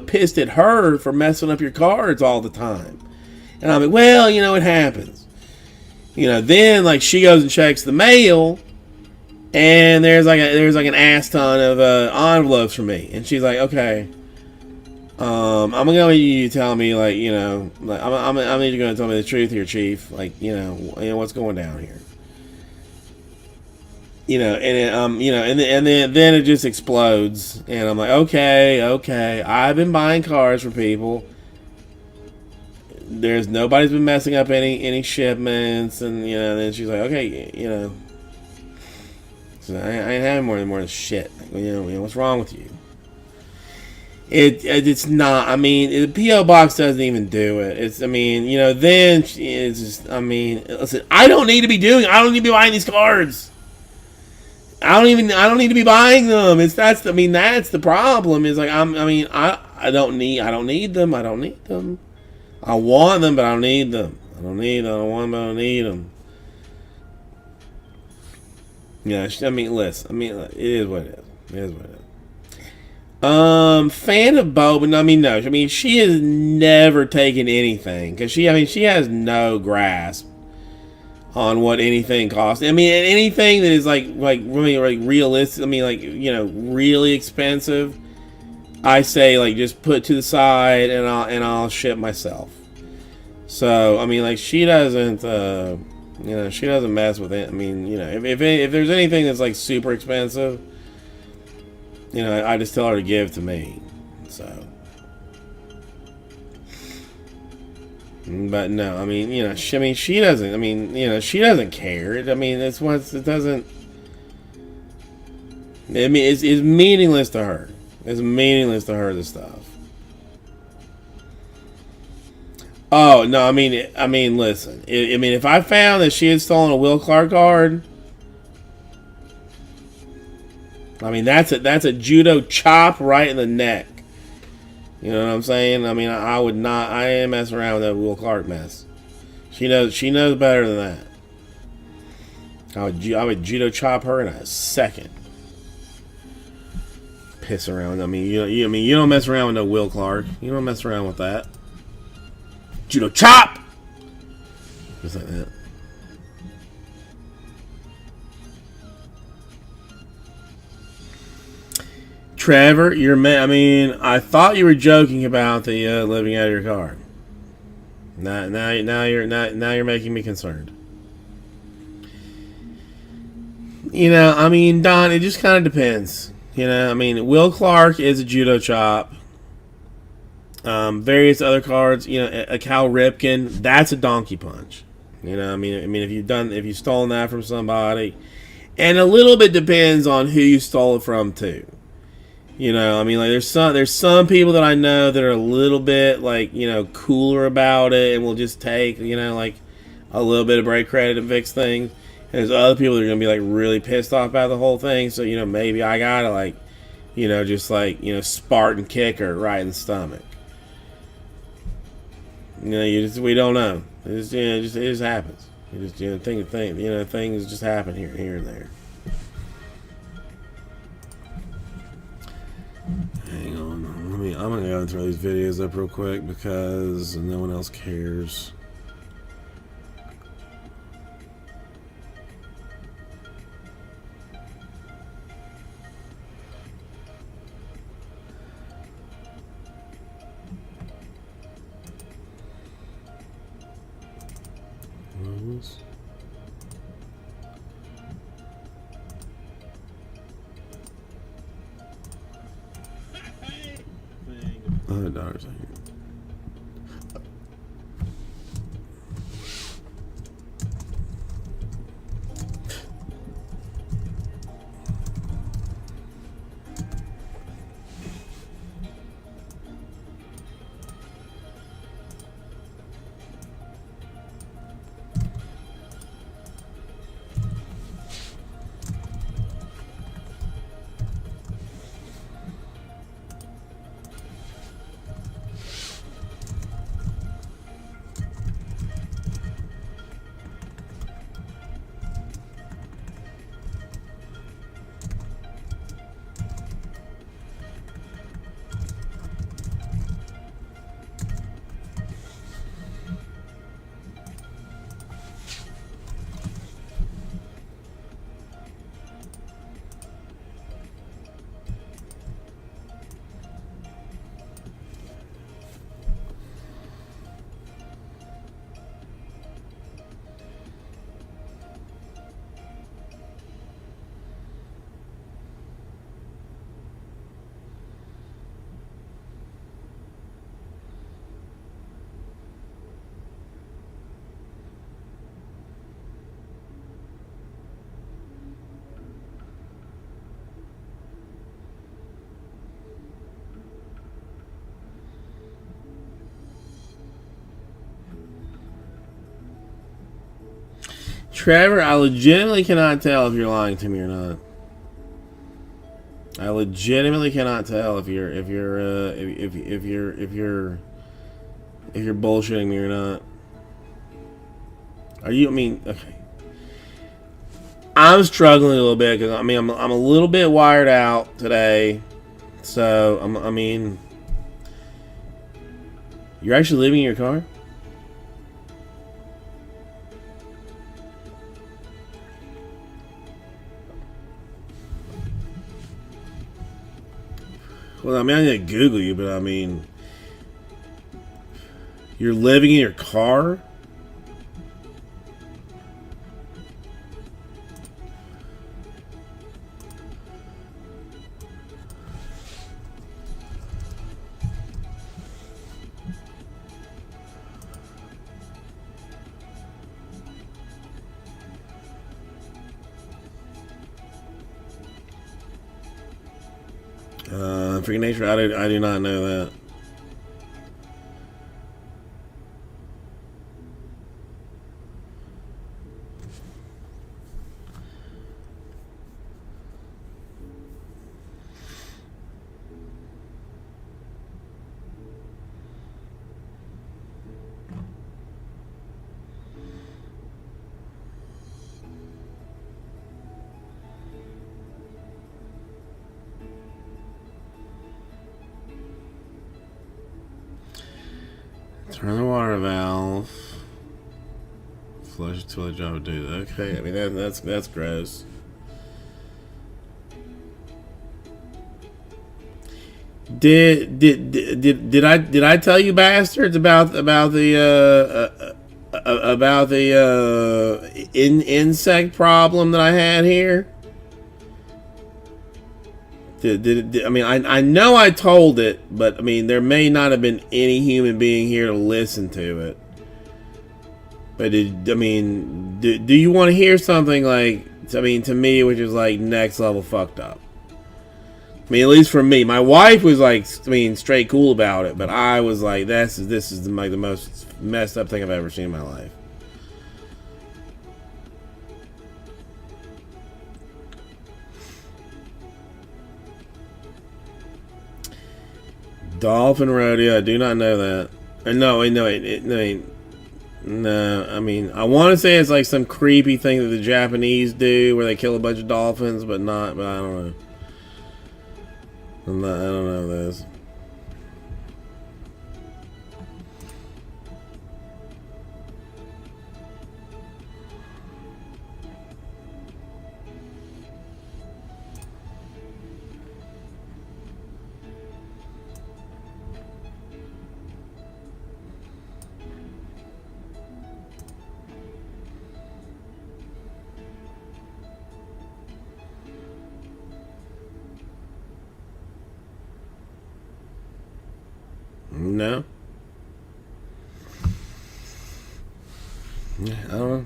Speaker 1: pissed at her for messing up your cards all the time? And I'm like, well, you know, it happens. You know, then like she goes and checks the mail, and there's like an ass ton of envelopes for me, and she's like, okay, I'm gonna need you to tell me, like, you know, like, I'm need you to tell me the truth here, Chief. Like, you know what's going down here. You know, and then it just explodes, and I'm like, okay, I've been buying cars for people. Nobody's been messing up any shipments, and you know, then she's like, okay, you know, so I ain't having more than shit. You know, what's wrong with you? It's not. I mean, the PO box doesn't even do it. It's. I mean, you know, then it's just. I mean, listen, I don't need to be buying these cards. I don't need to be buying them. That's the problem. Is like I don't need them. I want them, but I don't need them. I want them, but I don't need them. Yeah, I mean, listen. I mean, it is what it is. Fan of Bo, but I mean, no. I mean, she has never taken anything because she has no grasp on what anything costs. I mean, anything that is like really like realistic. I mean, like, you know, really expensive, I say like just put to the side and I'll ship myself. So I mean, like, she doesn't she doesn't mess with it. I mean, you know, if there's anything that's like super expensive, you know, I just tell her to give to me. So. But no, I mean, you know, she doesn't. I mean, you know, she doesn't care. I mean, it doesn't. I mean, it's meaningless to her. It's meaningless to her, this stuff. Oh no, I mean, listen. I mean, if I found that she had stolen a Will Clark card, I mean, that's a judo chop right in the neck. You know what I'm saying? I mean, I would not. I ain't messing around with that Will Clark mess. She knows better than that. I would judo chop her in a second. Piss around. I mean, you don't mess around with no Will Clark. You don't mess around with that. Judo chop. Just like that. Trevor, I mean, I thought you were joking about the living out of your car. Now you're making me concerned. You know, I mean, Don, it just kind of depends. You know, I mean, Will Clark is a judo chop. Various other cards, you know, a Cal Ripken, that's a donkey punch. You know, I mean, if you've stolen that from somebody, and a little bit depends on who you stole it from too. You know, I mean, like, there's some people that I know that are a little bit, like, you know, cooler about it and will just take, you know, like, a little bit of break credit and fix things. And there's other people that are going to be, like, really pissed off about the whole thing. So, you know, maybe I got to, like, you know, just, like, you know, Spartan kick her right in the stomach. You know, we don't know. It just happens. You know, things just happen here and there. Hang on. I'm gonna go and throw these videos up real quick because no one else cares. $100 here. Trevor, I legitimately cannot tell if you're lying to me or not. I legitimately cannot tell if you're bullshitting me or not. Are you? I mean, okay. I'm struggling a little bit because I'm a little bit wired out today. So I mean, you're actually leaving your car? Well, I mean, I'm gonna Google you, but I mean, you're living in your car? Freaking nature, I do not know that. Turn the water valve. Flush the toilet job. Do that. Okay, I mean that's gross. Did I tell you bastards about the insect problem that I had here? I mean, I know I told it, but I mean, there may not have been any human being here to listen to it. But do you want to hear something like, I mean, to me, which is like next level fucked up? I mean, at least for me, my wife was like, I mean, straight cool about it, but I was like, this is like the most messed up thing I've ever seen in my life. Dolphin rodeo. I do not know that. No. I mean, I want to say it's like some creepy thing that the Japanese do where they kill a bunch of dolphins, but I don't know. I don't know this. No. Yeah, I don't know.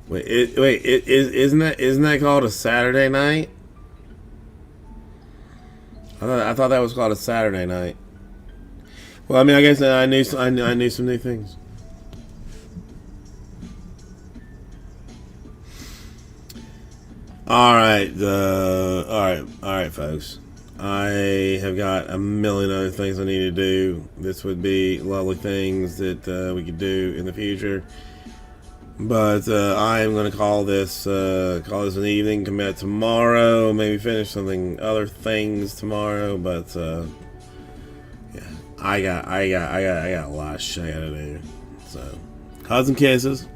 Speaker 1: Isn't that called a Saturday night? I thought that was called a Saturday night. Well, I mean, I guess I knew some new things. All right, folks. I have got a million other things I need to do. This would be lovely things that we could do in the future. But I am going to call this an evening. Come back tomorrow. Maybe finish other things tomorrow. But yeah, I got a lot of shit I gotta do. So, hugs and kisses.